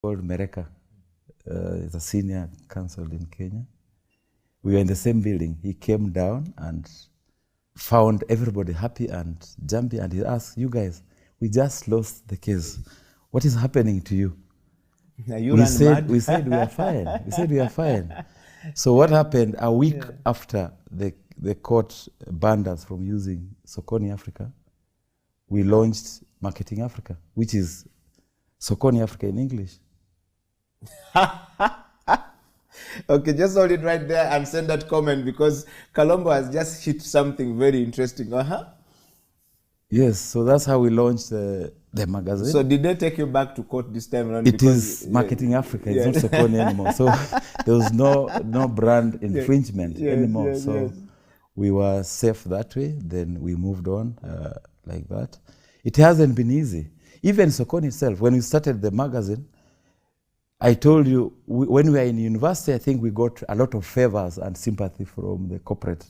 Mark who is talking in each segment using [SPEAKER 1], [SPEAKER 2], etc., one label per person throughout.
[SPEAKER 1] called Mereka. He's a senior counsel in Kenya. We were in the same building. He came down and found everybody happy and jumpy, and he asked, "You guys, we just lost the case. What is happening to you?" We said we are fine. We said we are fine. So what happened a week after the court banned us from using Sokoni Africa, we launched Marketing Africa, which is Sokoni Africa in English.
[SPEAKER 2] Okay, just hold it right there and send that comment, because Kalombo has just hit something very interesting.
[SPEAKER 1] Yes, so that's how we launched the magazine.
[SPEAKER 2] So did they take you back to court this time around?
[SPEAKER 1] It is Marketing Africa, it's not Sokoni anymore. So there was no brand infringement anymore. So we were safe that way. Then we moved on like that. It hasn't been easy. Even Sokoni itself, when we started the magazine, I told you, when we were in university, I think we got a lot of favors and sympathy from the corporate.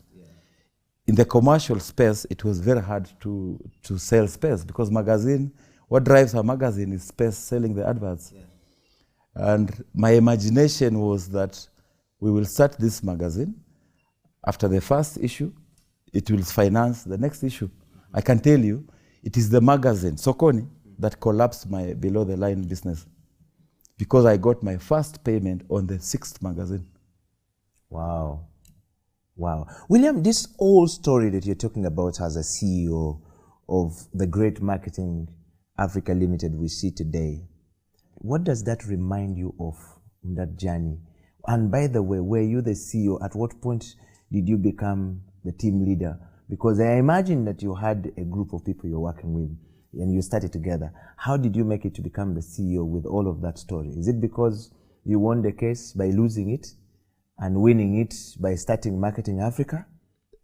[SPEAKER 1] In the commercial space, it was very hard to sell space, because magazine, what drives a magazine is space, selling the adverts. And my imagination was that we will start this magazine. After the first issue, it will finance the next issue. I can tell you, it is the magazine, Sokoni, that collapsed my below-the-line business, because I got my first payment on the 6th magazine.
[SPEAKER 2] Wow. Wow. William, this whole story that you're talking about as a CEO of the great Marketing Africa Limited we see today, what does that remind you of in that journey? And by the way, were you the CEO? At what point did you become the team leader? Because I imagine that you had a group of people you're working with and you started together. How did you make it to become the CEO with all of that story? Is it because you won the case by losing it and winning it by starting Marketing Africa?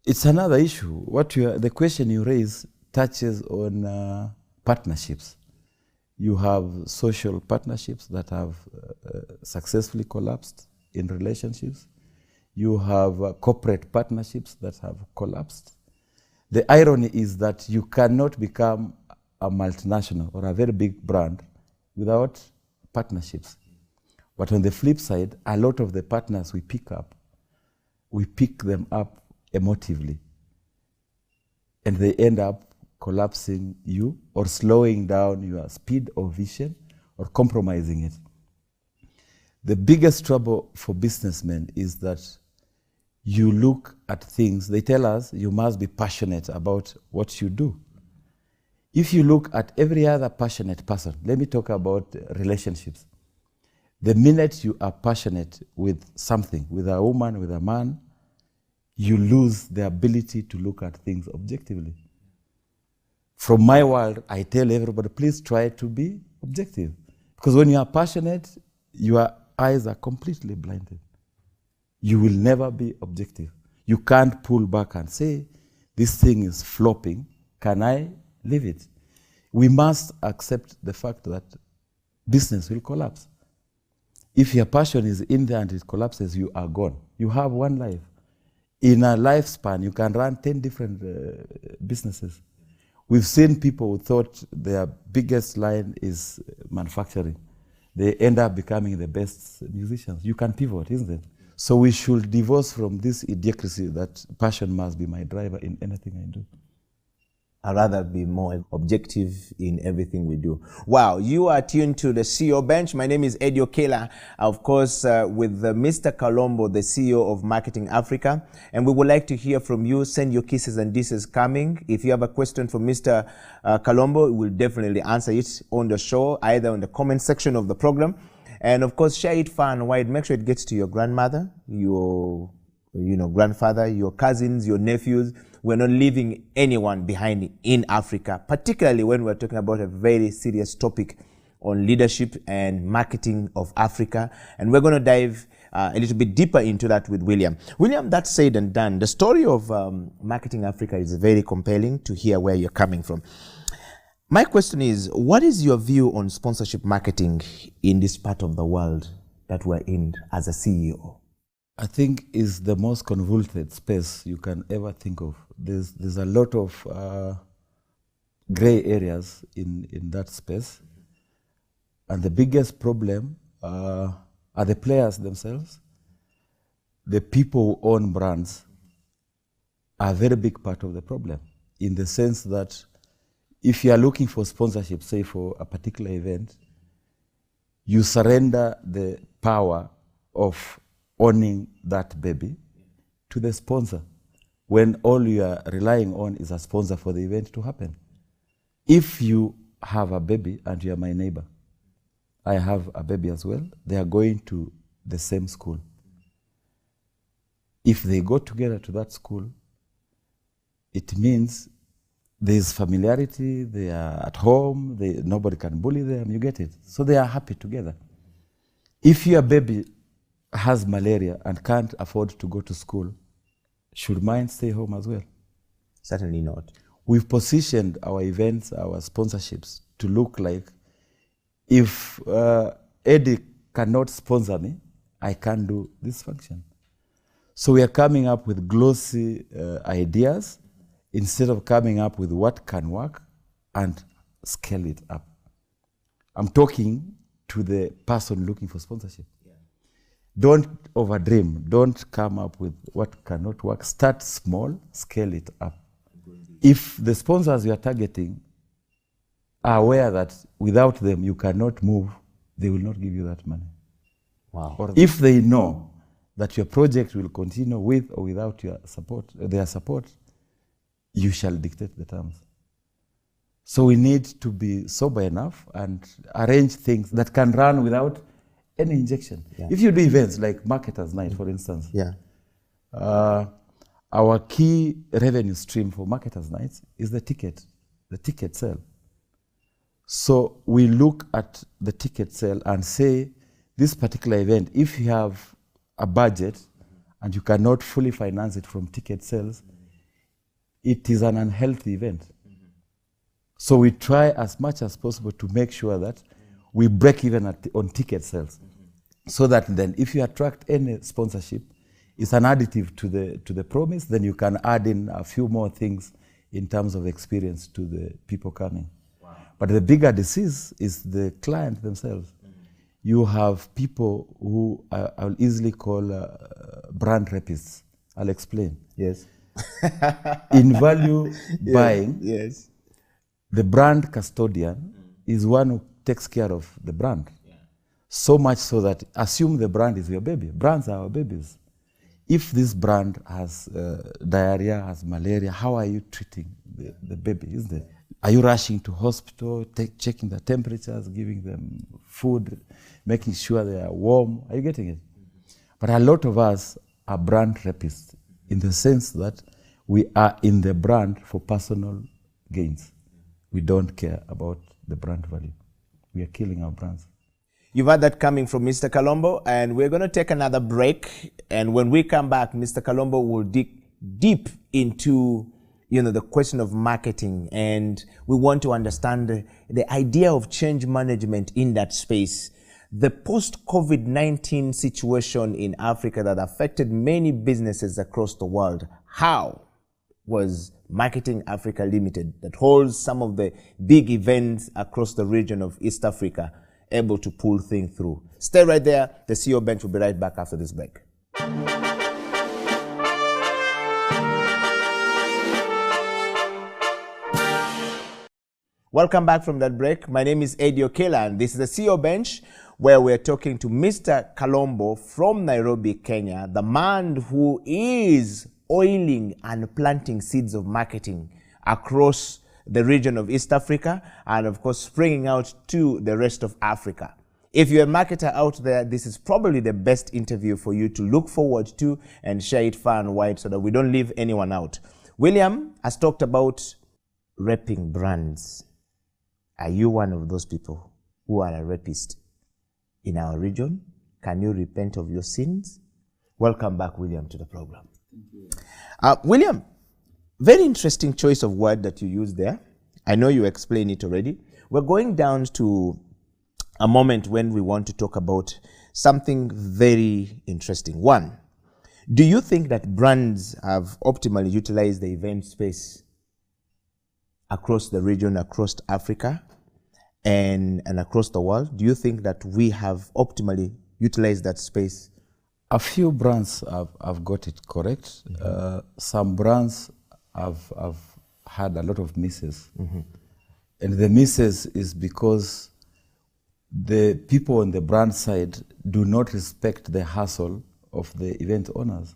[SPEAKER 1] It's another issue. The question you raise touches on partnerships. You have social partnerships that have successfully collapsed in relationships. You have corporate partnerships that have collapsed. The irony is that you cannot become a multinational or a very big brand without partnerships. But on the flip side, a lot of the partners we pick them up emotively. And they end up collapsing you or slowing down your speed of vision or compromising it. The biggest trouble for businessmen is that you look at things, they tell us you must be passionate about what you do. If you look at every other passionate person, let me talk about relationships. The minute you are passionate with something, with a woman, with a man, you lose the ability to look at things objectively. From my world, I tell everybody, please try to be objective. Because when you are passionate, your eyes are completely blinded. You will never be objective. You can't pull back and say, this thing is flopping, can I leave it? We must accept the fact that business will collapse. If your passion is in there and it collapses, you are gone. You have one life. In a lifespan, you can run 10 different businesses. We've seen people who thought their biggest line is manufacturing. They end up becoming the best musicians. You can pivot, isn't it? So we should divorce from this idiocracy that passion must be my driver in anything I do.
[SPEAKER 2] I'd rather be more objective in everything we do. Wow, you are tuned to the CEO Bench. My name is Eddie Okela, of course, with Mr. Kalombo, the CEO of Marketing Africa. And we would like to hear from you. Send your kisses and disses coming. If you have a question for Mr. Kalombo, we will definitely answer it on the show, either in the comment section of the program. And of course, share it far and wide. Make sure it gets to your grandmother, your grandfather, your cousins, your nephews. We're not leaving anyone behind in Africa, particularly when we're talking about a very serious topic on leadership and marketing of Africa. And we're going to dive a little bit deeper into that with William. William, that said and done, the story of Marketing Africa is very compelling to hear where you're coming from. My question is, what is your view on sponsorship marketing in this part of the world that we're in as a CEO?
[SPEAKER 1] I think is the most convoluted space you can ever think of. There's a lot of gray areas in that space. And the biggest problem are the players themselves. The people who own brands are a very big part of the problem, in the sense that if you are looking for sponsorship, say for a particular event, you surrender the power of owning that baby to the sponsor, when all you are relying on is a sponsor for the event to happen. If you have a baby and you are my neighbor, I have a baby as well, they are going to the same school. If they go together to that school, it means there is familiarity, they are at home, nobody can bully them, you get it. So they are happy together. If your baby has malaria and can't afford to go to school, should mine stay home as well?
[SPEAKER 2] Certainly not.
[SPEAKER 1] We've positioned our events, our sponsorships to look like, if Eddie cannot sponsor me, I can't do this function. So we are coming up with glossy ideas instead of coming up with what can work and scale it up. I'm talking to the person looking for sponsorship. Yeah. Don't overdream. Don't come up with what cannot work. Start small, scale it up. If the sponsors you are targeting are aware that without them you cannot move, they will not give you that money.
[SPEAKER 2] Wow.
[SPEAKER 1] Or if they know that your project will continue with or without your support, their support, you shall dictate the terms. So we need to be sober enough and arrange things that can run without any injection. Yeah. If you do events like Marketers Night, for instance, our key revenue stream for Marketers Nights is the ticket sale. So we look at the ticket sale and say, this particular event, if you have a budget and you cannot fully finance it from ticket sales, it is an unhealthy event. So we try as much as possible to make sure that we break even on ticket sales, so that then if you attract any sponsorship, it's an additive to the promise, then you can add in a few more things in terms of experience to the people coming. Wow. But the bigger disease is the client themselves. You have people who I'll easily call brand rapists. I'll explain.
[SPEAKER 2] Yes.
[SPEAKER 1] In value buying,
[SPEAKER 2] yes,
[SPEAKER 1] the brand custodian is one who takes care of the brand. Yeah. So much so that, assume the brand is your baby. Brands are our babies. If this brand has diarrhea, has malaria, how are you treating the baby, isn't it? Are you rushing to hospital, checking the temperatures, giving them food, making sure they are warm? Are you getting it? But a lot of us are brand rapists, in the sense that we are in the brand for personal gains. We don't care about the brand value. We are killing our brands.
[SPEAKER 2] You've had that coming from Mr. Kalombo, and we're going to take another break. And when we come back, Mr. Kalombo will dig deep into the question of marketing, and we want to understand the idea of change management in that space. The post-COVID-19 situation in Africa that affected many businesses across the world. How was Marketing Africa Limited, that holds some of the big events across the region of East Africa, able to pull things through? Stay right there. The CEO Bench will be right back after this break. Welcome back from that break. My name is Eddie Okela, and this is the CEO Bench, where we're talking to Mr. Kalombo from Nairobi, Kenya, the man who is oiling and planting seeds of marketing across the region of East Africa, and of course springing out to the rest of Africa. If you're a marketer out there, this is probably the best interview for you to look forward to and share it far and wide so that we don't leave anyone out. William has talked about repping brands. Are you one of those people who are a rapist in our region? Can you repent of your sins? Welcome back, William, to the program.
[SPEAKER 1] Thank you.
[SPEAKER 2] William, very interesting choice of word that you used there. I know you explained it already. We're going down to a moment when we want to talk about something very interesting. One, do you think that brands have optimally utilized the event space across the region, across Africa? and across the world? Do you think that we have optimally utilized that space?
[SPEAKER 1] A few brands have got it correct. Some brands have had a lot of misses. And the misses is because the people on the brand side do not respect the hustle of the event owners.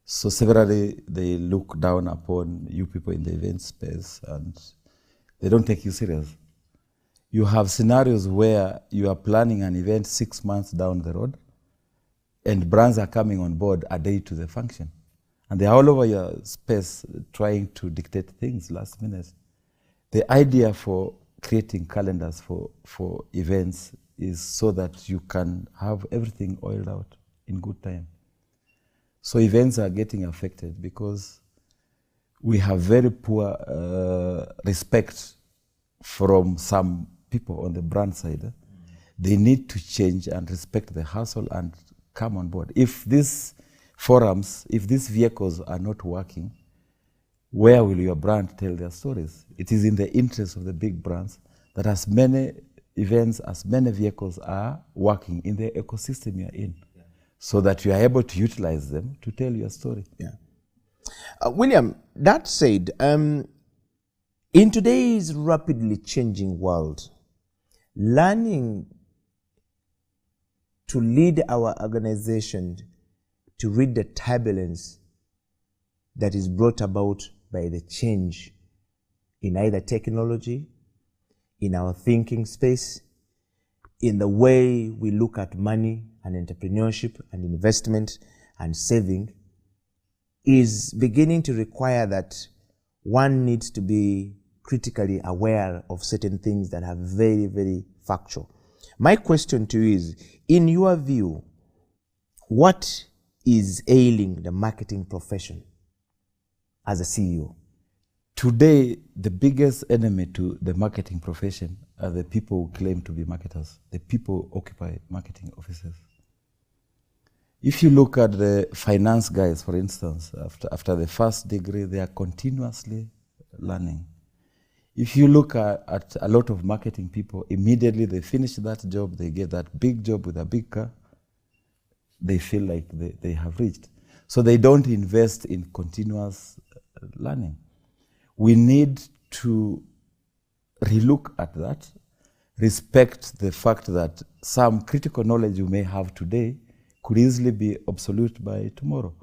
[SPEAKER 1] So severally, they look down upon you people in the event space and they don't take you serious. You have scenarios where you are planning an event 6 months down the road and brands are coming on board a day to the function. And they're all over your space trying to dictate things last minute. The idea for creating calendars for events is so that you can have everything oiled out in good time. So events are getting affected because we have very poor respect from some people on the brand side. They need to change and respect the hustle and come on board. If these forums, if these vehicles are not working, where will your brand tell their stories? It is in the interest of the big brands that as many events, as many vehicles are working in the ecosystem you're in, so that you are able to utilize them to tell your story.
[SPEAKER 2] Yeah. William, that said, in today's rapidly changing world, learning to lead our organization to read the turbulence that is brought about by the change in either technology, in our thinking space, in the way we look at money and entrepreneurship and investment and saving, is beginning to require that one needs to be critically aware of certain things that are very, very factual. My question to you is, in your view, what is ailing the marketing profession as a CEO?
[SPEAKER 1] Today, the biggest enemy to the marketing profession are the people who claim to be marketers. The people who occupy marketing offices. If you look at the finance guys, for instance, after the first degree, they are continuously learning. If you look at a lot of marketing people, immediately they finish that job, they get that big job with a big car, they feel like they have reached. So they don't invest in continuous learning. We need to relook at that, respect the fact that some critical knowledge you may have today could easily be obsolete by tomorrow.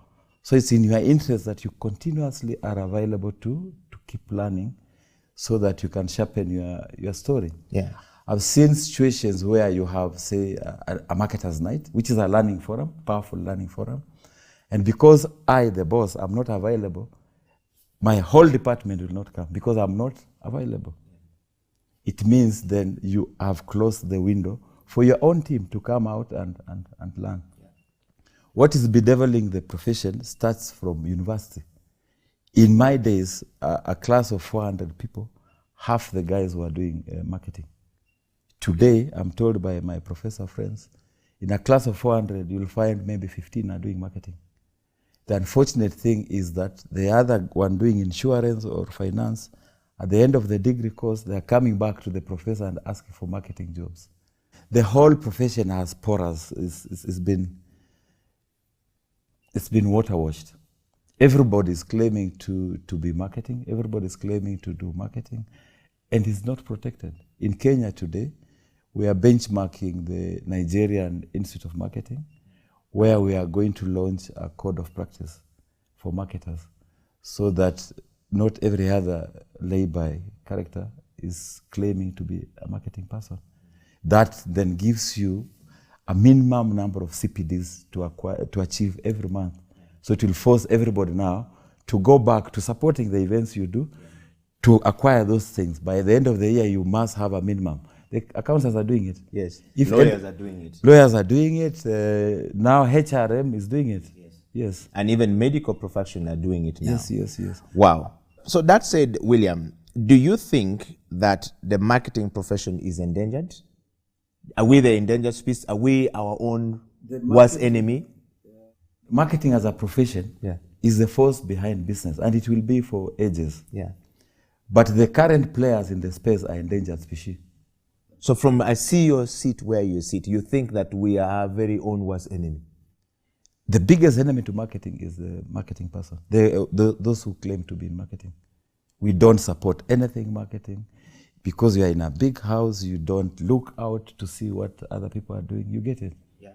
[SPEAKER 1] So it's in your interest that you continuously are available to keep learning so that you can sharpen your story.
[SPEAKER 2] Yeah.
[SPEAKER 1] I've seen situations where you have, say, a marketer's night, which is a learning forum, powerful learning forum. And because I, the boss, am not available, my whole department will not come because I'm not available. It means then you have closed the window for your own team to come out and learn. What is bedeviling the profession starts from university. In my days, a class of 400 people, half the guys were doing marketing. Today, I'm told by my professor friends, in a class of 400, you'll find maybe 15 are doing marketing. The unfortunate thing is that the other one doing insurance or finance, at the end of the degree course, they're coming back to the professor and asking for marketing jobs. The whole profession has porous. It's been water-washed. Everybody's claiming to be marketing. Everybody's claiming to do marketing, and it's not protected. In Kenya today, we are benchmarking the Nigerian Institute of Marketing, where we are going to launch a code of practice for marketers so that not every other lay-by character is claiming to be a marketing person. That then gives you a minimum number of CPDs to achieve every month. So it will force everybody now to go back to supporting the events you do to acquire those things. By the end of the year, you must have a minimum. The accountants are doing it.
[SPEAKER 2] Yes. Lawyers are doing it.
[SPEAKER 1] Lawyers are doing it. Now HRM is doing it.
[SPEAKER 2] Yes.
[SPEAKER 1] Yes.
[SPEAKER 2] And even medical profession are doing it now.
[SPEAKER 1] Yes.
[SPEAKER 2] Wow. So that said, William, do you think that the marketing profession is endangered? Are we the endangered species? Are we our own worst enemy?
[SPEAKER 1] Marketing as a profession is the force behind business, and it will be for ages.
[SPEAKER 2] Yeah.
[SPEAKER 1] But the current players in the space are endangered species.
[SPEAKER 2] So from I see your seat where you sit, you think that we are our very own worst enemy?
[SPEAKER 1] The biggest enemy to marketing is the marketing person, those who claim to be in marketing. We don't support anything marketing. Because you are in a big house, you don't look out to see what other people are doing. You get it?
[SPEAKER 2] Yeah.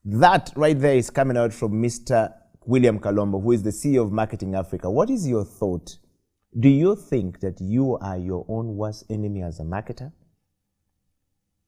[SPEAKER 2] That right there is coming out from Mr. William Kalombo, who is the CEO of Marketing Africa. What is your thought? Do you think that you are your own worst enemy as a marketer?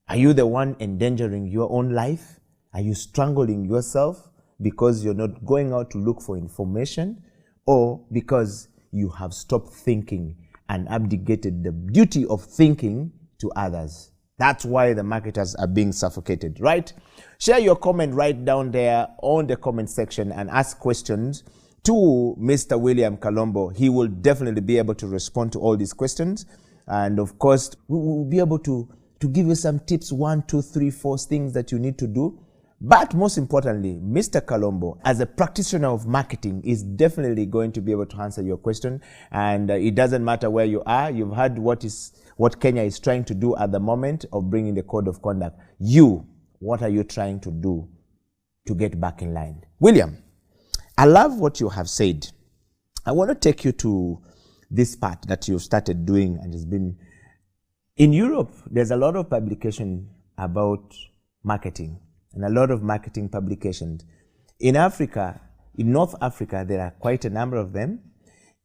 [SPEAKER 2] Are you the one endangering your own life? Are you strangling yourself because you're not going out to look for information, or because you have stopped thinking and abdicated the duty of thinking to others? That's why the marketers are being suffocated, right? Share your comment right down there on the comment section and ask questions to Mr. William Kalombo. He will definitely be able to respond to all these questions. And of course, we will be able to give you some tips, 1, 2, 3, 4 things that you need to do. But most importantly, Mr. Kalombo, as a practitioner of marketing, is definitely going to be able to answer your question. And it doesn't matter where you are. You've heard what Kenya is trying to do at the moment of bringing the code of conduct. What are you trying to do to get back in line? William, I love what you have said. I want to take you to this part that you've started doing, and it's been in Europe. There's a lot of publication about marketing, and a lot of marketing publications. In Africa, in North Africa, there are quite a number of them.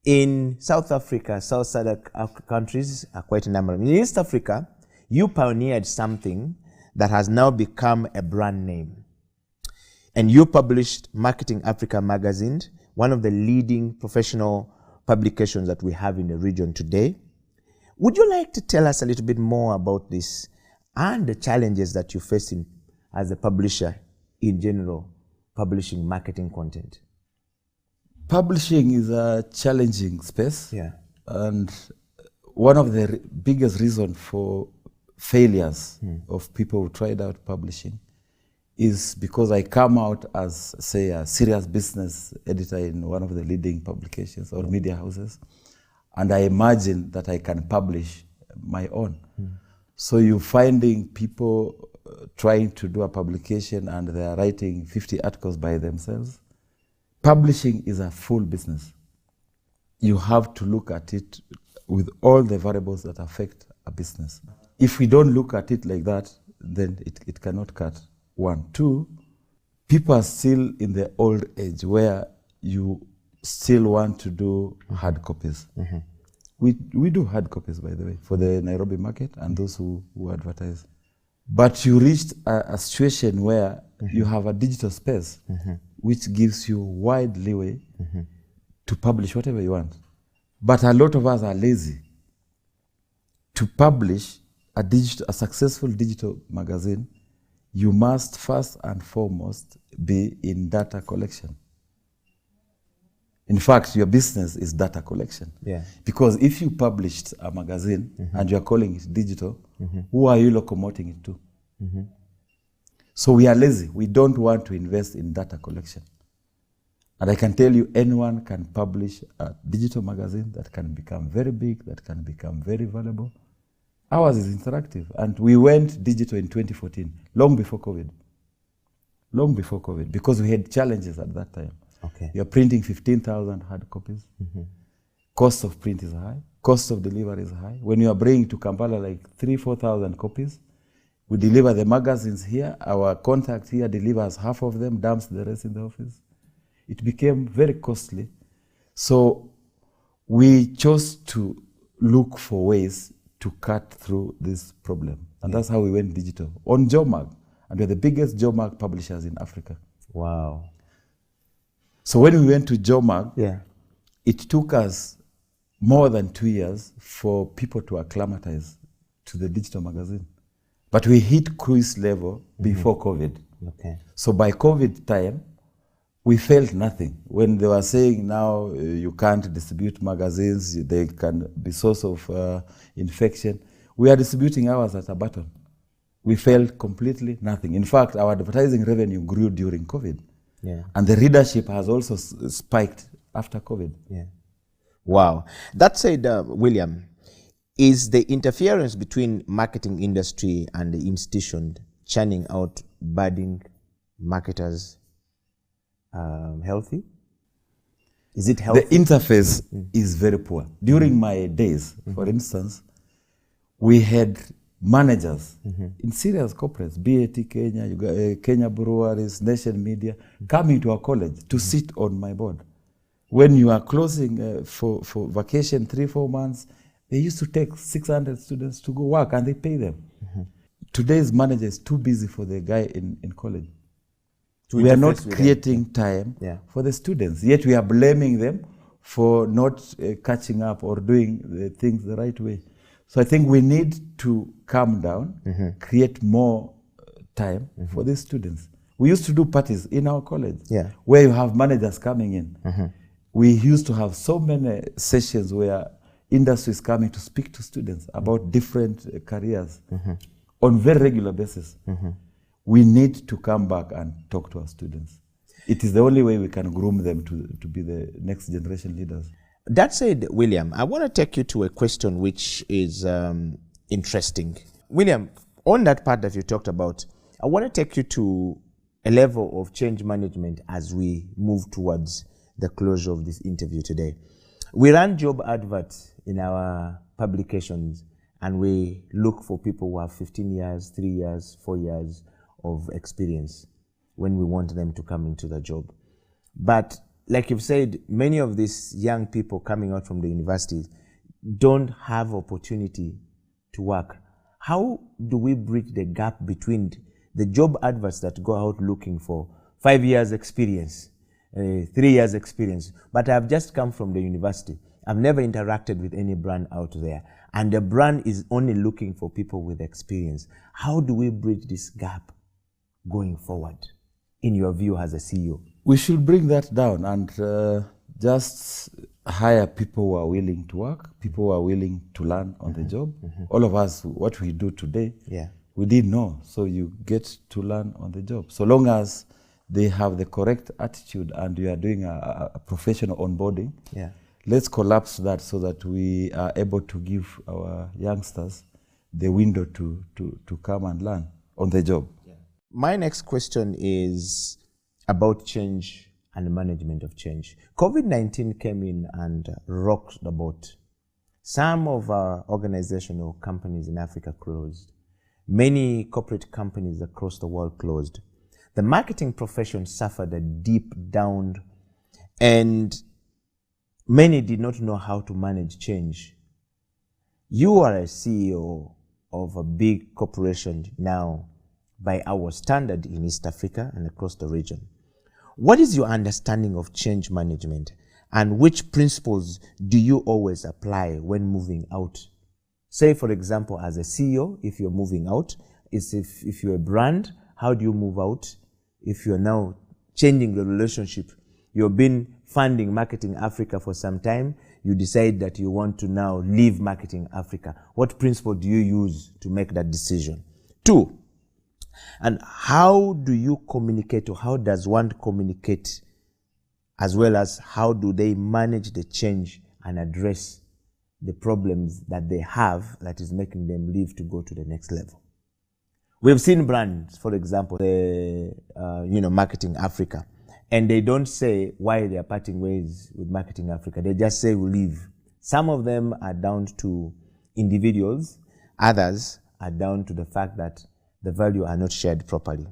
[SPEAKER 2] In South Africa, Southern countries are quite a number of them. In East Africa, you pioneered something that has now become a brand name. And you published Marketing Africa magazine, one of the leading professional publications that we have in the region today. Would you like to tell us a little bit more about this and the challenges that you face as a publisher in general, publishing marketing content?
[SPEAKER 1] Publishing is a challenging space.
[SPEAKER 2] Yeah.
[SPEAKER 1] And one of the biggest reasons for failures of people who tried out publishing is because I come out as, say, a serious business editor in one of the leading publications or media houses, and I imagine that I can publish my own. So you're finding people trying to do a publication and they are writing 50 articles by themselves. Publishing is a full business. You have to look at it with all the variables that affect a business. If we don't look at it like that, then it cannot cut. 1. 2, people are still in the old age where you still want to do hard copies. We do hard copies, by the way, for the Nairobi market and those who advertise. But you reached a situation where you have a digital space which gives you wide leeway to publish whatever you want. But a lot of us are lazy. To publish a successful digital magazine, you must first and foremost be in data collection. In fact, your business is data collection.
[SPEAKER 2] Yeah.
[SPEAKER 1] Because if you published a magazine and you're calling it digital, who are you locomoting it to? So we are lazy. We don't want to invest in data collection. And I can tell you, anyone can publish a digital magazine that can become very big, that can become very valuable. Ours is interactive. And we went digital in 2014, long before COVID. Long before COVID, because we had challenges at that time.
[SPEAKER 2] Okay.
[SPEAKER 1] You're printing 15,000 hard copies. Cost of print is high. Cost of delivery is high. When you are bringing to Kampala like 3,000-4,000 copies, we deliver the magazines here. Our contact here delivers half of them, dumps the rest in the office. It became very costly. So we chose to look for ways to cut through this problem. And that's how we went digital on JOMAG. And we're the biggest JOMAG publishers in Africa.
[SPEAKER 2] Wow.
[SPEAKER 1] So when we went to JOMAG, it took us more than 2 years for people to acclimatize to the digital magazine. But we hit cruise level before COVID.
[SPEAKER 2] Okay.
[SPEAKER 1] So by COVID time, we felt nothing. When they were saying now you can't distribute magazines, they can be source of infection, we are distributing ours at a button. We felt completely nothing. In fact, our advertising revenue grew during COVID.
[SPEAKER 2] Yeah.
[SPEAKER 1] And the readership has also spiked after COVID.
[SPEAKER 2] Yeah. Wow. That said, William, Is the interference between marketing industry and the institution churning out budding marketers healthy? Is it healthy?
[SPEAKER 1] The interface is very poor. During my days, for instance, we had managers in serious corporates, BAT Kenya, Kenya Breweries, Nation Media, coming to our college to sit on my board. When you are closing for vacation 3-4 months, they used to take 600 students to go work and they pay them. Today's manager is too busy for the guy in college. We are not creating time for the students, yet we are blaming them for not catching up or doing the things the right way. So I think we need to calm down, create more time for these students. We used to do parties in our college where you have managers coming in. We used to have so many sessions where industry is coming to speak to students about different careers on very regular basis. We need to come back and talk to our students. It is the only way we can groom them to be the next generation leaders.
[SPEAKER 2] That said, William, I want to take you to a question which is interesting. William, on that part that you talked about, I want to take you to a level of change management as we move towards the closure of this interview today. We run job adverts in our publications and we look for people who have 15 years, 3 years, 4 years of experience when we want them to come into the job. But like you've said, many of these young people coming out from the universities don't have opportunity to work. How do we bridge the gap between the job adverts that go out looking for 5 years experience, 3 years experience, but I've just come from the university. I've never interacted with any brand out there, and the brand is only looking for people with experience. How do we bridge this gap going forward, in your view as a CEO?
[SPEAKER 1] We should bring that down and just hire people who are willing to work, people who are willing to learn on the job. All of us, what we do today, we didn't know, so you get to learn on the job. So long as they have the correct attitude and you are doing a professional onboarding, let's collapse that so that we are able to give our youngsters the window to come and learn on the job.
[SPEAKER 2] My next question is about change and management of change. COVID-19 came in and rocked the boat. Some of our organizational companies in Africa closed. Many corporate companies across the world closed. The marketing profession suffered a deep down, and many did not know how to manage change. You are a CEO of a big corporation now by our standard in East Africa and across the region. What is your understanding of change management, and which principles do you always apply when moving out? Say, for example, as a CEO, if you're moving out, if you're a brand, how do you move out? If you're now changing the relationship, you've been funding Marketing Africa for some time, you decide that you want to now leave Marketing Africa. What principle do you use to make that decision? 2, and how do you communicate, or how does one communicate, as well as how do they manage the change and address the problems that they have that is making them leave to go to the next level? We've seen brands, for example, Marketing Africa, and they don't say why they are parting ways with Marketing Africa. They just say we leave. Some of them are down to individuals. Others are down to the fact that the value are not shared properly.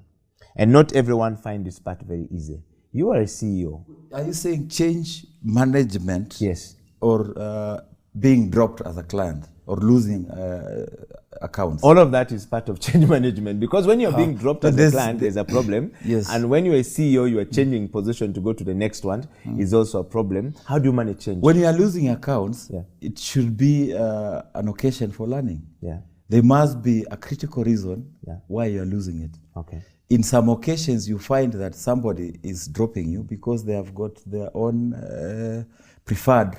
[SPEAKER 2] And not everyone finds this part very easy. You are a CEO.
[SPEAKER 1] Are you saying change management?
[SPEAKER 2] Yes.
[SPEAKER 1] Or being dropped as a client or losing accounts?
[SPEAKER 2] All of that is part of change management, because when you're being dropped as a client, there's a problem.
[SPEAKER 1] Yes.
[SPEAKER 2] And when you're a CEO, you are changing position to go to the next one, is also a problem. How do you manage change?
[SPEAKER 1] When you are losing accounts, it should be an occasion for learning. There must be a critical reason why you are losing it.
[SPEAKER 2] Okay.
[SPEAKER 1] In some occasions, you find that somebody is dropping you because they have got their own preferred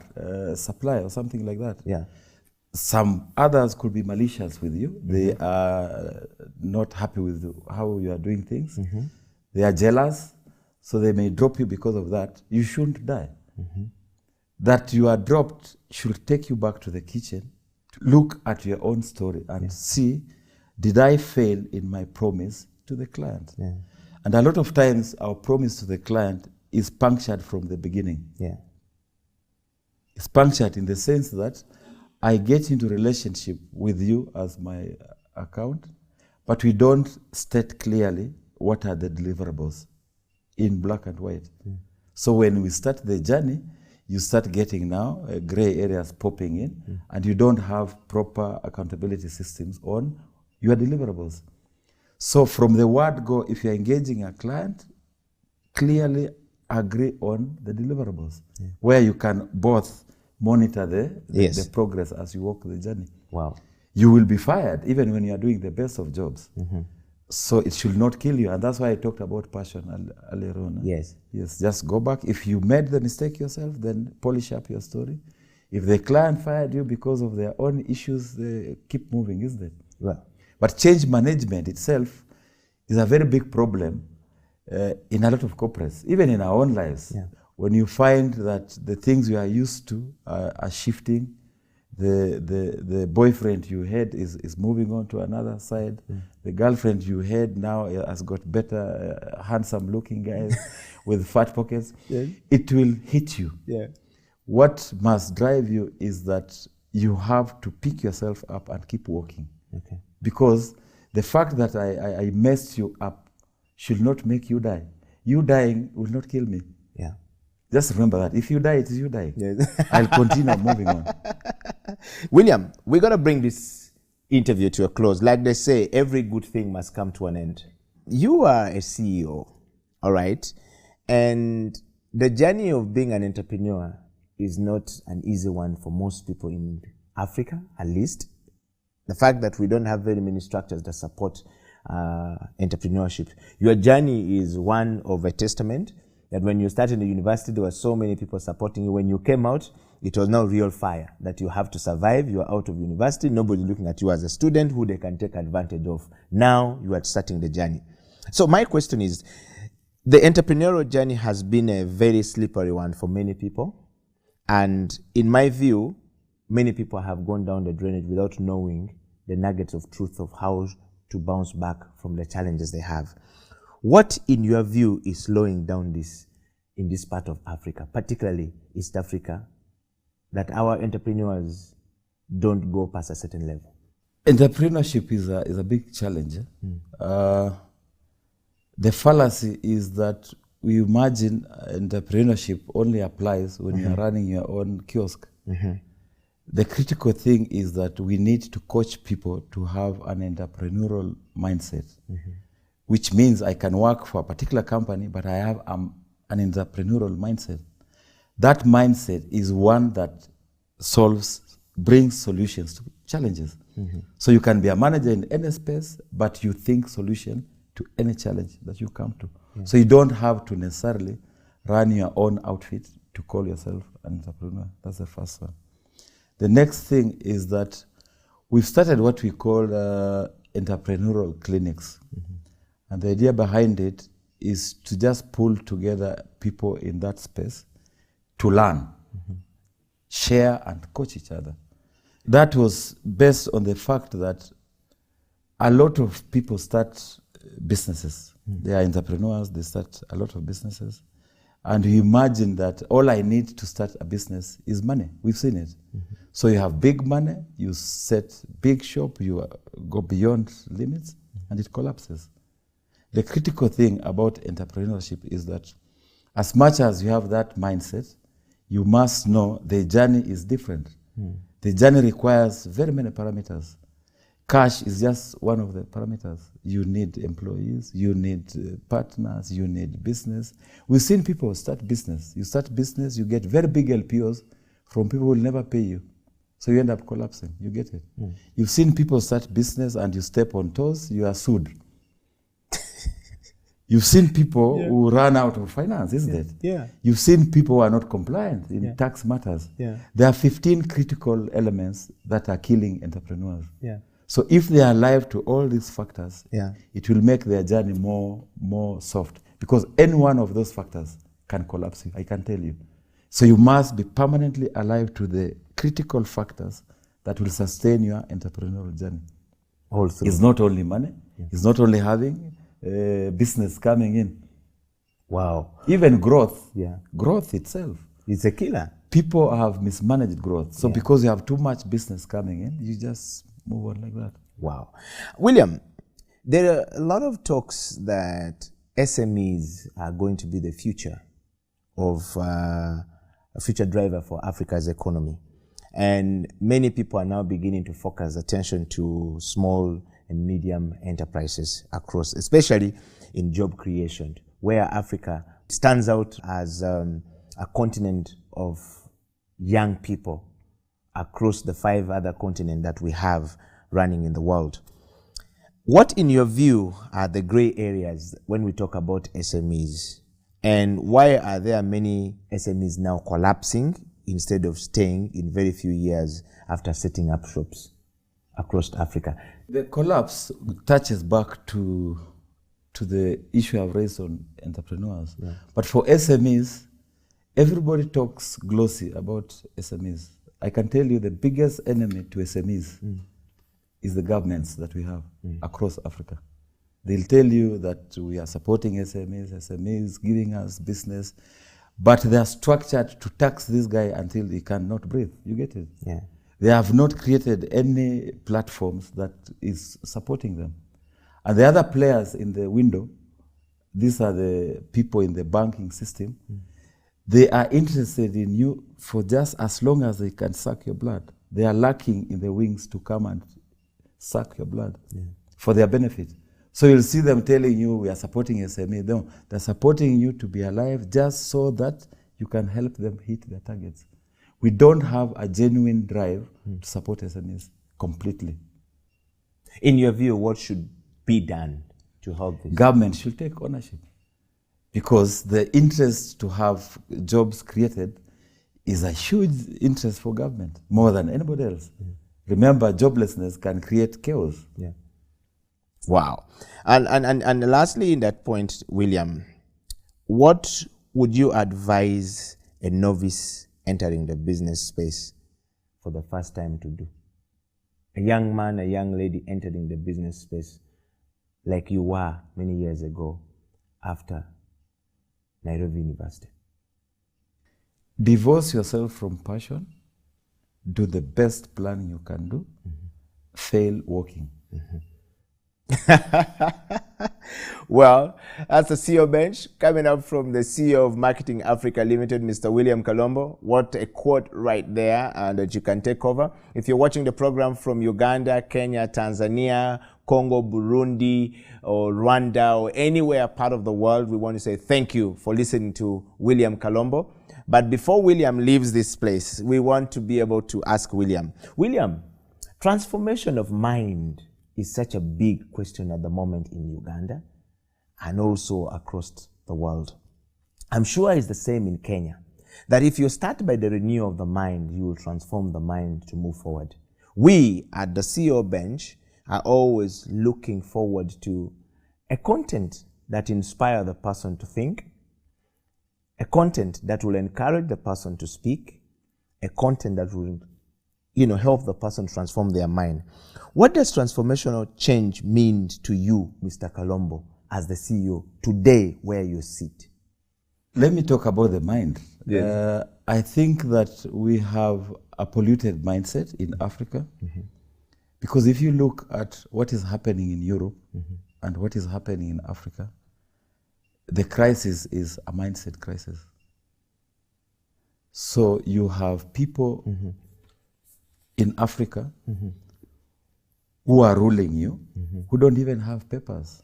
[SPEAKER 1] supply or something like that. Some others could be malicious with you. They are not happy with how you are doing things. They are jealous, so they may drop you because of that. You shouldn't die. That you are dropped should take you back to the kitchen look at your own story and see, did I fail in my promise to the client?
[SPEAKER 2] Yeah.
[SPEAKER 1] And a lot of times our promise to the client is punctured from the beginning.
[SPEAKER 2] Yeah.
[SPEAKER 1] It's punctured in the sense that I get into relationship with you as my account, but we don't state clearly what are the deliverables in black and white. So when we start the journey, you start getting now gray areas popping in, and you don't have proper accountability systems on your deliverables. So from the word go, if you're engaging a client, clearly agree on the deliverables, where you can both monitor the progress as you walk the journey.
[SPEAKER 2] Wow.
[SPEAKER 1] You will be fired even when you are doing the best of jobs. So it should not kill you. And that's why I talked about passion earlier on.
[SPEAKER 2] Yes.
[SPEAKER 1] Yes, just go back. If you made the mistake yourself, then polish up your story. If the client fired you because of their own issues, they keep moving, isn't it?
[SPEAKER 2] Well.
[SPEAKER 1] But change management itself is a very big problem in a lot of corporates, even in our own lives.
[SPEAKER 2] Yeah.
[SPEAKER 1] When you find that the things you are used to are shifting, the boyfriend you had is moving on to another side. The girlfriend you had now has got better, handsome looking guys with fat pockets.
[SPEAKER 2] Yes.
[SPEAKER 1] It will hit you.
[SPEAKER 2] Yeah.
[SPEAKER 1] What must drive you is that you have to pick yourself up and keep walking.
[SPEAKER 2] Okay.
[SPEAKER 1] Because the fact that I messed you up should not make you die. You dying will not kill me.
[SPEAKER 2] Yeah.
[SPEAKER 1] Just remember that. If you die, it is you dying.
[SPEAKER 2] Yes.
[SPEAKER 1] I'll continue moving on.
[SPEAKER 2] William, we're going to bring this interview to a close. Like they say, every good thing must come to an end. You are a CEO, all right? And the journey of being an entrepreneur is not an easy one for most people in Africa, at least. The fact that we don't have very many structures that support entrepreneurship. Your journey is one of a testament that when you started the university, there were so many people supporting you. When you came out, it was now real fire that you have to survive. You are out of university. Nobody looking at you as a student who they can take advantage of. Now you are starting the journey. So my question is, the entrepreneurial journey has been a very slippery one for many people. And in my view, many people have gone down the drainage without knowing the nuggets of truth of how to bounce back from the challenges they have. What, in your view, is slowing down this in this part of Africa, particularly East Africa, that our entrepreneurs don't go past a certain level?
[SPEAKER 1] Entrepreneurship is a big challenge. The fallacy is that we imagine entrepreneurship only applies when you are running your own kiosk. The critical thing is that we need to coach people to have an entrepreneurial mindset, which means I can work for a particular company, but I have an entrepreneurial mindset. That mindset is one that brings solutions to challenges. So you can be a manager in any space, but you think solution to any challenge that you come to. So you don't have to necessarily run your own outfit to call yourself an entrepreneur. That's the first one. The next thing is that we've started what we call entrepreneurial clinics. And the idea behind it is to just pull together people in that space to learn, share, and coach each other. That was based on the fact that a lot of people start businesses. They are entrepreneurs, they start a lot of businesses. And you imagine that all I need to start a business is money. We've seen it. So you have big money, you set big shop, you go beyond limits, and it collapses. The critical thing about entrepreneurship is that as much as you have that mindset, you must know the journey is different. The journey requires very many parameters. Cash is just one of the parameters. You need employees, you need partners, you need business. We've seen people start business. You start business, you get very big LPOs from people who will never pay you. So you end up collapsing. You get it? You've seen people start business and you step on toes, you are sued. You've seen people who run out of finance, isn't it?
[SPEAKER 2] Yeah.
[SPEAKER 1] You've seen people who are not compliant in tax matters. There are 15 critical elements that are killing entrepreneurs. So if they are alive to all these factors, it will make their journey more soft. Because any one of those factors can collapse you, I can tell you. So you must be permanently alive to the critical factors that will sustain your entrepreneurial journey.
[SPEAKER 2] Also,
[SPEAKER 1] It's not only money. It's not only having business coming in.
[SPEAKER 2] wow.
[SPEAKER 1] Even growth.
[SPEAKER 2] Yeah.
[SPEAKER 1] Growth itself.
[SPEAKER 2] It's a killer.
[SPEAKER 1] People have mismanaged growth. So because you have too much business coming in, you just move on like that.
[SPEAKER 2] Wow. William, there are a lot of talks that SMEs are going to be the future of a future driver for Africa's economy. And many people are now beginning to focus attention to small and medium enterprises across, especially in job creation, where Africa stands out as a continent of young people across the 5 other continents that we have running in the world. What, in your view, are the gray areas when we talk about SMEs? And why are there many SMEs now collapsing instead of staying in very few years after setting up shops across Africa?
[SPEAKER 1] The collapse touches back to the issue I've raised on entrepreneurs. Yeah. But for SMEs, everybody talks glossy about SMEs. I can tell you the biggest enemy to SMEs is the governments that we have across Africa. They'll tell you that we are supporting SMEs giving us business, but they are structured to tax this guy until he cannot breathe. You get it?
[SPEAKER 2] Yeah.
[SPEAKER 1] They have not created any platforms that is supporting them. And the other players in the window, these are the people in the banking system, they are interested in you for just as long as they can suck your blood. They are lacking in the wings to come and suck your blood for their benefit. So you'll see them telling you, we are supporting SME. No, they're supporting you to be alive just so that you can help them hit their targets. We don't have a genuine drive to support SMEs completely.
[SPEAKER 2] In your view, what should be done to help this?
[SPEAKER 1] Government should take ownership, because the interest to have jobs created is a huge interest for government, more than anybody else. Remember, joblessness can create chaos.
[SPEAKER 2] Yeah. Wow. And lastly, in that point, William, what would you advise a novice entering the business space for the first time to do? A young man, a young lady entering the business space like you were many years ago after Nairobi University.
[SPEAKER 1] Divorce yourself from passion. Do the best planning you can do. Fail working.
[SPEAKER 2] Well, that's the CEO bench coming up from the CEO of Marketing Africa Limited, Mr. William Kalombo. What a quote right there that you can take over. If you're watching the program from Uganda, Kenya, Tanzania, Congo, Burundi, or Rwanda, or anywhere part of the world, we want to say thank you for listening to William Kalombo. But before William leaves this place, we want to be able to ask William, transformation of mind is such a big question at the moment in Uganda and also across the world. I'm sure it's the same in Kenya, that if you start by the renewal of the mind, you will transform the mind to move forward. We at the CEO bench are always looking forward to a content that inspires the person to think, a content that will encourage the person to speak, a content that will help the person transform their mind. What does transformational change mean to you, Mr. Kalombo, as the CEO today where you sit?
[SPEAKER 1] Let me talk about the mind.
[SPEAKER 2] Yes.
[SPEAKER 1] I think that we have a polluted mindset in Africa, because if you look at what is happening in Europe and what is happening in Africa, the crisis is a mindset crisis. So you have people in Africa who are ruling you, who don't even have papers.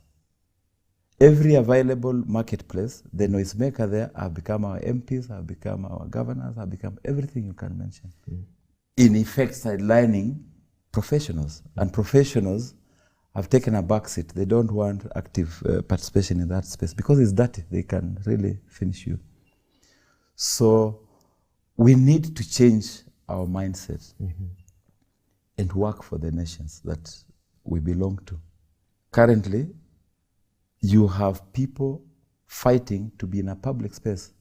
[SPEAKER 1] Every available marketplace, the noisemaker there have become our MPs, have become our governors, have become everything you can mention. In effect, sidelining professionals. And professionals have taken a backseat. They don't want active participation in that space because it's dirty. They can really finish you. So we need to change our mindset and work for the nations that we belong to. Currently, you have people fighting to be in a public space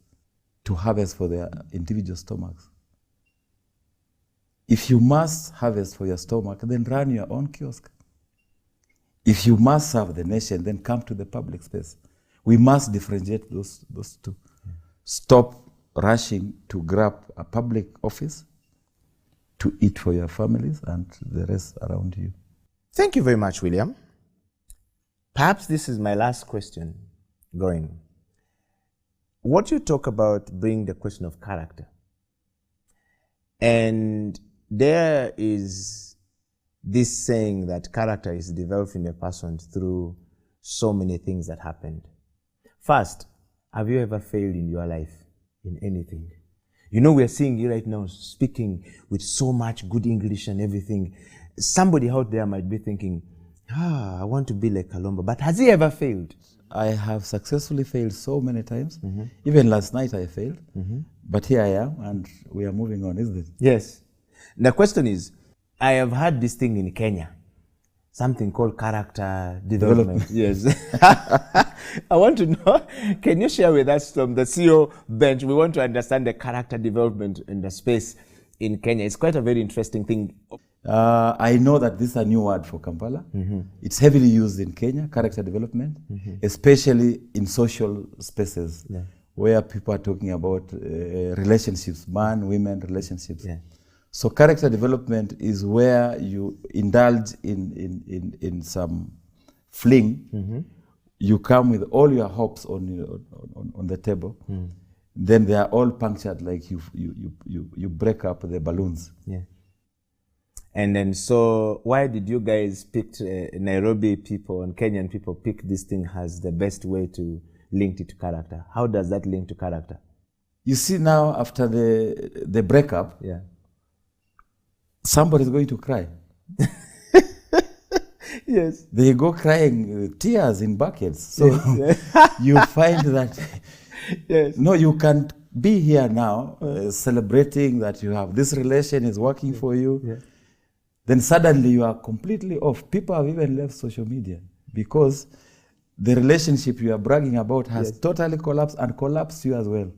[SPEAKER 1] to harvest for their individual stomachs. If you must harvest for your stomach, then run your own kiosk. If you must serve the nation, then come to the public space. We must differentiate those two. Stop rushing to grab a public office to eat for your families and the rest around you.
[SPEAKER 2] Thank you very much, William. Perhaps this is my last question going. What you talk about brings the question of character. And there is this saying that character is developed in a person through so many things that happened. First, have you ever failed in your life in anything? You know, we're seeing you right now speaking with so much good English and everything. Somebody out there might be thinking, I want to be like Kalombo, but has he ever failed?
[SPEAKER 1] I have successfully failed so many times. Even last night I failed, but here I am and we are moving on, isn't it?
[SPEAKER 2] Yes. The question is, I have heard this thing in Kenya, something called character development. Yes. I want to know, can you share with us from the CEO bench? We want to understand the character development in the space in Kenya. It's quite a very interesting thing.
[SPEAKER 1] I know that this is a new word for Kampala. It's heavily used in Kenya, character development, especially in social spaces where people are talking about relationships, man-women relationships. So character development is where you indulge in some fling. You come with all your hopes on the table. Then they are all punctured, like you break up the balloons.
[SPEAKER 2] And then, so why did you guys pick Nairobi people and Kenyan people pick this thing as the best way to link it to character? How does that link to character?
[SPEAKER 1] You see, now after the breakup, somebody's going to cry.
[SPEAKER 2] Yes.
[SPEAKER 1] They go crying, tears in buckets. So you find that, no, you can't be here now celebrating that you have this relation is working for you. Then suddenly you are completely off. People have even left social media because the relationship you are bragging about has totally collapsed and collapsed you as well.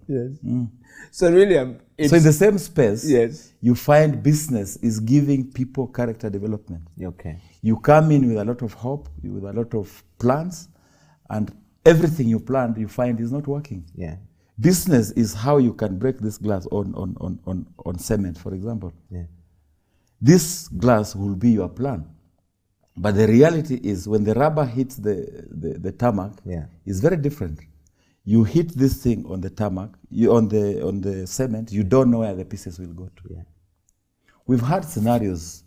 [SPEAKER 2] So William,
[SPEAKER 1] so in the same space, you find business is giving people character development. You come in with a lot of hope, with a lot of plans, and everything you planned, you find is not working. Business is how you can break this glass on cement, for example. This glass will be your plan. But the reality is when the rubber hits the tarmac, it's very different. You hit this thing on the tarmac, on the cement, you don't know where the pieces will go to. We've had scenarios.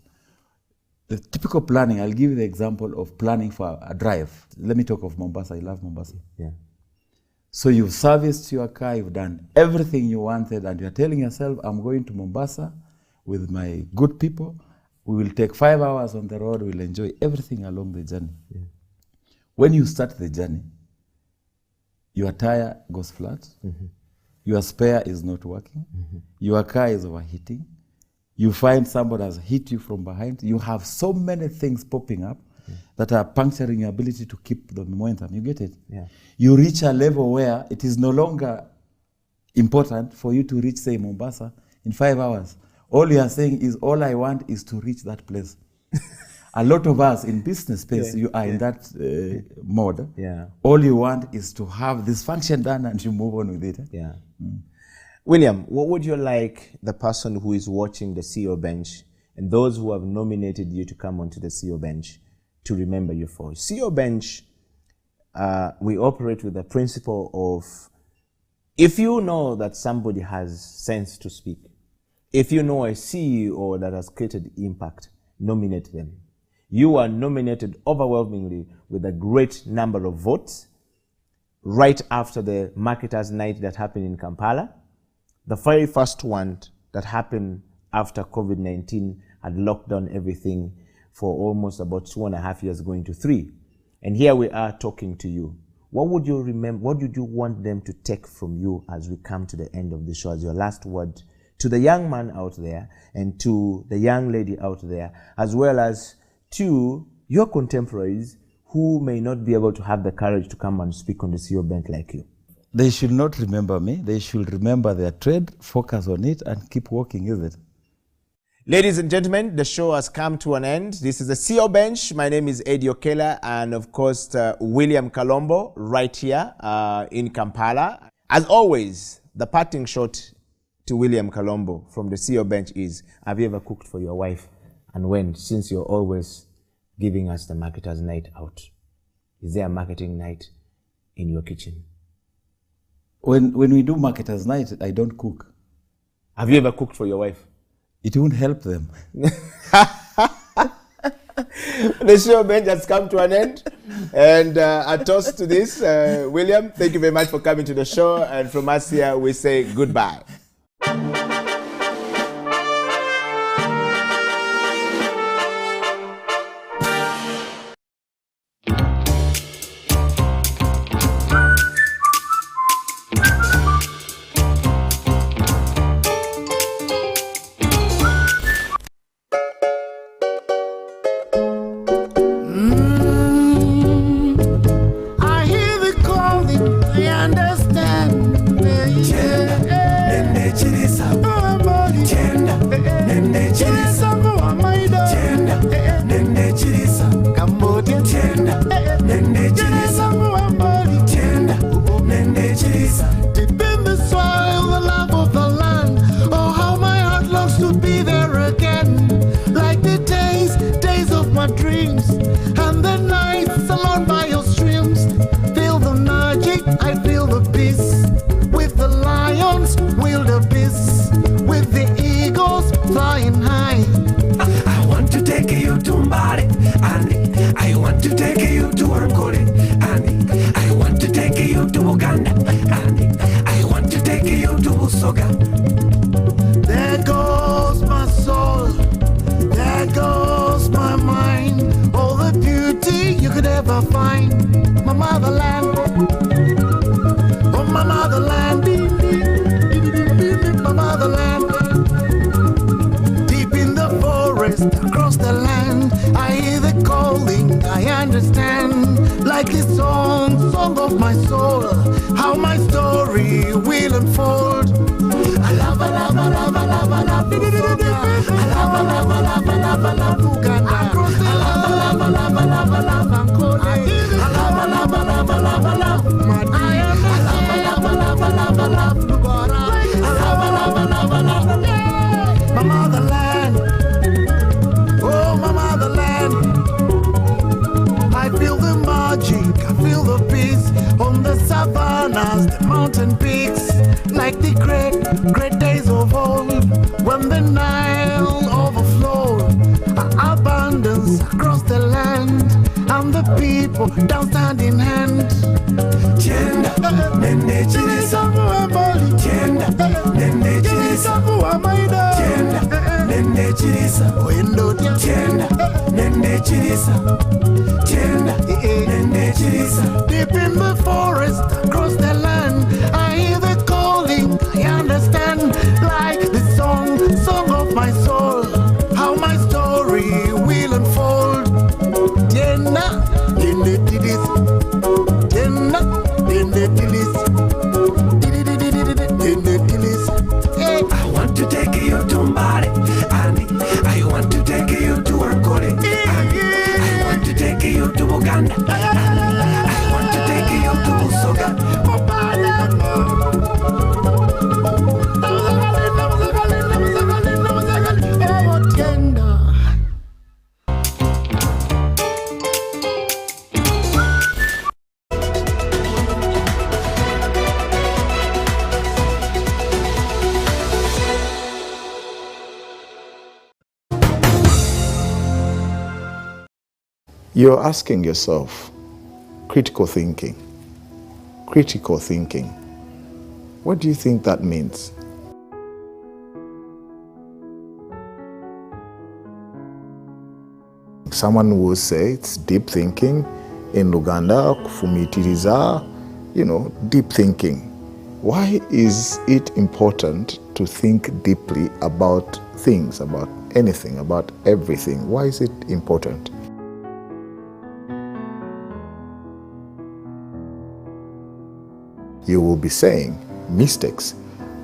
[SPEAKER 1] The typical planning, I'll give you the example of planning for a drive. Let me talk of Mombasa. I love Mombasa. So you've serviced your car, you've done everything you wanted, and you're telling yourself, I'm going to Mombasa with my good people. We will take 5 hours on the road. We'll enjoy everything along the journey. When you start the journey, your tire goes flat. Your spare is not working. Your car is overheating. You find somebody has hit you from behind. You have so many things popping up that are puncturing your ability to keep the momentum. You get it? You reach a level where it is no longer important for you to reach, say, Mombasa in 5 hours. All you are saying is, all I want is to reach that place. A lot of us in business space, you are in that mode. All you want is to have this function done and you move on with it.
[SPEAKER 2] William, what would you like the person who is watching the CEO bench and those who have nominated you to come onto the CEO bench to remember you for? CEO bench, we operate with the principle of, if you know that somebody has sense to speak, if you know a CEO that has created impact, nominate them. You are nominated overwhelmingly with a great number of votes right after the Marketers' Night that happened in Kampala. The very first one that happened after COVID-19 had locked down everything for almost about 2.5 years, going to 3. And here we are talking to you. What would you remember? What did you want them to take from you as we come to the end of the show, as your last word to the young man out there and to the young lady out there, as well as to your contemporaries who may not be able to have the courage to come and speak on the CEO bench like you?
[SPEAKER 1] They should not remember me. They should remember their trade, focus on it, and keep working, isn't it?
[SPEAKER 2] Ladies and gentlemen, the show has come to an end. This is the CEO Bench. My name is Eddie Okela, and of course, William Kalombo, right here in Kampala. As always, the parting shot to William Kalombo from the CEO Bench is, have you ever cooked for your wife? And when, since you're always giving us the marketer's night out, is there a marketing night in your kitchen?
[SPEAKER 1] When we do marketer's night, I don't cook.
[SPEAKER 2] Have you ever cooked for your wife?
[SPEAKER 1] It won't help them.
[SPEAKER 2] The show bench has come to an end. And a toast to this. William, thank you very much for coming to the show. And from us here, we say goodbye.
[SPEAKER 3] Uganda, and I want to take you to Uganda. There goes my soul, there goes my mind, all the beauty you could ever find. My motherland, oh my motherland, my motherland. Deep in the forest, across the land, I hear the calling, I understand. Like this song of my soul, how my story will unfold. I love, I love, I love, I love, I love Uganda. I love, I love, I love, I love, I love Uganda. I love, I love, I love, I love, I love Angola. I love, I love, I love, I love, I love Madi. I love, I love, I love, I love, I love Lugora. I love, I love, I love, I love my motherland. Oh, my motherland. I feel the magic, I feel the peace on the savannas, the mountain peaks, like the great days of old, when the Nile overflowed, abundance across the land, and the people down hand in hand. Chenda, nene chirisa, chenda, nene chirisa, chenda, nene chirisa, window chenda, nene chirisa, chenda, nene chirisa. Deep in the forest, across the land, I hear the calling, I understand, like the song of my soul, how my story will unfold. Chenda, nene chirisa, chenda, nene chirisa, nene chirisa. I want to take you to Mbale, and I want to take you to Ankole, and I want to take you to Uganda, and I want to take you to Busoga.
[SPEAKER 4] You're asking yourself, critical thinking. Critical thinking. What do you think that means? Someone will say it's deep thinking. In Uganda, kufumitiriza, deep thinking. Why is it important to think deeply about things, about anything, about everything? Why is it important? You will be saying mistakes.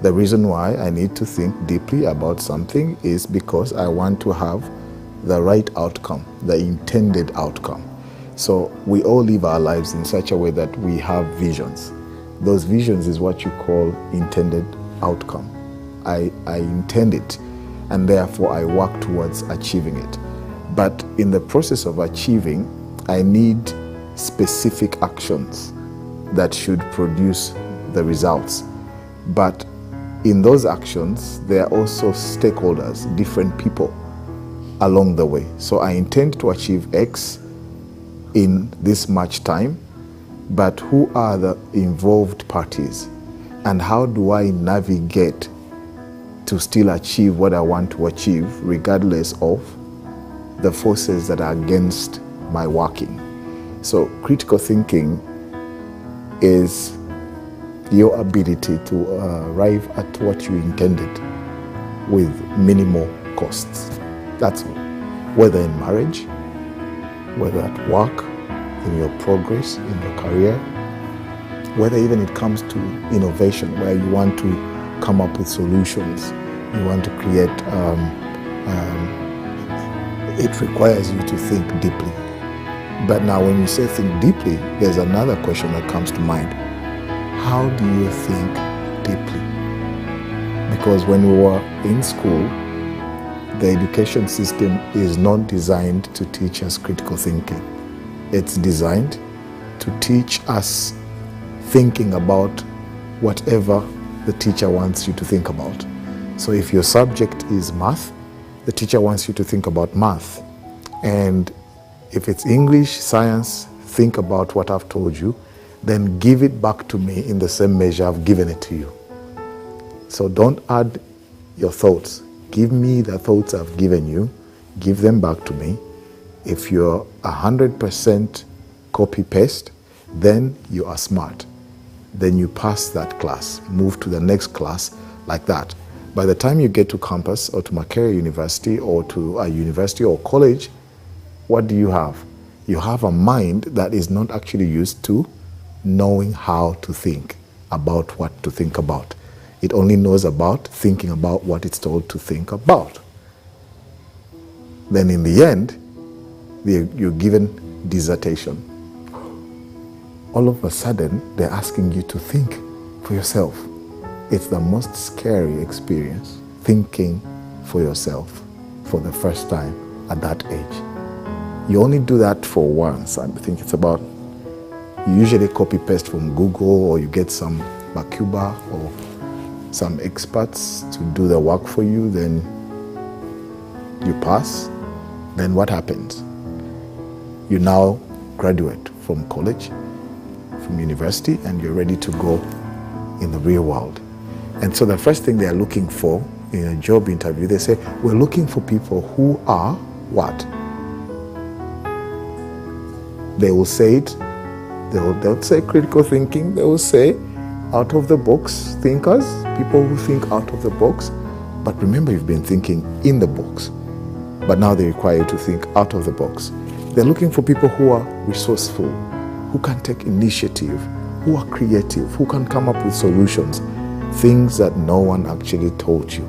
[SPEAKER 4] The reason why I need to think deeply about something is because I want to have the right outcome, the intended outcome. So we all live our lives in such a way that we have visions. Those visions is what you call intended outcome. I intend it, and therefore I work towards achieving it. But in the process of achieving, I need specific actions that should produce the results. But in those actions, there are also stakeholders, different people along the way. So I intend to achieve X in this much time, but who are the involved parties? And how do I navigate to still achieve what I want to achieve, regardless of the forces that are against my working? So critical thinking is your ability to arrive at what you intended with minimal costs. That's all. Whether in marriage, whether at work, in your progress, in your career, whether even it comes to innovation, where you want to come up with solutions, you want to create, it requires you to think deeply. But now when you say think deeply, there's another question that comes to mind. How do you think deeply? Because when we were in school, the education system is not designed to teach us critical thinking. It's designed to teach us thinking about whatever the teacher wants you to think about. So if your subject is math, the teacher wants you to think about math. And if it's English, science, think about what I've told you, then give it back to me in the same measure I've given it to you. So don't add your thoughts. Give me the thoughts I've given you, give them back to me. If you're 100% copy-paste, then you are smart. Then you pass that class, move to the next class like that. By the time you get to campus or to Makerere University or to a university or college, what do you have? You have a mind that is not actually used to knowing how to think about what to think about. It only knows about thinking about what it's told to think about. Then in the end, you're given dissertation. All of a sudden, they're asking you to think for yourself. It's the most scary experience, thinking for yourself for the first time at that age. You only do that for once. I think it's about, you usually copy-paste from Google, or you get some Bakuba or some experts to do the work for you, then you pass. Then what happens? You now graduate from college, from university, and you're ready to go in the real world. And so the first thing they're looking for in a job interview, they say, we're looking for people who are what? They will say it, they'll say critical thinking, they will say out of the box thinkers, people who think out of the box. But remember, you've been thinking in the box, but now they require you to think out of the box. They're looking for people who are resourceful, who can take initiative, who are creative, who can come up with solutions, things that no one actually told you.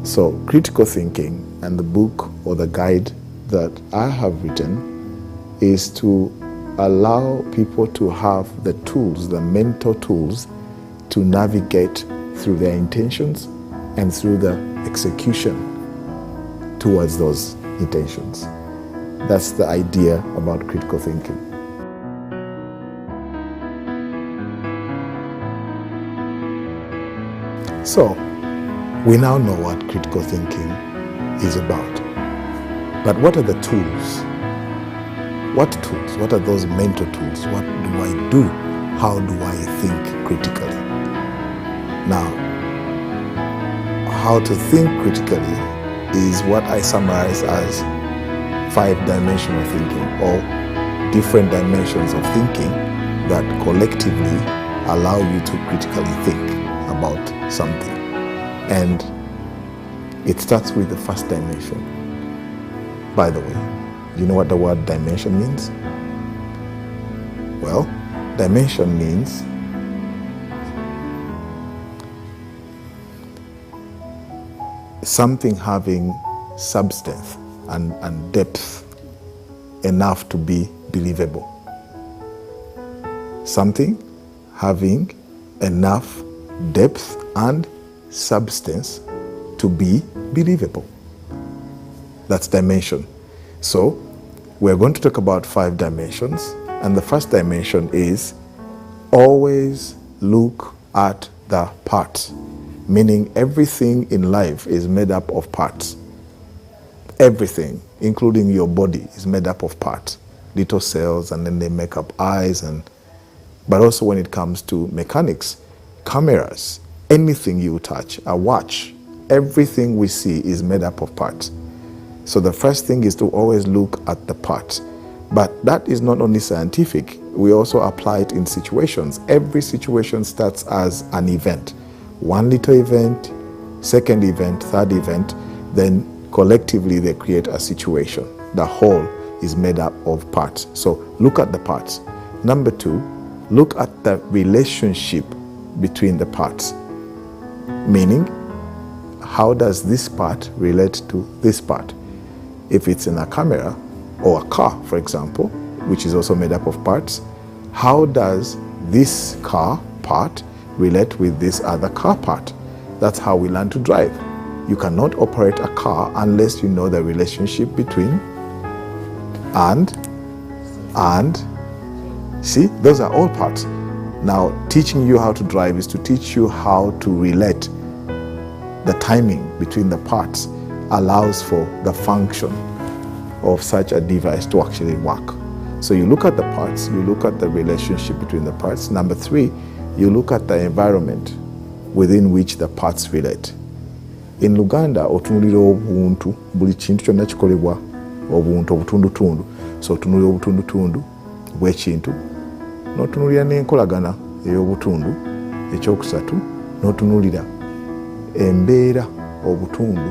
[SPEAKER 4] So critical thinking, and the book or the guide that I have written, is to allow people to have the tools, the mental tools, to navigate through their intentions and through the execution towards those intentions. That's the idea about critical thinking. So, we now know what critical thinking is about. But what are the tools? What tools? What are those mental tools? What do I do? How do I think critically? Now, how to think critically is what I summarize as 5-dimensional thinking, or different dimensions of thinking that collectively allow you to critically think about something. And it starts with the first dimension. By the way, you know what the word dimension means? Well, dimension means something having substance and depth enough to be believable. Something having enough depth and substance to be believable. That's dimension. So we're going to talk about 5 dimensions, and the first dimension is always look at the parts, meaning everything in life is made up of parts. Everything, including your body, is made up of parts, little cells, and then they make up eyes. But also when it comes to mechanics, cameras, anything you touch, a watch, everything we see is made up of parts. So the first thing is to always look at the parts. But that is not only scientific, we also apply it in situations. Every situation starts as an event. One little event, second event, third event, then collectively they create a situation. The whole is made up of parts. So look at the parts. Number 2, look at the relationship between the parts. Meaning, how does this part relate to this part? If it's in a camera or a car, for example, which is also made up of parts, how does this car part relate with this other car part? That's how we learn to drive. You cannot operate a car unless you know the relationship between and. See, those are all parts. Now, teaching you how to drive is to teach you how to relate. The timing between the parts allows for the function of such a device to actually work. So you look at the parts, you look at the relationship between the parts. Number 3, you look at the environment within which the parts relate. In Uganda, otunulira obuntu, buli kintu kyonna kikolebwa obuntu obutundutundu. So otunulira obutundutundu bw'ekintu, n'otunulira n'enkolagana ey'obutundu. Ekyokusatu, n'otunulira embeera obutundu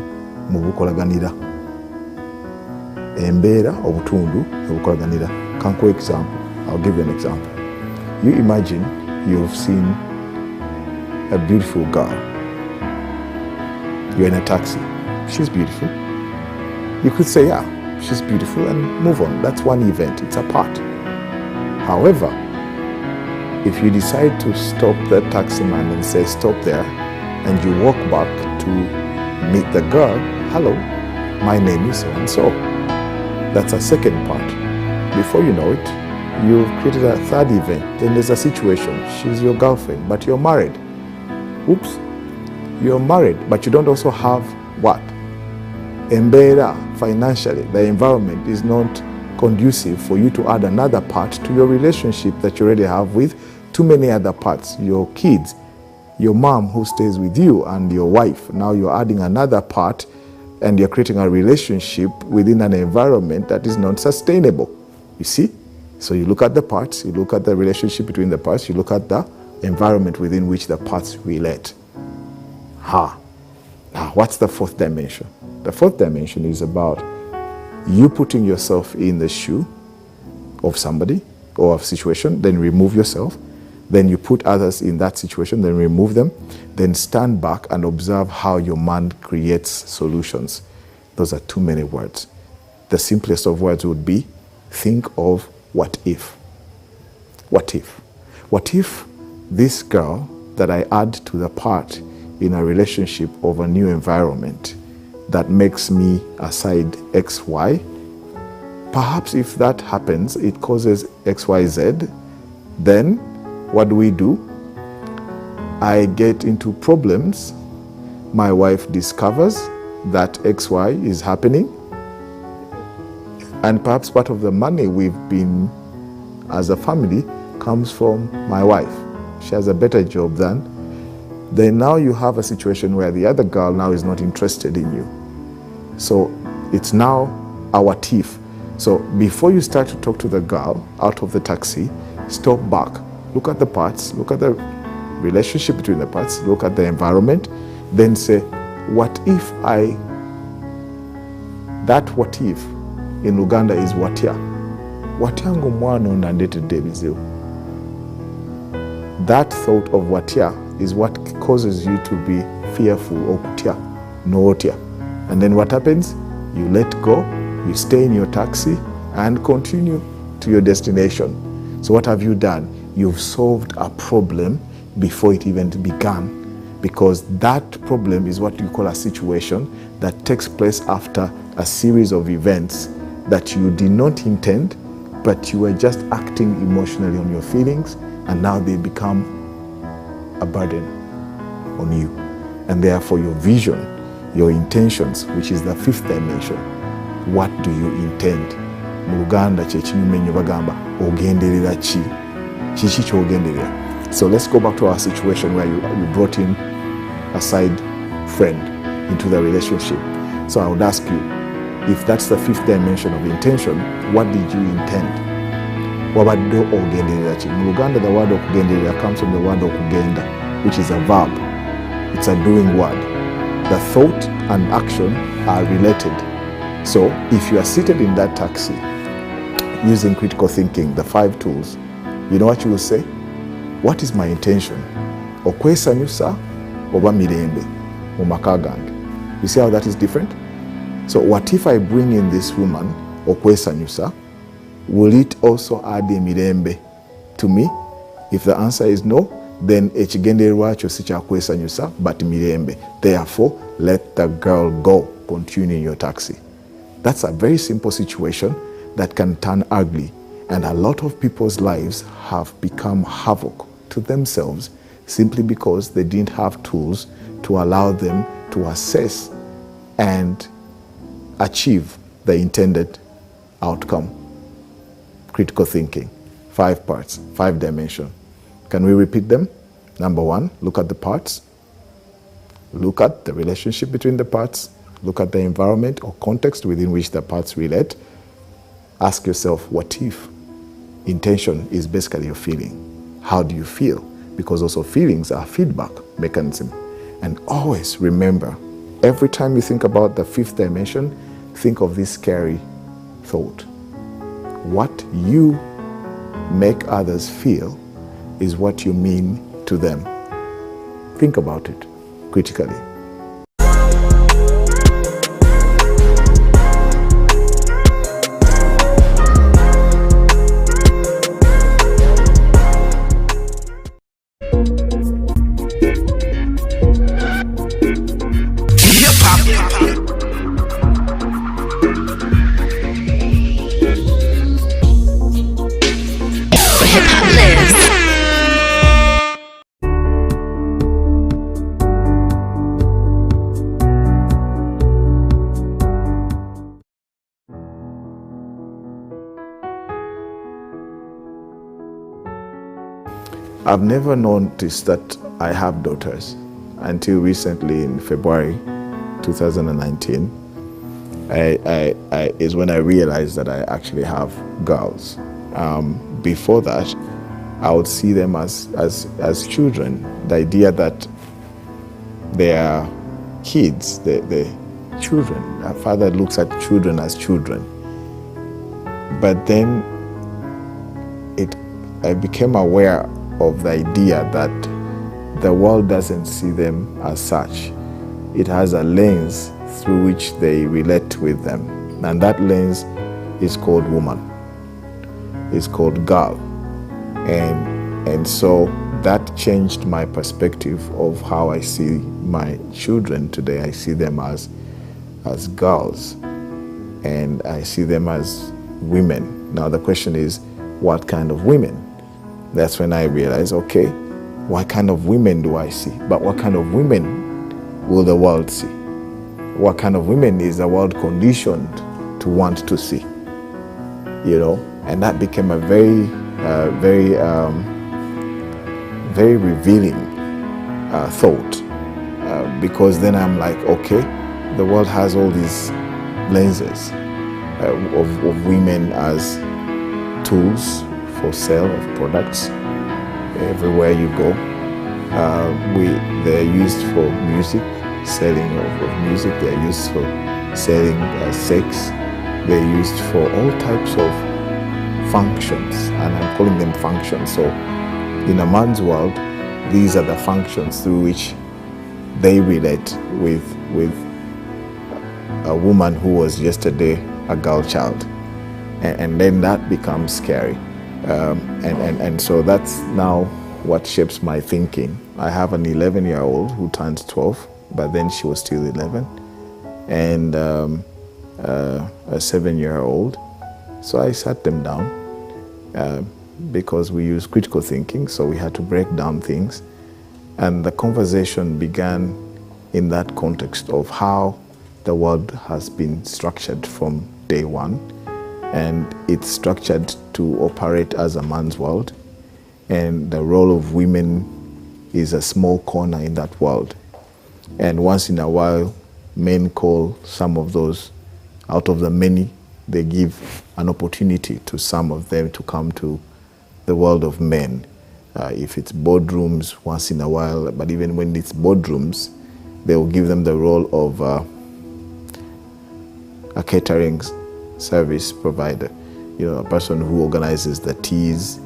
[SPEAKER 4] mu bukolaganira. Embeera obutundu mu bukolaganira. Can quick example. I'll give you an example. You imagine you've seen a beautiful girl. You're in a taxi. She's beautiful. You could say, yeah, she's beautiful, and move on. That's one event. It's a part. However, if you decide to stop the taxi man and say, stop there, and you walk back to meet the girl, hello, my name is so-and-so. That's a second part. Before you know it, you've created a third event. Then there's a situation. She's your girlfriend, but you're married. Oops. You're married, but you don't also have what? Embeera, financially. The environment is not conducive for you to add another part to your relationship that you already have with too many other parts. Your kids, your mom who stays with you, and your wife. Now you're adding another part, and you're creating a relationship within an environment that is not sustainable. You see? So you look at the parts, you look at the relationship between the parts, you look at the environment within which the parts relate. Now, what's the 4th dimension? The 4th dimension is about you putting yourself in the shoe of somebody or of a situation, then remove yourself. Then you put others in that situation, then remove them. Then stand back and observe how your mind creates solutions. Those are too many words. The simplest of words would be, think of what if. What if? What if this girl that I add to the part in a relationship of a new environment that makes me aside XY, perhaps if that happens, it causes XYZ, then what do? I get into problems. My wife discovers that XY is happening, and perhaps part of the money we've been as a family comes from my wife. She has a better job than. Then now you have a situation where the other girl now is not interested in you. So it's now our thief. So before you start to talk to the girl out of the taxi, stop back, look at the parts, look at the relationship between the parts, look at the environment, then say, what if that what if in Uganda is watya. Watya ng'omwana ono andetedde ebizibu. That thought of watya is what causes you to be fearful or kutya. Nootia. And then what happens? You let go, you stay in your taxi and continue to your destination. So what have you done? You've solved a problem before it even began, because that problem is what you call a situation that takes place after a series of events that you did not intend, but you were just acting emotionally on your feelings, and now they become a burden on you. And therefore your vision, your intentions, which is the fifth dimension, what do you intend? Mu Uganda kyekinyumenyo bagamba ogenderera ki? Kiki kyogenderera? So let's go back to our situation where you brought in a side friend into the relationship. So I would ask you, if that's the fifth dimension of intention, what did you intend? Wabadde ogenderera ki? Mu Uganda, the word okugenderera comes from the word okugenda, which is a verb. It's a doing word. The thought and action are related. So if you are seated in that taxi using critical thinking, the 5 tools, you know what you will say? What is my intention? Okwesanyusa oba mirembe mu maka gange. You see how that is different? So what if I bring in this woman, okwesanyusa, will it also add a mirembe to me? If the answer is no, then ekigendererwa kyo si kyakwesanyusa but mirembe. Therefore, let the girl go. Continue in your taxi. That's a very simple situation that can turn ugly, and a lot of people's lives have become havoc to themselves simply because they didn't have tools to allow them to assess and achieve the intended outcome. Critical thinking, 5 parts, 5 dimensions. Can we repeat them? Number 1, look at the parts. Look at the relationship between the parts. Look at the environment or context within which the parts relate. Ask yourself, what if? Intention is basically your feeling. How do you feel? Because also feelings are feedback mechanism. And always remember, every time you think about the 5th dimension, think of this scary thought. What you make others feel is what you mean to them. Think about it critically. I've never noticed that I have daughters until recently in February 2019. Is when I realized that I actually have girls. Before that, I would see them as children. The idea that they are kids, the children. A father looks at children as children. But then I became aware of the idea that the world doesn't see them as such. It has a lens through which they relate with them. And that lens is called woman. It's called girl. And so that changed my perspective of how I see my children today. I see them as girls, and I see them as women. Now the question is, what kind of women? That's when I realized, okay, what kind of women do I see? But what kind of women will the world see? What kind of women is the world conditioned to want to see? You know, and that became a very revealing thought, because then I'm like, okay, the world has all these lenses of women as tools for sale of products. Everywhere you go, they're used for music, selling of music. They're used for selling sex. They're used for all types of functions, and I'm calling them functions. So in a man's world, these are the functions through which they relate with a woman who was yesterday a girl child. And then that becomes scary. And so that's now what shapes my thinking. I have an 11-year-old who turns 12, but then she was still 11, and a 7-year-old. So I sat them down because we use critical thinking, so we had to break down things. And the conversation began in that context of how the world has been structured from day one. And it's structured to operate as a man's world. And the role of women is a small corner in that world. And once in a while, men call some of those, out of the many, they give an opportunity to some of them to come to the world of men. If it's boardrooms, once in a while, but even when it's boardrooms, they will give them the role of a catering service provider. You know, a person who organizes the teas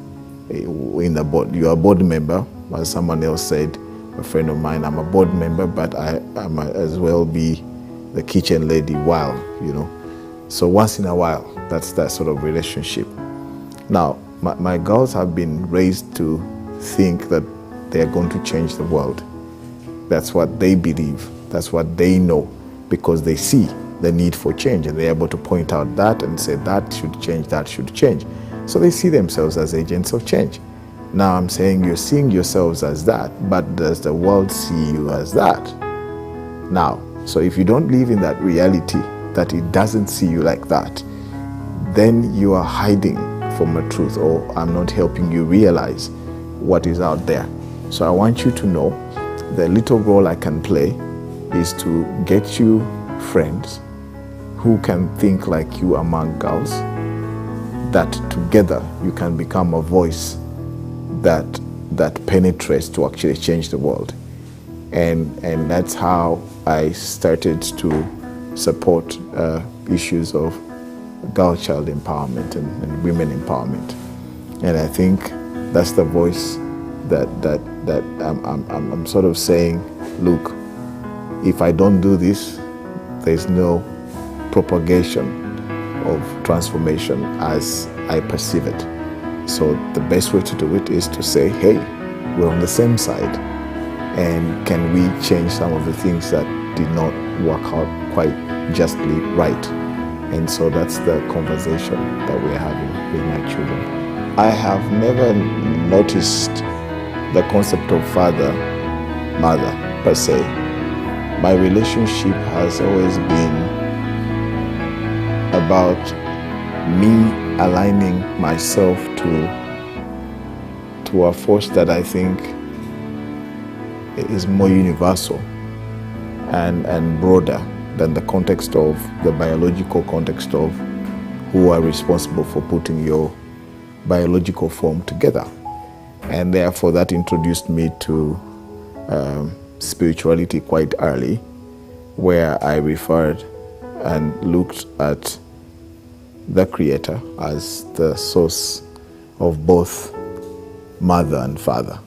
[SPEAKER 4] in the board. You're a board member, as someone else said, a friend of mine, I'm a board member, but I might as well be the kitchen lady while, you know. So once in a while, that's that sort of relationship. Now, my girls have been raised to think that they are going to change the world. That's what they believe. That's what they know, because they see the need for change, and they're able to point out that and say that should change, that should change. So they see themselves as agents of change. Now I'm saying you're seeing yourselves as that, but does the world see you as that? Now, so if you don't live in that reality, that it doesn't see you like that, then you are hiding from the truth, or I'm not helping you realize what is out there. So I want you to know the little role I can play is to get you friends who can think like you among girls, that together you can become a voice that penetrates to actually change the world. And that's how I started to support issues of girl child empowerment and women empowerment. And I think that's the voice that I'm sort of saying, look, if I don't do this, there's no propagation of transformation as I perceive it. So the best way to do it is to say, hey, we're on the same side, and can we change some of the things that did not work out quite justly right? And so that's the conversation that we're having with my children. I have never noticed the concept of father, mother, per se. My relationship has always been about me aligning myself to a force that I think is more universal and broader than the context of the biological context of who are responsible for putting your biological form together. And therefore that introduced me to spirituality quite early, where I referred and looked at the Creator as the source of both mother and father.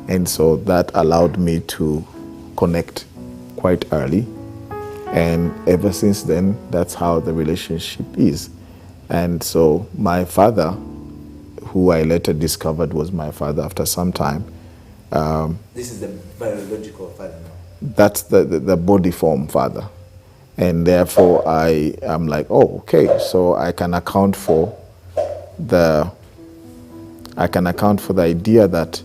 [SPEAKER 4] And so that allowed me to connect quite early. And ever since then, that's how the relationship is. And so my father, who I later discovered was my father after some time.
[SPEAKER 2] This is the biological father now?
[SPEAKER 4] That's the body form father. And therefore I am like, oh, okay, so I can account for the idea that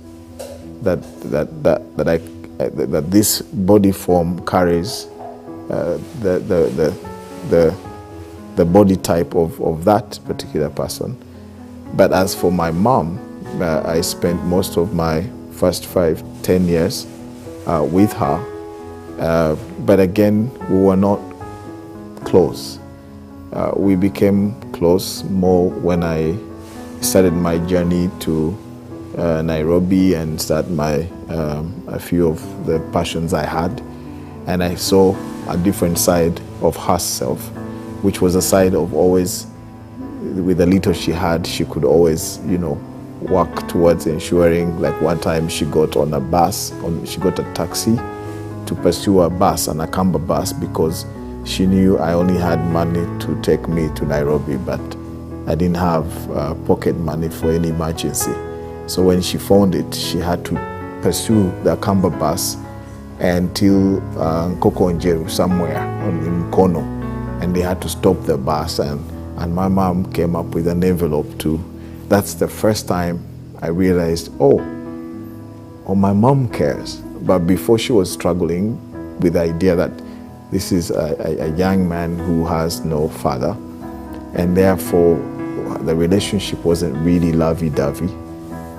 [SPEAKER 4] this body form carries the body type of that particular person. But as for my mom, I spent most of my first 5-10 years with her. But again, we were not close. We became close more when I started my journey to Nairobi and start a few of the passions I had. And I saw a different side of herself, which was a side of always, with the little she had, she could always, work towards ensuring. Like one time she got on a bus, she got a taxi to pursue a bus, an Akamba bus, because She knew I only had money to take me to Nairobi, but I didn't have pocket money for any emergency. So when she found it, she had to pursue the Kamba bus until Nkokonjeru, somewhere in Kono, and they had to stop the bus, and my mom came up with an envelope too. That's the first time I realized, oh, my mom cares. But before, she was struggling with the idea that this is a young man who has no father, and therefore the relationship wasn't really lovey-dovey.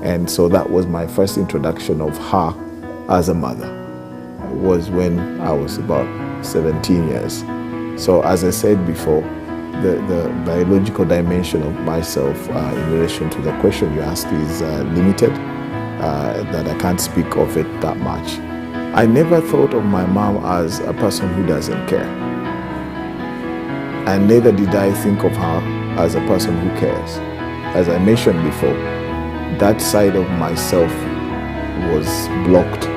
[SPEAKER 4] And so that was my first introduction of her as a mother. It was when I was about 17 years. So as I said before, the biological dimension of myself in relation to the question you asked is limited, that I can't speak of it that much. I never thought of my mom as a person who doesn't care. And neither did I think of her as a person who cares. As I mentioned before, that side of myself was blocked.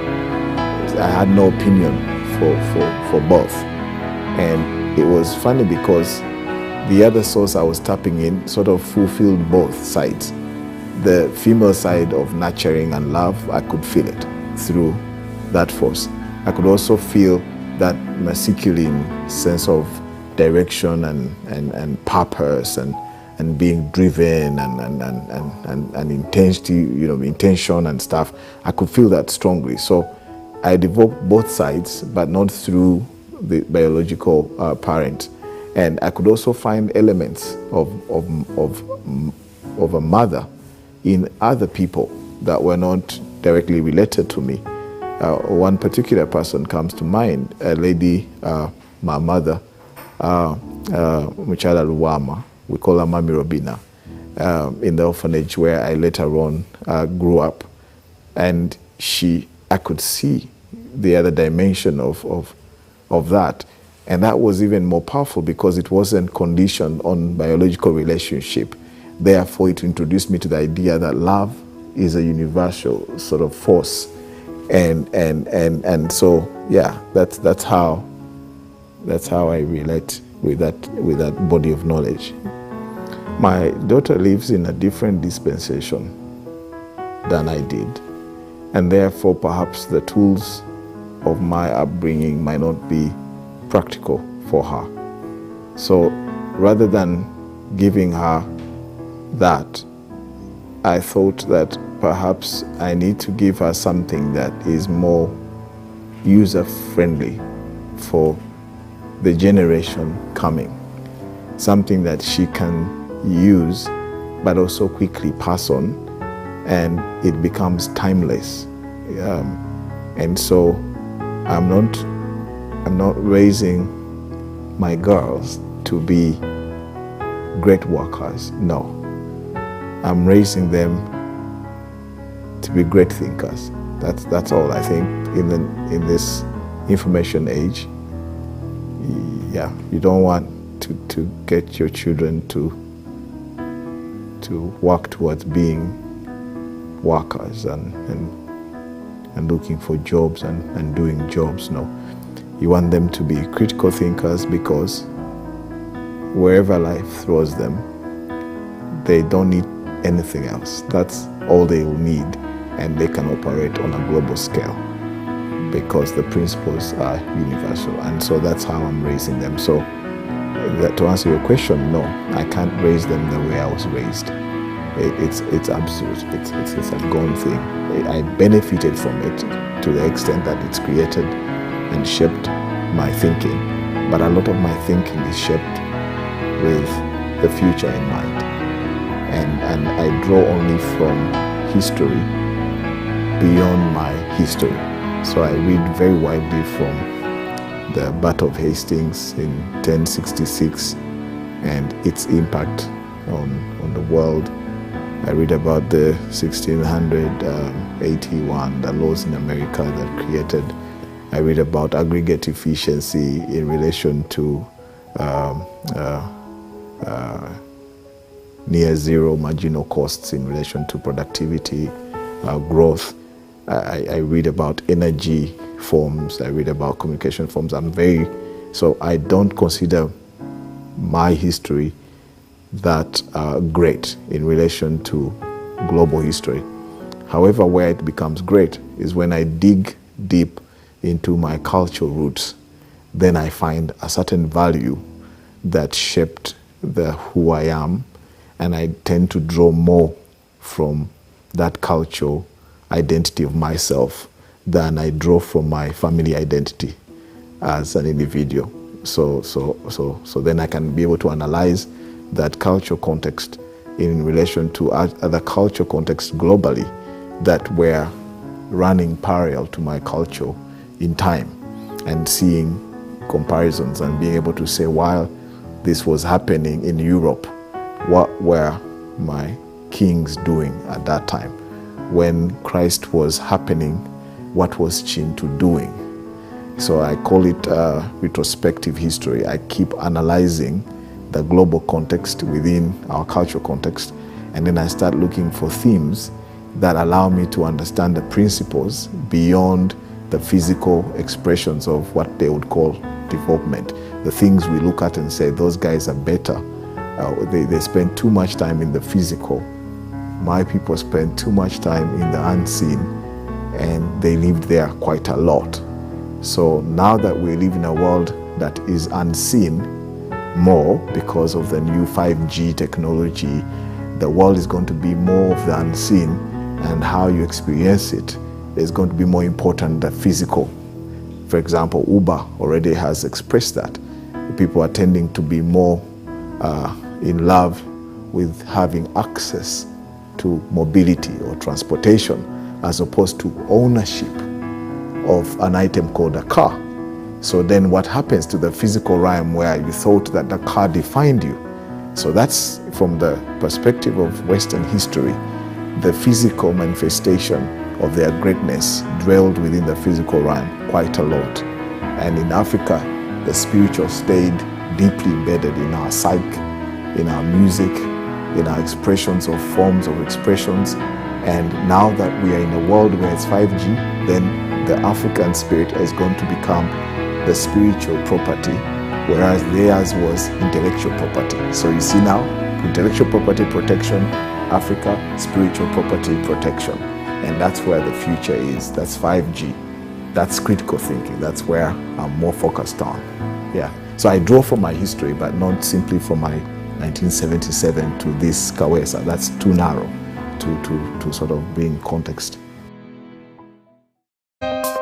[SPEAKER 4] I had no opinion for both. And it was funny because the other source I was tapping in sort of fulfilled both sides. The female side of nurturing and love, I could feel it through that force. I could also feel that masculine sense of direction and purpose and being driven and intensity, intention and stuff. I could feel that strongly. So I developed both sides, but not through the biological parent. And I could also find elements of a mother in other people that were not directly related to me. One particular person comes to mind, a lady, my mother, Muchala Luwama, we call her Mami Robina, in the orphanage where I later on grew up. And I could see the other dimension of that. And that was even more powerful because it wasn't conditioned on biological relationship. Therefore, it introduced me to the idea that love is a universal sort of force. And so, yeah, that's how I relate with that body of knowledge. My daughter lives in a different dispensation than I did. And therefore, perhaps the tools of my upbringing might not be practical for her. So rather than giving her that, I thought that perhaps I need to give her something that is more user-friendly for the generation coming. Something that she can use, but also quickly pass on, and it becomes timeless. And so I'm not raising my girls to be great workers. No, I'm raising them to be great thinkers. That's all. I think in this information age, yeah, you don't want to get your children to work towards being workers and looking for jobs and doing jobs. No, you want them to be critical thinkers, because wherever life throws them, they don't need anything else. That's all they will need, and they can operate on a global scale because the principles are universal. And so that's how I'm raising them. So to answer your question, no, I can't raise them the way I was raised. It's absolute. It's a gone thing. I benefited from it to the extent that it's created and shaped my thinking. But a lot of my thinking is shaped with the future in mind. And I draw only from history beyond my history. So I read very widely from the Battle of Hastings in 1066 and its impact on the world. I read about the 1681, the laws in America that created. I read about aggregate efficiency in relation to near zero marginal costs in relation to productivity, growth. I read about energy forms. I read about communication forms. I'm very So I don't consider my history that great in relation to global history. However, where it becomes great is when I dig deep into my cultural roots. Then I find a certain value that shaped who I am, and I tend to draw more from that cultural identity of myself than I draw from my family identity as an individual. So then I can be able to analyze that cultural context in relation to other cultural contexts globally that were running parallel to my culture in time, and seeing comparisons and being able to say, while this was happening in Europe, what were my kings doing at that time? When Christ was happening, what was Chintu doing? So I call it retrospective history. I keep analyzing the global context within our cultural context, and then I start looking for themes that allow me to understand the principles beyond the physical expressions of what they would call development. The things we look at and say, those guys are better. They spend too much time in the physical. My people spend too much time in the unseen, and they lived there quite a lot. So now that we live in a world that is unseen more because of the new 5G technology, the world is going to be more of the unseen, and how you experience it is going to be more important than physical. For example, Uber already has expressed that. People are tending to be more in love with having access to mobility or transportation as opposed to ownership of an item called a car. So then what happens to the physical realm where you thought that the car defined you? So that's from the perspective of Western history. The physical manifestation of their greatness dwelled within the physical realm quite a lot. And in Africa, the spiritual stayed deeply embedded in our psyche, in our music, in our expressions of forms of expressions. And now that we are in a world where it's 5G, then the African spirit is going to become the spiritual property, whereas theirs was intellectual property. So you see now, intellectual property protection, Africa, spiritual property protection. And that's where the future is. That's 5G. That's critical thinking. That's where I'm more focused on. Yeah. So I draw from my history, but not simply from my 1977 to this Kawesa. That's too narrow to sort of bring context.
[SPEAKER 3] Thank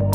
[SPEAKER 3] you.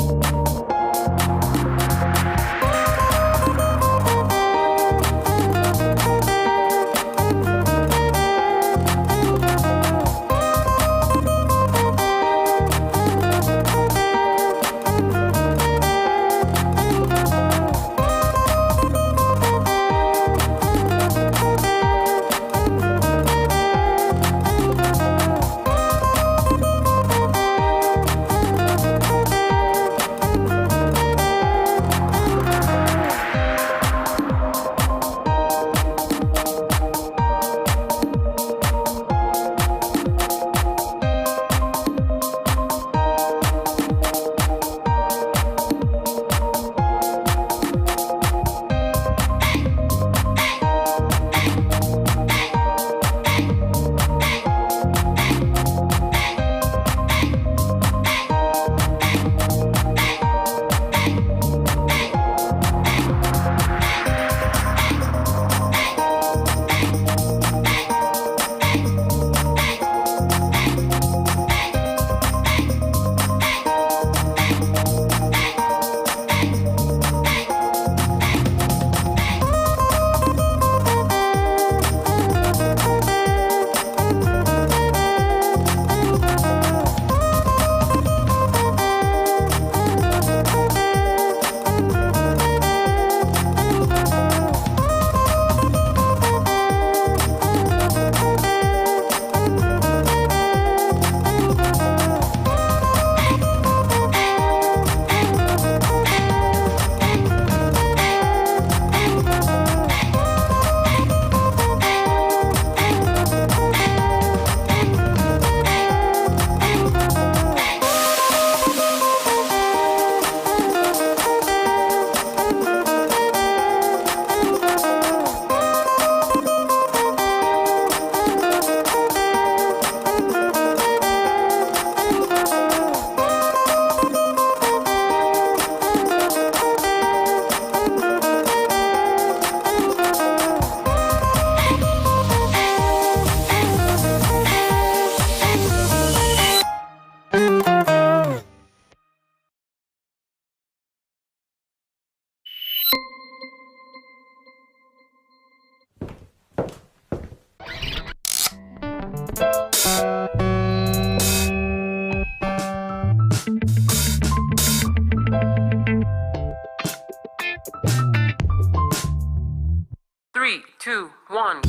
[SPEAKER 5] 3, 2, 1.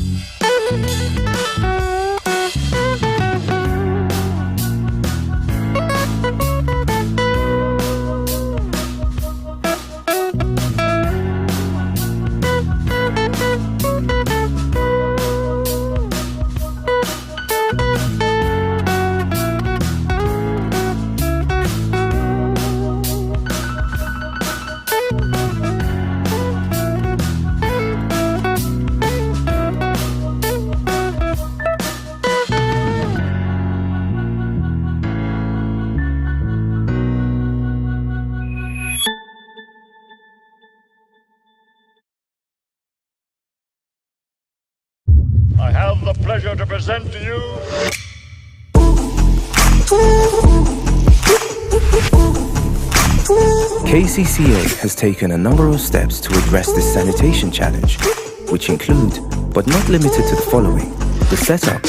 [SPEAKER 6] I have the pleasure to present to you
[SPEAKER 7] KCCA has taken a number of steps to address this sanitation challenge, which include, but not limited to the following: the setup,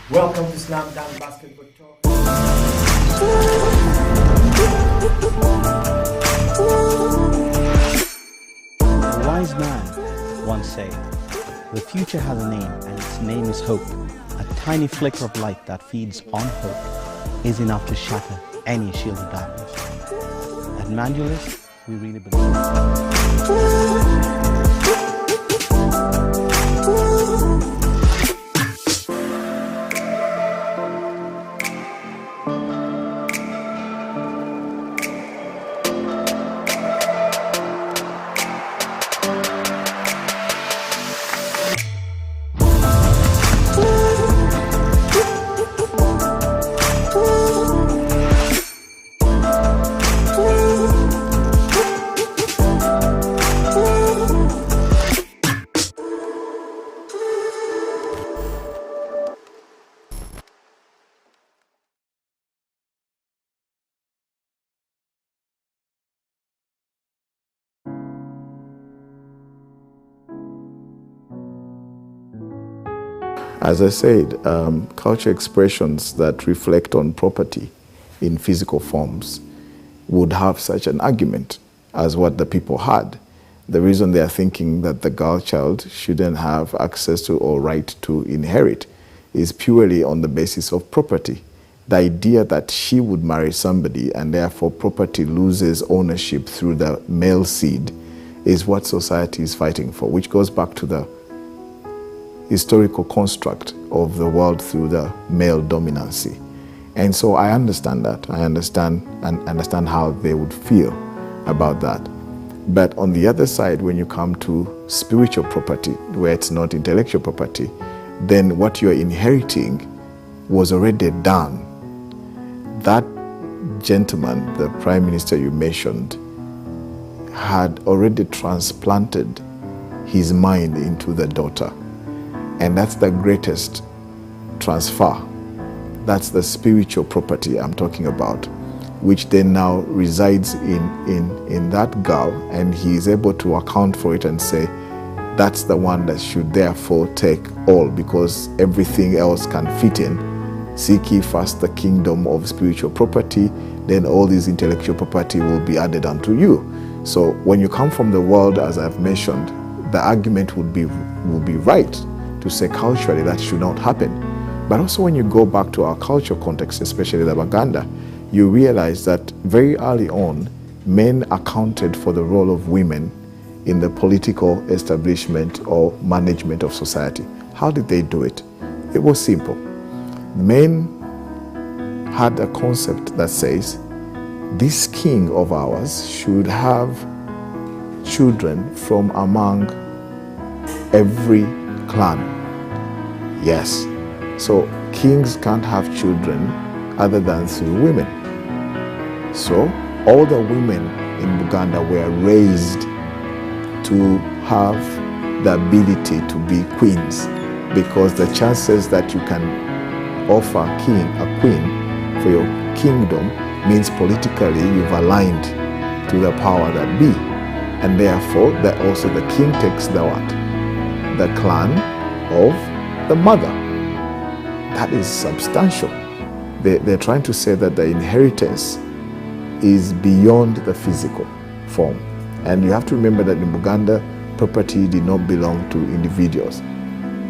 [SPEAKER 2] Welcome to Slam Dunk Basketball Talk.
[SPEAKER 8] A wise man once said, "The future has a name, and its name is hope. A tiny flicker of light that feeds on hope is enough to shatter any shield of darkness." At Mandulus, we really believe.
[SPEAKER 4] As I said, culture expressions that reflect on property in physical forms would have such an argument as what the people had. The reason they are thinking that the girl child shouldn't have access to or right to inherit is purely on the basis of property. The idea that she would marry somebody and therefore property loses ownership through the male seed is what society is fighting for, which goes back to the historical construct of the world through the male dominancy. And so I understand that. I understand how they would feel about that. But on the other side, when you come to spiritual property, where it's not intellectual property, then what you're inheriting was already done. That gentleman, the prime minister you mentioned, had already transplanted his mind into the daughter. And that's the greatest transfer. That's the spiritual property I'm talking about, which then now resides in that girl, and he is able to account for it and say, that's the one that should therefore take all, because everything else can fit in. Seek ye first the kingdom of spiritual property, then all this intellectual property will be added unto you. So when you come from the world, as I've mentioned, the argument would be right to say culturally that should not happen. But also when you go back to our cultural context, especially the Uganda, you realize that very early on, men accounted for the role of women in the political establishment or management of society. How did they do it? It was simple. Men had a concept that says, this king of ours should have children from among every clan. Yes. So kings can't have children other than through women. So all the women in Uganda were raised to have the ability to be queens, because the chances that you can offer a queen for your kingdom means politically you've aligned to the power that be. And therefore, that also the king takes the what? The clan of the mother. That is substantial. They're trying to say that the inheritance is beyond the physical form. And you have to remember that in Uganda, property did not belong to individuals.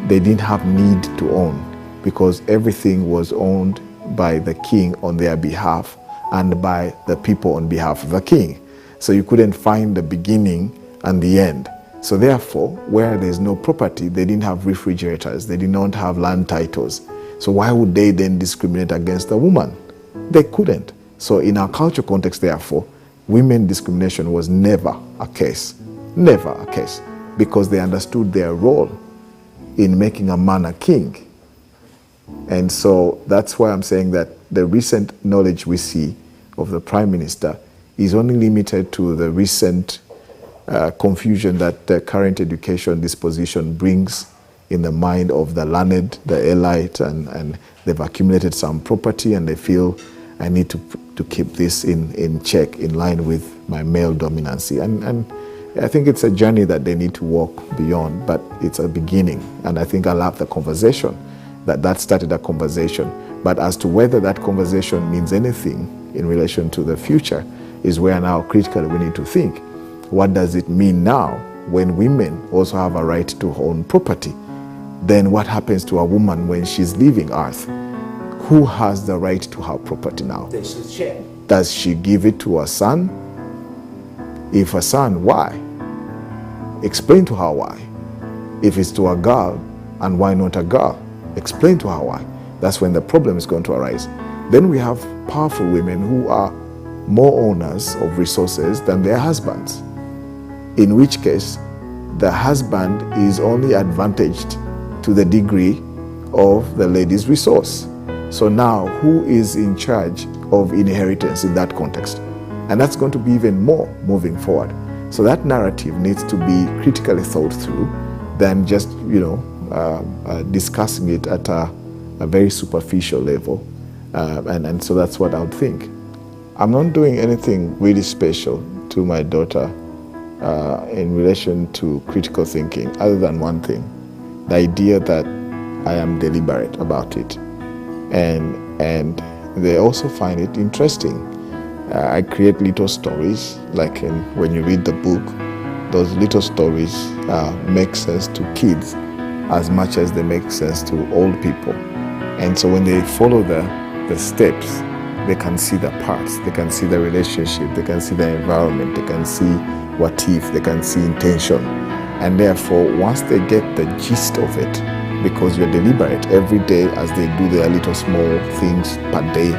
[SPEAKER 4] They didn't have need to own, because everything was owned by the king on their behalf and by the people on behalf of the king. So you couldn't find the beginning and the end. So therefore, where there's no property, they didn't have refrigerators, they did not have land titles. So why would they then discriminate against a woman? They couldn't. So in our cultural context, therefore, women discrimination was never a case. Never a case. Because they understood their role in making a man a king. And so that's why I'm saying that the recent knowledge we see of the Prime Minister is only limited to the recent confusion that the current education disposition brings in the mind of the learned, the elite, and they've accumulated some property and they feel I need to keep this in check, in line with my male dominancy. And I think it's a journey that they need to walk beyond, but it's a beginning. And I think I love the conversation, that started a conversation. But as to whether that conversation means anything in relation to the future is where now critically we need to think. What does it mean now when women also have a right to own property? Then what happens to a woman when she's leaving Earth? Who has the right to have property now? Does she give it to her son? If a son, why? Explain to her why. If it's to a girl, and why not a girl? Explain to her why. That's when the problem is going to arise. Then we have powerful women who are more owners of resources than their husbands, in which case the husband is only advantaged to the degree of the lady's resource. So now who is in charge of inheritance in that context? And that's going to be even more moving forward. So that narrative needs to be critically thought through than just, discussing it at a very superficial level. And so that's what I would think. I'm not doing anything really special to my daughter in relation to critical thinking, other than one thing, the idea that I am deliberate about it. And they also find it interesting. I create little stories, like when you read the book, those little stories make sense to kids as much as they make sense to old people. And so when they follow the steps, they can see the parts, they can see the relationship, they can see the environment, they can see what if, they can see intention. And therefore, once they get the gist of it, because you're deliberate every day as they do their little small things per day,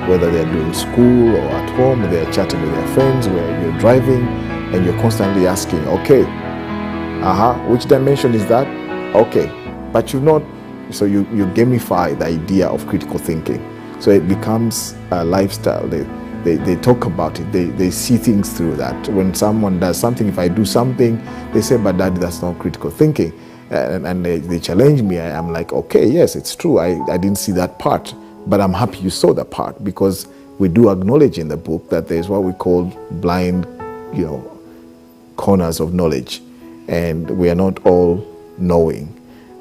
[SPEAKER 4] whether they're doing school or at home, they're chatting with their friends, where you're driving, and you're constantly asking, okay, which dimension is that? Okay, but you've not, so you gamify the idea of critical thinking. So it becomes a lifestyle. They talk about it, they see things through that. When someone does something, if I do something, they say, but Daddy, that's not critical thinking. And they challenge me. I'm like, okay, yes, it's true. I didn't see that part, but I'm happy you saw that part, because we do acknowledge in the book that there's what we call blind, corners of knowledge, and we are not all knowing.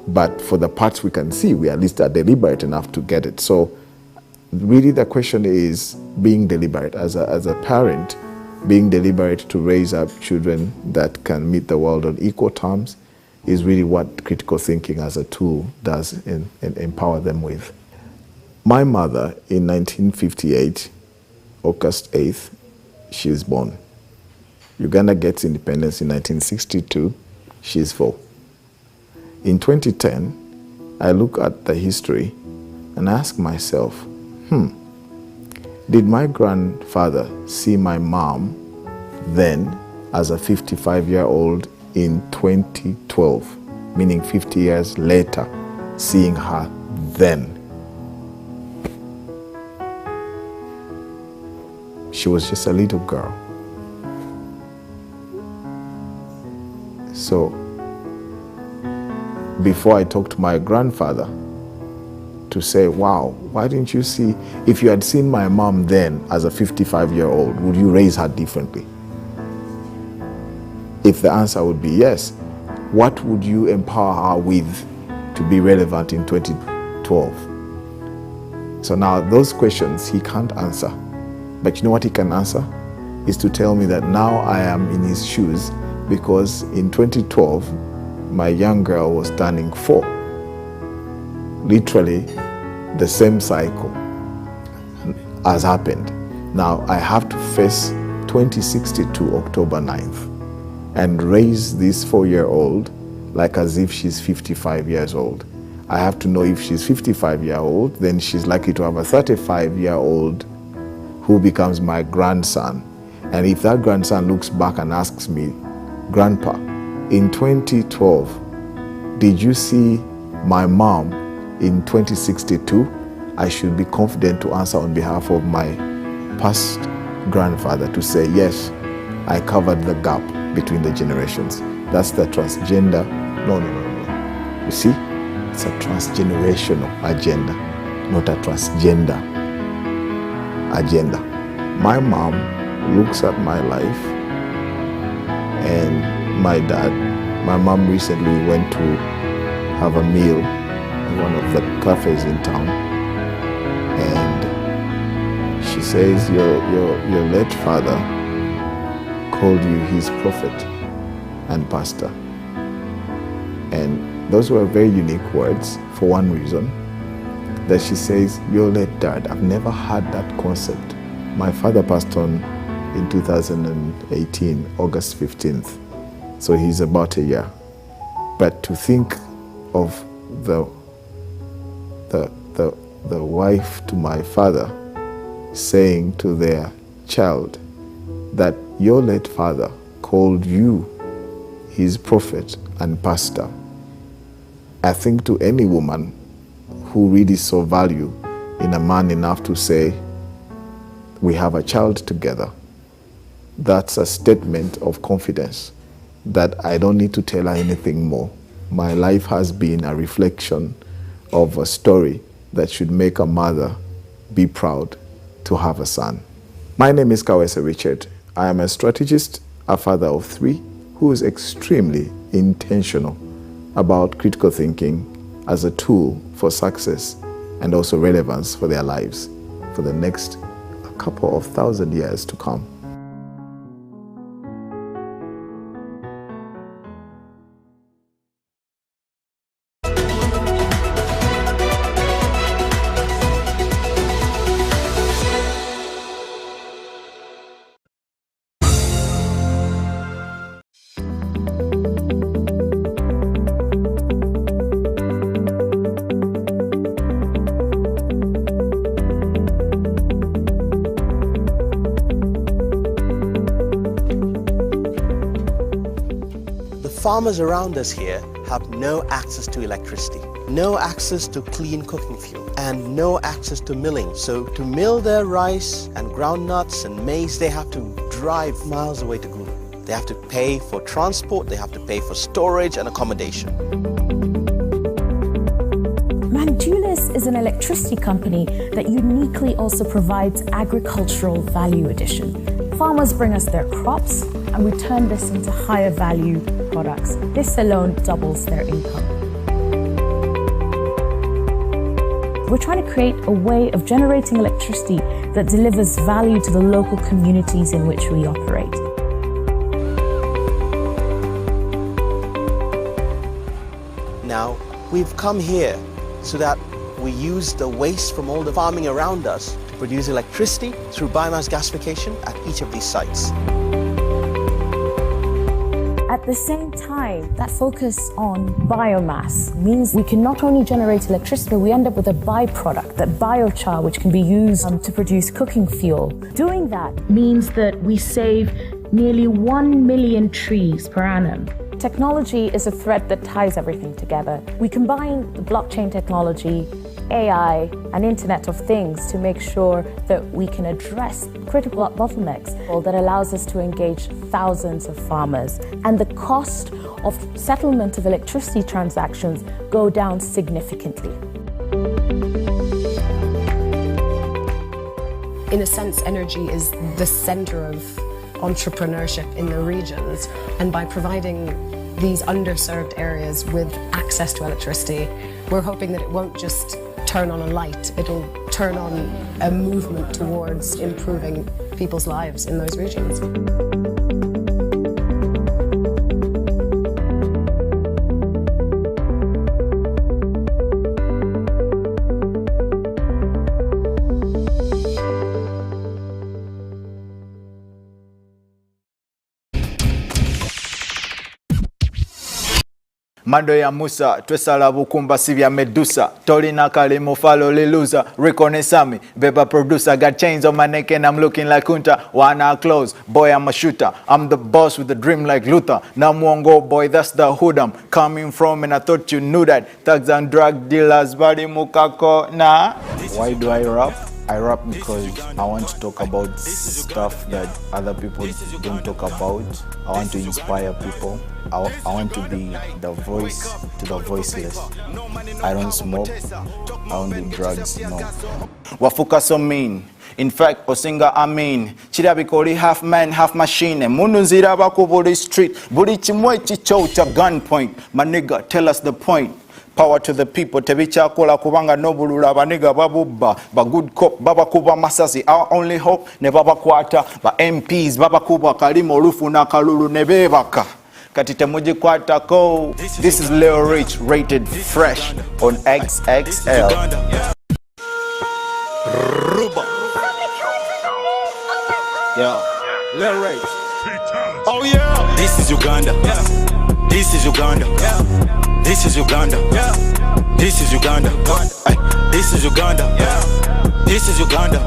[SPEAKER 4] But for the parts we can see, we at least are deliberate enough to get it. So really the question is being deliberate as a parent, being deliberate to raise up children that can meet the world on equal terms is really what critical thinking as a tool does and empower them with. My mother, in 1958, August 8th, she was born. Uganda gets independence in 1962, she's 4. In 2010, I look at the history and ask myself, did my grandfather see my mom then as a 55-year-old in 2012? meaning 50 years later, seeing her then. She was just a little girl. So, before I talked to my grandfather to say, wow, why didn't you see, if you had seen my mom then as a 55-year-old, would you raise her differently? If the answer would be yes, what would you empower her with to be relevant in 2012? So now those questions he can't answer. But you know what he can answer? Is to tell me that now I am in his shoes, because in 2012, my young girl was turning 4. Literally, the same cycle has happened. Now I have to face 2062 October 9th and raise this 4-year-old like as if she's 55 years old. I have to know if she's 55-year-old, then she's likely to have a 35-year-old who becomes my grandson. And if that grandson looks back and asks me, Grandpa, in 2012, did you see my mom in 2062? I should be confident to answer on behalf of my past grandfather to say, yes, I covered the gap between the generations. That's the transgender. No. You see, it's a transgenerational agenda, not a transgender agenda. My mom looks at my life and my dad. My mom recently went to have a meal in one of the cafes in town, and she says, your late father called you his prophet and pastor. And those were very unique words for one reason, that she says, your late dad, I've never had that concept. My father passed on in 2018, August 15th. So he's about a year. But to think of the wife to my father saying to their child that your late father called you his prophet and pastor, I think to any woman who really saw value in a man enough to say, we have a child together, that's a statement of confidence that I don't need to tell her anything more. My life has been a reflection of a story that should make a mother be proud to have a son. My name is Kawese Richard. I am a strategist, a father of 3, who is extremely intentional about critical thinking as a tool for success and also relevance for their lives for the next couple of 1,000 years to come.
[SPEAKER 8] Farmers around us here have no access to electricity, no access to clean cooking fuel, and no access to milling. So to mill their rice and groundnuts and maize, they have to drive miles away to grow. They have to pay for transport, they have to pay for storage and accommodation.
[SPEAKER 5] Mandulis is an electricity company that uniquely also provides agricultural value addition. Farmers bring us their crops and we turn this into higher value products. This alone doubles their income. We're trying to create a way of generating electricity that delivers value to the local communities in which we operate.
[SPEAKER 8] Now, we've come here so that we use the waste from all the farming around us to produce electricity through biomass gasification at each of these sites.
[SPEAKER 5] At the same time, that focus on biomass means we can not only generate electricity, but we end up with a byproduct, that biochar, which can be used to produce cooking fuel. Doing that means that we save nearly 1 million trees per annum. Technology is a thread that ties everything together. We combine the blockchain technology, AI, and Internet of Things to make sure that we can address critical bottlenecks that allows us to engage thousands of farmers. And the cost of settlement of electricity transactions go down significantly.
[SPEAKER 9] In a sense, energy is the center of entrepreneurship in the regions, and by providing these underserved areas with access to electricity, we're hoping that it won't just turn on a light, it'll turn on a movement towards improving people's lives in those regions.
[SPEAKER 2] Mado ya Musa, twesala bukumba sivya Medusa. Tolina kali mufalo liluza. Reconnaissance, Beba producer. Got chains on my neck and I'm looking like Kunta. Wanna close, boy I'm a shooter. I'm the boss with a dream like Luther. Namuongo boy, that's the hood I'm coming from, and I thought you knew that. Thugs and drug dealers, body mukako na.
[SPEAKER 4] Why do I rap? I rap because I want to talk about stuff that other people don't talk about. I want to inspire people. I want to be the voice to the voiceless. I don't smoke. I don't do drugs, no.
[SPEAKER 2] Wafuka so mean. In fact, Osinga I mean. Chirabikoli half man, half machine. Mununzira bakubuli street. Buli chimwe chicho cha gunpoint. My nigga, tell us the point. Power to the people, tebicha kola kubanga nobulula baniga babubba, ba good cop, baba kuba masasi, our only hope, ne baba kwata, ba MPs, baba kuba kalimo rufu na kalulu nebebaka. Katite muji kwata ko. This is Leo Rich, rated fresh on XXL.
[SPEAKER 10] Yeah, Leo Rich. Oh yeah. This is Uganda. This is Uganda. This is Uganda. This is Uganda. This is Uganda. This is Uganda.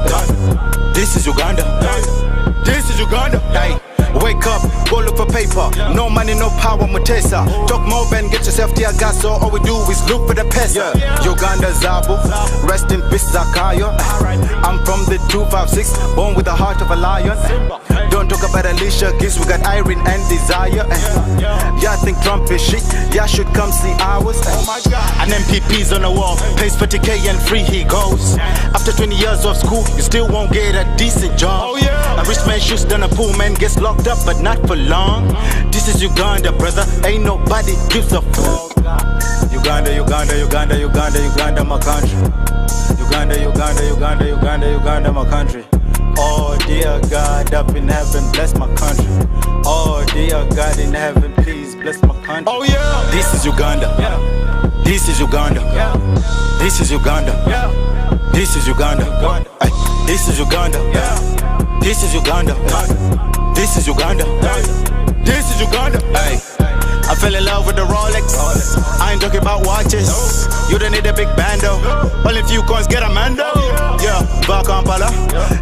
[SPEAKER 10] This is Uganda. This is Uganda. Wake up, go look for paper. No money, no power, Mutesa. Talk more and get yourself to your gas, so all we do is look for the pesa. Uganda Zabu, rest in peace Zakayo. I'm from the 256, born with the heart of a lion. Don't talk about Alicia Keys, we got Irene and Desire. Y'all think Trump is shit, y'all should come see ours. An MPP's on the wall, pays 40K and free he goes. After 20 years of school, you still won't get a decent job. A rich man shoots, then a poor man gets locked up, but not for long. This is Uganda, brother, ain't nobody gives a fuck. Uganda, Uganda, Uganda, Uganda, Uganda, my country. Uganda, Uganda, Uganda, Uganda, Uganda, my country. Oh dear God up in heaven, bless my country. Oh dear God in heaven, please bless my country. Oh yeah. This is Uganda. This is Uganda. This is Uganda. This is Uganda. This is Uganda. This is Uganda. This is Uganda. This is Uganda. Hey. I fell in love with the Rolex. I ain't talking about watches. You don't need a big bando. Only few coins get a mando. Yeah, ba Kampala.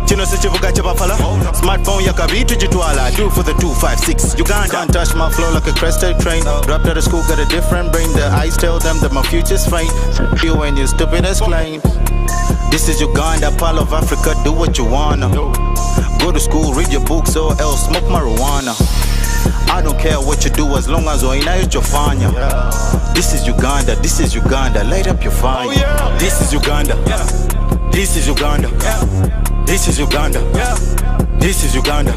[SPEAKER 10] Chino sichivuga chapafala. Smartphone yakabitu jitwala. Do for the 256. Uganda. Can't touch my flow like a crested train. Dropped out of school, got a different brain. The eyes tell them that my future's faint. You and your stupidest claims. This is Uganda, part of Africa. Do what you wanna. Go to school, read your books, or else smoke marijuana. I don't care what you do as long as you're fanya. This is Uganda, this is Uganda, light up your fire. This is Uganda. This is Uganda. This is Uganda. This is Uganda.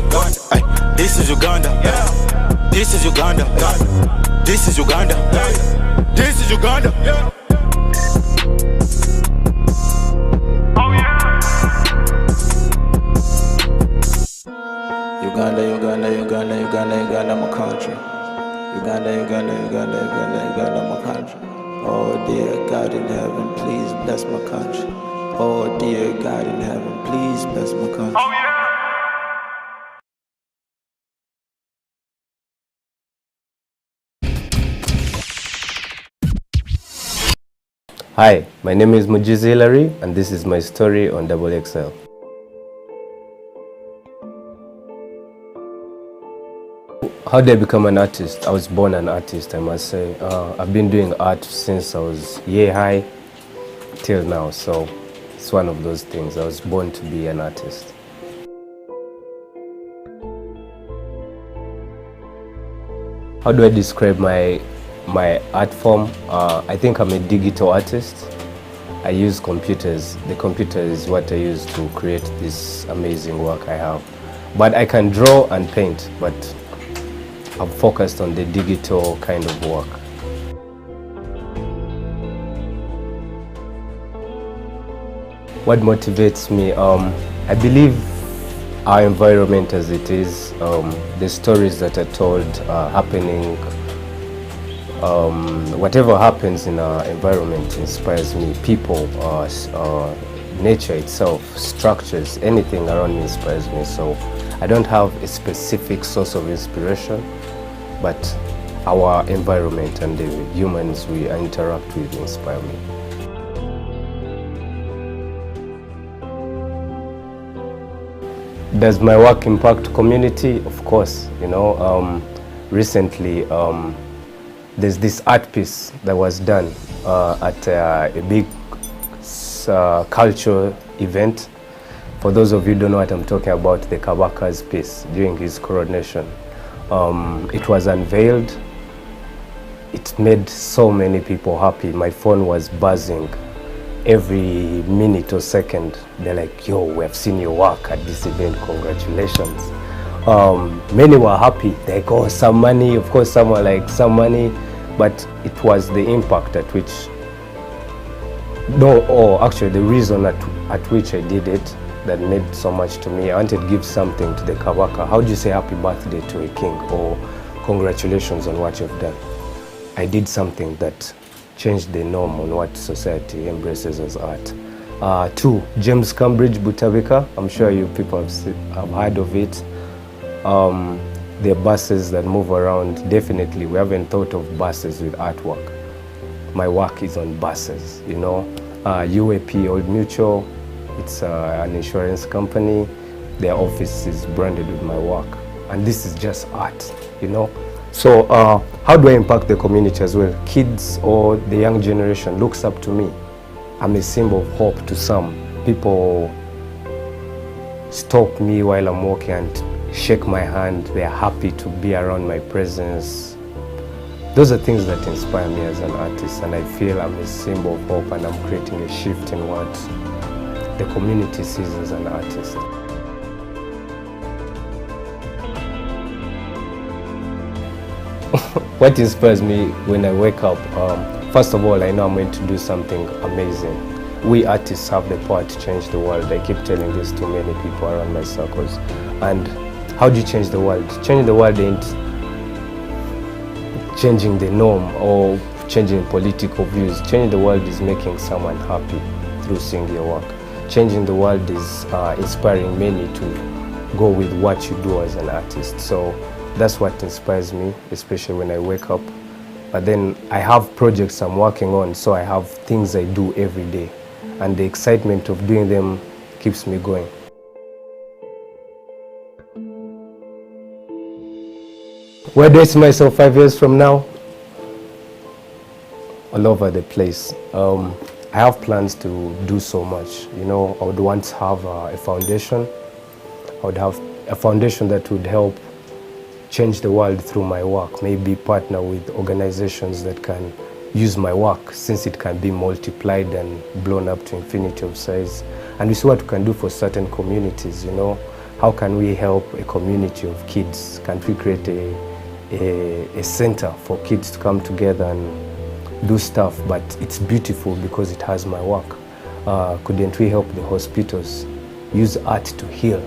[SPEAKER 10] This is Uganda. This is Uganda. This is Uganda. This is Uganda.
[SPEAKER 4] Uganda, Uganda, Uganda, Uganda, Uganda, my country. Uganda, Uganda, Uganda, Uganda, Uganda, my country. Oh dear God in heaven, please bless my country. Oh dear God in heaven, please bless my country. Oh, yeah.
[SPEAKER 11] Hi, my name is Mujiz Hilary, and this is my story on XXL. How did I become an artist? I was born an artist, I must say. I've been doing art since I was year high till now, so it's one of those things. I was born to be an artist. How do I describe my art form? I think I'm a digital artist. I use computers. The computer is what I use to create this amazing work I have. But I can draw and paint, but I'm focused on the digital kind of work. What motivates me? I believe our environment as it is, the stories that are told happening, whatever happens in our environment inspires me. People, nature itself, structures, anything around me inspires me. So I don't have a specific source of inspiration, but our environment and the humans we interact with inspire me. Does my work impact community? Of course, you know. Recently, there's this art piece that was done at a big cultural event. For those of you who don't know what I'm talking about, the Kabaka's piece during his coronation. It was unveiled. It made so many people happy. My phone was buzzing every minute or second. They're like, yo, we have seen your work at this event, congratulations. Many were happy. They like, oh, some money. Of course, some were like, some money. But it was the impact at which, actually the reason at which I did it that made so much to me. I wanted to give something to the Kabaka. How do you say happy birthday to a king, or congratulations on what you've done? I did something that changed the norm on what society embraces as art. 2, James Cambridge Butabika. I'm sure you people have heard of it. There are buses that move around. Definitely, we haven't thought of buses with artwork. My work is on buses, you know. UAP, Old Mutual, it's an insurance company. Their office is branded with my work. And this is just art, you know. So how do I impact the community as well? Kids or the young generation looks up to me. I'm a symbol of hope to some. People stop me while I'm walking and shake my hand. They're happy to be around my presence. Those are things that inspire me as an artist, and I feel I'm a symbol of hope, and I'm creating a shift in what the community sees as an artist. What inspires me when I wake up, first of all, I know I'm going to do something amazing. We artists have the power to change the world. I keep telling this to many people around my circles. And how do you change the world? Changing the world ain't changing the norm or changing political views. Changing the world is making someone happy through seeing your work. Changing the world is inspiring many to go with what you do as an artist. So that's what inspires me, especially when I wake up. But then I have projects I'm working on, so I have things I do every day. And the excitement of doing them keeps me going. Where do I see myself 5 years from now? All over the place. I have plans to do so much. You know, I would want to have a foundation. I would have a foundation that would help change the world through my work. Maybe partner with organizations that can use my work, since it can be multiplied and blown up to infinity of size. And we see what we can do for certain communities, you know. How can we help a community of kids? Can we create a center for kids to come together and do stuff? But it's beautiful because it has my work. Couldn't we help the hospitals use art to heal?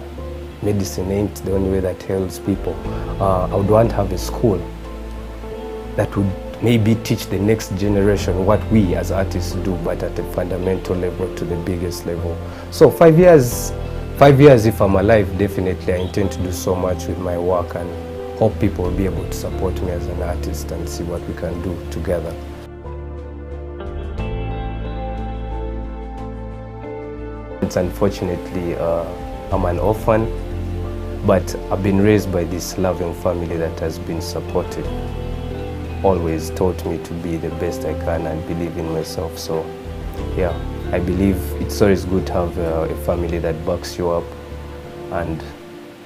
[SPEAKER 11] Medicine ain't the only way that heals people. I would want to have a school that would maybe teach the next generation what we as artists do, but at a fundamental level, to the biggest level. So 5 years, if I'm alive, definitely I intend to do so much with my work, and hope people will be able to support me as an artist and see what we can do together. Unfortunately, I'm an orphan. But I've been raised by this loving family that has been supportive, always taught me to be the best I can and believe in myself. So yeah, I believe it's always good to have a family that backs you up and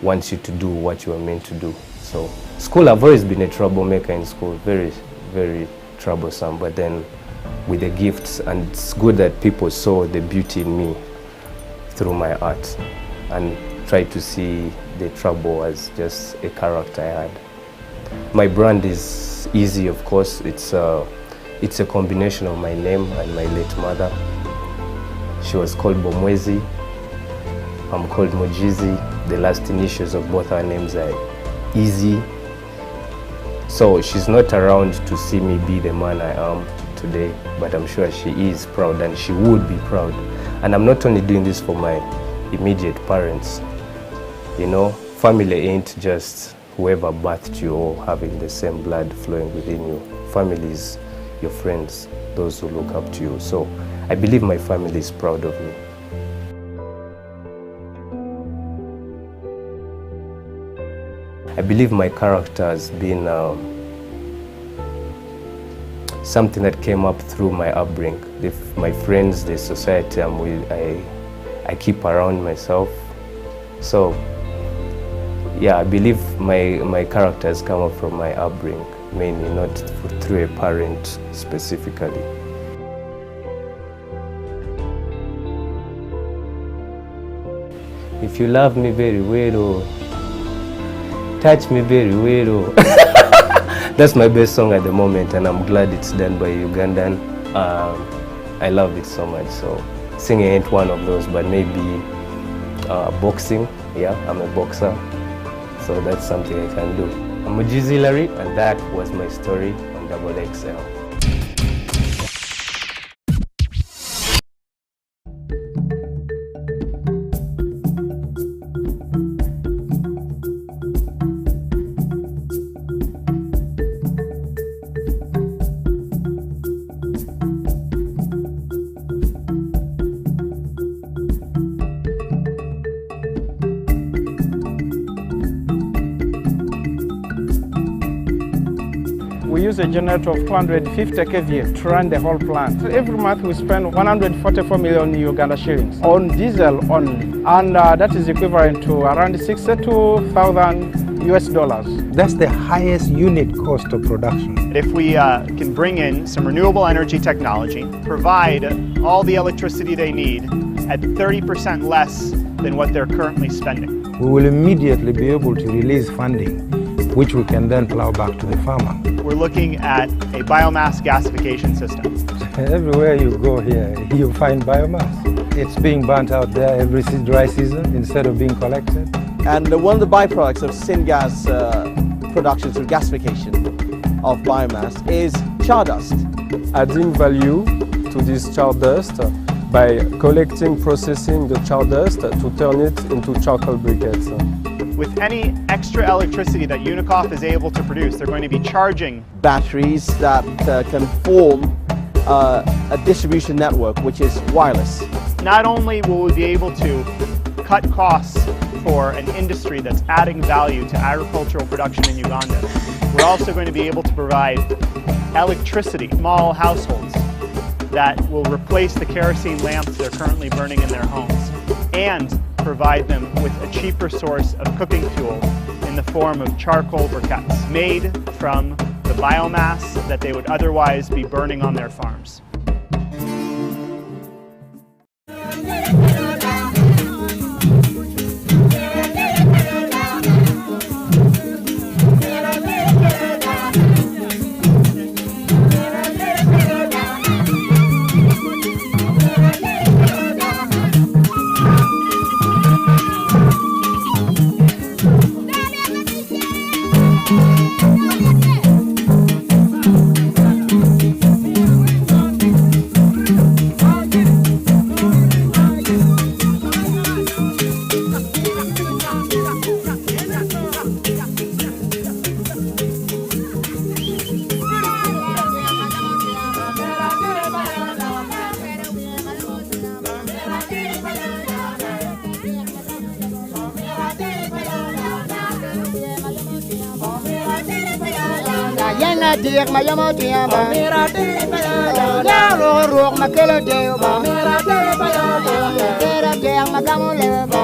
[SPEAKER 11] wants you to do what you are meant to do. So school, I've always been a troublemaker in school, very, very troublesome, but then with the gifts, and it's good that people saw the beauty in me through my art and try to see the trouble as just a character I had. My brand is easy, of course. It's a combination of my name and my late mother. She was called Bomwezi. I'm called Mojizi. The last initials of both our names are Easy. So she's not around to see me be the man I am today, but I'm sure she is proud and she would be proud. And I'm not only doing this for my immediate parents. You know, family ain't just whoever birthed you or having the same blood flowing within you. Family is your friends, those who look up to you. So I believe my family is proud of me. I believe my character has been something that came up through my upbringing. My friends, the society I keep around myself. So yeah, I believe my character has come up from my upbringing, mainly not through a parent specifically. If you love me very well, touch me very well. That's my best song at the moment, and I'm glad it's done by Ugandan. I love it so much. So singing ain't one of those, but maybe boxing. Yeah, I'm a boxer. So that's something I can do. I'm Mojizi Larry, and that was my story on Double XL.
[SPEAKER 12] We use a generator of 250 kVA to run the whole plant. Every month we spend 144 million Uganda shillings on diesel only, and that is equivalent to around 62,000 US dollars.
[SPEAKER 13] That's the highest unit cost of production.
[SPEAKER 14] If we can bring in some renewable energy technology, provide all the electricity they need at 30% less than what they're currently spending.
[SPEAKER 13] We will immediately be able to release funding, which we can then plow back to the farmer.
[SPEAKER 14] We're looking at a biomass gasification system.
[SPEAKER 13] Everywhere you go here, you find biomass. It's being burnt out there every dry season instead of being collected.
[SPEAKER 15] And one of the byproducts of syngas production through gasification of biomass is char dust.
[SPEAKER 16] Adding value to this char dust by collecting, processing the char dust to turn it into charcoal briquettes.
[SPEAKER 14] With any extra electricity that Unicef is able to produce, they're going to be charging
[SPEAKER 15] batteries that can form a distribution network which is wireless.
[SPEAKER 14] Not only will we be able to cut costs for an industry that's adding value to agricultural production in Uganda, we're also going to be able to provide electricity to small households that will replace the kerosene lamps they're currently burning in their homes, and provide them with a cheaper source of cooking fuel in the form of charcoal briquettes made from the biomass that they would otherwise be burning on their farms.
[SPEAKER 3] Tenga tiek ma yamo tiamba. Nyalo ruok ma kelo deo. Tera tiek ma gamo lebo.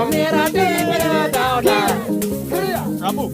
[SPEAKER 6] Ramu.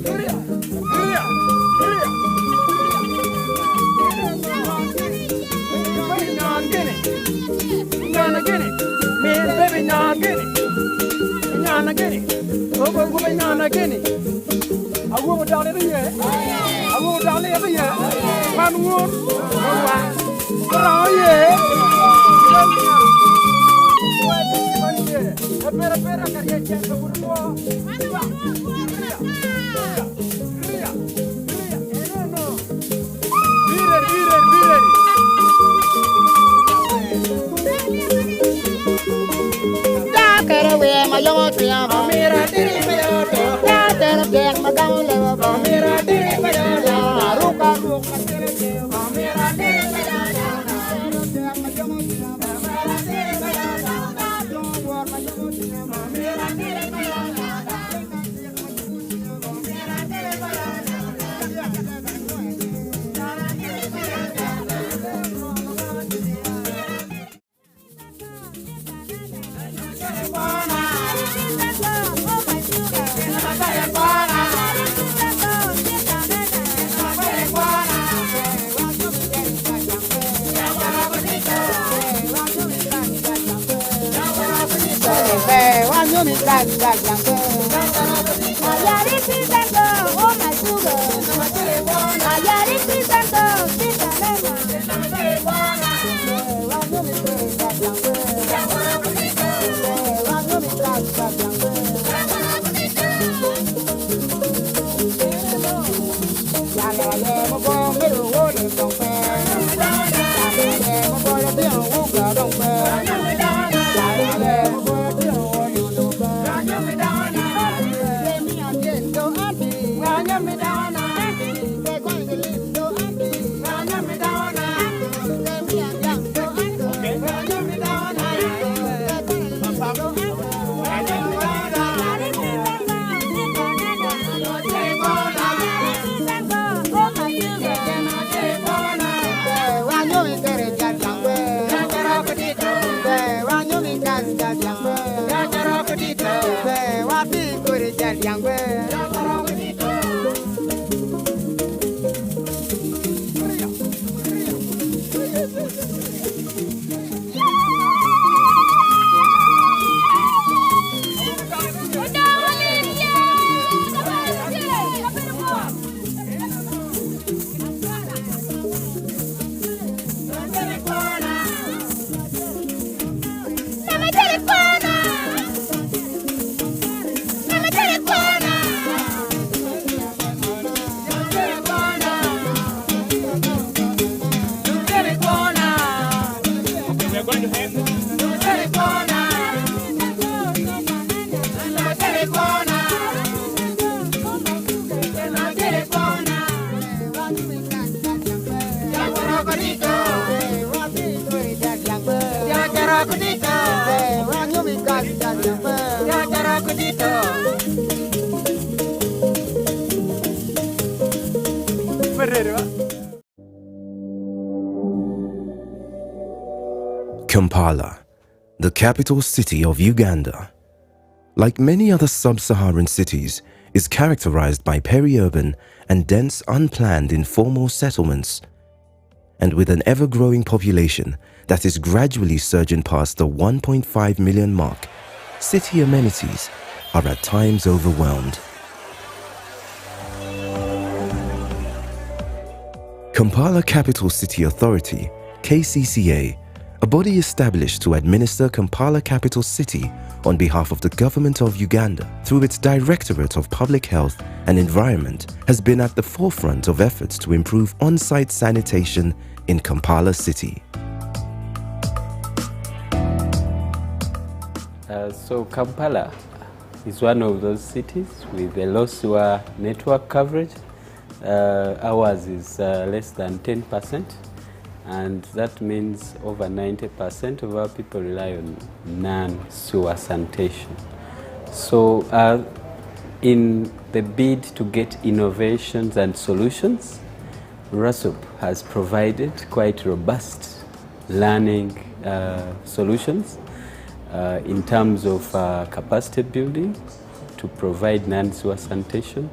[SPEAKER 7] Kampala, the capital city of Uganda, like many other sub-Saharan cities, is characterized by peri-urban and dense unplanned informal settlements. And with an ever-growing population that is gradually surging past the 1.5 million mark, city amenities are at times overwhelmed. Kampala Capital City Authority, KCCA, a body established to administer Kampala Capital City on behalf of the government of Uganda through its Directorate of Public Health and Environment, has been at the forefront of efforts to improve on-site sanitation in Kampala City.
[SPEAKER 17] So Kampala is one of those cities with a low sewer network coverage. Ours is less than 10%. And that means over 90% of our people rely on non-sewer sanitation. So in the bid to get innovations and solutions, RASOP has provided quite robust learning solutions in terms of capacity building to provide non-sewer sanitation,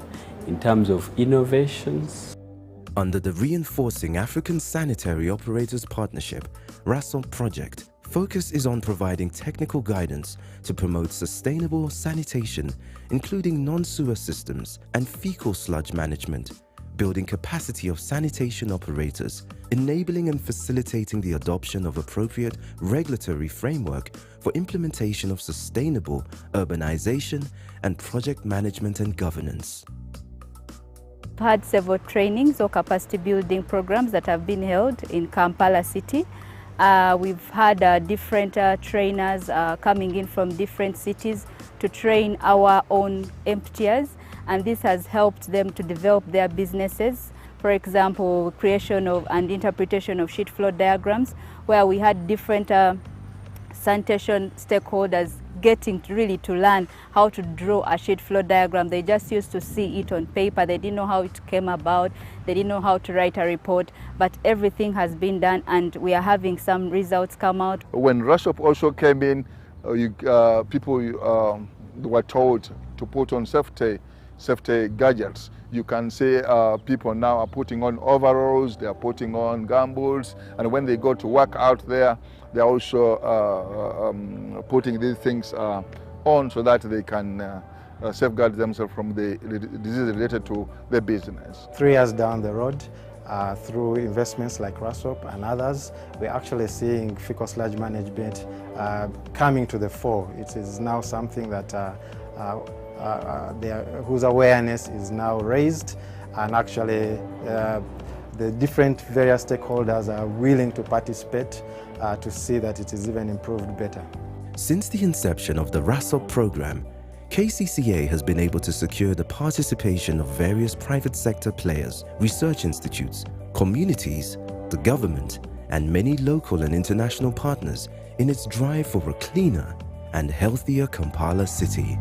[SPEAKER 17] in terms of innovations.
[SPEAKER 7] Under the Reinforcing African Sanitary Operators Partnership RASOP project, focus is on providing technical guidance to promote sustainable sanitation, including non-sewer systems and fecal sludge management, building capacity of sanitation operators, enabling and facilitating the adoption of appropriate regulatory framework for implementation of sustainable urbanization and project management and governance.
[SPEAKER 18] We've had several trainings or capacity building programs that have been held in Kampala city. We've had different trainers coming in from different cities to train our own emptiers, and this has helped them to develop their businesses. For example, creation of and interpretation of sheet flow diagrams, where we had different sanitation stakeholders getting really to learn how to draw a sheet flow diagram. They just used to see it on paper. They didn't know how it came about. They didn't know how to write a report, but everything has been done and we are having some results come out.
[SPEAKER 19] When RASOP also came in, people were told to put on safety gadgets. You can see people now are putting on overalls, they are putting on gumboots, and when they go to work out there, they're also putting these things on so that they can safeguard themselves from the diseases related to their business.
[SPEAKER 20] 3 years down the road, through investments like RASOP and others, we're actually seeing fecal sludge management coming to the fore. It is now something that whose awareness is now raised, and actually the different various stakeholders are willing to participate to see that it is even improved better.
[SPEAKER 7] Since the inception of the RASOP program, KCCA has been able to secure the participation of various private sector players, research institutes, communities, the government, and many local and international partners in its drive for a cleaner and healthier Kampala city.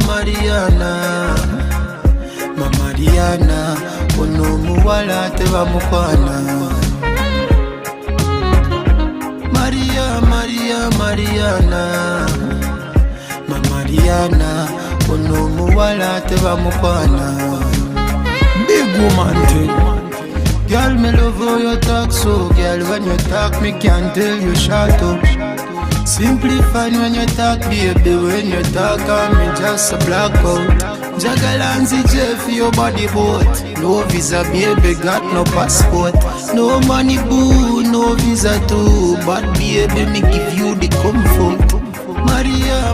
[SPEAKER 3] Mariana, Mama Diana, ono muwala teba mukwana. Mariana, Mama Diana, ono muwala teba mukwana. Big woman thing, girl me love how you talk so, girl when you talk me can't tell you shut up. Simply fine when you talk, baby. When you talk, I'm just a blackout. Jagalanzi Jeff, your body boat. No visa, baby, got no passport. No money, boo, no visa too. But baby, me give you the comfort. Mariana,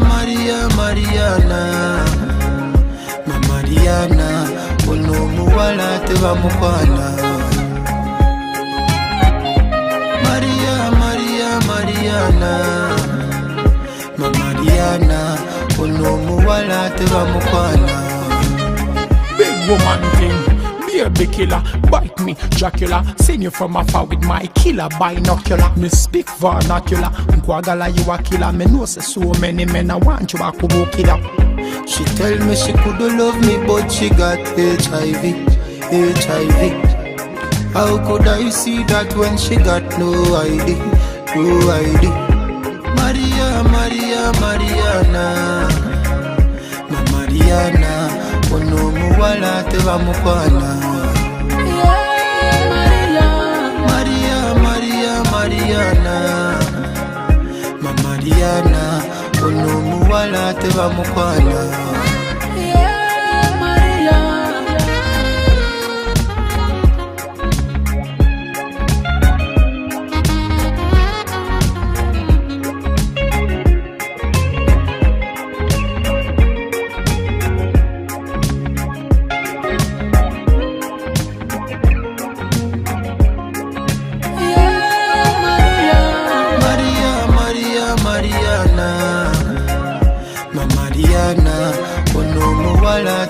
[SPEAKER 3] Mama Diana, ono muwala teba mukwana. Mariana, Mama Diana, ono muwala teba mukwana.
[SPEAKER 21] Big woman thing, baby killer, bite me, Dracula. Seen you from afar with my killer binocular. Me speak vernacular, Nkwagala you a killer. Me know say so many men I want you a kubo killer.
[SPEAKER 3] She tell me she could love me but she got HIV. How could I see that when she got no ID? Mariana, Mama Diana, ono muwala teba mukwana. Mariana, Mama Diana, ono muwala teba mukwana.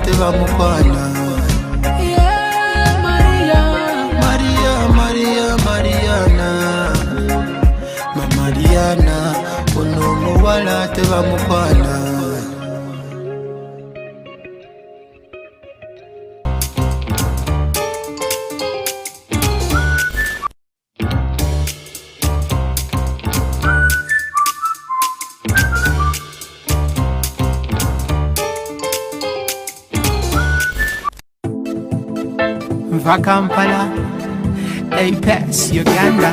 [SPEAKER 3] Teba mukwana. Mariana, Mama Diana, ono muwala teba mukwana. Kampala, Apex, Uganda.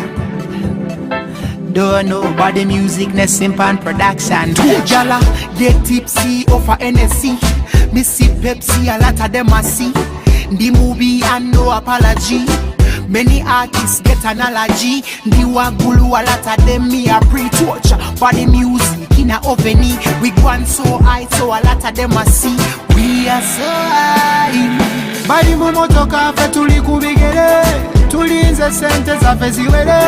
[SPEAKER 3] Don't know about the music, Nessimp and production. Jala, get tipsy, offer NSC. Missy Pepsi, a lot of them I see. The movie and no apology. Many artists get an allergy. The wagulu, a lot of them me a pre-torch. For the music in a oveni. We gone so high, so a lot of them I see. We are so high. Bali mumotoka fe tuli kubigere, tulinze sente zafe ziwere,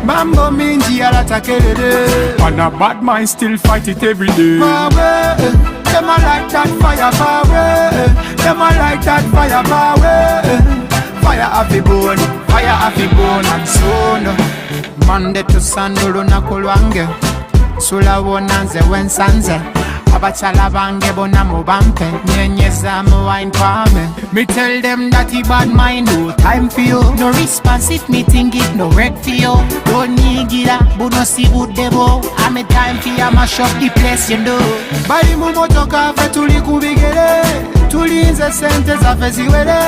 [SPEAKER 3] mambo mingi alatakelele.
[SPEAKER 21] And a bad mind still fight it every day.
[SPEAKER 3] Power, them a like that fire power, them a like that fire power. Fire happy bone, and soon. Monday to Sunday na kulwange, sula wonanze wensanze. Abachala bange bona mubampe, nyenyeza mu wine palme. Me tell them that he bad mind, no time for you. No response if me think it, no wreck for you. Don't need gira, but no see good debo. I'm a time for you, mash up the place, you know. Bali mumotoka fe tuli kubigere, tulinze sente zafe ziwere,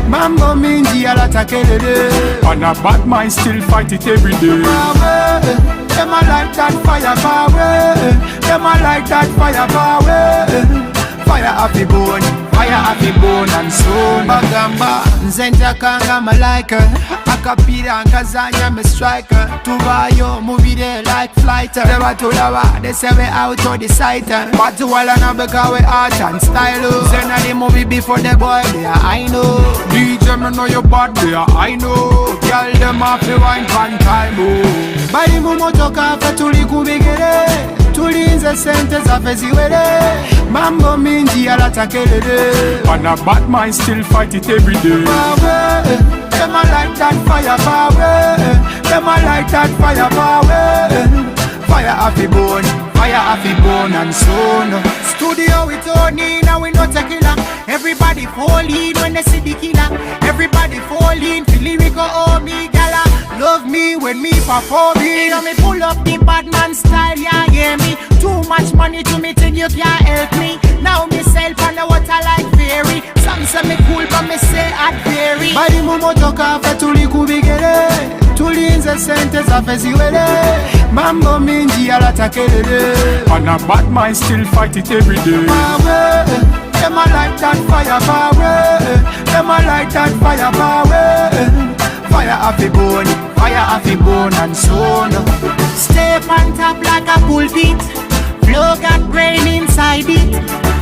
[SPEAKER 3] mambo mingi alatakelele.
[SPEAKER 21] And a bad mind still fight it every day.
[SPEAKER 3] Them a like that fire power, them a like that fire power. Fire happy bone and soon. Bagamba, Nzenta kanga malaika, akapira nkazanya me striker. Tubayo mubide like flighter. Never to lava, they say we out of the sight. But to wala na beka we art and style. Zena the movie before the boy, yeah I know.
[SPEAKER 21] DJ me know you bad, yeah I know.
[SPEAKER 3] Girl them off the wine pan time. Bali mumotoka fe tuli kubigere, tulinze sente zafe ziwere, mambo mingi alatakelele.
[SPEAKER 21] And a bad mind still fight it every day.
[SPEAKER 3] Power, them a like that fire power, them a like that fire power. Fire happy bone and soon. Studio with Tony, now we not a killer. Everybody fall in when they see the killer. Everybody fall in, feel lyrical, oh me gala. Love me when me perform it. You know me pull up the bad man style, yeah, hear me. Too much money to me till you can't help me. Now me self on the water like fairy. Some say me cool but me say I'd vary. Bali mumotoka fe tuli kubigere, tulinze sente zafe ziwere, mambo mingi alatakelele.
[SPEAKER 21] And a bad mind still fight it every day.
[SPEAKER 3] Power, them a like that fire power, them a like that fire power. Fire happy bone and soon. Step on top like a pulpit, flow got brain inside it.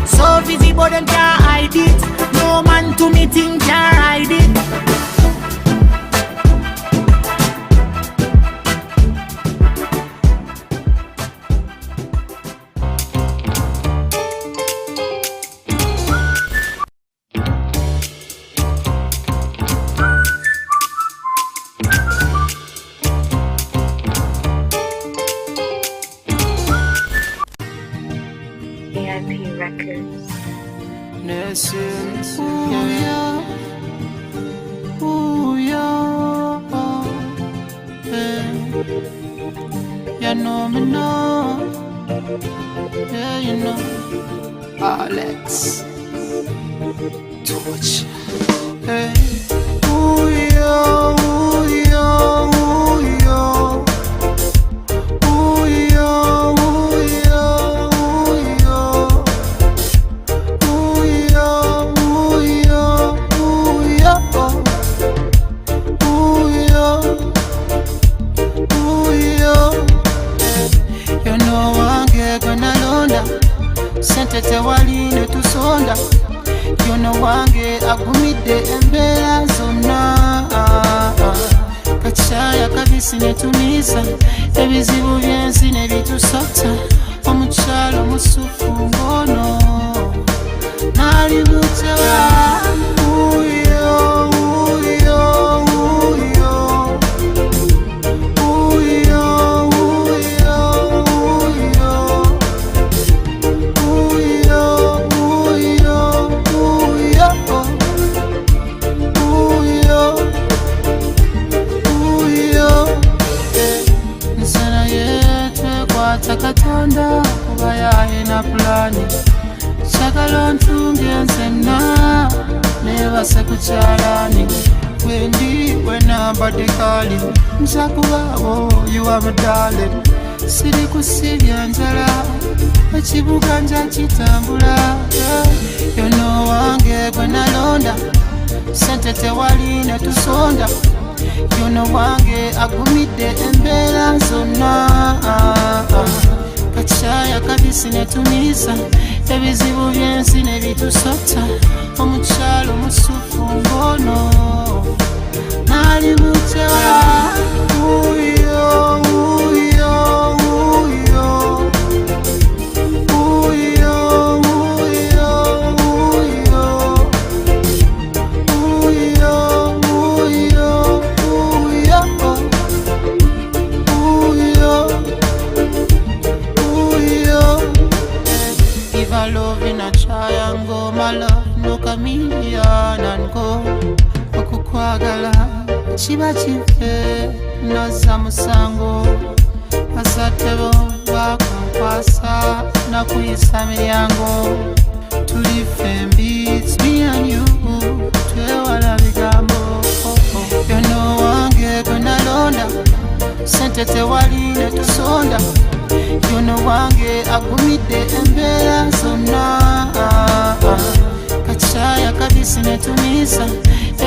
[SPEAKER 3] So visible them can't hide it. No man to me think can't hide it. Yeah, you know, Alex, Torch. Hey. Ooh, yo, ooh, yo, ooh, yo.
[SPEAKER 1] sente tewali ne tusonda yono wange agumidde embeera zonna kachaya kabisi ne tumiisa ebizibu byensi ne bitusota omukyalo musufu ngono nali butewa Katonda kuba yalina pulani kyagala ntunge nzenna nebase ku kyalani wendi wenambadde kali nza kubawo you are my darling siri kusibya njala ekibuga nja kitambula yono wange gwe nalonda sente tewali ne tusonda yono wange agumidde embeera zonna kachaya kabisi ne tumiisa ebizibu byensi ne bitusota omukyalo musufu ngono nali butewa my love no chameleon and go okukwagala kiba kife naza musango asatebo bakunkwasa nakuyisa miryango tuli fembi it's me and you twewala bigambo yono wange gwe nalonda sente tewali ne tusonda yono wange agumidde embeera zonna kachaya kabisi ne tumiisa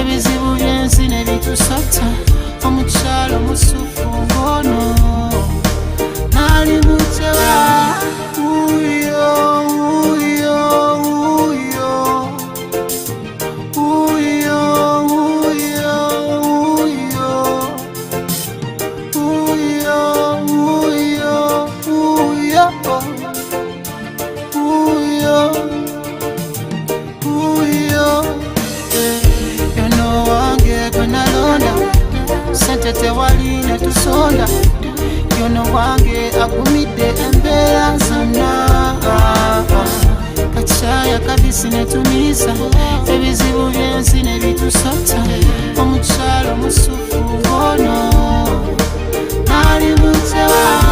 [SPEAKER 1] ebizibu byensi ne bitusota omukyalo musufu ngono nali butewa sente tewali ne tusonda yono wange agumidde embeera zonna kachaya kabisi ne tumiisa ebizibu byensi ne bitusota omukyalo musufu ngono nali butewa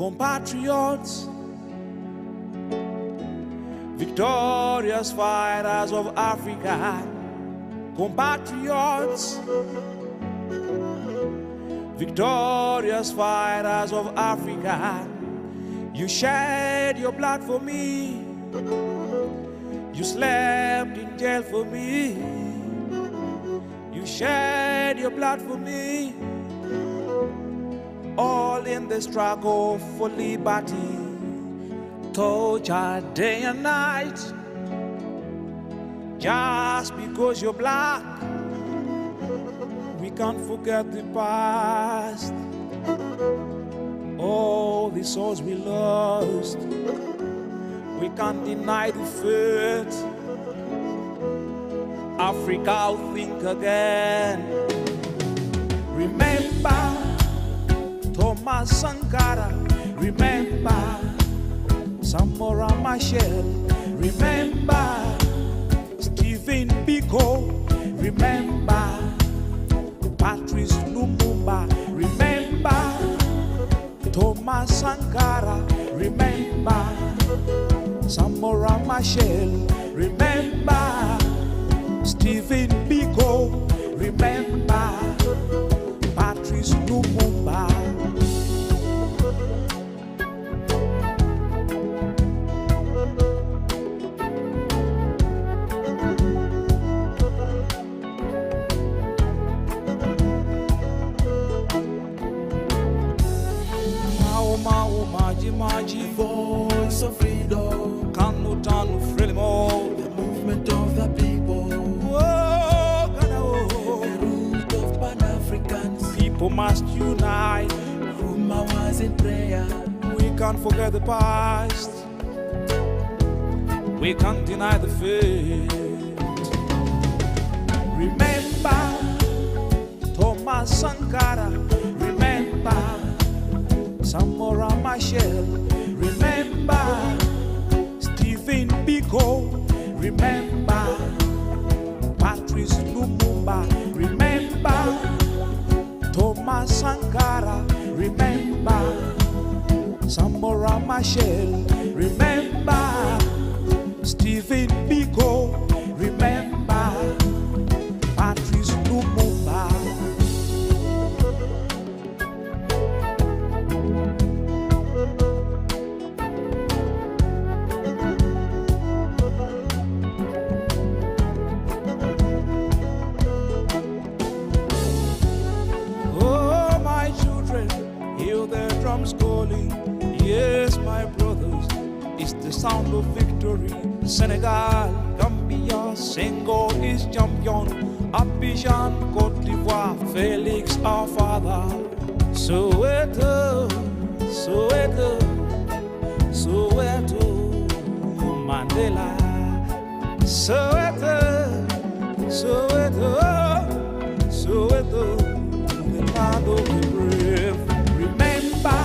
[SPEAKER 22] Compatriots, victorious fighters of Africa, compatriots, victorious fighters of Africa, you shed your blood for me, you slept in jail for me, you shed your blood for me, all in the struggle for liberty. torture day and night. Just because you're black, we can't forget the past. All the souls we lost, we can't deny the fate. Africa will think again. Remember Thomas Sankara, remember Samora Machel, remember Stephen Biko, remember Patrice Lumumba, remember Thomas Sankara, remember Samora Machel, remember Stephen Biko, remember Patrice Lumumba. Maji, voice of freedom, Kanutanu Frelimo, the movement of the people. Oh, the root of Pan-Africans. People must unite. Ruma was in prayer. We can't forget the past. We can't deny the faith. Remember Thomas Sankara. Remember Samora Machel, remember Stephen Biko, remember Patrice Lumumba, remember Thomas Sankara, remember Samora Machel, remember Stephen Biko, remember Patrice Lumumba. Calling, yes, my brothers, it's the sound of victory. Senegal, Gambia, Senghor is champion. Abidjan, Côte d'Ivoire, Félix our father. Soweto, Soweto, Soweto, Mandela. Soweto, Soweto, Soweto, the land of the brave. Remember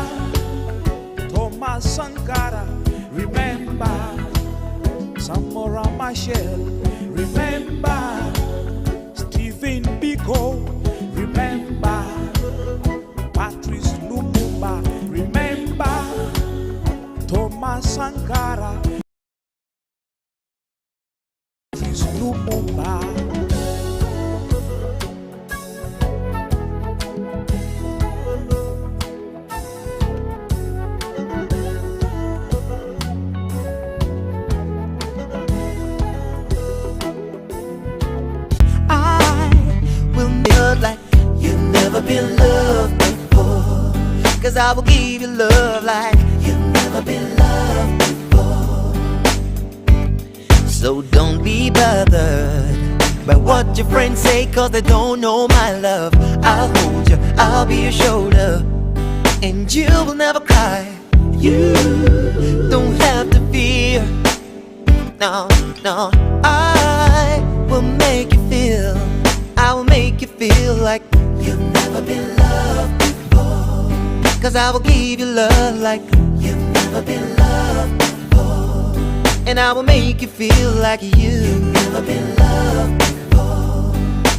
[SPEAKER 22] Thomas Sankara, remember Samora Machel, remember Stephen Biko, remember Patrice Lumumba, remember Thomas Sankara, Patrice Lumumba.
[SPEAKER 5] Like you've never been loved before, 'cause I will give you love like you've never been loved before. So don't be bothered by what your friends say, 'cause they don't know my love. I'll hold you, I'll be your shoulder, and you will never cry. You don't have to fear. No, no, I will make you feel, I will make you feel like you've never been loved before, 'cause I will give you love like you've never been loved before, and I will make you feel like you've never been loved before,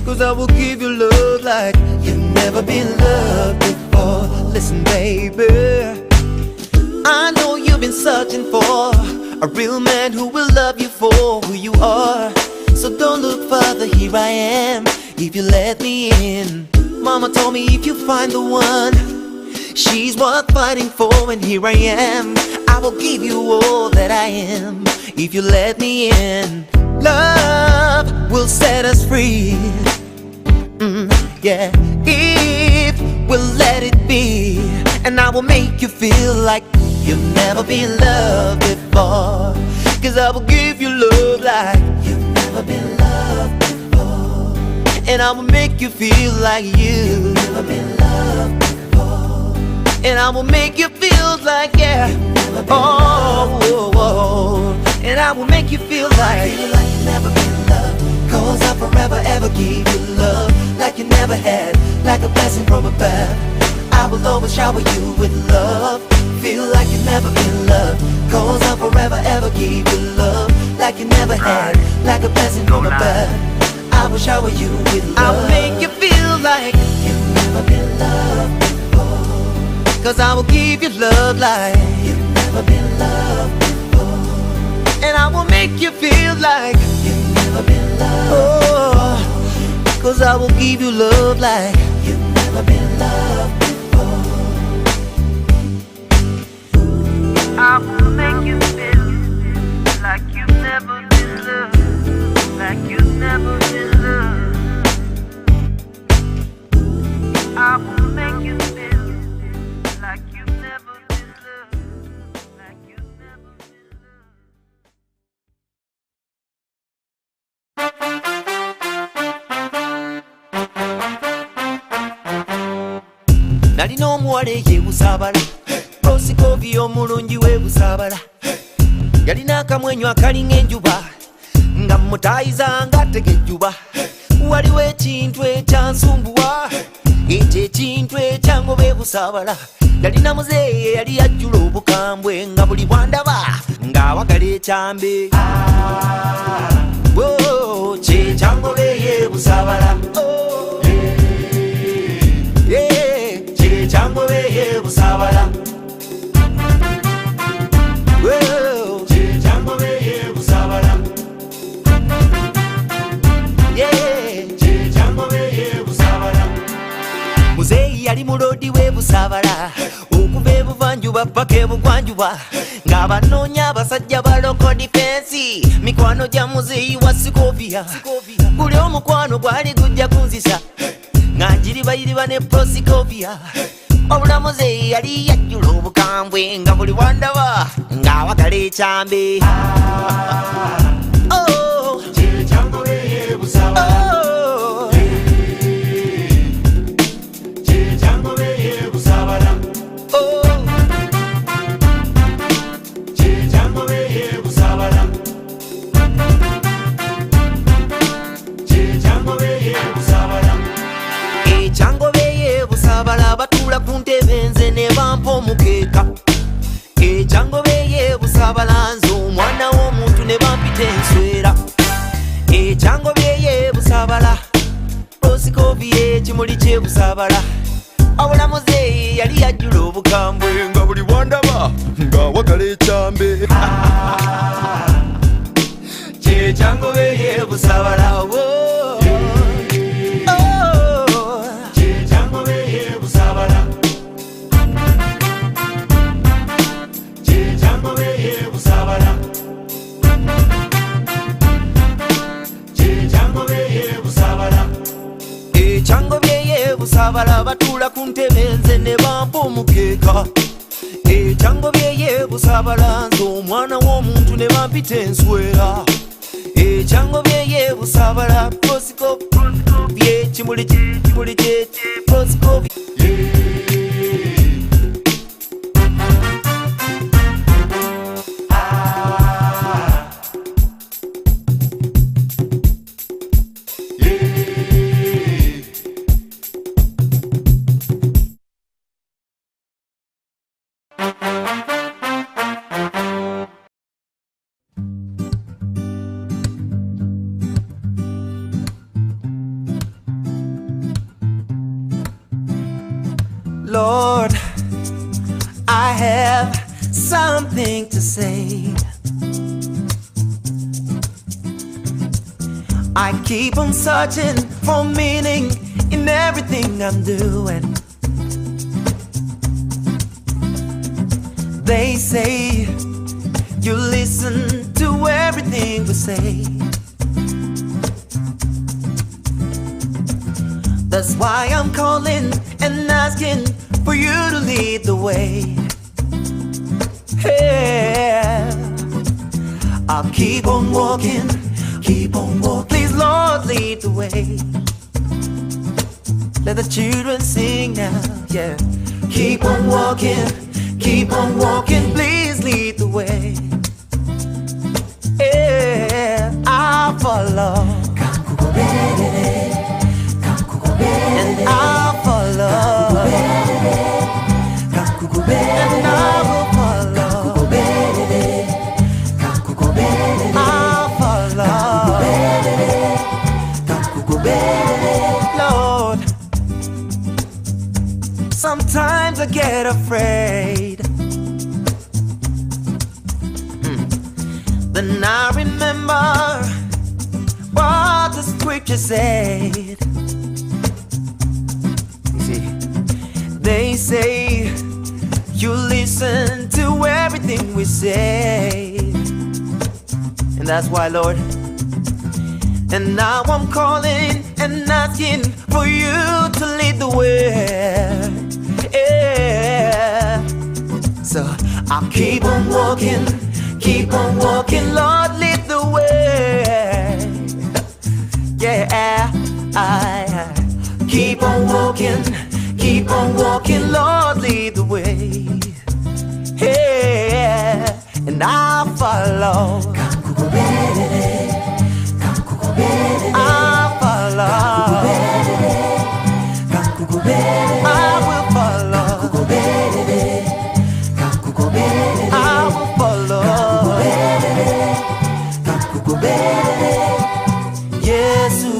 [SPEAKER 5] 'cause I will give you love like you've never been loved before. Listen, baby, I know you've been searching for a real man who will love you for who you are. So don't look further, here I am, if you let me in. Mama told me if you find the one, she's worth fighting for, and here I am. I will give you all that I am, if you let me in. Love will set us free, yeah, if we'll let it be. And I will make you feel like you've never been loved before. Cause I will give you love like you've never been loved before. And I will make you feel like you've never been loved before. And I will make you feel like, yeah, and I will make you feel like you've never been loved. Cause I'll forever ever give you love like you never had, like a blessing from above. I will always shower you with love, feel like you've never been loved. Cause I'll forever ever give you love like you never had, like a blessing from above. I will shower you with love. I will make you feel like you've never been loved before. Cause I will give you love like you've never been loved before. And I will make you feel like you've never been loved. Oh, cause I will give you love like you've never been loved before. I will make you feel like you've never been loved, like you've never been loved. I will make you feel like you've never been loved, like you've never been loved. Nalina omuwala eyebusabala Prosikovi omulungi webusabala yalina akamwenyu akalinga enjuba nga mutayiza nga tegejjuba waliwo ekintu ekyansumbuwa ekyo ekintu ekyangoba ebusabala yalina muzeeye yali yajjula obukambwe nga buli bwandaba ng'awagala ekyambe kyekyangoba eyebusabala kyekyangoba eyebusabala muzeeyi yali mulodi w'ebusabala okuva ebuvanjuba paka ebugwanjuba ng'abanoonya abasajja ba local defense mikwano gya muzeeyi wa Sikoviya buli omukwano gwali gujja kunzisa nga njiribayiriba ne Prosikoviya obula muzeeyi yali yajjula obukambwe nga buli wandaba ng'awagala ekyambe kyekyangoba eyebusabala batuula ku ntebe nze ne bampa omukeeka ekyangoba eyebusabala nze omwana w'omuntu ne bampita enswera ekyangoba eyebusabala Prosikovi ekimuli kyebusabala obula muzeeyi yali yajjula obukambwe nga buli bwandaba ng'awagala ekyambe kyekyangoba eyebusabala Busabala batuula ku ntebe nze ne bampa omukeeka ekyangoba eyebusabala nze omwana w'omuntu ne bampita enswera ekyangoba eyebusabala Prosikovi ekimuli kye Prosikovi Lord, I have something to say. I keep on searching for meaning in everything I'm doing. They say you listen to everything we say. That's why I'm calling and asking for you to lead the way. I'll keep on walking, keep on walking. Please, Lord, lead the way. Let the children sing now, yeah. Keep on walking, please lead the way. Yeah, I'll follow. And I'll follow. And I will follow. I'll follow. Lord, sometimes I get afraid. Then I remember what the scripture said. You see, they say you listen to everything we say, and that's why, Lord. And now I'm calling and asking for you to lead the way. Yeah. So I'll keep on walking, Lord, lead the way. Yeah, I keep on walking, Lord, lead the way. Yeah, and I'll follow. I'll follow. I will follow. I will follow. Yesu,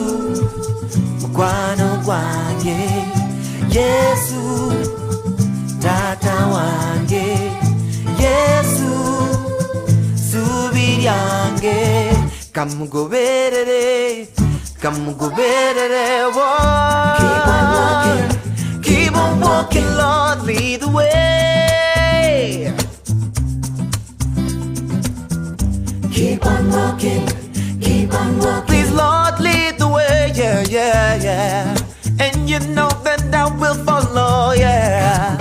[SPEAKER 5] mukwano gwange. Yesu, tata wange. Yesu, subi lyange. Kamugoberere, whoa. Keep on walking, Lord, lead the way. Keep on walking, please, Lord, lead the way, yeah. And you know that I will follow, yeah.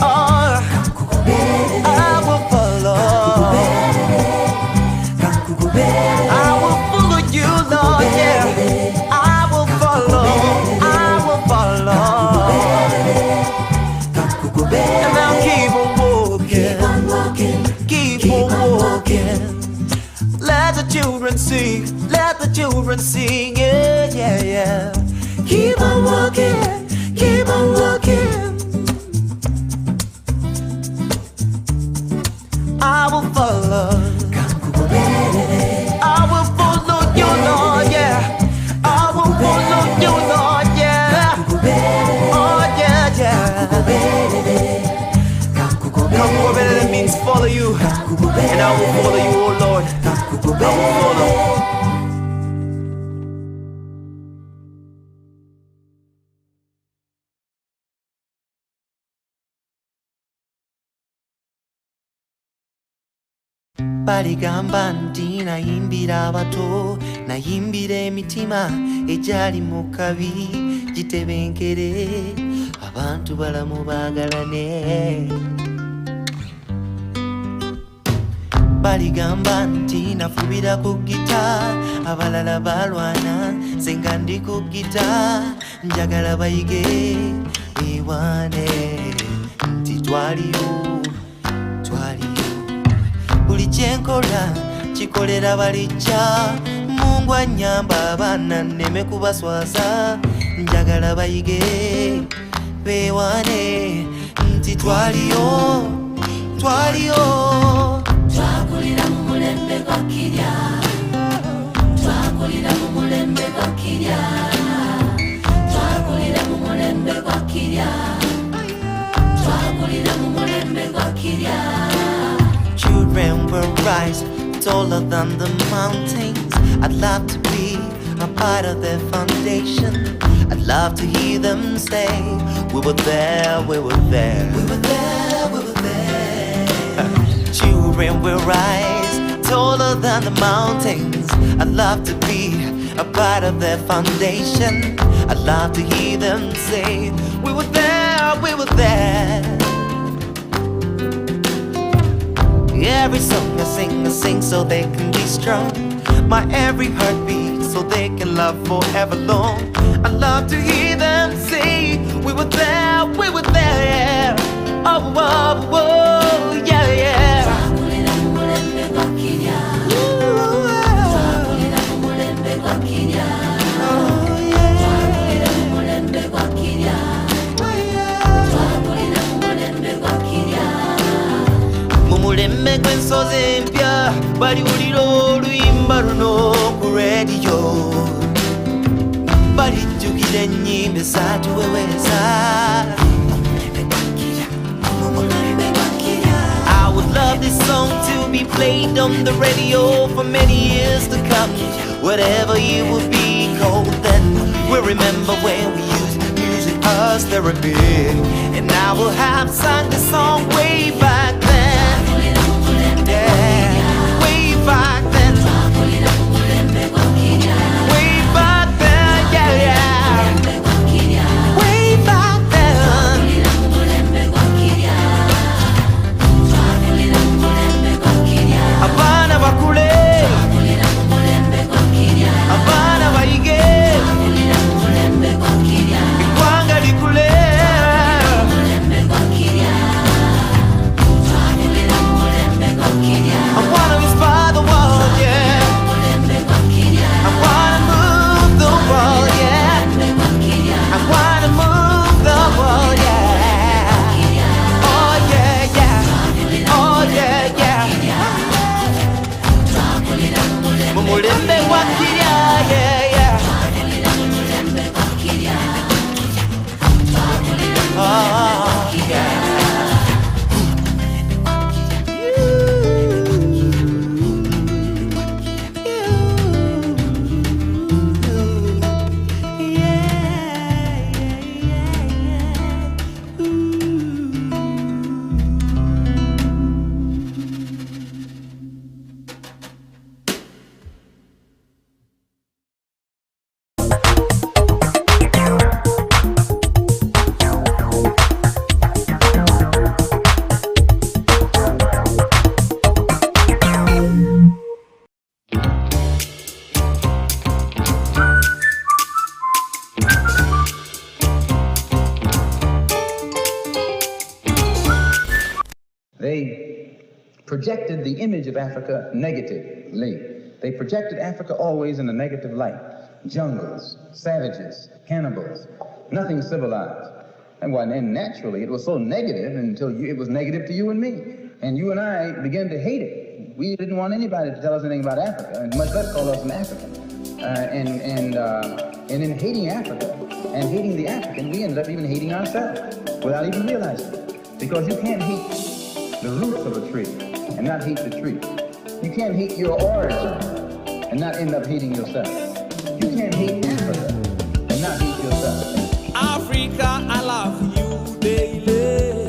[SPEAKER 5] Oh, I will follow. I will follow you, Lord, yeah. I will follow. And I'll keep on walking. Let the children sing, yeah. Keep on walking. I will follow. I will follow you, Lord, yeah. I will follow you, Lord, yeah. Oh, yeah. Kamugoberere means follow you, and I will follow you, oh Lord. I will follow. Baligamba nti nayimbira abato, nayimbira emitima egyali mu kabi gitebenkere, abantu balamu baagalane. Baligamba nti nafubira ku gita, abalala balwana, senga ndi ku gita, njagala bayige ewane, nti twaliyo. Buli kyenkola kikolera balijja, Mungu anyamba abaana nneme kubaswaza, njagala bayige beewane, nti twaliyo.
[SPEAKER 1] Twakulira mu mulembe gwa kirya, twakulira mu mulembe gwa kirya, twakulira mu mulembe gwa kirya, twakulira mu mulembe gwa kirya.
[SPEAKER 5] Children will rise taller than the mountains. I'd love to be a part of their foundation. I'd love to hear them say, we were there. Children will rise taller than the mountains. I'd love to be a part of their foundation. I'd love to hear them say, we were there. Yeah. every song I sing so they can be strong. My every heartbeat so they can love forever long. I love to hear them say, we were there, yeah. Oh, oh, oh, yeah, yeah. Mumulembe gwensozi empya baliwulira oluyimba luno ku radio, balijjukira ennyimba ezatuweweeza. I would love this song to be played on the radio for many years to come. Whatever it would be called then, we'll remember when we used music as therapy. And I will have sung the song way back then. Yeah, way back then. Way back then, yeah, yeah. Way back then. Abana bakule, abana bayige, eggwanga likule. I wanna inspire the world, yeah. I wanna move the world, yeah. I wanna move the world, yeah. Oh yeah, yeah. Oh yeah, yeah. Mumulembe wakirya, yeah, yeah. Oh yeah.
[SPEAKER 8] They projected the image of Africa negatively. They projected Africa always in a negative light. Jungles, savages, cannibals, nothing civilized. And naturally, it was so negative until it was negative to you and me. And you and I began to hate it. We didn't want anybody to tell us anything about Africa, and much less call us an African. And in hating Africa and hating the African, we ended up even hating ourselves without even realizing it. Because you can't hate the roots of a tree and not hate the tree. You can't hate your origin and not end up hating yourself. You can't hate Africa and not hate yourself.
[SPEAKER 22] Africa, I love you daily.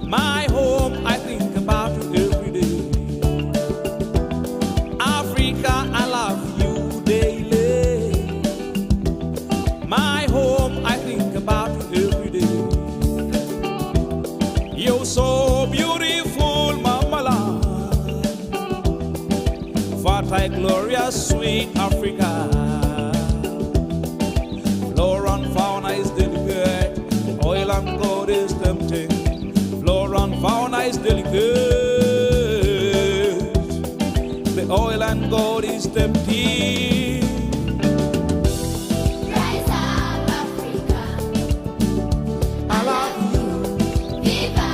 [SPEAKER 22] My home, I think about you every day. Africa, I love you daily. My home, I think about you every day. You're so beautiful, Mama land. Fertile, glorious, sweet Africa. Flora and fauna is delicate. Oil and gold is tempting. Flora and fauna is delicate. The oil and gold is tempting.
[SPEAKER 1] Rise up, Africa. I love you. Viva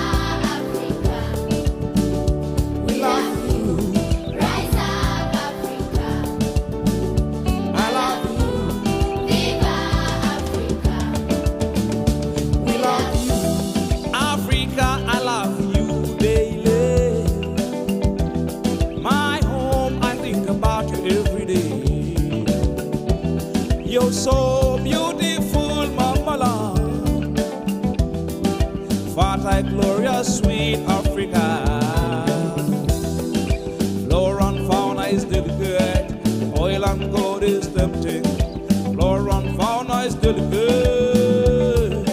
[SPEAKER 1] Africa. We love you. Rise up, Africa. I love you. Viva Africa. We love you.
[SPEAKER 22] Africa, I love you daily. My home, I think about you every day. You're so beautiful, Mama land. Fertile, glorious, sweet Africa. Flora and fauna is delicate. Oil and gold is tempting. Flora and fauna is delicate.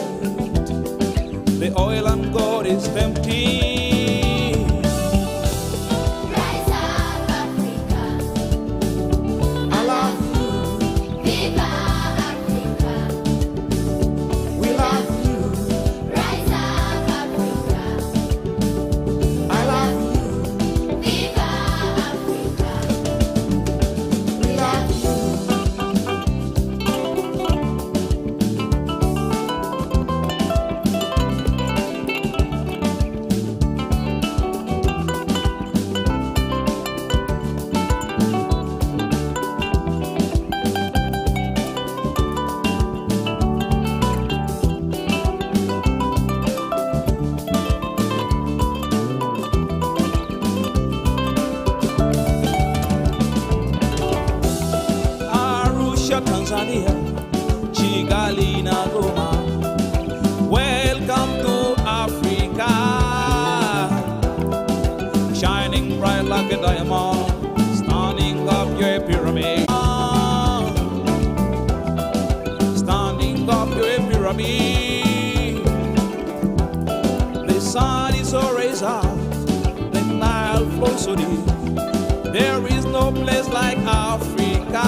[SPEAKER 22] The oil and gold is tempting. desert, the Nile flows so deep. There is no place like Africa.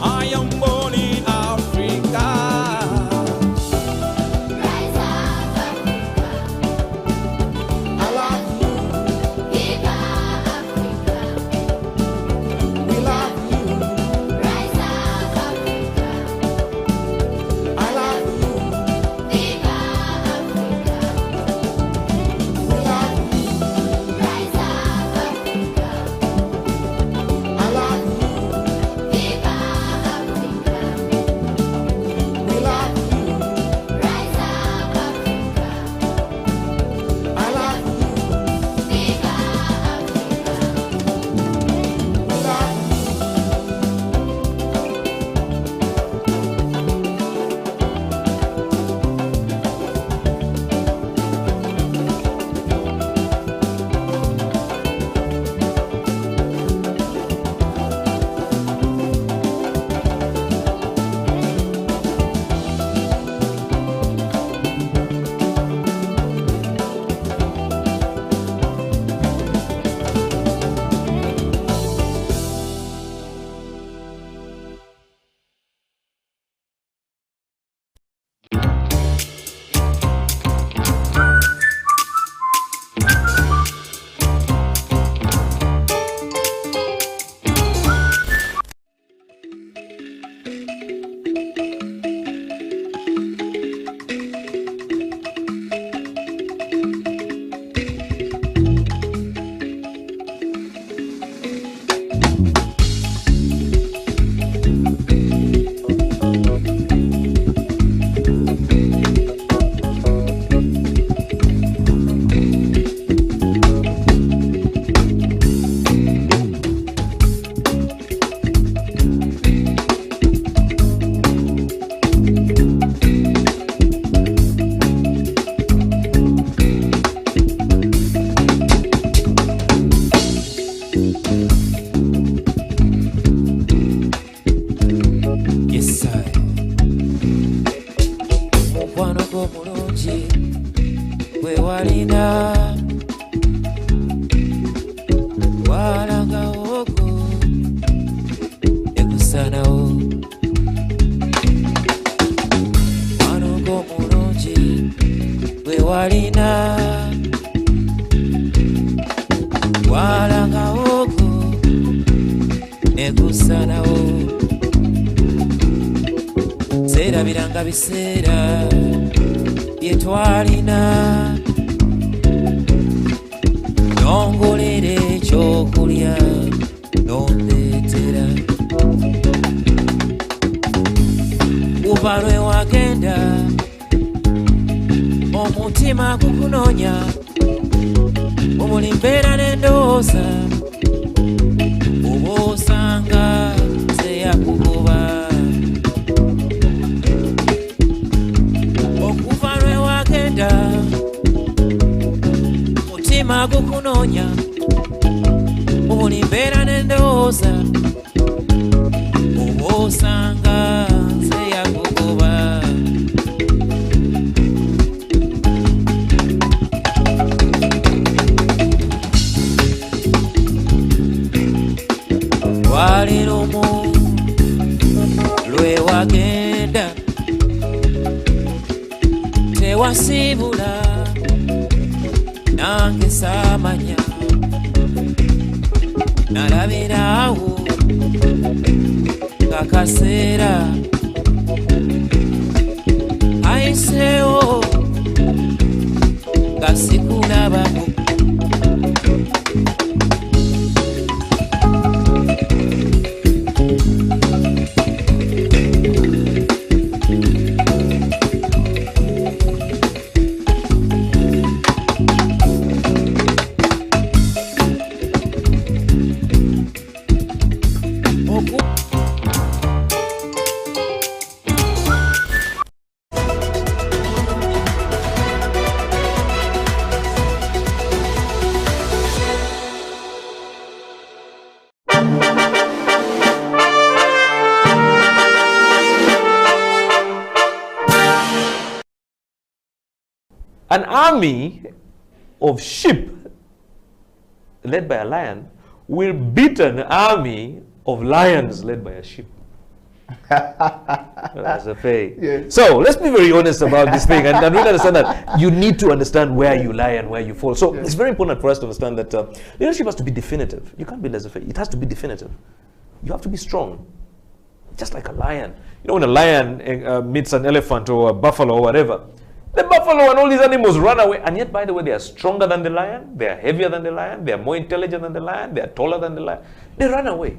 [SPEAKER 22] I am born in Africa.
[SPEAKER 1] Rise up, Africa. I love you. Viva Africa. We love you. Rise up, Africa. I love you. Viva Africa. We love you. Rise up, Africa. I love you. Viva Africa. We love you. Rise up, Africa. I love you. Viva
[SPEAKER 2] Yes, I. Mukwano gwo mulungi gwe walina walagawo go ekusanawo. Mukwano gwo mulungi gwe walina walagawo go ekusanawo. Serabiranga biseera bye twalina nongolera ekyokulya nondeetera kuva lwe wagenda omutima gukunoonya omuli mbeera n'endowooza oba osanga zeyakugoba. Mutima gukunoonya omuli mbeera n'endowooza oba osanga nze yakugoba. Lwaleromu lwe wagenda tewasiibula nange saamanya nalabiraawo kakaseera ayiseewo nga sikulabako.
[SPEAKER 9] An army of sheep led by a lion will beat an army of lions led by a sheep. That's a fair.
[SPEAKER 4] Yeah.
[SPEAKER 9] So let's be very honest about this thing, and really understand that you need to understand where you lie and where you fall. So it's very important for us to understand that leadership has to be definitive. You can't be laissez-faire. It has to be definitive. You have to be strong, just like a lion. You know, when a lion meets an elephant or a buffalo or whatever, the buffalo and all these animals run away. And yet, by the way, they are stronger than the lion. They are heavier than the lion. They are more intelligent than the lion. They are taller than the lion. They run away.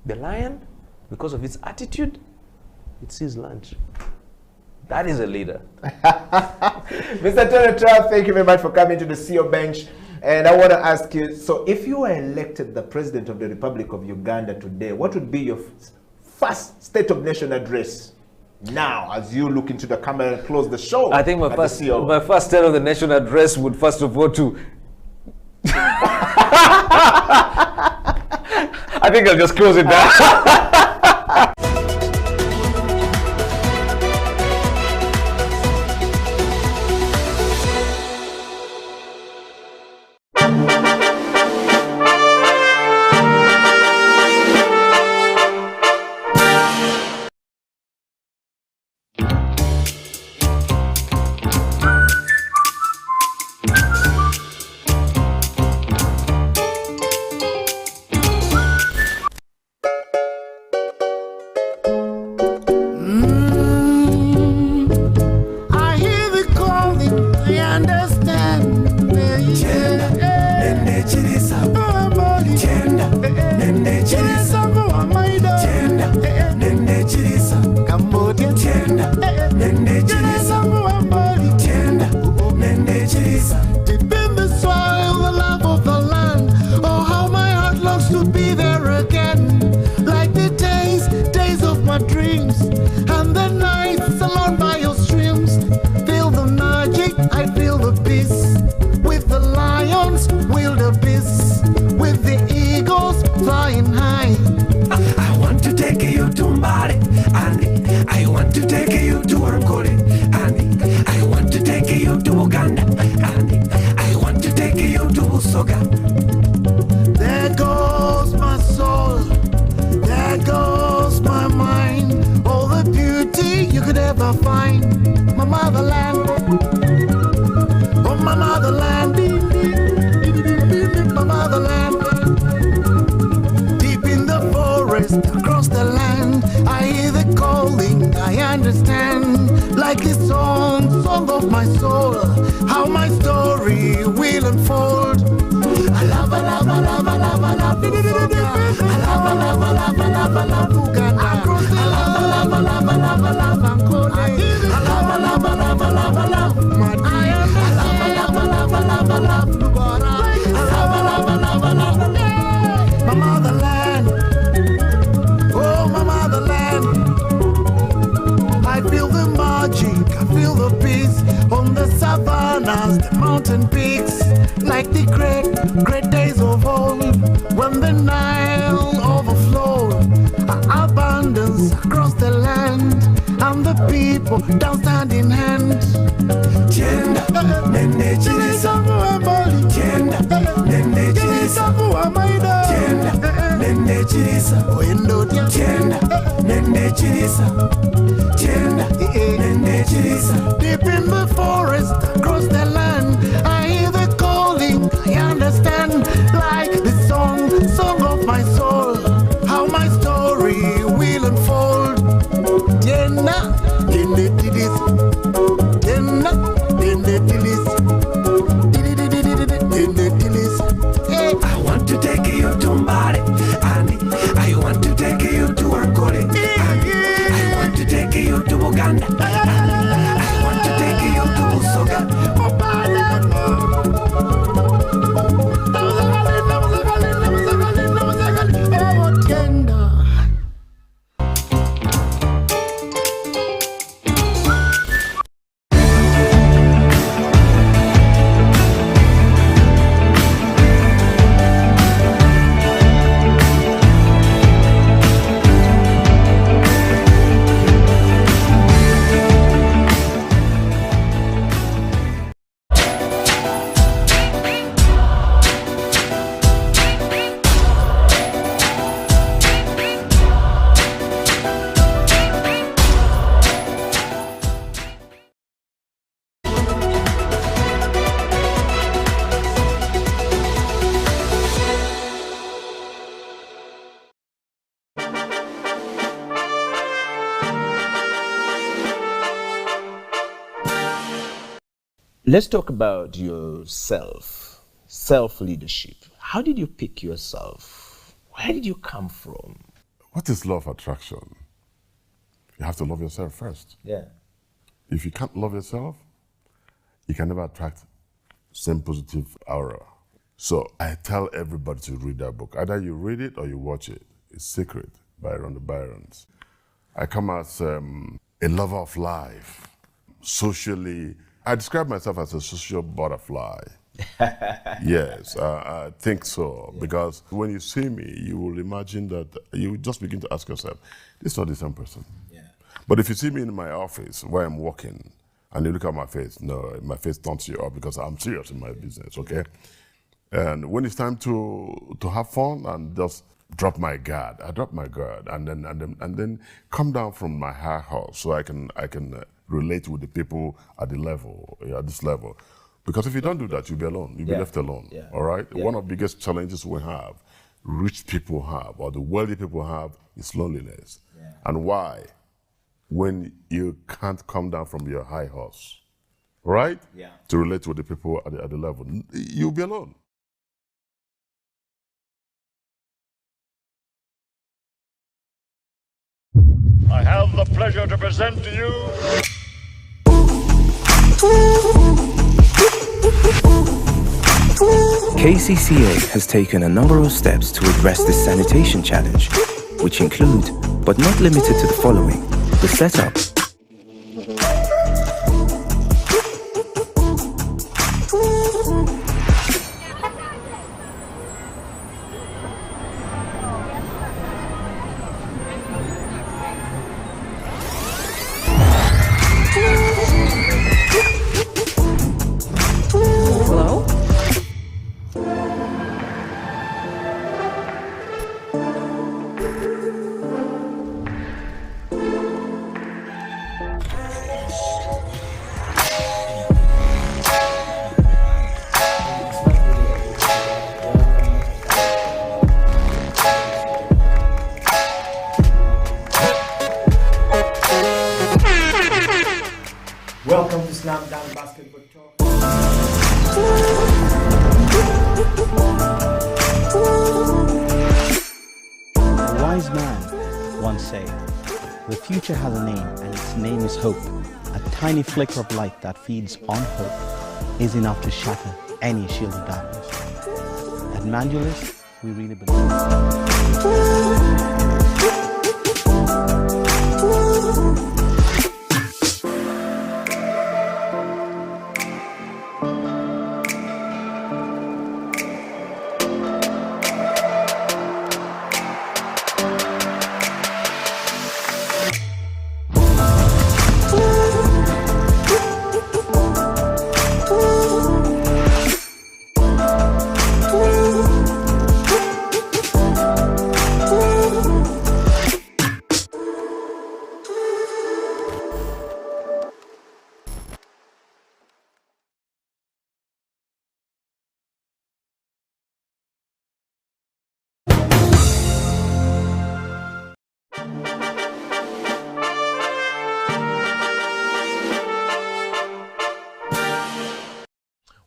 [SPEAKER 9] The lion, because of its attitude, it sees lunch. That is a leader.
[SPEAKER 10] Mr. Tenatra, thank you very much for coming to the CEO bench. And I want to ask you, so if you were elected the President of the Republic of Uganda today, what would be your first State of Nation address now as you look into the camera and close the show?
[SPEAKER 9] I think my first State of the Nation address would first of all to... I think I'll just close it down.
[SPEAKER 3] I hear the calling, I understand. Deep in the soil, the love of the land. Oh, how my heart longs to be there again. Like the days of my dreams, and the nights alone by your streams. Feel the magic, I feel the peace. With the lions, wildebeest. With the eagles flying high.
[SPEAKER 5] I want to take you to Mbale, and I want to take you to Ankole, and I want to take you to Uganda, and I want to take you to Busoga.
[SPEAKER 3] There goes my soul, there goes my mind. All the beauty you could ever find. My motherland, oh my motherland, my motherland. Deep in the forest, across the land, I hear the calling, I understand. Like this song of my soul, how my story will unfold. I love, I love, I love, I love, I love, I love, I love, I love, I love, I love Uganda. I love, I love, I love, I love, I love Ankole. I love, I love, I love, I love, I love Madi. I love, I love, I love, I love, I love Lubara. I love, I love, I love, I love my motherland. Oh, my motherland. I feel the magic, I feel the peace on the savannas, the mountain peaks, like the great days of old, when the Nile overflowed, abundance across the land, and the people down hand in hand.
[SPEAKER 5] Tienda, nene chirisa, tienda, nene chirisa, tienda, nene chirisa, tienda, nene chirisa, tienda, nene chirisa.
[SPEAKER 3] Deep in the forest, across the land, I hear the calling, I understand. Like the song of my soul, how my story will unfold. Tiena, tiene tilis, tiena, tiene tilis, tiene tilis.
[SPEAKER 5] I want to take you to Mbale, and I want to take you to Ankole, and I want to take you to Uganda, and I want to take you
[SPEAKER 10] Let's talk about yourself, self-leadership. How did you pick yourself? Where did you come from?
[SPEAKER 11] What is law of attraction? You have to love yourself first.
[SPEAKER 10] Yeah.
[SPEAKER 11] If you can't love yourself, you can never attract same positive aura. So I tell everybody to read that book. Either you read it or you watch it. It's Secret by Rhonda Byrons. I come as a lover of life. Socially, I describe myself as a social butterfly. Yes, I think so. Because when you see me, you will imagine that you just begin to ask yourself, this is not the same person. But if you see me in my office where I'm working and you look at my face, no, my face turns you up because I'm serious in my business, okay? And when it's time to have fun and just drop my guard, I drop my guard and then come down from my high horse so I can relate with the people at the level, at this level. Because if you don't do that, you'll be alone. You'll be left alone. All right. One of the biggest challenges we have, rich people have, or the wealthy people have, is loneliness. And why? When you can't come down from your high horse, right? To relate with the people at the level, you'll be alone.
[SPEAKER 6] I have the pleasure to present to you
[SPEAKER 7] KCCA has taken a number of steps to address this sanitation challenge, which include, but not limited to the following: the setup,
[SPEAKER 12] Hello?
[SPEAKER 10] Welcome to Slam Dunk Basketball Talk.
[SPEAKER 15] A wise man once said, "The future has a name, and its name is hope. A tiny flicker of light that feeds on hope is enough to shatter any shield of darkness." At Mandulus, we really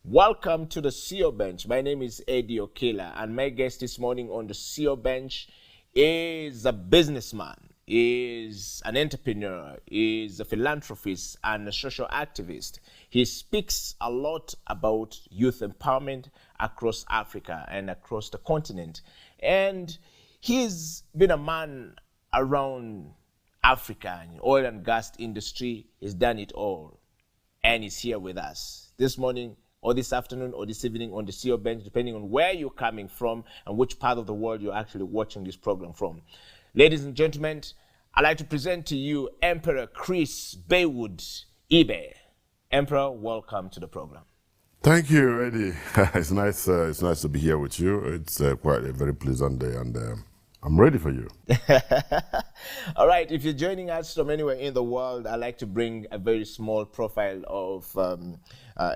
[SPEAKER 10] Welcome to the CEO Bench. My name is Eddie Okila, and my guest this morning on the CEO Bench is a businessman, is an entrepreneur, is a philanthropist, and a social activist. He speaks a lot about youth empowerment across Africa and across the continent. And he's been a man around Africa and oil and gas industry. He's done it all. And he's here with us this morning, or this afternoon, or this evening on the CEO Bench, depending on where you're coming from and which part of the world you're actually watching this program from. Ladies and gentlemen, I'd like to present to you Emperor Chris Baywood Ibe. Emperor, welcome to the program.
[SPEAKER 11] Thank you, Eddie. It's nice to be here with you. It's quite a very pleasant day, and I'm ready for you.
[SPEAKER 10] All right, if you're joining us from anywhere in the world, I'd like to bring a very small profile of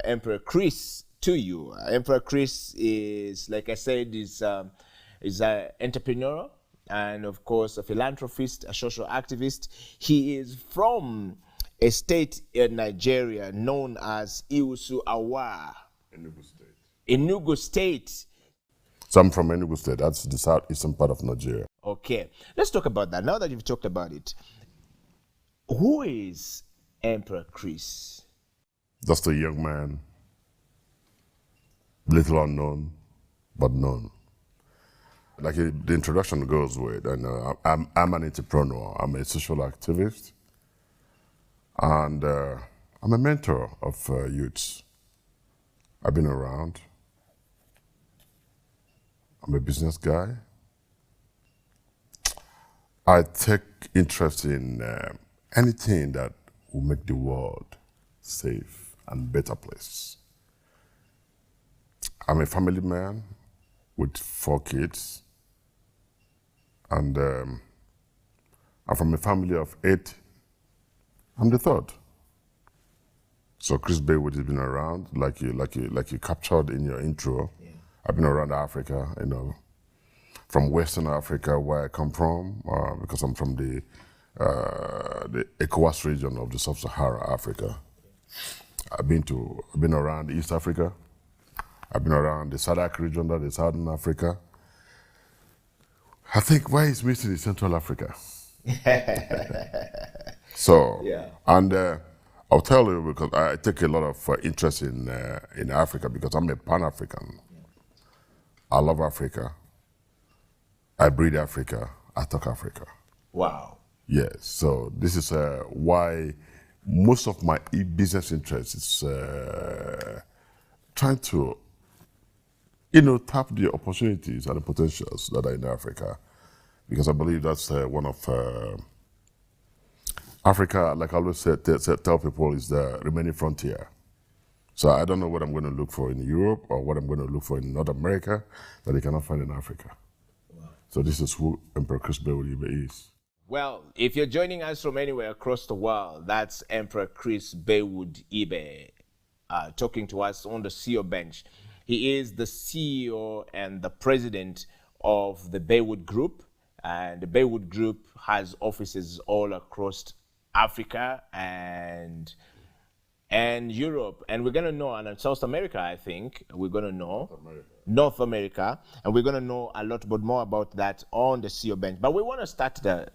[SPEAKER 10] Emperor Chris to you. Emperor Chris is, like I said, is an entrepreneur and, of course, a philanthropist, a social activist. He is from a state in Nigeria known as Iusu Awa.
[SPEAKER 11] Enugu State.
[SPEAKER 10] Enugu State.
[SPEAKER 11] So I'm from Enugu State. That's the southeastern part of Nigeria.
[SPEAKER 10] Okay, let's talk about that. Now that you've talked about it, who is Emperor Chris?
[SPEAKER 11] Just a young man, little unknown, but known. Like the introduction goes with, and I'm an entrepreneur. I'm a social activist, and I'm a mentor of youths. I've been around. I'm a business guy. I take interest in anything that will make the world safe and better place. I'm a family man with 4 kids, and I'm from a family of 8. I'm the 3rd. So Chris Baywood has been around, like you captured in your intro. Yeah. I've been around Africa, from Western Africa, where I come from, because I'm from the ECOWAS region of the Sub-Saharan Africa. I've been around East Africa. I've been around the SADC region, that is Southern Africa. I think why is missing is Central Africa. So, yeah. And I'll tell you, because I take a lot of interest in Africa, because I'm a Pan-African. I love Africa. I breathe Africa. I talk Africa.
[SPEAKER 10] Wow.
[SPEAKER 11] Yes. So this is why most of my business interest is trying to, tap the opportunities and the potentials that are in Africa, because I believe that's one of Africa, like I always tell people, is the remaining frontier. So I don't know what I'm going to look for in Europe or what I'm going to look for in North America that they cannot find in Africa. Wow. So this is who Emperor Chris Baywood is.
[SPEAKER 10] Well, if you're joining us from anywhere across the world, that's Emperor Chris Baywood Ibe talking to us on the CEO bench. He is the CEO and the president of the Baywood Group. And the Baywood Group has offices all across Africa and Europe. And we're going to know, and in South America, I think, we're going to know. North America. And we're going to know a lot more about that on the CEO bench. But we want to start the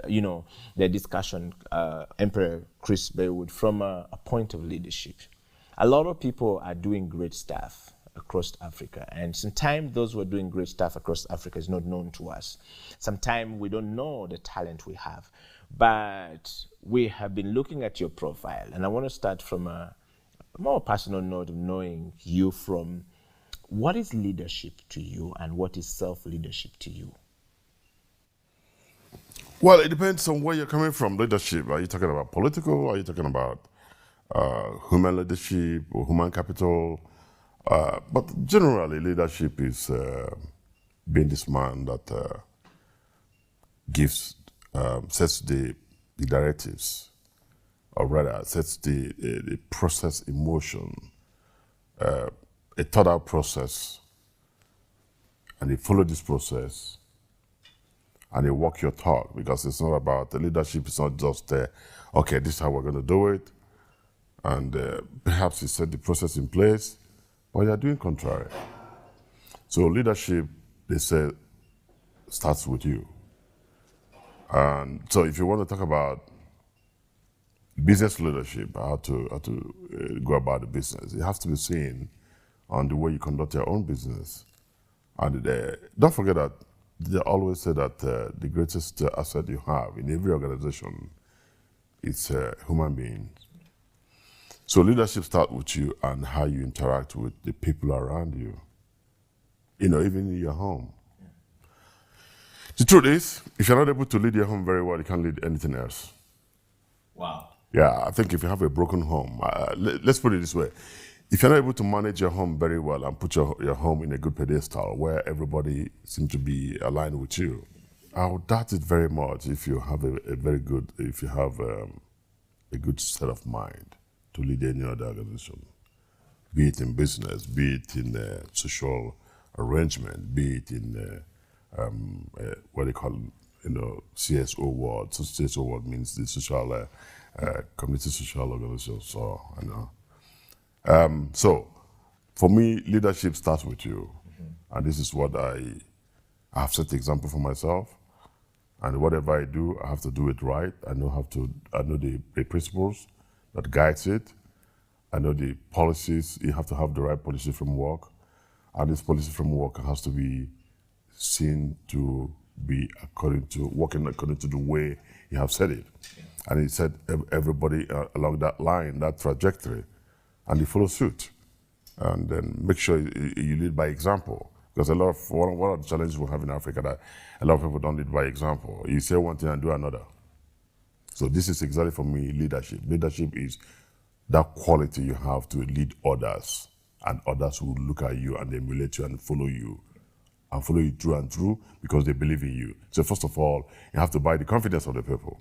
[SPEAKER 10] discussion, Emperor Chris Baywood, from a point of leadership. A lot of people are doing great stuff across Africa, and sometimes those who are doing great stuff across Africa is not known to us. Sometimes we don't know the talent we have, but we have been looking at your profile, and I want to start from a more personal note of knowing you from what is leadership to you and what is self-leadership to you?
[SPEAKER 11] Well, it depends on where you're coming from. Leadership, are you talking about political? Are you talking about human leadership or human capital? But generally, leadership is being this man that sets the directives, or rather sets the process in motion, a thought out process, and you follow this process, and you walk your talk, because it's not about the leadership. It's not just okay, this is how we're going to do it, and perhaps you set the process in place, but you're doing contrary. So leadership, they say, starts with you. And so if you want to talk about business leadership, how to go about the business, it has to be seen on the way you conduct your own business. And don't forget that they always say that the greatest asset you have in every organization is human beings. So leadership starts with you and how you interact with the people around you, even in your home. The truth is, if you're not able to lead your home very well, you can't lead anything else.
[SPEAKER 10] Wow.
[SPEAKER 11] Yeah, I think if you have a broken home, let's put it this way. If you're not able to manage your home very well and put your home in a good pedestal where everybody seems to be aligned with you, I would doubt it very much if you have a good set of mind to lead any other organization, be it in business, be it in social arrangement, be it in what they call CSO world. So CSO world means the social community social organizations. So, you know. So, for me, leadership starts with you. And this is what I have set the example for myself. And whatever I do, I have to do it right. I know the principles that guides it. I know the policies. You have to have the right policy framework. And this policy framework has to be seen to be working according to the way you have said it. Yeah. And he said everybody along that line, that trajectory, and you follow suit. And then make sure you lead by example. Because one of the challenges we have in Africa that a lot of people don't lead by example. You say one thing and do another. So this is exactly for me leadership. Leadership is that quality you have to lead others, and others will look at you and emulate you and follow you through and through because they believe in you. So first of all, you have to buy the confidence of the people.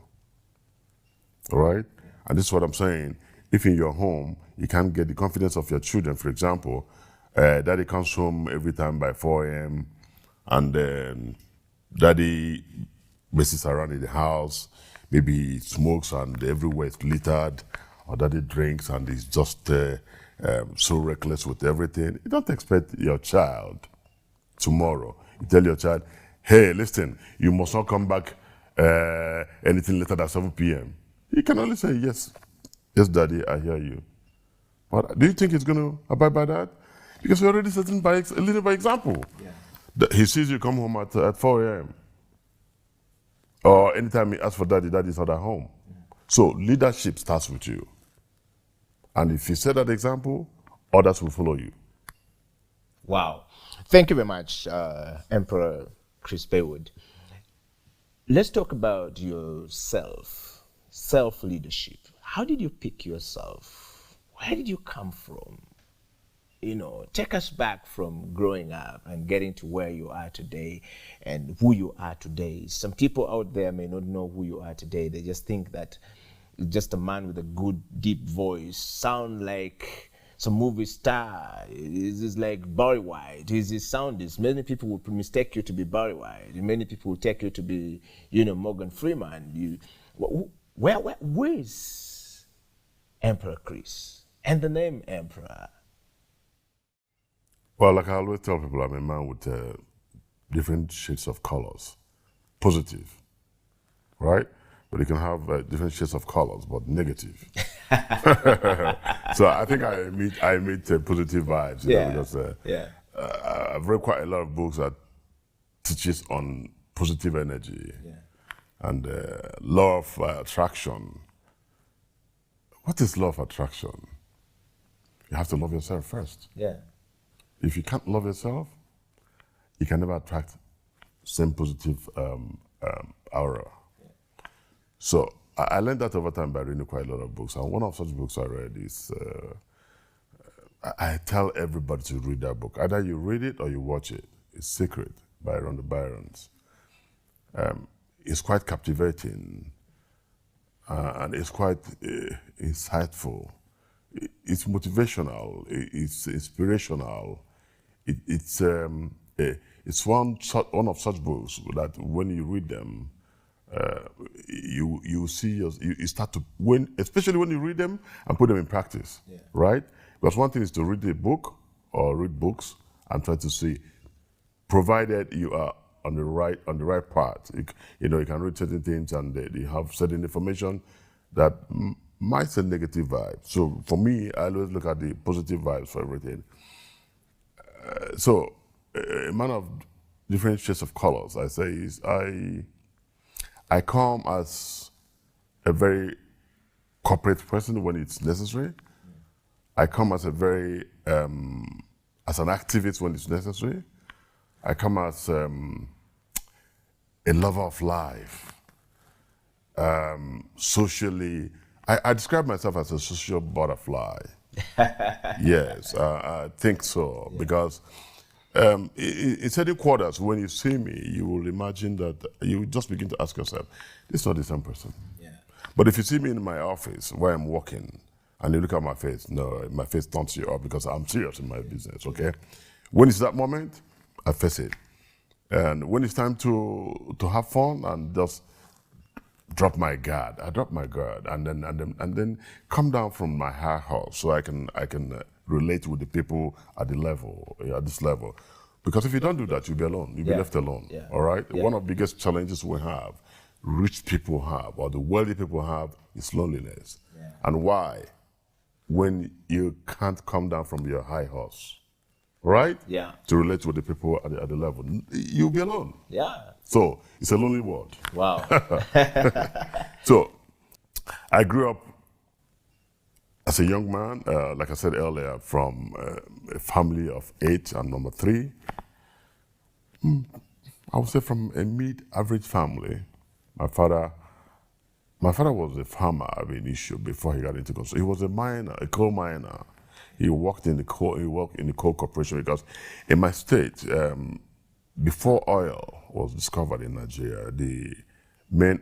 [SPEAKER 11] All right? And this is what I'm saying. If in your home, you can't get the confidence of your children, for example, daddy comes home every time by 4 a.m. and then daddy messes around in the house, maybe he smokes and everywhere is littered, or daddy drinks and he's just so reckless with everything. You don't expect your child tomorrow. You tell your child, hey, listen, you must not come back anything later than 7 p.m. He can only say, yes, daddy, I hear you. But do you think he's going to abide by that? Because you're already leading by example. Yeah. He sees you come home at 4 a.m. Or anytime he asks for daddy, daddy's not at home. So leadership starts with you. And if you set that example, others will follow you.
[SPEAKER 10] Wow. Thank you very much, Emperor Chris Baywood. Let's talk about yourself, self-leadership. How did you pick yourself? Where did you come from? You know, take us back from growing up and getting to where you are today and who you are today. Some people out there may not know who you are today. They just think that you're just a man with a good, deep voice, sound like some movie star. It's like Barry White. His sound is, many people would mistake you to be Barry White. Many people would take you to be, Morgan Freeman. Where is Emperor Chris? And the name Emperor?
[SPEAKER 11] Well, like I always tell people, I'm a man with different shades of colors. Positive, right? But you can have different shades of colors, but negative. So I think I meet positive vibes, because I've read quite a lot of books that teaches on positive energy and law of attraction. What is law of attraction? You have to love yourself first.
[SPEAKER 10] Yeah.
[SPEAKER 11] If you can't love yourself, you can never attract same positive aura. Yeah. So I learned that over time by reading quite a lot of books. And one of such books I read is, I tell everybody to read that book. Either you read it or you watch it. It's Secret by Rhonda Byrons. It's quite captivating and it's quite insightful. It's motivational, it's inspirational. It's one of such books that when you read them, you see you start to especially when you read them and put them in practice, right? Because one thing is to read a book or read books and try to see, provided you are on the right path. You can read certain things and you have certain information that might send negative vibes. So for me, I always look at the positive vibes for everything. So a man of different shades of colors, I say, is I come as a very corporate person when it's necessary. I come as a very as an activist when it's necessary. I come as a lover of life. Socially, I describe myself as a social butterfly. Yes, I think so, because in certain quarters, when you see me, you will imagine that, you will just begin to ask yourself, this is not the same person. Yeah. But if you see me in my office where I'm working, and you look at my face, no, my face turns you up because I'm serious in my business, okay? When it's that moment, I face it. And when it's time to have fun and just drop my guard. I drop my guard, and then come down from my high horse so I can relate with the people at the level, at this level. Because if you don't do that, you'll be alone. You'll be left alone.
[SPEAKER 10] Yeah.
[SPEAKER 11] All right.
[SPEAKER 10] Yeah.
[SPEAKER 11] One of the biggest challenges we have, rich people have, or the wealthy people have, is loneliness.
[SPEAKER 10] Yeah.
[SPEAKER 11] And why? When you can't come down from your high horse, right?
[SPEAKER 10] Yeah.
[SPEAKER 11] To relate with the people at the level, you'll be alone.
[SPEAKER 10] Yeah.
[SPEAKER 11] So it's a lonely world.
[SPEAKER 10] Wow.
[SPEAKER 11] So I grew up as a young man, like I said earlier, from a family of 8 and number 3. I would say from a mid-average family. My father was a farmer, issue before he got into construction. He was a miner, a coal miner. He worked in the coal corporation because in my state, before oil was discovered in Nigeria, the main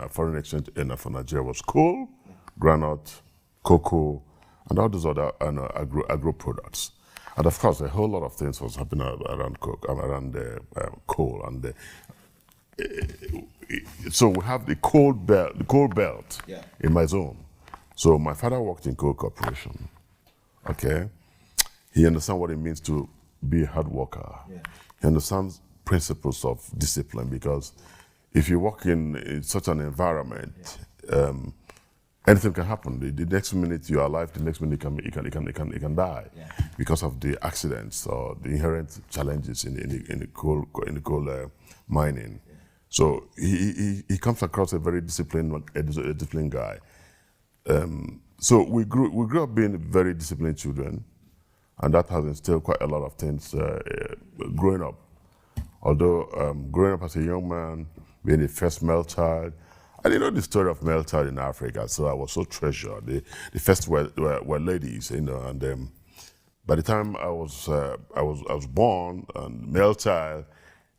[SPEAKER 11] foreign exchange earner for Nigeria was coal, granite, cocoa, and all those other agro products. And of course, a whole lot of things was happening around coal. And so we have the coal belt in my zone. So my father worked in coal corporation. Okay, he understands what it means to be a hard worker. Yeah. He understands principles of discipline, because if you work in such an environment, anything can happen. The next minute you are alive, the next minute you can die because of the accidents or the inherent challenges in the coal mining. Yeah. So he comes across a very disciplined guy. So we grew up being very disciplined children, and that has instilled quite a lot of things growing up. Although growing up as a young man, being the first male child, I didn't know the story of male child in Africa, so I was so treasured. The first were ladies, and by the time I was born and male child,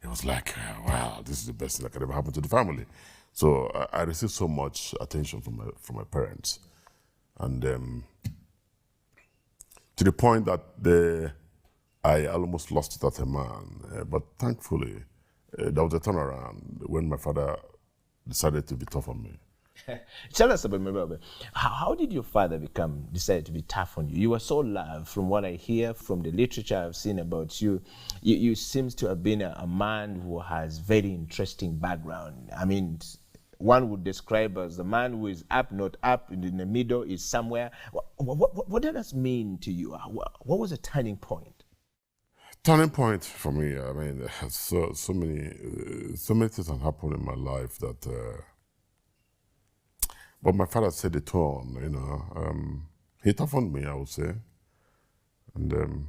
[SPEAKER 11] it was like, wow, this is the best thing that could ever happen to the family. So I received so much attention from my parents, and to the point that I almost lost it as a man. But thankfully, there was a turnaround when my father decided to be tough on me.
[SPEAKER 10] Tell us about my brother. How did your father decide to be tough on you? You were so loved. From what I hear from the literature I've seen about you, you seems to have been a man who has very interesting background. I mean, one would describe as a man who is up, not up, in the middle, is somewhere. What does that mean to you? What was a turning point?
[SPEAKER 11] Turning point for me, I mean, so many things have happened in my life that, but my father set the tone, he toughened me, I would say. And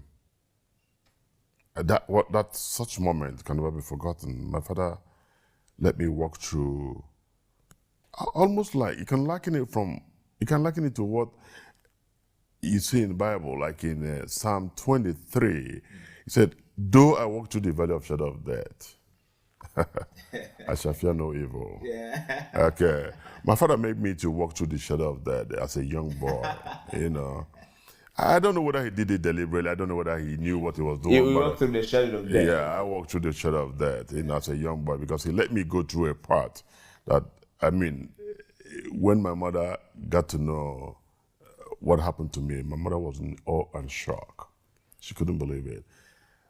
[SPEAKER 11] that such moment can never be forgotten. My father let me walk through, almost like, you can liken it to what you see in the Bible, like in Psalm 23. He said, though I walk through the valley of shadow of death, I shall fear no evil. Yeah. Okay. My father made me to walk through the shadow of death as a young boy, I don't know whether he did it deliberately. I don't know whether he knew what he was doing.
[SPEAKER 10] You walked through the shadow of death.
[SPEAKER 11] Yeah, I walked through the shadow of death as a young boy, because he let me go through a part that, when my mother got to know what happened to me, my mother was in awe and shock. She couldn't believe it.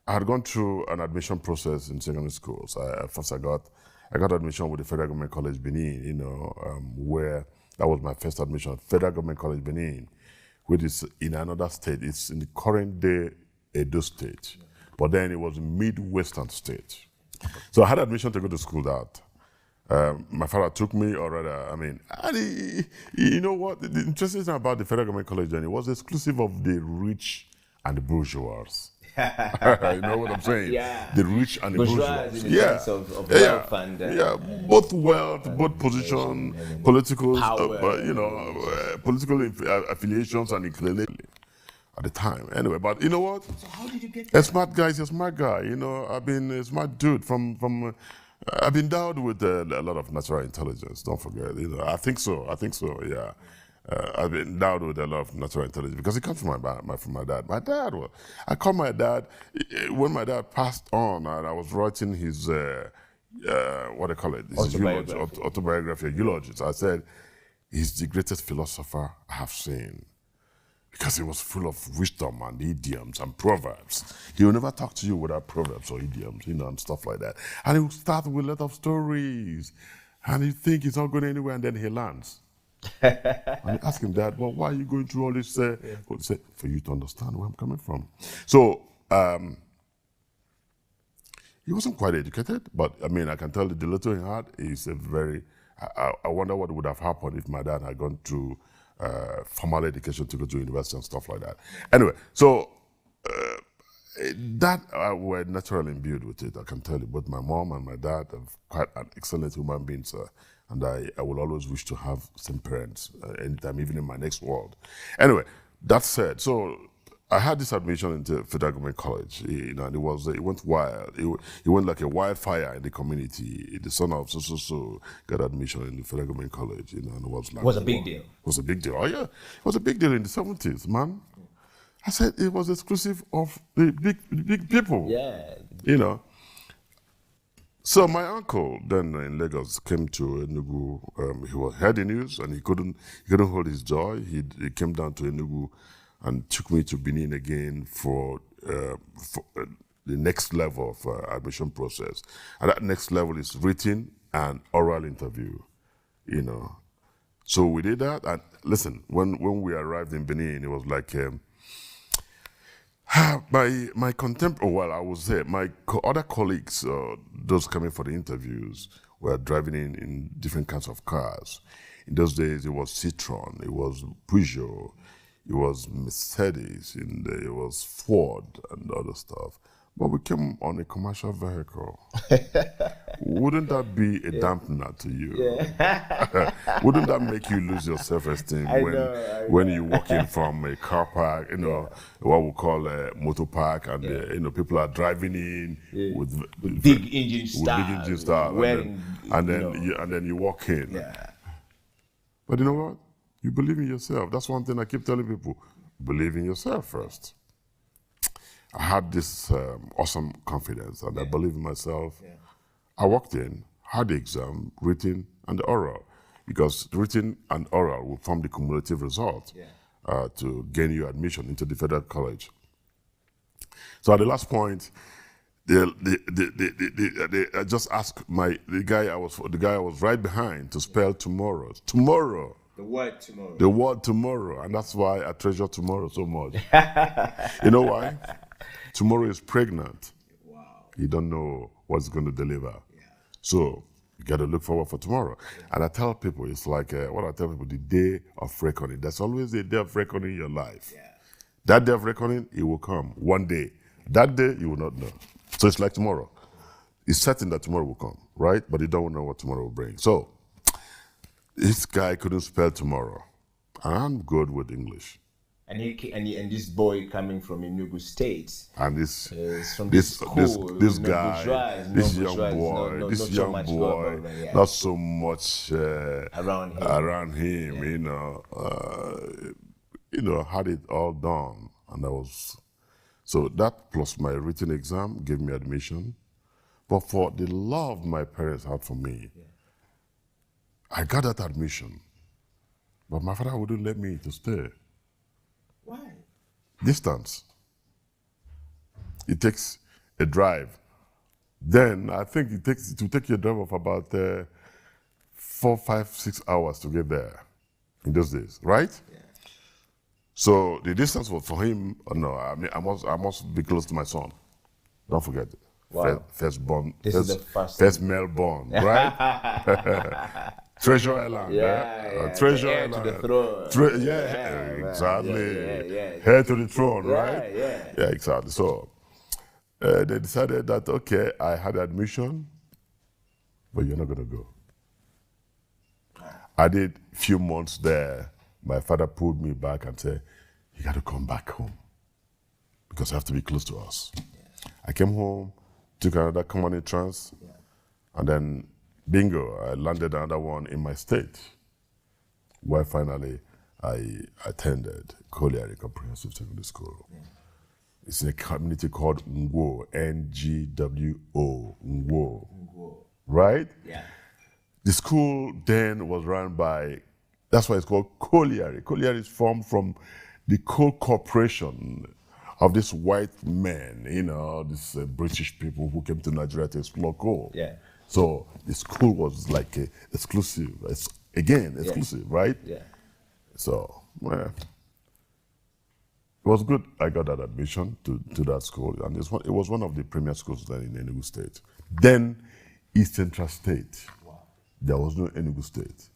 [SPEAKER 11] I had gone through an admission process in secondary schools. First I got admission with the Federal Government College Benin, where that was my first admission, Federal Government College Benin, which is in another state. It's in the current day Edo State, but then it was Midwestern State. So I had admission to go to school that. My father took me, or rather, and you know what? The interesting thing about the Federal Government College then, it was exclusive of the rich and the bourgeois. You know what I'm saying?
[SPEAKER 10] Yeah.
[SPEAKER 11] The rich and the bourgeois.
[SPEAKER 10] In the sense of wealth and
[SPEAKER 11] both wealth, both position, political, political affiliations and inclination at the time. Anyway, but you know what?
[SPEAKER 10] So how did you get
[SPEAKER 11] a smart guy is a smart guy. I've been a smart dude from. I've been endowed with a lot of natural intelligence. Don't forget. I think so. Yeah. I've been endowed with a lot of natural intelligence because it comes from my dad. I called my dad when my dad passed on, and I was writing his what do you call it? His autobiography, eulogies. I said, he's the greatest philosopher I have seen. Because he was full of wisdom and idioms and proverbs. He will never talk to you without proverbs or idioms, and stuff like that. And he will start with a lot of stories. And you think he's not going anywhere, and then he lands. And you ask him that, well, why are you going through all this? Well, he said, for you to understand where I'm coming from. So, he wasn't quite educated, but I mean, I can tell you the little he had is a very, I wonder what would have happened if my dad had gone through formal education to go to university and stuff like that. Anyway, so that were naturally imbued with it. I can tell you, both my mom and my dad are quite an excellent human beings, and I will always wish to have same parents anytime, even in my next world. Anyway, that said, so I had this admission into Federal Government College, and it went wild. It went like a wildfire in the community. The son of so got admission in the Federal Government College, and it was like...
[SPEAKER 10] Was a big deal.
[SPEAKER 11] It was a big deal. Oh yeah, it was a big deal in the 70s, man. I said it was exclusive of the big people.
[SPEAKER 10] Yeah.
[SPEAKER 11] So my uncle then in Lagos came to Enugu. He heard the news and he couldn't hold his joy. He came down to Enugu and took me to Benin again for the next level of admission process. And that next level is written and oral interview, So we did that, and listen, when we arrived in Benin, it was like my contemporary, well, I would say my other colleagues, those coming for the interviews, were driving in different kinds of cars. In those days, it was Citroen, it was Peugeot, it was Mercedes, and it was Ford and other stuff. But we came on a commercial vehicle. Wouldn't that be a dampener to you? Yeah. Wouldn't that make you lose your self-esteem when you walk in from a car park, what we call a motor park, and people are driving in with
[SPEAKER 10] big engine style,
[SPEAKER 11] and then you walk in.
[SPEAKER 10] Yeah.
[SPEAKER 11] But you know what? You believe in yourself. That's one thing I keep telling people. Believe in yourself first. I had this awesome confidence, and I believe in myself. Yeah. I walked in, had the exam, written, and the oral, because written and oral will form the cumulative result to gain you admission into the federal college. So at the last point, I just asked the guy I was right behind to spell tomorrow. Tomorrow.
[SPEAKER 10] The word tomorrow.
[SPEAKER 11] The word tomorrow, and that's why I treasure tomorrow so much. You know why? Tomorrow is pregnant.
[SPEAKER 10] Wow.
[SPEAKER 11] You don't know what's going to deliver. Yeah. So you got to look forward for tomorrow. Yeah. And I tell people, it's like what I tell people, the day of reckoning. There's always a day of reckoning in your life. Yeah. That day of reckoning, it will come one day. That day, you will not know. So it's like tomorrow. It's certain that tomorrow will come, right? But you don't know what tomorrow will bring. So this guy couldn't spell tomorrow. And I'm good with English.
[SPEAKER 10] And this boy coming from Enugu State,
[SPEAKER 11] and this young boy, not so much around him, had it all done, and so that plus my written exam gave me admission. But for the love my parents had for me, I got that admission, but my father wouldn't let me to stay.
[SPEAKER 10] Why?
[SPEAKER 11] Distance. It takes a drive. Then I think it will take you a drive of about 4, 5, 6 hours to get there in those days, right? Yeah. So the distance was for him. I must be close to my son. Don't forget it.
[SPEAKER 10] Wow.
[SPEAKER 11] First born.
[SPEAKER 10] First
[SPEAKER 11] male born, right? Treasure Island. Treasure Island.
[SPEAKER 10] To the throne.
[SPEAKER 11] Exactly. Heir to the throne, right? Yeah, exactly. So they decided that, okay, I had admission, but you're not going to go. I did a few months there. My father pulled me back and said, you got to come back home because I have to be close to us. I came home, took another common entrance, and then bingo, I landed another one in my state, where finally I attended Colliery Comprehensive Secondary School. Yeah. It's in a community called Ngwo, Ngwo, Ngwo. right?
[SPEAKER 10] Yeah.
[SPEAKER 11] The school then was run by, that's why it's called colliery. Colliery is formed from the coal corporation of these white men, you know, these British people who came to Nigeria to explore coal.
[SPEAKER 10] Yeah.
[SPEAKER 11] So the school was like exclusive, exclusive, right?
[SPEAKER 10] Yeah.
[SPEAKER 11] So, well, it was good I got that admission to that school, and it was one of the premier schools then in Enugu State. Then East Central State. Wow. There was no Enugu State.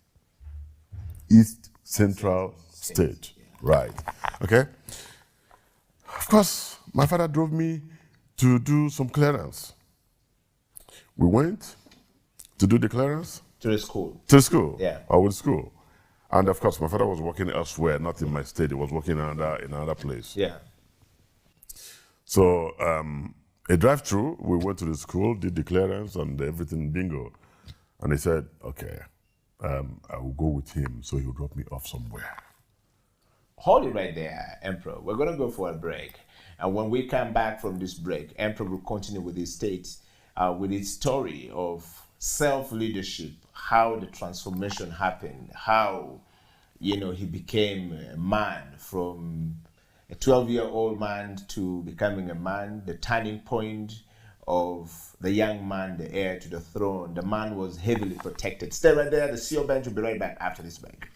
[SPEAKER 11] East Central State. Yeah. Right. Okay. Of course, my father drove me to do some clearance. We went to do the clearance.
[SPEAKER 10] To the school.
[SPEAKER 11] To the school.
[SPEAKER 10] Yeah.
[SPEAKER 11] Or with school. And of course, my father was working elsewhere, not in my state. He was working in another place.
[SPEAKER 10] Yeah.
[SPEAKER 11] So a drive-through, we went to the school, did the clearance and everything, bingo. And he said, okay, I will go with him, so he'll drop me off somewhere.
[SPEAKER 10] Hold it right there, Emperor. We're going to go for a break. And when we come back from this break, Emperor will continue with his with his story of self-leadership, how the transformation happened, how, you know, he became a man from a 12-year-old man to becoming a man, the turning point of the young man, the heir to the throne. The man was heavily protected. Stay right there. The CEO Bench will be right back after this break.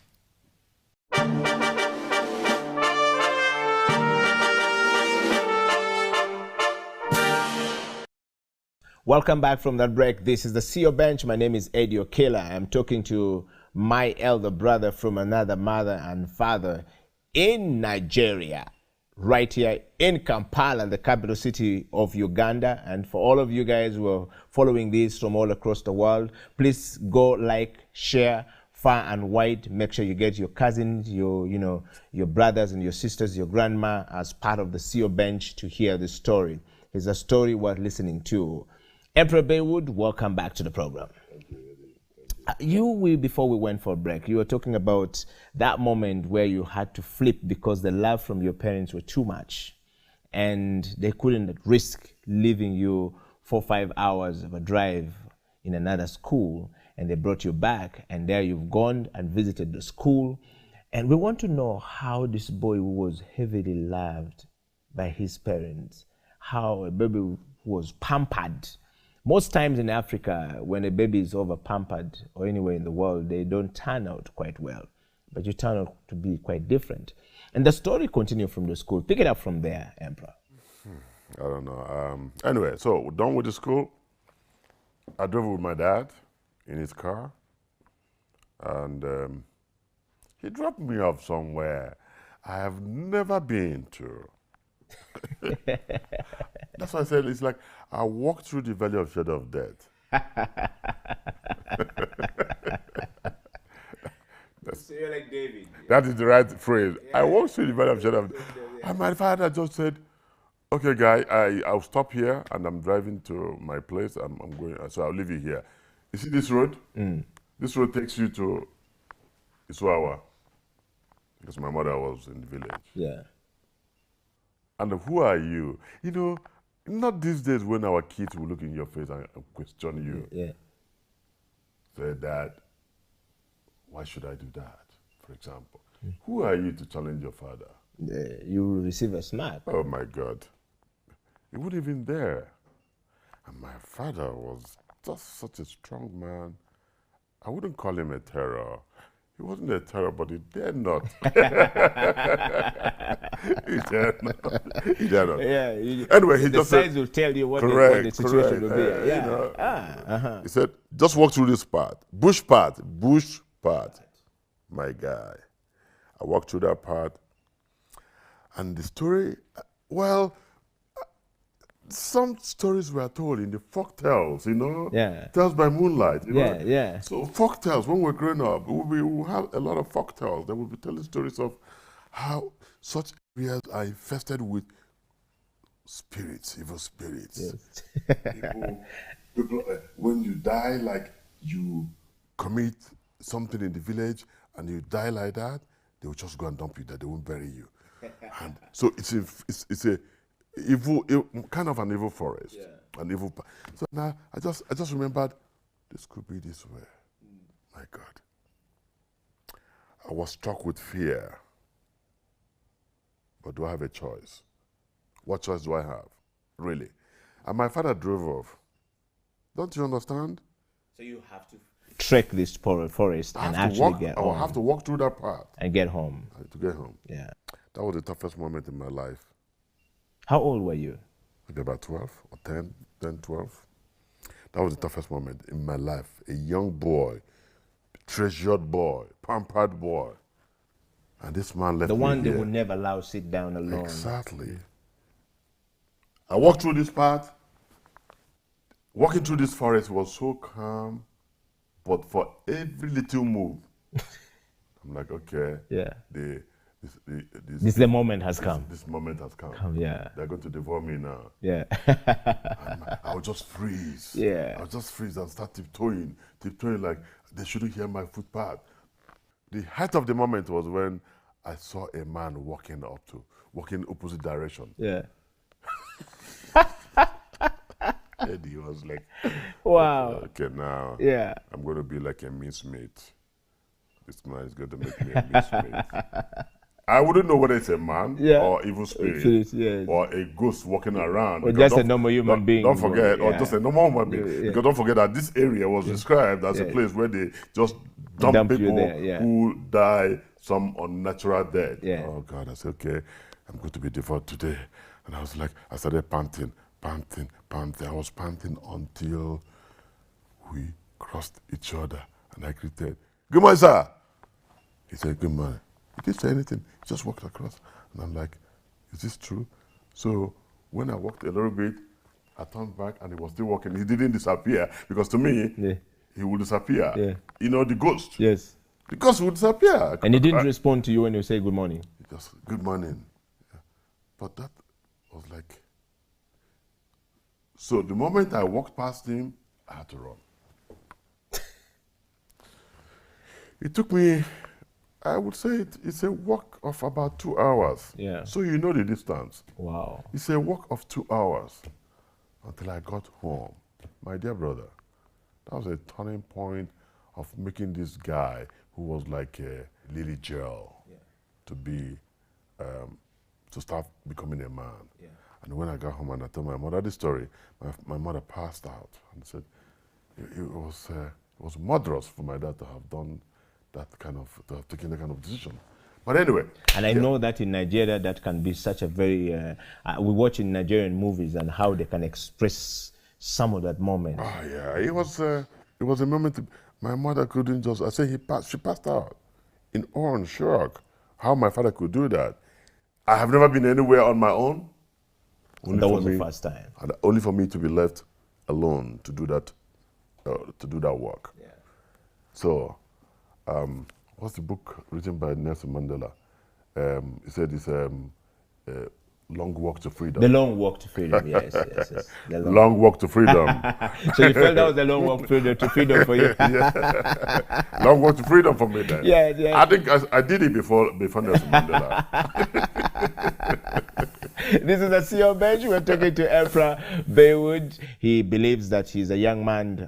[SPEAKER 10] Welcome back from that break. This is the CEO Bench. My name is Eddie Okela. I'm talking to my elder brother from another mother and father in Nigeria, right here in Kampala, the capital city of Uganda. And for all of you guys who are following this from all across the world, please go like, share, far and wide. Make sure you get your cousins, your brothers and your sisters, your grandma as part of the CEO Bench to hear the story. It's a story worth listening to. Emperor Baywood, welcome back to the program. Before we went for a break, you were talking about that moment where you had to flip because the love from your parents were too much and they couldn't risk leaving you 4 or 5 hours of a drive in another school, and they brought you back, and there you've gone and visited the school. And we want to know how this boy who was heavily loved by his parents, how a baby who was pampered. Most times in Africa, when a baby is over-pampered or anywhere in the world, they don't turn out quite well. But you turn out to be quite different. And the story continued from the school. Pick it up from there, Emperor.
[SPEAKER 11] I don't know. Anyway, so we're done with the school. I drove with my dad in his car. And he dropped me off somewhere I have never been to. That's why I said it's like I walked through the valley of shadow of death.
[SPEAKER 10] So you're like David.
[SPEAKER 11] That is the right phrase. Yeah. I walked through the valley of shadow of death. And my father just said, okay, guy, I'll stop here and I'm driving to my place. I'm going, so I'll leave you here. You see this road? This road takes you to Isuawa because my mother was in the village.
[SPEAKER 10] Yeah.
[SPEAKER 11] And who are you? You know, not these days when our kids will look in your face and question you.
[SPEAKER 10] Yeah.
[SPEAKER 11] Say, Dad, why should I do that, for example? Who are you to challenge your father?
[SPEAKER 10] You will receive a smack.
[SPEAKER 11] Oh, my God. He wasn't even there. And my father was just such a strong man. I wouldn't call him a terror. He wasn't a terror, but he dared not. He dared not. He dared not.
[SPEAKER 10] Yeah.
[SPEAKER 11] Anyway, he
[SPEAKER 10] the
[SPEAKER 11] just
[SPEAKER 10] signs
[SPEAKER 11] said,
[SPEAKER 10] will tell you what,
[SPEAKER 11] correct,
[SPEAKER 10] the situation will be. Yeah.
[SPEAKER 11] You know, He said, just walk through this path. Bush path. My guy. I walked through that path. And the story, well, some stories were told in the folk tales, you know?
[SPEAKER 10] Yeah.
[SPEAKER 11] Tales by moonlight, you know?
[SPEAKER 10] Yeah.
[SPEAKER 11] So folk tales, when we're growing up, we will have a lot of folk tales. They will be telling stories of how such areas are infested with spirits, evil spirits. Yes. people, when you die, like you commit something in the village and you die like that, they will just go and dump you there. They won't bury you. And so it's a evil, kind of an evil forest, an evil. So now I just remembered this could be this way. My God. I was struck with fear. But do I have a choice? What choice do I have? Really? And my father drove off. Don't you understand?
[SPEAKER 12] So you have to trek this forest and actually get home.
[SPEAKER 11] I will have to walk through that path.
[SPEAKER 12] And get home.
[SPEAKER 11] To get home.
[SPEAKER 12] Yeah.
[SPEAKER 11] That was the toughest moment in my life.
[SPEAKER 12] How old were you?
[SPEAKER 11] Maybe about 12 or 10, 12. That was the toughest moment in my life. A young boy, treasured boy, pampered boy. And this man left me
[SPEAKER 12] The one
[SPEAKER 11] here.
[SPEAKER 12] they would never allow sit down alone.
[SPEAKER 11] Exactly. I walked through this path. Walking through this forest was so calm, but for every little move, I'm like, okay,
[SPEAKER 12] yeah,
[SPEAKER 11] the
[SPEAKER 12] moment has come.
[SPEAKER 11] This moment has come.
[SPEAKER 12] Yeah,
[SPEAKER 11] they're going to devour me now.
[SPEAKER 12] Yeah,
[SPEAKER 11] I would just freeze.
[SPEAKER 12] Yeah,
[SPEAKER 11] I would just freeze and start tiptoeing like they shouldn't hear my footpath. The height of the moment was when I saw a man walking opposite direction.
[SPEAKER 12] Yeah.
[SPEAKER 11] And he was like,
[SPEAKER 12] wow.
[SPEAKER 11] Okay, now
[SPEAKER 12] yeah,
[SPEAKER 11] I'm going to be like a mincemeat. This man is going to make me a mincemeat. I wouldn't know whether it's a man or evil spirit or a ghost walking around.
[SPEAKER 12] Or just a normal human being.
[SPEAKER 11] Don't forget, or just a normal human being. Because don't forget that this area was described as a place where they just dump people who die some unnatural death.
[SPEAKER 12] Yeah.
[SPEAKER 11] Oh God, I said, okay, I'm going to be devoured today. And I was like, I started panting. I was panting until we crossed each other and I greeted, "Good morning, sir." He said, "Good morning." He didn't say anything. He just walked across. And I'm like, is this true? So when I walked a little bit, I turned back and he was still walking. He didn't disappear because to me, he would disappear.
[SPEAKER 12] Yeah.
[SPEAKER 11] You know, the ghost.
[SPEAKER 12] Yes.
[SPEAKER 11] The ghost would disappear.
[SPEAKER 12] And he didn't respond to you when you say good morning?
[SPEAKER 11] Just, good morning. Yeah. But that was like, so the moment I walked past him, I had to run. It took me, I would say it's a walk of about 2 hours.
[SPEAKER 12] Yeah.
[SPEAKER 11] So you know the distance.
[SPEAKER 12] Wow.
[SPEAKER 11] It's a walk of 2 hours until I got home. My dear brother, that was a turning point of making this guy who was like a lily gel to be, to start becoming a man. Yeah. And when I got home and I told my mother this story, my mother passed out and said it was murderous for my dad to have done that kind of, to have taken that kind of decision. But anyway.
[SPEAKER 12] And I know that in Nigeria that can be such a very, we watch in Nigerian movies and how they can express some of that moment.
[SPEAKER 11] Oh yeah, it was a moment my mother couldn't just, I say she passed out in awe and shock how my father could do that. I have never been anywhere on my own.
[SPEAKER 12] That was the first time.
[SPEAKER 11] And only for me to be left alone to do that work. Yeah. So, what's the book written by Nelson Mandela? He said it's Long Walk to Freedom.
[SPEAKER 12] The Long Walk to Freedom, yes.
[SPEAKER 11] Long Walk to Freedom.
[SPEAKER 12] So you felt that was the Long Walk to Freedom for you?
[SPEAKER 11] Yeah. Long Walk to Freedom for me then.
[SPEAKER 12] Yeah.
[SPEAKER 11] I think I did it before Nelson Mandela.
[SPEAKER 12] This is the CEO Bench. We're talking to Emperor Baywood. He believes that he's a young man,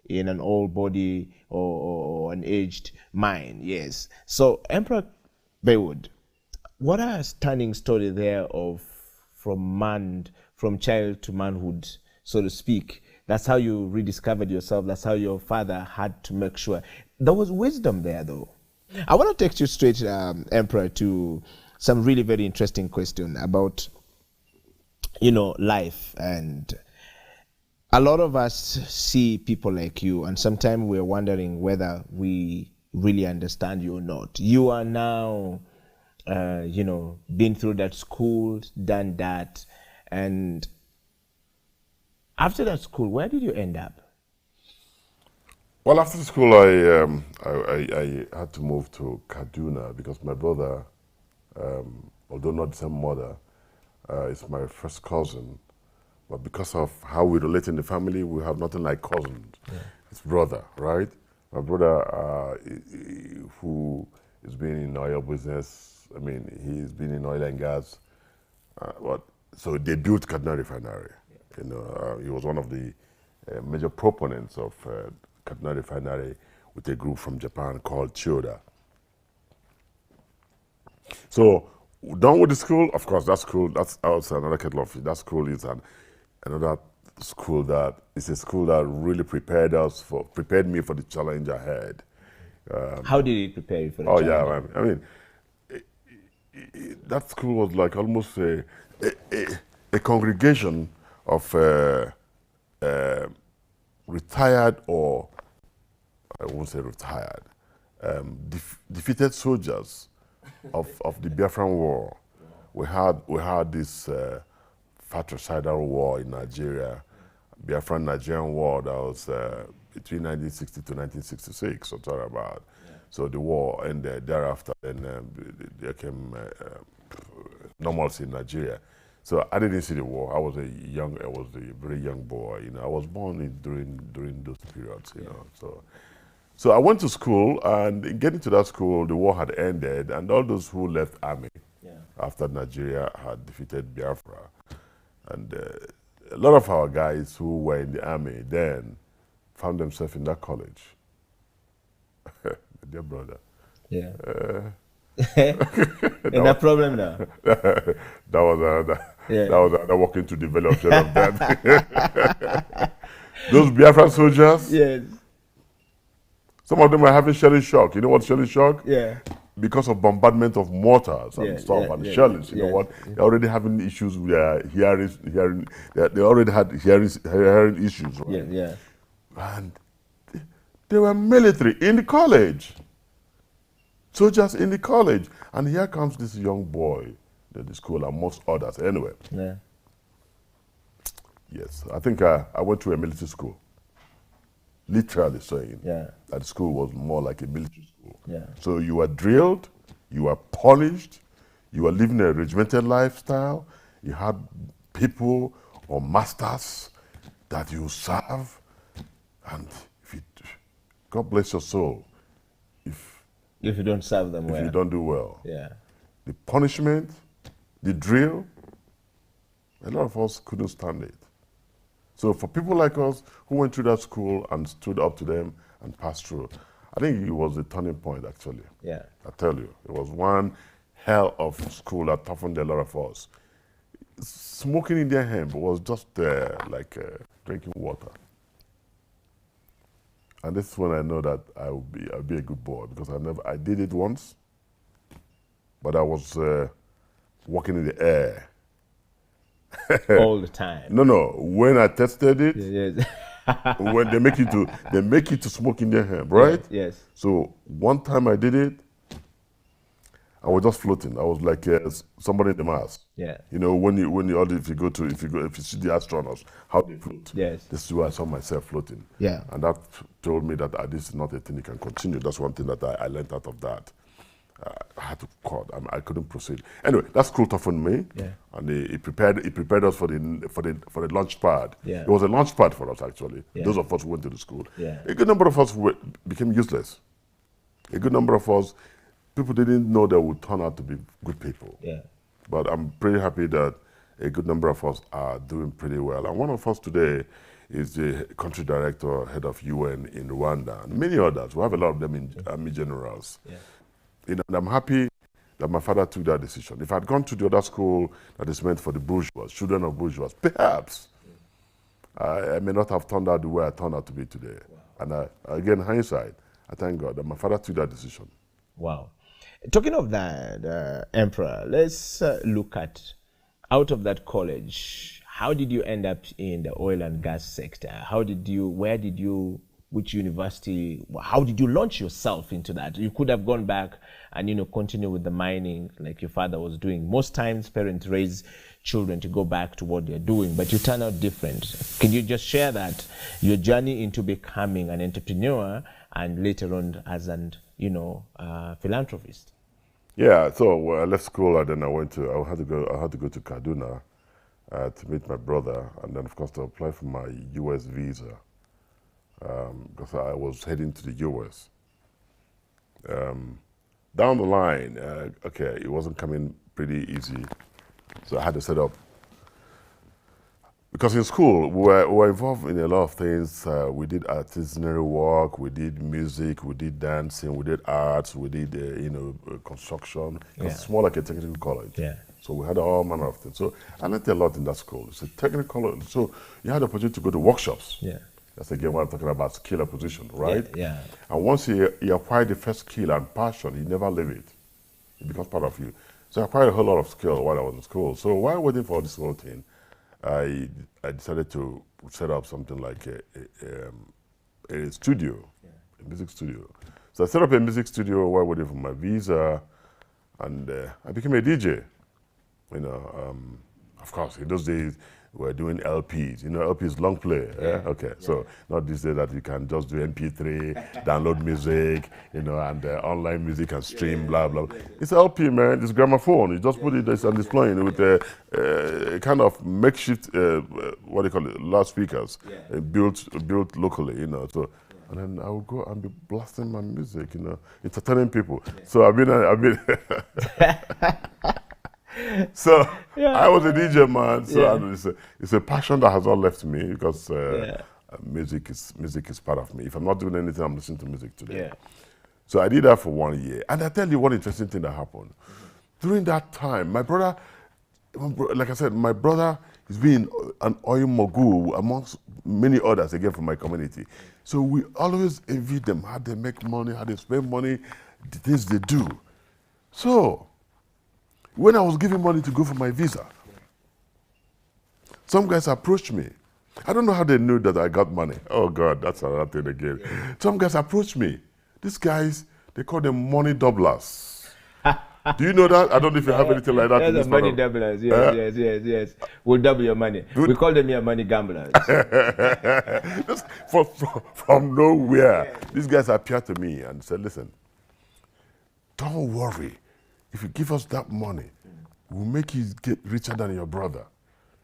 [SPEAKER 12] in an old body or an aged mind. Yes. So, Emperor Baywood, what a stunning story there of from child to manhood, so to speak. That's how you rediscovered yourself. That's how your father had to make sure. There was wisdom there, though. I want to take you straight, Emperor, to some really very interesting question about, life. And a lot of us see people like you, and sometimes we're wondering whether we really understand you or not. You are now, been through that school, done that, and after that school, where did you end up?
[SPEAKER 11] Well, after school, I had to move to Kaduna because my brother, although not the same mother, is my first cousin. But because of how we relate in the family, we have nothing like cousins. Yeah. It's brother, right? My brother, who has been in oil business, he's been in oil and gas. So they built Kaduna Refinery. Yeah. He was one of the major proponents of Kaduna refinery with a group from Japan called Chiyoda. So done with the school, of course, that school, that's also another kettle of fish. That school is another school that is a school that really prepared me for the challenge ahead.
[SPEAKER 12] How did it prepare you for the challenge?
[SPEAKER 11] Yeah, man. I mean, that school was like almost a congregation of retired, or I won't say retired, defeated soldiers of the Biafran War. We had this fratricidal war in Nigeria, Biafran-Nigerian war that was between 1960 to 1966, or about. Yeah. So the war ended. Thereafter, then there came normalcy in Nigeria. So I didn't see the war. I was a very young boy. I was born during those periods. You know. So I went to school, and getting to that school, the war had ended, and all those who left army after Nigeria had defeated Biafra, and a lot of our guys who were in the army then found themselves in that college. Dear brother.
[SPEAKER 12] Yeah. And that problem now?
[SPEAKER 11] That was another working to develop of that. Those Biafran soldiers.
[SPEAKER 12] Yes.
[SPEAKER 11] Some of them were having shell shock. You know what shell shock?
[SPEAKER 12] Yeah.
[SPEAKER 11] Because of bombardment of mortars and stuff and shells. You know what? They're already having issues with their hearing. They already had hearing issues. Right?
[SPEAKER 12] Yeah.
[SPEAKER 11] And they were military in the college. Soldiers in the college. And here comes this young boy at the school, amongst others. Anyway.
[SPEAKER 12] Yeah.
[SPEAKER 11] Yes. I think I went to a military school. Literally saying that the school was more like a military school.
[SPEAKER 12] Yeah.
[SPEAKER 11] So you were drilled, you were punished, you were living a regimented lifestyle, you had people or masters that you serve, and God bless your soul, if
[SPEAKER 12] you don't serve them well.
[SPEAKER 11] If you don't do well.
[SPEAKER 12] Yeah.
[SPEAKER 11] The punishment, the drill, a lot of us couldn't stand it. So for people like us who went through that school and stood up to them and passed through, I think it was a turning point, actually.
[SPEAKER 12] Yeah.
[SPEAKER 11] I tell you, it was one hell of school that toughened a lot of us. Smoking Indian hemp was just like drinking water. And this is when I know that I'll be a good boy, because I did it once, but I was walking in the air.
[SPEAKER 12] All the time.
[SPEAKER 11] No. When I tested it,
[SPEAKER 12] yes.
[SPEAKER 11] When they make you to smoke in their hemp, right?
[SPEAKER 12] Yes.
[SPEAKER 11] So one time I did it, I was just floating. I was like somebody in the Mars.
[SPEAKER 12] Yeah.
[SPEAKER 11] You know, if you see the astronauts, how they float.
[SPEAKER 12] Yes.
[SPEAKER 11] This is where I saw myself floating.
[SPEAKER 12] Yeah.
[SPEAKER 11] And that told me that this is not a thing that can continue. That's one thing that I learned out of that. I had to cut. I couldn't proceed. Anyway, that school toughened me, and it prepared us for the launch pad.
[SPEAKER 12] Yeah.
[SPEAKER 11] It was a launch pad for us, actually.
[SPEAKER 12] Yeah.
[SPEAKER 11] Those of us who went to the school.
[SPEAKER 12] Yeah.
[SPEAKER 11] A good number of us became useless. A good number of us, people didn't know they would turn out to be good people.
[SPEAKER 12] Yeah.
[SPEAKER 11] But I'm pretty happy that a good number of us are doing pretty well. And one of us today is the country director, head of UN in Rwanda, and many others. We have a lot of them in Army generals.
[SPEAKER 12] Yeah.
[SPEAKER 11] And I'm happy that my father took that decision. If I'd gone to the other school that is meant for the bourgeois, children of bourgeois, perhaps I may not have turned out the way I turned out to be today. Wow. And again, hindsight, I thank God that my father took that decision.
[SPEAKER 12] Wow. Talking of that, Emperor, let's look at, out of that college, how did you end up in the oil and gas sector? Which university, how did you launch yourself into that? You could have gone back and, continue with the mining like your father was doing. Most times parents raise children to go back to what they're doing, but you turn out different. Can you just share that, your journey into becoming an entrepreneur and later on as an, philanthropist?
[SPEAKER 11] Yeah, so I left school and then I had to go to Kaduna to meet my brother, and then of course to apply for my US visa. Because I was heading to the US. Down the line, it wasn't coming pretty easy. So I had to set up because in school we were involved in a lot of things. We did artisanal work, we did music, we did dancing, we did arts, we did construction. It's more like a technical college.
[SPEAKER 12] Yeah.
[SPEAKER 11] So we had all manner of things. So I learned a lot in that school. It's a technical college. So you had the opportunity to go to workshops.
[SPEAKER 12] Yeah.
[SPEAKER 11] That's again what I'm talking about, skill acquisition, right?
[SPEAKER 12] Yeah.
[SPEAKER 11] And once you acquire the first skill and passion, you never leave it. It becomes part of you. So I acquired a whole lot of skill while I was in school. So while waiting for this whole thing, I decided to set up something like a studio, a music studio. So I set up a music studio while waiting for my visa, and I became a DJ. You know, of course, in those days, we were doing LPs. You know, LPs, long play. Yeah? Okay, so not these days that you can just do MP3, download music, you know, and online music and stream, blah, blah. It's LP, man. It's gramophone. You just put it and it's playing with a kind of makeshift, what do you call it, loudspeakers, built locally, you know. So, and then I would go and be blasting my music, you know, entertaining people. So I've been. So I was a DJ, man. So it's a passion that has not left me because music is part of me. If I'm not doing anything, I'm listening to music today.
[SPEAKER 12] Yeah.
[SPEAKER 11] So I did that for 1 year, and I tell you one interesting thing that happened. During that time, my brother, like I said, my brother is being an oil mogul amongst many others again from my community. So we always envy them, how they make money, how they spend money, the things they do. So when I was giving money to go for my visa, some guys approached me. I don't know how they knew that I got money. Oh God, that's another thing again. Yeah. Some guys approached me. These guys, they call them money doublers. Do you know that? I don't know if you have anything like that.
[SPEAKER 12] Those are money doublers, yes. We'll double your money. We call them here money gamblers.
[SPEAKER 11] from nowhere, these guys appeared to me and said, listen, don't worry. If you give us that money, we'll make you get richer than your brother.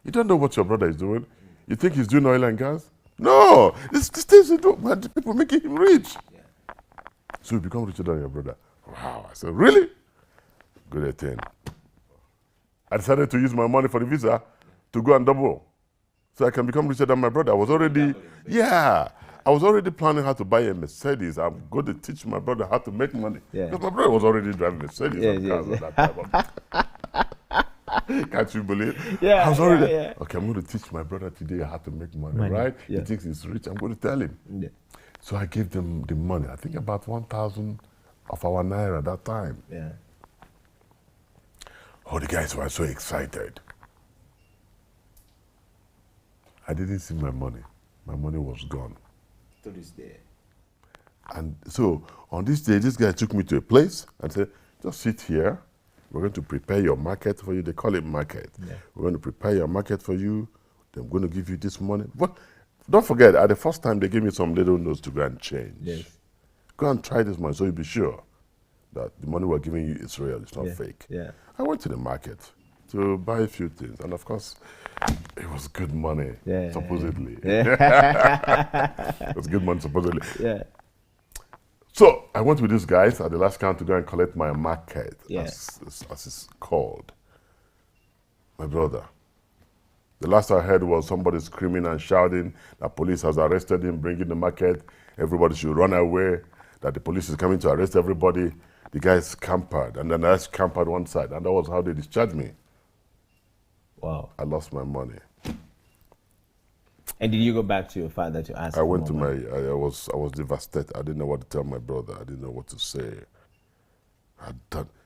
[SPEAKER 11] You don't know what your brother is doing. You think he's doing oil and gas? No! These things you do, man, people making him rich. Yeah. So you become richer than your brother. Wow. I said, really? Good at 10. I decided to use my money for the visa to go and double. So I can become richer than my brother. I was already planning how to buy a Mercedes. I'm going to teach my brother how to make money. Yeah. Because my brother was already driving Mercedes at that time. Can't you believe?
[SPEAKER 12] Yeah,
[SPEAKER 11] I was already, okay, I'm going to teach my brother today how to make money, right? Yeah. He thinks he's rich. I'm going to tell him. Yeah. So I gave them the money. I think about 1,000 of our naira at that time.
[SPEAKER 12] Yeah.
[SPEAKER 11] Oh, the guys were so excited. I didn't see my money. My money was gone.
[SPEAKER 12] To this day.
[SPEAKER 11] And so on this day, this guy took me to a place and said, just sit here. We're going to prepare your market for you. They call it market. Yeah. We're going to prepare your market for you. Then I'm going to give you this money. But don't forget, at the first time, they gave me some little notes to go and change. Yes. Go and try this money so you'll be sure that the money we're giving you is real. It's not fake.
[SPEAKER 12] Yeah.
[SPEAKER 11] I went to the market to buy a few things. And of course, it was good money, supposedly. Yeah. It was good money, supposedly.
[SPEAKER 12] Yeah.
[SPEAKER 11] So I went with these guys at the last count to go and collect my market, as it's called. My brother. The last I heard was somebody screaming and shouting that police has arrested him, bringing the market. Everybody should run away, that the police is coming to arrest everybody. The guys scampered, and then I scampered one side, and that was how they discharged me.
[SPEAKER 12] Wow.
[SPEAKER 11] I lost my money.
[SPEAKER 12] And did you go back to your father to ask?
[SPEAKER 11] I went to I was devastated. I didn't know what to tell my brother. I didn't know what to say.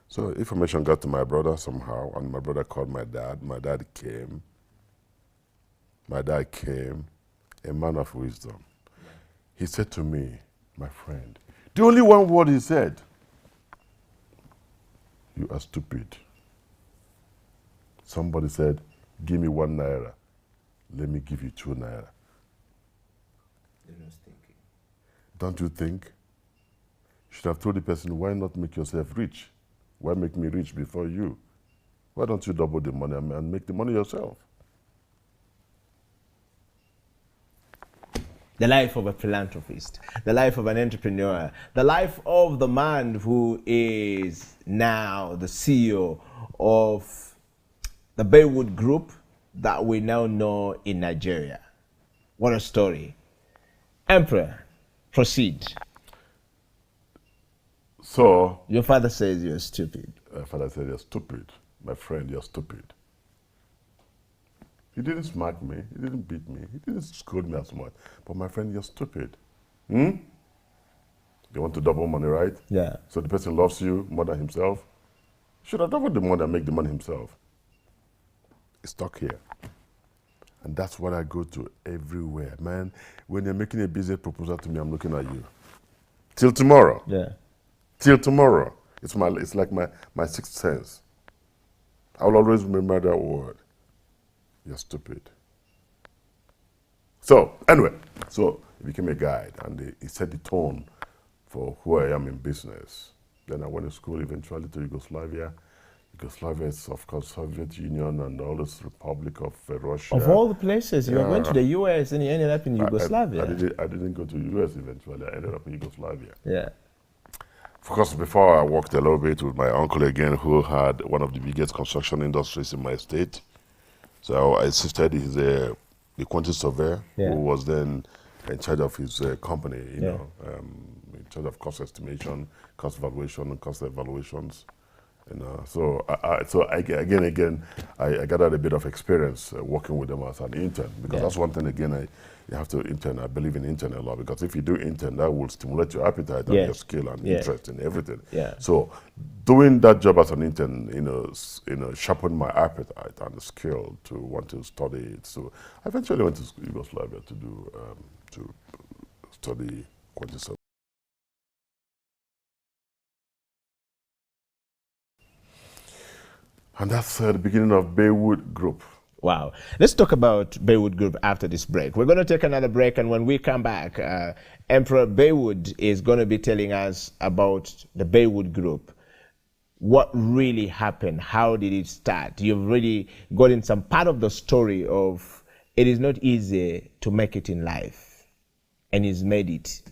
[SPEAKER 11] So information got to my brother somehow, and my brother called my dad. My dad came. A man of wisdom. He said to me, my friend, the only one word he said, you are stupid. Somebody said, give me 1 naira. Let me give you 2 naira. Don't you think? You should have told the person, why not make yourself rich? Why make me rich before you? Why don't you double the money and make the money yourself?
[SPEAKER 12] The life of a philanthropist, the life of an entrepreneur, the life of the man who is now the CEO of the Baywood Group, that we now know in Nigeria. What a story. Emperor, proceed.
[SPEAKER 11] So...
[SPEAKER 12] Your father says you're stupid.
[SPEAKER 11] My father said, you're stupid. My friend, you're stupid. He didn't smack me. He didn't beat me. He didn't scold me as much. But my friend, you're stupid. You want to double money, right?
[SPEAKER 12] Yeah.
[SPEAKER 11] So the person loves you more than himself. Should have doubled the money and make the money himself. It's stuck here. And that's what I go to everywhere. Man, when you're making a business proposal to me, I'm looking at you. Till tomorrow.
[SPEAKER 12] Yeah.
[SPEAKER 11] Till tomorrow. It's like my sixth sense. I will always remember that word. You're stupid. So, anyway, so he became a guide and he set the tone for who I am in business. Then I went to school eventually to Yugoslavia. Yugoslavia is, of course, Soviet Union and all this Republic of Russia.
[SPEAKER 12] Of all the places, you went to the US and you ended up in Yugoslavia.
[SPEAKER 11] I didn't go to the US eventually. I ended up in Yugoslavia.
[SPEAKER 12] Yeah.
[SPEAKER 11] Of course, before I worked a little bit with my uncle again, who had one of the biggest construction industries in my state. So I assisted his the quantity surveyor, who was then in charge of his company, you know, in charge of cost estimation, cost valuation, and cost evaluations. You know, so I gathered a bit of experience working with them as an intern, because that's one thing again you have to intern. I believe in intern a lot, because if you do intern, that will stimulate your appetite and your skill and interest in everything.
[SPEAKER 12] Yeah.
[SPEAKER 11] So doing that job as an intern, you know, sharpened my appetite and the skill to want to study it. So I eventually went to Yugoslavia to do to study quantity surveying. And that's the beginning of Baywood Group.
[SPEAKER 12] Wow. Let's talk about Baywood Group after this break. We're going to take another break, and when we come back, Emperor Baywood is going to be telling us about the Baywood Group. What really happened? How did it start? You've really gotten some part of the story of it is not easy to make it in life, and he's made it.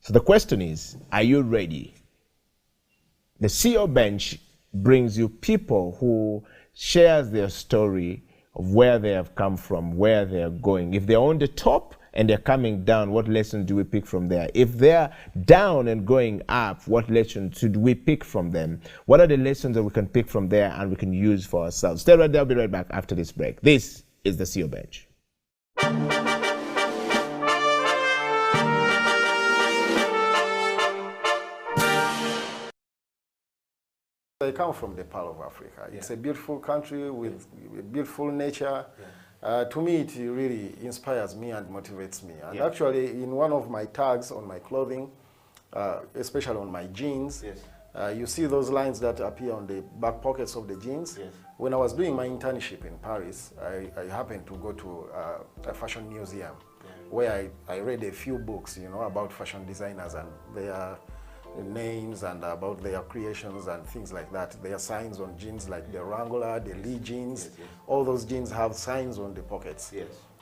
[SPEAKER 12] So the question is, are you ready? The CEO Bench brings you people who shares their story of where they have come from, where they are going. If they're on the top and they're coming down, what lessons do we pick from there? If they're down and going up, what lessons should we pick from them? What are the lessons that we can pick from there and we can use for ourselves? Stay right there, I'll be right back after this break. This is the CEO Bench.
[SPEAKER 13] I come from the Pearl of Africa. It's a beautiful country with beautiful nature. To me, it really inspires me and motivates me. And actually, in one of my tags on my clothing, especially on my jeans, you see those lines that appear on the back pockets of the jeans. When I was doing my internship in Paris, I happened to go to a fashion museum where I read a few books, you know, about fashion designers and their names and about their creations and things like that. There are signs on jeans like the Wrangler, the Lee jeans. All those jeans have signs on the pockets.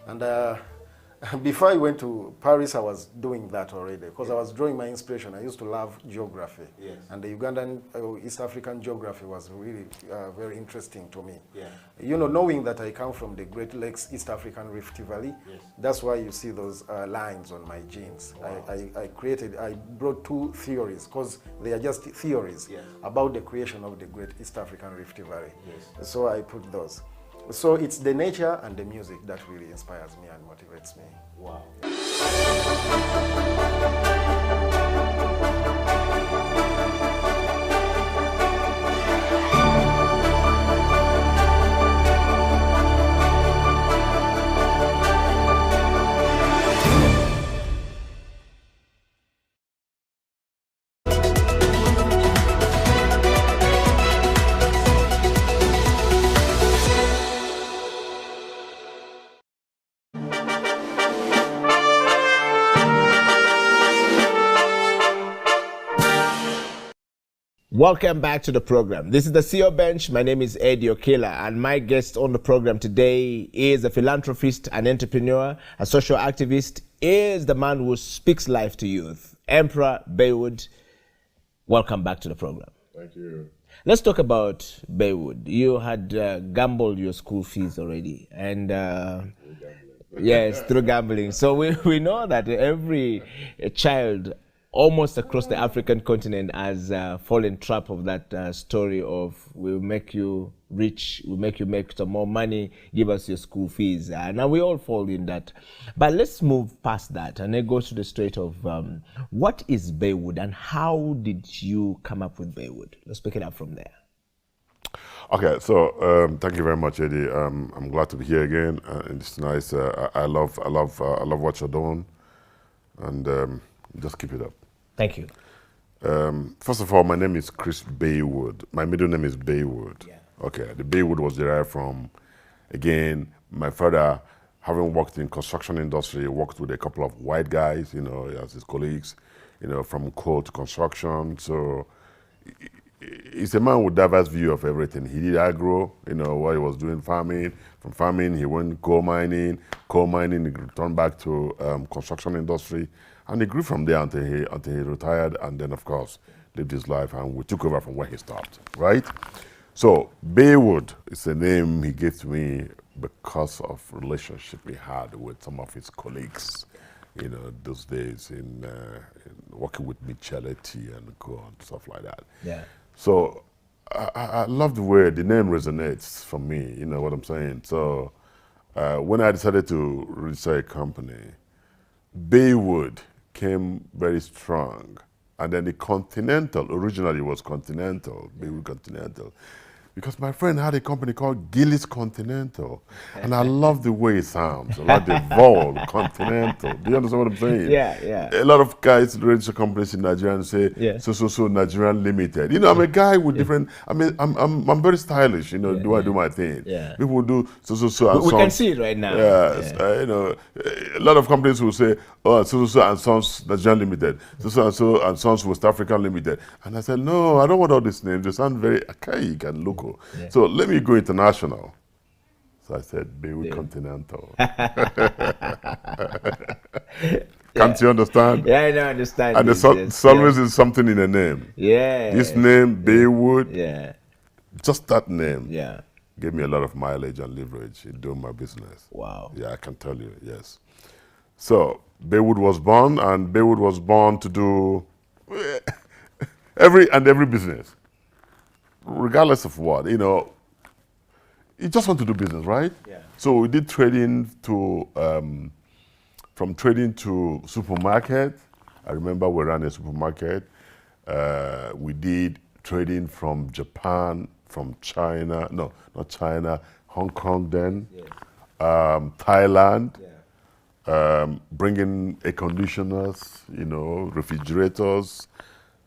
[SPEAKER 13] And before I went to Paris, I was doing that already because I was drawing my inspiration. I used to love geography. And the Ugandan, East African geography was really very interesting to me. You know, knowing that I come from the Great Lakes, East African Rift Valley, that's why you see those lines on my jeans. I brought two theories because they are just theories about the creation of the Great East African Rift Valley. So I put those. So it's the nature and the music that really inspires me and motivates me. Wow.
[SPEAKER 12] Welcome back to the program. This is the CEO Bench. My name is Eddie Okela, and my guest on the program today is a philanthropist, an entrepreneur, a social activist, is the man who speaks life to youth. Emperor Baywood, welcome back to the program.
[SPEAKER 11] Thank you.
[SPEAKER 12] Let's talk about Baywood. You had gambled your school fees already, and yes, through gambling. So we know that every child almost across the African continent has fallen trap of that story of we'll make you rich, we'll make you make some more money, give us your school fees. Now we all fall in that. But let's move past that and then go to the straight of what is Baywood and how did you come up with Baywood? Let's pick it up from there.
[SPEAKER 11] Okay, so thank you very much, Eddie. I'm glad to be here again, and it's nice. I love what you're doing, and just keep it up.
[SPEAKER 12] Thank you.
[SPEAKER 11] First of all, my name is Chris Baywood. My middle name is Baywood. Yeah. Okay, the Baywood was derived from, again, my father, having worked in construction industry, worked with a couple of white guys, you know, as his colleagues, you know, from coal to construction. So he's a man with diverse view of everything. He did agro, you know, while he was doing farming. From farming, he went coal mining. Coal mining, he returned back to construction industry. And he grew from there until he retired, and then, of course, lived his life, and we took over from where he stopped, right? So Baywood is a name he gave to me because of relationship he had with some of his colleagues, you know, those days in working with Michelletti and co and stuff like that.
[SPEAKER 12] Yeah.
[SPEAKER 11] So I love the way the name resonates for me, you know what I'm saying? So when I decided to register a company, Baywood came very strong. And then the Continental, originally was Continental, Baywood Continental. Because my friend had a company called Gillis Continental. And I love the way it sounds. I like the vowel, Continental. Do you understand what I'm saying?
[SPEAKER 12] Yeah, yeah.
[SPEAKER 11] A lot of guys register companies in Nigeria and say, so Nigerian Limited. You know, I'm a guy with different, I mean, I'm very stylish, you know, I do my thing.
[SPEAKER 12] Yeah.
[SPEAKER 11] People do so and
[SPEAKER 12] we can see it right now.
[SPEAKER 11] Yes, you know, a lot of companies will say, oh, so and Sons Nigerian Limited, so and Sons West African Limited. And I said, no, I don't want all these names. They sound very archaic and local. Yeah. So let me go international. So I said, Baywood Continental. Can't you understand?
[SPEAKER 12] Yeah, I don't understand.
[SPEAKER 11] And there's always something in a name.
[SPEAKER 12] Yeah.
[SPEAKER 11] This name, Baywood,
[SPEAKER 12] just
[SPEAKER 11] that name
[SPEAKER 12] gave
[SPEAKER 11] me a lot of mileage and leverage in doing my business.
[SPEAKER 12] Wow.
[SPEAKER 11] Yeah, I can tell you, yes. So Baywood was born, and Baywood was born to do every business, regardless of what, you know. You just want to do business, right?
[SPEAKER 12] Yeah.
[SPEAKER 11] So we did trading to, from trading to supermarket. I remember we ran a supermarket. We did trading from Japan, from China, no, not China, Hong Kong then, Thailand, bringing air conditioners, you know, refrigerators.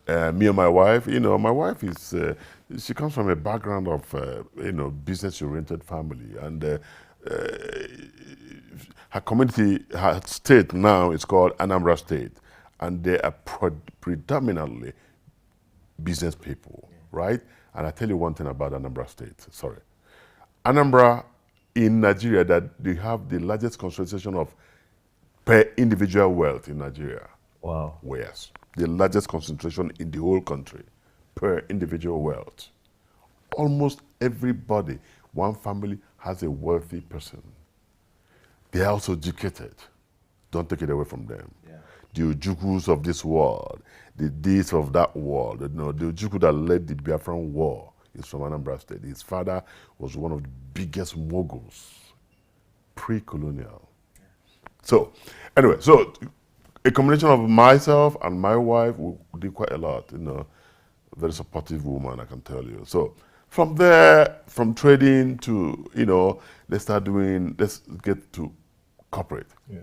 [SPEAKER 11] Me and my wife, you know, my wife is, she comes from a background of, you know, business-oriented family. And her community, her state now is called Anambra State. And they are predominantly business people, right? And I tell you one thing about Anambra State, sorry. Anambra in Nigeria, that they have the largest concentration of per individual wealth in Nigeria.
[SPEAKER 12] Wow.
[SPEAKER 11] Yes. The largest concentration in the whole country per individual wealth. Almost everybody, one family has a wealthy person. They are also educated. Don't take it away from them. Yeah. The Ojukus of this world, the deeds of that world, you know, the Ojuku that led the Biafran War is from Anambra State. His father was one of the biggest moguls, pre-colonial. So, anyway, so a combination of myself and my wife, we did quite a lot, you know, very supportive woman, I can tell you. So from there, from trading to, you know, let's get to corporate.
[SPEAKER 12] Yeah.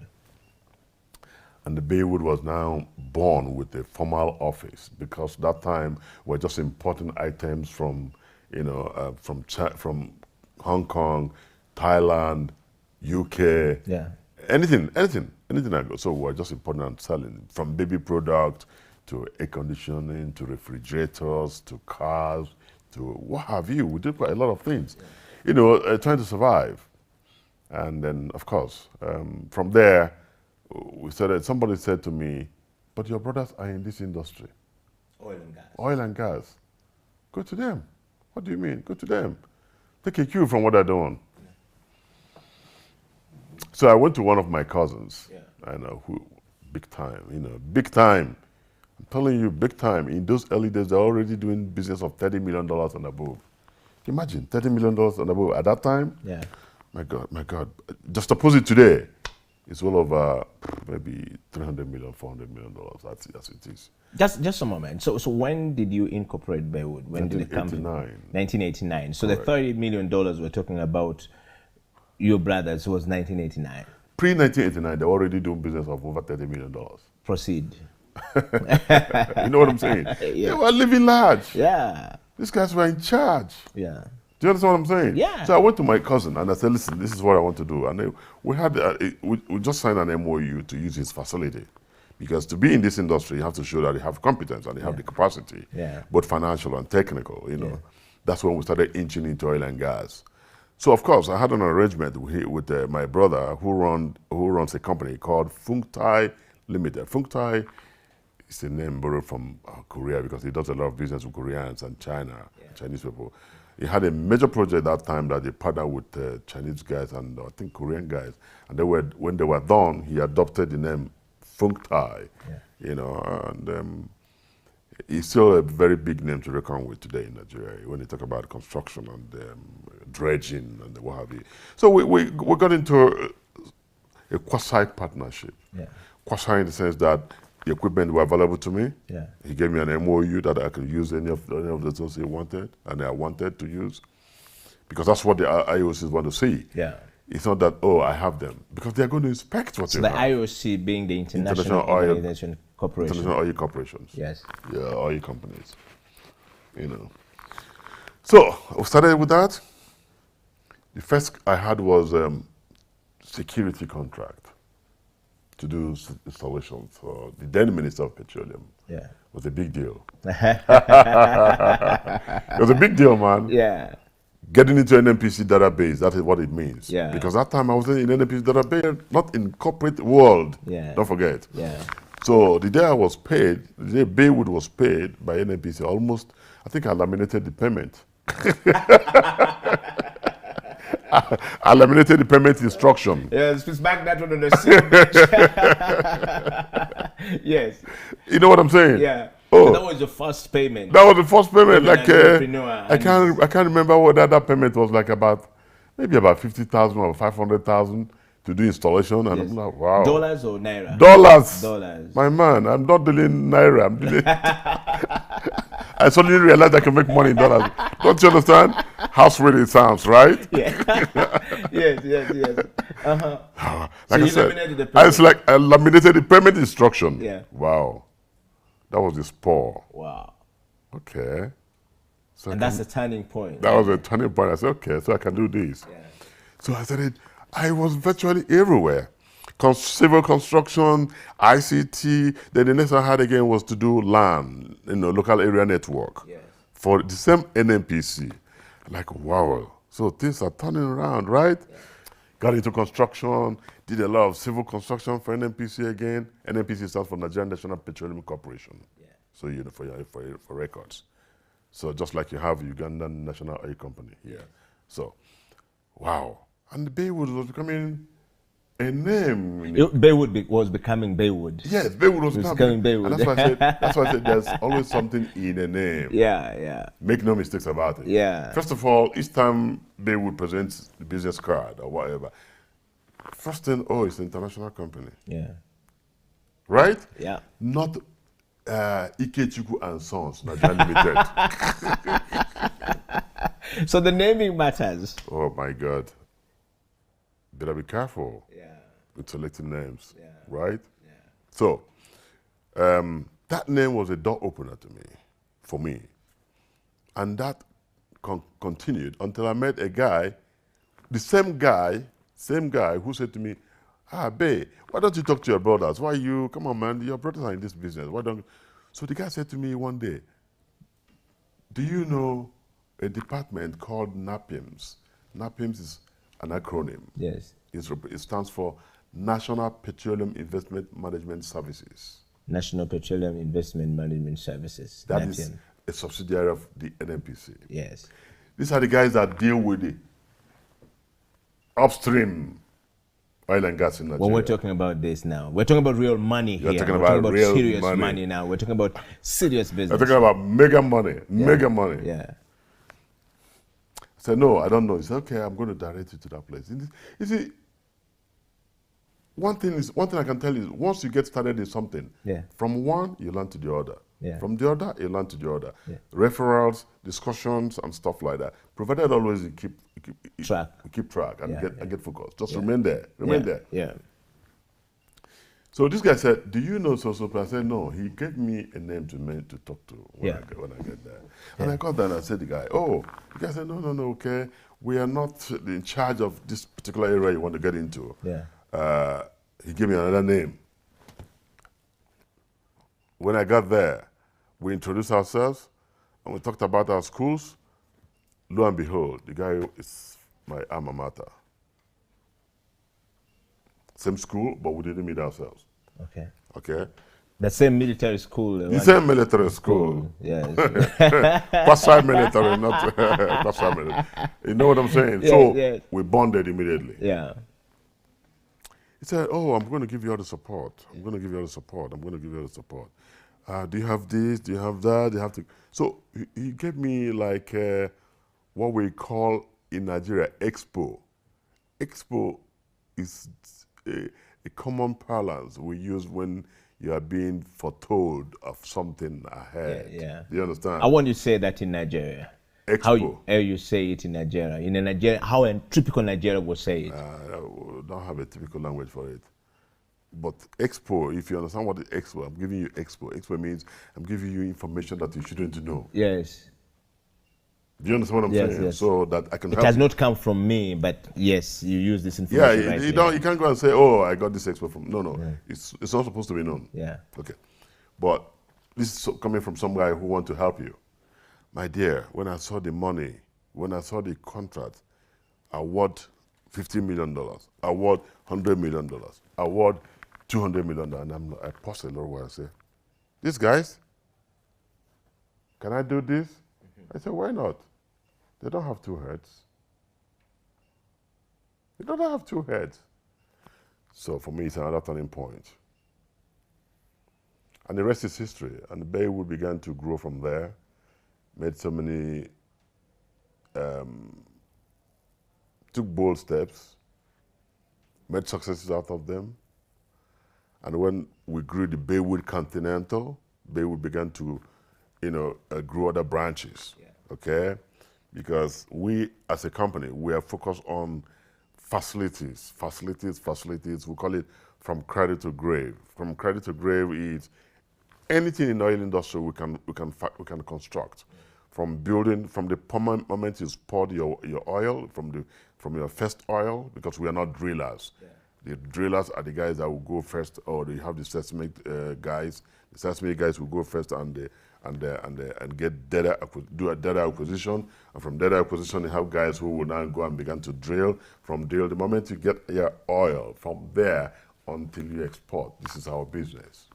[SPEAKER 11] And the Baywood was now born with a formal office, because that time we're just importing items from, you know, from Hong Kong, Thailand, UK, anything I go. So we're just importing and selling, from baby product to air conditioning, to refrigerators, to cars, to what have you. We did quite a lot of things, you know, trying to survive. And then, of course, from there, somebody said to me, but your brothers are in this industry.
[SPEAKER 12] Oil and gas.
[SPEAKER 11] Oil and gas. Go to them. What do you mean? Go to them. Take a cue from what they're doing. So I went to one of my cousins. I know who, big time, big time. I'm telling you, big time. In those early days, they're already doing business of $30 million and above. Imagine, $30 million and above at that time.
[SPEAKER 12] Yeah.
[SPEAKER 11] My God. Just opposite today, it's well over maybe $300 million, $400 million. That's it is.
[SPEAKER 12] Just a moment. So when did you incorporate Baywood? When did it come? 1989. So
[SPEAKER 11] Correct.
[SPEAKER 12] the $30 million we're talking about, your brothers, was 1989.
[SPEAKER 11] Pre-1989, they're already doing business of over $30 million.
[SPEAKER 12] Proceed.
[SPEAKER 11] You know what I'm saying?
[SPEAKER 12] Yeah.
[SPEAKER 11] They were living large.
[SPEAKER 12] Yeah.
[SPEAKER 11] These guys were in charge.
[SPEAKER 12] Yeah.
[SPEAKER 11] Do you understand what I'm saying?
[SPEAKER 12] Yeah.
[SPEAKER 11] So I went to my cousin and I said, listen, this is what I want to do. And we just signed an MOU to use his facility. Because to be in this industry, you have to show that you have competence and you have the capacity, both financial and technical, That's when we started inching into oil and gas. So of course, I had an arrangement with my brother who runs a company called Funktai Limited. Funktai is a name borrowed from Korea because he does a lot of business with Koreans and Chinese people. He had a major project that time that he partnered with Chinese guys and I think Korean guys. And when they were done, he adopted the name Funktai, and it's still a very big name to reckon with today in Nigeria when you talk about construction and dredging and what have you. So we got into a quasi-partnership.
[SPEAKER 12] Yeah.
[SPEAKER 11] Quasi in the sense that the equipment were available to me.
[SPEAKER 12] Yeah.
[SPEAKER 11] He gave me an MOU that I could use any of the things he wanted and I wanted to use because that's what the IOCs want to see.
[SPEAKER 12] Yeah.
[SPEAKER 11] It's not that, I have them. Because they're going to inspect what
[SPEAKER 12] So
[SPEAKER 11] you
[SPEAKER 12] the
[SPEAKER 11] have.
[SPEAKER 12] IOC being the International Organization Corporation.
[SPEAKER 11] International Oil Corporations.
[SPEAKER 12] Yes.
[SPEAKER 11] Yeah, oil companies. So, we started with that. The first I had was security contract to do installations for the then Minister of Petroleum.
[SPEAKER 12] Yeah.
[SPEAKER 11] It was a big deal. It was a big deal, man.
[SPEAKER 12] Yeah.
[SPEAKER 11] Getting into NNPC database, that is what it means.
[SPEAKER 12] Yeah.
[SPEAKER 11] Because that time I was in NNPC database, not in corporate world.
[SPEAKER 12] Yeah.
[SPEAKER 11] Don't forget.
[SPEAKER 12] Yeah.
[SPEAKER 11] So the day I was paid, the day Baywood was paid by NNPC, almost, I think I laminated the payment. I laminated the payment instruction.
[SPEAKER 12] Yes, it's back that one on the scene. Yes.
[SPEAKER 11] You know what I'm saying?
[SPEAKER 12] Yeah.
[SPEAKER 11] Oh,
[SPEAKER 12] so that was your first payment.
[SPEAKER 11] That was the first payment. Like
[SPEAKER 12] I
[SPEAKER 11] can't remember what that payment was like. Maybe about 50,000 or 500,000 to do installation. And I'm like, wow.
[SPEAKER 12] Dollars or naira?
[SPEAKER 11] Dollars. My man, I'm not dealing naira. I'm dealing. I suddenly realized I can make money in dollars. Don't you understand how sweet it sounds, right?
[SPEAKER 12] Yeah. yes.
[SPEAKER 11] Like
[SPEAKER 12] so
[SPEAKER 11] I said, it's like I laminated the payment instruction.
[SPEAKER 12] Yeah.
[SPEAKER 11] Wow. That was the spore.
[SPEAKER 12] Wow.
[SPEAKER 11] Okay. So
[SPEAKER 12] and that's a turning point.
[SPEAKER 11] That was a turning point. I said, okay, so I can do this. Yeah. So I started, I was virtually everywhere. Civil construction, ICT. Then the next I had again was to do LAN, local area network. Yes. For the same NNPC. Like, wow. So things are turning around, right? Yeah. Got into construction, did a lot of civil construction for NNPC again. NNPC stands for Nigerian National Petroleum Corporation. Yeah. So, for records. So just like you have Ugandan National Oil Company here. Yeah. So, wow. And Baywood was becoming a name.
[SPEAKER 12] Baywood was becoming Baywood.
[SPEAKER 11] Yes, Baywood was
[SPEAKER 12] becoming Baywood.
[SPEAKER 11] And that's why I said there's always something in a name.
[SPEAKER 12] Yeah.
[SPEAKER 11] Make no mistakes about it.
[SPEAKER 12] Yeah.
[SPEAKER 11] First of all, each time Baywood presents the business card or whatever, first thing, it's an international company.
[SPEAKER 12] Yeah.
[SPEAKER 11] Right?
[SPEAKER 12] Yeah.
[SPEAKER 11] Not Ikechukwu and Sons, Nigeria Limited.
[SPEAKER 12] So the naming matters.
[SPEAKER 11] Oh my God. Better be careful with selecting names, right? Yeah. So, that name was a door opener for me. And that continued until I met a guy, the same guy who said to me, babe, why don't you talk to your brothers? Come on, man, your brothers are in this business. Why don't you? So the guy said to me one day, do you know a department called NAPIMS? NAPIMS is an acronym.
[SPEAKER 12] Yes.
[SPEAKER 11] It stands for National Petroleum Investment Management Services.
[SPEAKER 12] National Petroleum Investment Management Services.
[SPEAKER 11] a subsidiary of the NNPC.
[SPEAKER 12] Yes.
[SPEAKER 11] These are the guys that deal with the upstream oil and gas in Nigeria.
[SPEAKER 12] When we're talking about this now, we're talking about real money
[SPEAKER 11] You're
[SPEAKER 12] here.
[SPEAKER 11] talking
[SPEAKER 12] We're
[SPEAKER 11] about
[SPEAKER 12] talking about
[SPEAKER 11] real
[SPEAKER 12] serious
[SPEAKER 11] money.
[SPEAKER 12] money now. We're talking about serious business.
[SPEAKER 11] You're talking about mega money, mega money.
[SPEAKER 12] Yeah.
[SPEAKER 11] I said, no, I don't know. He said, okay, I'm going to direct you to that place. You see, one thing I can tell you is once you get started in something,
[SPEAKER 12] Yeah.
[SPEAKER 11] from one, you learn to the other.
[SPEAKER 12] Yeah.
[SPEAKER 11] From the other, you learn to the other.
[SPEAKER 12] Yeah.
[SPEAKER 11] Referrals, discussions, and stuff like that. Provided always you keep track and get focused. Just remain there. Remain there.
[SPEAKER 12] Yeah.
[SPEAKER 11] So this guy said, do you know so? I said, no. He gave me a name to talk to when I get there. And I got there and I said to the guy, oh. The guy said, no, okay. We are not in charge of this particular area you want to get into.
[SPEAKER 12] Yeah.
[SPEAKER 11] He gave me another name. When I got there, we introduced ourselves and we talked about our schools. Lo and behold, the guy is my alma mater. Same school, but we didn't meet ourselves.
[SPEAKER 12] Okay.
[SPEAKER 11] Okay.
[SPEAKER 12] The same military school.
[SPEAKER 11] The same military school.
[SPEAKER 12] Yes.
[SPEAKER 11] Quasi military, not quasi military. You know what I'm saying?
[SPEAKER 12] Yeah,
[SPEAKER 11] so
[SPEAKER 12] yeah.
[SPEAKER 11] we bonded immediately.
[SPEAKER 12] Yeah.
[SPEAKER 11] He said, oh, I'm going to give you all the support. I'm going to give you all the support. I'm going to give you all the support. Do you have this? Do you have that? Do you have to? So he gave me like what we call in Nigeria Expo. Expo is a common parlance we use when you are being foretold of something ahead.
[SPEAKER 12] Yeah.
[SPEAKER 11] Do you understand?
[SPEAKER 12] I want you to say that in Nigeria.
[SPEAKER 11] Expo.
[SPEAKER 12] How you say it in Nigeria? In a Nigeria, how a typical Nigerian would say it?
[SPEAKER 11] I don't have a typical language for it. But expo, if you understand what the expo, I'm giving you expo. Expo means I'm giving you information that you shouldn't know.
[SPEAKER 12] Yes.
[SPEAKER 11] Do you understand what I'm saying?
[SPEAKER 12] Yes.
[SPEAKER 11] So that I can
[SPEAKER 12] It
[SPEAKER 11] help
[SPEAKER 12] has
[SPEAKER 11] you.
[SPEAKER 12] not come from me, but yes, you use this information.
[SPEAKER 11] Yeah,
[SPEAKER 12] right
[SPEAKER 11] you
[SPEAKER 12] here.
[SPEAKER 11] can't go and say, oh, I got this expo from. No. It's not supposed to be known.
[SPEAKER 12] Yeah.
[SPEAKER 11] Okay. But this is coming from some guy who wants to help you. My dear, when I saw the money, when I saw the contract, award $50 million, award $100 million, award $200 million, and I paused a little while and said, these guys, can I do this? I said, why not? They don't have two heads. They don't have two heads. So for me, it's another turning point. And the rest is history. And Baywood began to grow from there, made so many, took bold steps, made successes out of them. And when we grew the Baywood Continental, Baywood began to, grow other branches, okay? Because we, as a company, we are focused on facilities. We call it from cradle to grave. From cradle to grave is anything in the oil industry we can construct. From building, from the moment you poured your oil, from your first oil, because we are not drillers. The drillers are the guys that will go first, or they have the seismic guys. The seismic guys will go first and get data, do a data acquisition, and from data acquisition, they have guys who will now go and begin to drill. From drill, the moment you get your oil, from there until you export, this is our business.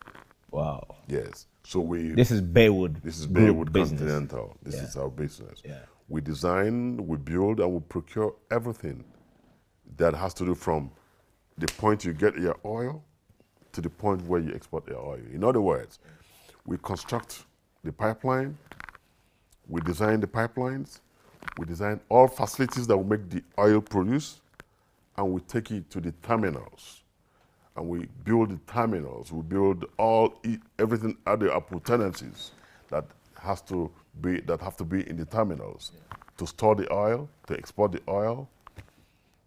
[SPEAKER 12] Wow.
[SPEAKER 11] Yes. So
[SPEAKER 12] This is Baywood.
[SPEAKER 11] This is Baywood
[SPEAKER 12] business.
[SPEAKER 11] Continental. This is our business.
[SPEAKER 12] Yeah.
[SPEAKER 11] We design, we build, and we procure everything that has to do from the point you get your oil to the point where you export your oil. In other words, we construct the pipeline, we design the pipelines, we design all facilities that will make the oil produce, and we take it to the terminals. And we build the terminals, we build everything, other appurtenances that have to be in the terminals to store the oil, to export the oil.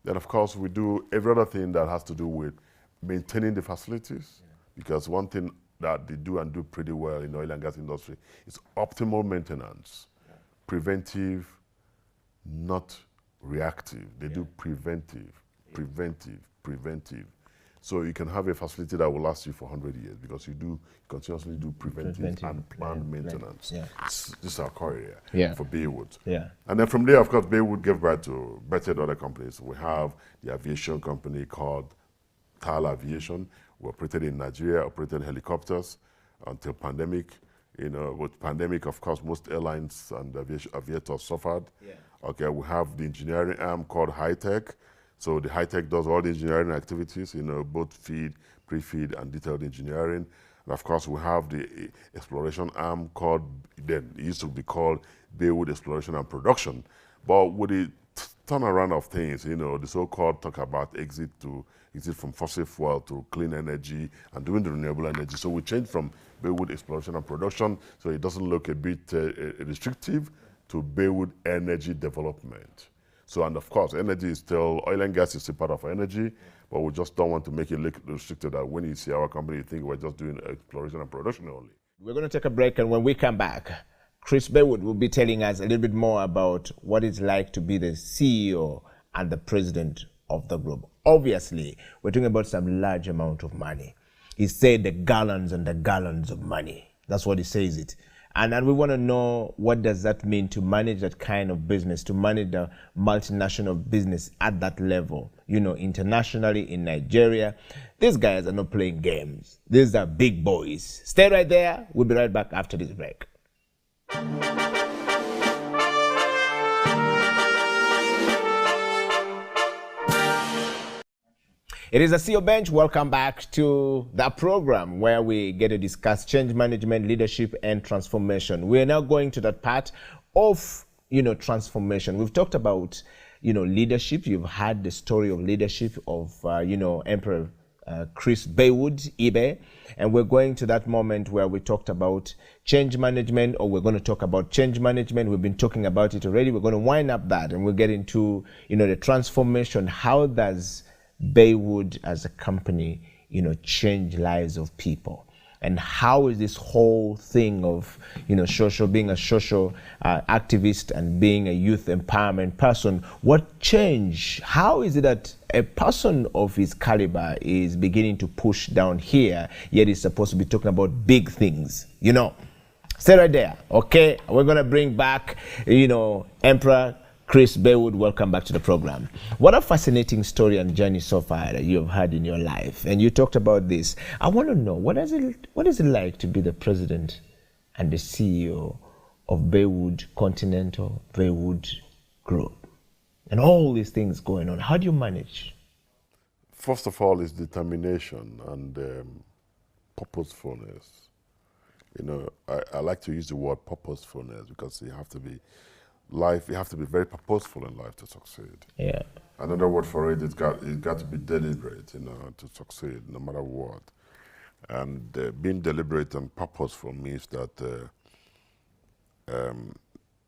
[SPEAKER 11] Then, of course, we do every other thing that has to do with maintaining the facilities, because one thing that they do and do pretty well in the oil and gas industry is optimal maintenance, preventive, not reactive. They do preventive. So you can have a facility that will last you for 100 years because you continuously do preventive and planned maintenance.
[SPEAKER 12] Yeah.
[SPEAKER 11] This is our core area for Baywood.
[SPEAKER 12] Yeah.
[SPEAKER 11] And then from there, of course, Baywood gave birth to better other companies. We have the aviation company called TAL Aviation. We operated in Nigeria, operated helicopters until pandemic. You know, with pandemic, of course, most airlines and aviators suffered. Yeah. Okay, we have the engineering arm called high tech. So the high tech does all the engineering activities, you know, both feed, pre-feed, and detailed engineering. And of course, we have the exploration arm called, then it used to be called Baywood Exploration and Production. But with the turnaround of things, you know, the so-called talk about exit from fossil fuel to clean energy and doing the renewable energy. So we changed from Baywood Exploration and Production, so it doesn't look a bit restrictive, to Baywood Energy Development. So, and of course, energy is still, oil and gas is still part of energy, but we just don't want to make it look restricted that when you see our company, you think we're just doing exploration and production only.
[SPEAKER 12] We're going to take a break, and when we come back, Chris Baywood will be telling us a little bit more about what it's like to be the CEO and the president of the group. Obviously, we're talking about some large amount of money. He said the gallons and the gallons of money. That's what he says it. And we want to know, what does that mean to manage that kind of business, to manage the multinational business at that level, you know, internationally in Nigeria. These guys are not playing games. These are big boys. Stay right there. We'll be right back after this break. It is a CEO Bench. Welcome back to the program where we get to discuss change management, leadership, and transformation. We are now going to that part of, you know, transformation. We've talked about, you know, leadership. You've had the story of leadership of, you know, Emperor Chris Baywood, Ibe. And we're going to that moment where we talked about change management, or we're going to talk about change management. We've been talking about it already. We're going to wind up that, and we'll get into, you know, the transformation. How does Baywood as a company, you know, change lives of people? And how is this whole thing of, you know, being a social activist and being a youth empowerment person, what change? How is it that a person of his caliber is beginning to push down here, yet he's supposed to be talking about big things, you know? Stay right there, okay? We're gonna bring back, you know, Emperor Chris Baywood. Welcome back to the program. What a fascinating story and journey so far that you've had in your life. And you talked about this. I want to know, what is it like to be the president and the CEO of Baywood Continental, Baywood Group, and all these things going on? How do you manage?
[SPEAKER 11] First of all, is determination and purposefulness. You know, I like to use the word purposefulness because you have to be very purposeful in life to succeed. Yeah. Another word for it got to be deliberate, you know, to succeed, no matter what. And being deliberate and purposeful means that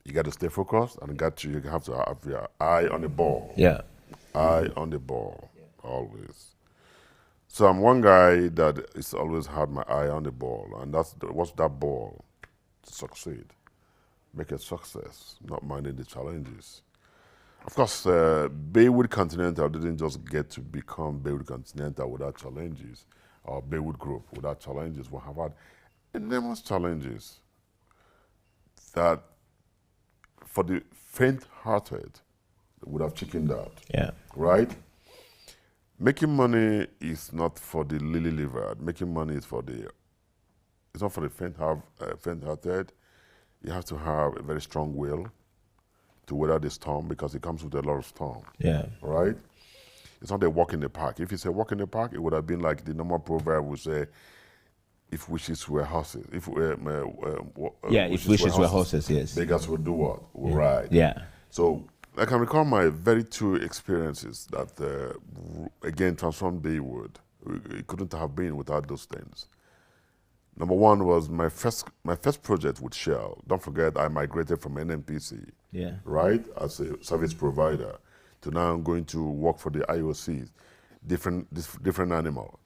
[SPEAKER 11] you got to stay focused, and you have to have your eye on the ball. Yeah. Eye on the ball, always. So I'm one guy that has always had my eye on the ball, and what's that ball? To succeed. Make a success, not minding the challenges. Of course, Baywood Continental didn't just get to become Baywood Continental without challenges, or Baywood Group without challenges. We have had enormous challenges that, for the faint-hearted, would have chickened out. Yeah. Right? Making money is not for the lily-livered. Making money is it's not for the faint-hearted. You have to have a very strong will to weather the storm, because it comes with a lot of storm. Yeah. Right? It's not a walk in the park. If it's a walk in the park, it would have been like the normal proverb would say, if wishes were horses. If wishes were horses, yes. Beggars would do what? Would ride. Yeah. So I can recall my very two experiences that, again, transformed Baywood. It couldn't have been without those things. Number one was my first project with Shell. Don't forget, I migrated from NNPC, right, as a service provider, to now going to work for the IOC. Different animal.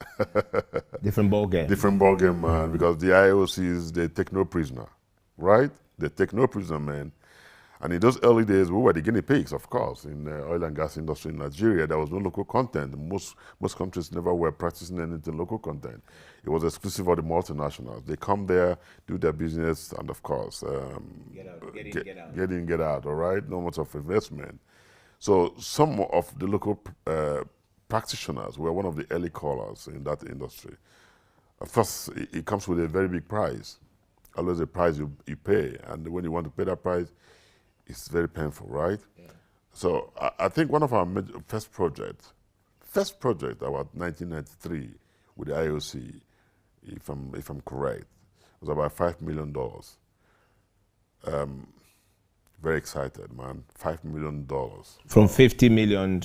[SPEAKER 11] Different ball game. Different ball game, man, because the IOCs, they take no prisoner, right? They take no prisoner, man. And in those early days, we were the guinea pigs, of course, in the oil and gas industry in Nigeria. There was no local content. Most countries never were practicing anything local content. It was exclusive of the multinationals. They come there, do their business, and of course, get in, get out, all right? No much of investment. So some of the local practitioners were one of the early callers in that industry. Of course, it comes with a very big price. always a price you pay, and when you want to pay that price, it's very painful, right? Yeah. So I think one of our first project about 1993 with the IOC, if I'm correct, was about $5 million. Very excited, man. $5 million.
[SPEAKER 12] From 50 million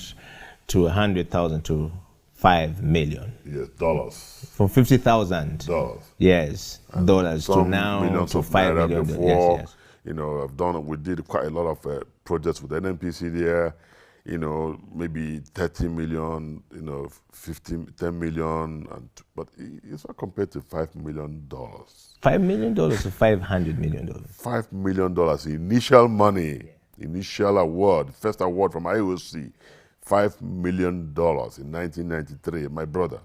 [SPEAKER 12] to 100,000 to 5 million.
[SPEAKER 11] Yes, dollars.
[SPEAKER 12] From 50,000
[SPEAKER 11] dollars.
[SPEAKER 12] Yes,
[SPEAKER 11] And
[SPEAKER 12] dollars to
[SPEAKER 11] some
[SPEAKER 12] now
[SPEAKER 11] millions
[SPEAKER 12] to
[SPEAKER 11] of
[SPEAKER 12] 5
[SPEAKER 11] naira
[SPEAKER 12] million.
[SPEAKER 11] before.
[SPEAKER 12] Yes.
[SPEAKER 11] You know, we did quite a lot of projects with NNPC there. You know, maybe 30 million, you know, 10 million, but it's not compared to $5 million.
[SPEAKER 12] $5 million to $500 million.
[SPEAKER 11] $5 million, initial money, initial award, first award from IOC, $5 million in 1993. My brother,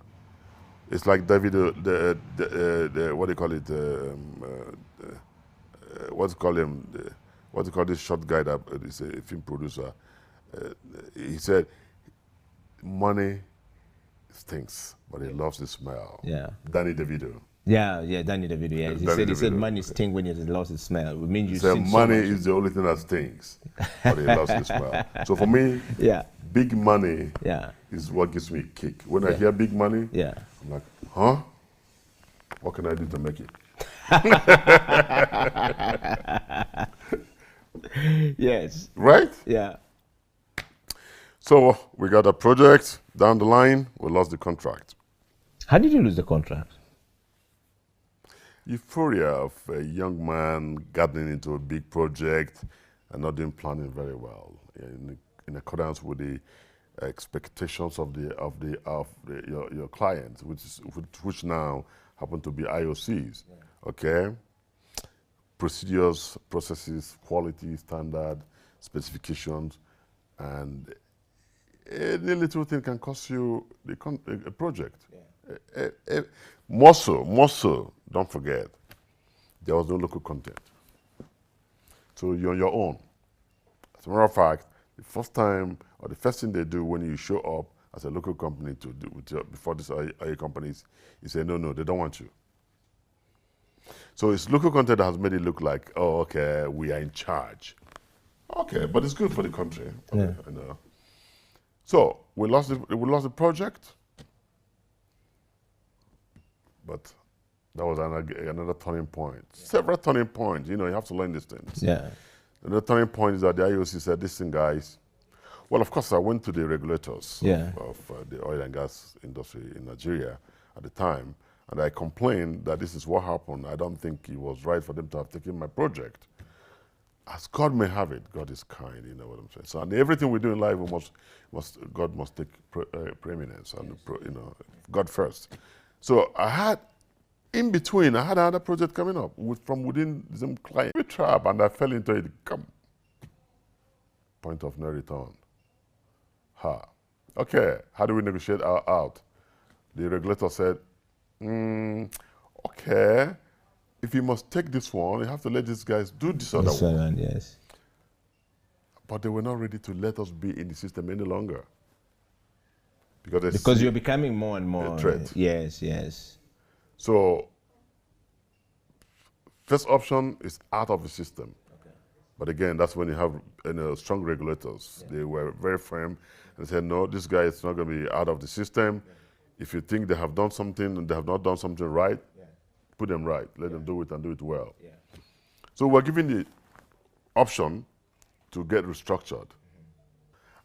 [SPEAKER 11] it's like David, what do you call it? What do you call him? What do you call this short guy that is a film producer? He said, money stinks, but he loves the smell.
[SPEAKER 12] Yeah.
[SPEAKER 11] Danny DeVito.
[SPEAKER 12] Yeah, Danny DeVito. Yeah, he said money stinks when it lost its smell. It means you
[SPEAKER 11] said money is the only thing that stinks, but he loves the smell. So for me, big money is what gives me a kick. When I hear big money, I'm like, huh? What can I do to make it?
[SPEAKER 12] Yes.
[SPEAKER 11] Right?
[SPEAKER 12] Yeah.
[SPEAKER 11] So we got a project down the line, we lost the contract.
[SPEAKER 12] How did you lose the contract?
[SPEAKER 11] Euphoria of a young man getting into a big project and not doing planning very well in accordance with the expectations of your clients, which now happen to be IOCs. Okay, procedures, processes, quality, standard, specifications, and any little thing can cost you a project. More so, don't forget, there was no local content. So you're on your own. As a matter of fact, the first thing they do when you show up as a local company to do before these other companies, you say, no, they don't want you. So it's local content that has made it look like, oh, okay, we are in charge. Okay, but it's good for the country.
[SPEAKER 12] Yeah.
[SPEAKER 11] You know. So we lost the project, but that was another turning point. Several turning points. You know, you have to learn these things.
[SPEAKER 12] Yeah.
[SPEAKER 11] Another turning point is that the IOC said, listen, guys. Well, of course, I went to the regulators of the oil and gas industry in Nigeria at the time, and I complained that this is what happened. I don't think it was right for them to have taken my project. As God may have it, God is kind, you know what I'm saying? So, and everything we do in life, God must take preeminence, and you know, God first. So I had, in between, I had another project coming up from within some client. We trap, and I fell into it. Point of no return. Okay, how do we negotiate out? The regulator said, okay, if you must take this one, you have to let these guys do this other one.
[SPEAKER 12] Yes.
[SPEAKER 11] But they were not ready to let us be in the system any longer.
[SPEAKER 12] Because you're becoming more and more
[SPEAKER 11] a threat.
[SPEAKER 12] Yes.
[SPEAKER 11] So, first option is out of the system. Okay. But again, that's when you have strong regulators. Yeah. They were very firm and said, no, this guy is not going to be out of the system. Yeah. If you think they have done something and they have not done something right, put them right. Let them do it and do it well. Yeah. So we're given the option to get restructured.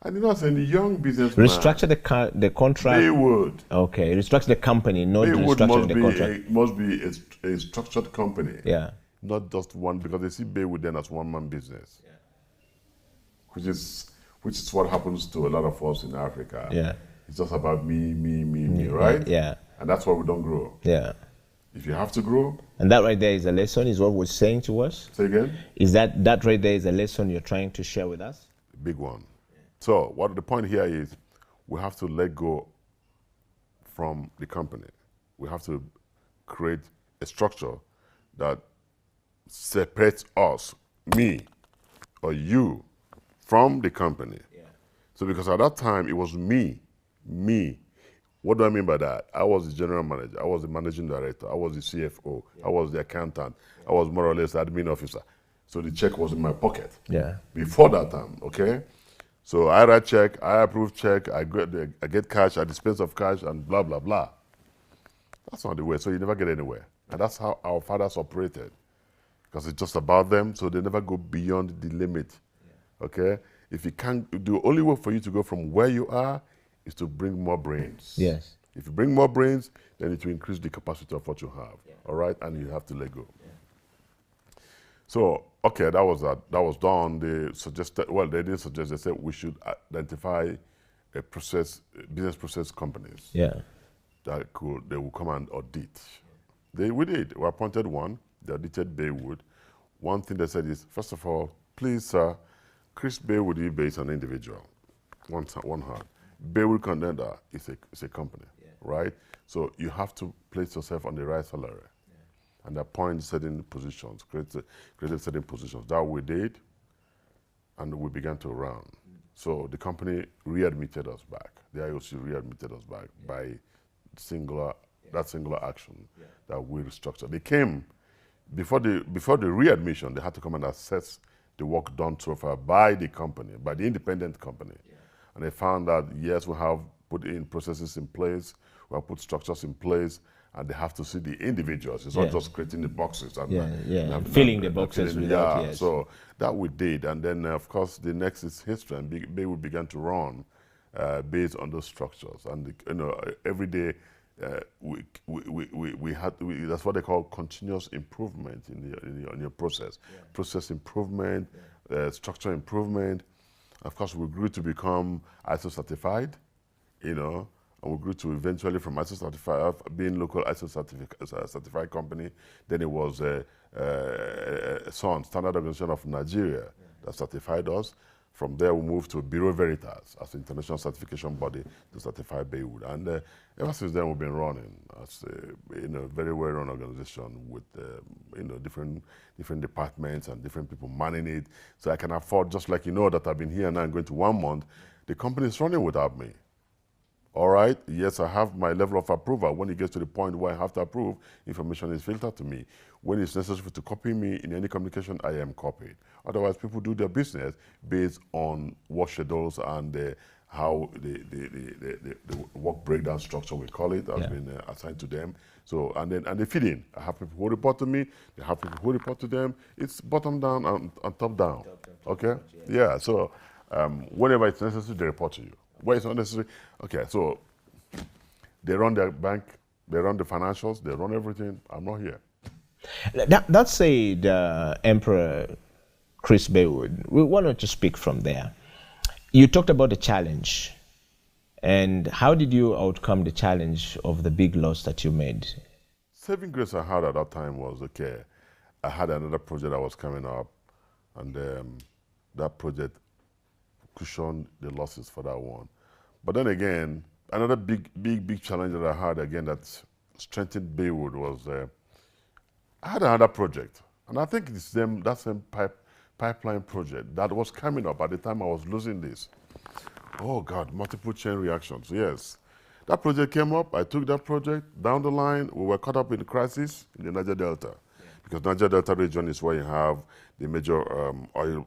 [SPEAKER 11] And you know, as a young businessman,
[SPEAKER 12] restructure the contract.
[SPEAKER 11] They would.
[SPEAKER 12] Okay, restructure the company, not restructure the contract.
[SPEAKER 11] It must be a structured company.
[SPEAKER 12] Yeah.
[SPEAKER 11] Not just one, because they see Baywood then as one-man business. Yeah. Which is what happens to a lot of us in Africa.
[SPEAKER 12] Yeah.
[SPEAKER 11] It's just about me, right?
[SPEAKER 12] Yeah.
[SPEAKER 11] And that's why we don't grow.
[SPEAKER 12] Yeah.
[SPEAKER 11] If you have to grow.
[SPEAKER 12] And that right there is a lesson, is what we're saying to us.
[SPEAKER 11] Say again?
[SPEAKER 12] Is that right there is a lesson you're trying to share with us?
[SPEAKER 11] Big one. So what the point here is, we have to let go from the company. We have to create a structure that separates us, me or you, from the company. Yeah. So because at that time it was me, What do I mean by that? I was the general manager, I was the managing director, I was the CFO, I was the accountant, I was more or less the admin officer. So the check was in my pocket.
[SPEAKER 12] Yeah.
[SPEAKER 11] Before that time, okay? So I write check, I approve check, I get cash, I dispense of cash, and blah, blah, blah. That's not the way, so you never get anywhere. And that's how our fathers operated. Because it's just about them, so they never go beyond the limit, okay? If you can't, the only way for you to go from where you are is to bring more brains.
[SPEAKER 12] Yes.
[SPEAKER 11] If you bring more brains, then it will increase the capacity of what you have, all right? And you have to let go. So, okay, that was done. They suggested, well, they didn't suggest, they said we should identify business process companies.
[SPEAKER 12] Yeah.
[SPEAKER 11] They will come and audit. We did. We appointed one. They audited Baywood. One thing they said is, first of all, please, sir, Chris Baywood is an individual. One heart. Baywood Contender is a company, right? So you have to place yourself on the right salary and appoint certain positions, create certain positions. That we did, and we began to run. So the company readmitted us back. The IOC readmitted us back by that singular action that we restructured. They came, before the readmission, they had to come and assess the work done so far by the company, by the independent company. And they found that, yes, we have put in processes in place, we have put structures in place, and they have to see the individuals. It's not just creating the boxes. And
[SPEAKER 12] filling the boxes without, yes.
[SPEAKER 11] So that we did. And then, of course, the next is history, and we began to run based on those structures. And, every day, that's what they call continuous improvement in your process. Process improvement, structure improvement. Of course, we grew to become ISO certified, and we grew to eventually from ISO certified, being local ISO certified company. Then it was SON, Standard Organization of Nigeria, that certified us. From there, we moved to Bureau Veritas as an international certification body to certify Baywood. And ever since then, we've been running as a very well-run organization with different departments and different people manning it. So I can afford, just like that I've been here now and going to 1 month, the company is running without me. All right, yes, I have my level of approval. When it gets to the point where I have to approve, information is filtered to me. When it's necessary to copy me in any communication, I am copied. Otherwise, people do their business based on work schedules and how the work breakdown structure, we call it, has been assigned to them. So, and they feed in. I have people who report to me, they have people who report to them. It's bottom down and top down, okay? Yeah, so whenever it's necessary, they report to you. Where it's not necessary, okay, so they run their bank, they run the financials, they run everything. I'm not here.
[SPEAKER 12] That said, Emperor Chris Baywood, we wanted to speak from there. You talked about the challenge, and how did you outcome the challenge of the big loss that you made?
[SPEAKER 11] Saving grace I had at that time was, okay, I had another project that was coming up, and that project cushioned the losses for that one. But then again, another big challenge that I had again that strengthened Baywood was I had another project, and I think it's that same pipeline project that was coming up at the time I was losing this. Oh God, multiple chain reactions, yes. That project came up, I took that project, down the line, we were caught up in the crisis in the Niger Delta. Because Niger Delta region is where you have the major oil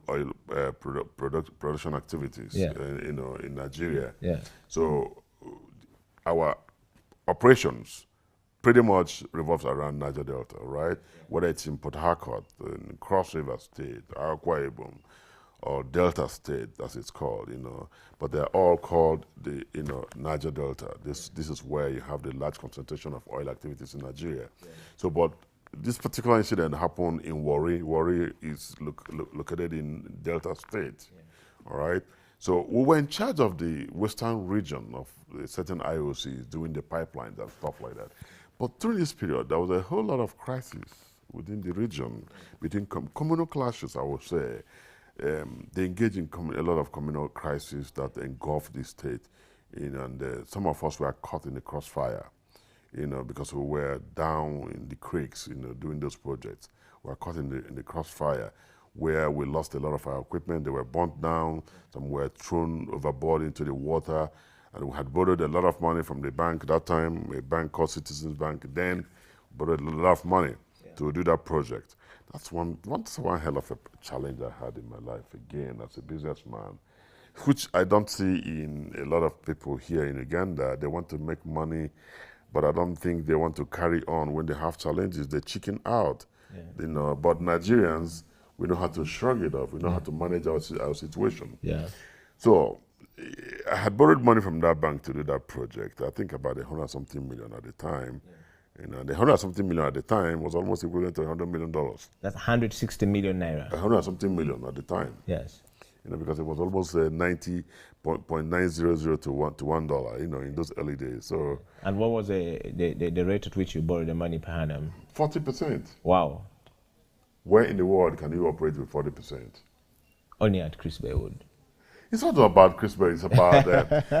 [SPEAKER 11] production activities, in Nigeria.
[SPEAKER 12] Yeah.
[SPEAKER 11] So our operations pretty much revolves around Niger Delta, right? Whether it's in Port Harcourt, in Cross River State, Akwa Ibom, or Delta State, as it's called, but they're all called the, Niger Delta. This is where you have the large concentration of oil activities in Nigeria. So, but this particular incident happened in Warri. Warri is located in Delta State, all right? So we were in charge of the western region of certain IOCs doing the pipelines and stuff like that. But during this period, there was a whole lot of crisis within the region, between communal clashes, I would say. They engaged in a lot of communal crises that engulfed the state, and some of us were caught in the crossfire. Because we were down in the creeks, doing those projects. We were caught in the crossfire, where we lost a lot of our equipment. They were burnt down. Some were thrown overboard into the water. And we had borrowed a lot of money from the bank that time, a bank called Citizens Bank. Then borrowed a lot of money to do that project. That's one hell of a challenge I had in my life again as a businessman, which I don't see in a lot of people here in Uganda. They want to make money, but I don't think they want to carry on when they have challenges. They chicken out, you know. But Nigerians, we know how to shrug it off. We know how to manage our situation.
[SPEAKER 12] Yeah.
[SPEAKER 11] So I had borrowed money from that bank to do that project. I think about 100-something million at the time. You know, the 100-something million at the time was almost equivalent to $100 million.
[SPEAKER 12] That's 160 million naira.
[SPEAKER 11] 100-something million at the time.
[SPEAKER 12] Yes.
[SPEAKER 11] You know, because it was almost 90.900 to $1, you know, in those early days. So.
[SPEAKER 12] And what was the rate at which you borrowed the money per annum?
[SPEAKER 11] 40%.
[SPEAKER 12] Wow.
[SPEAKER 11] Where in the world can you operate with 40%?
[SPEAKER 12] Only at Chris Baywood.
[SPEAKER 11] It's not about Chris Berry. It's about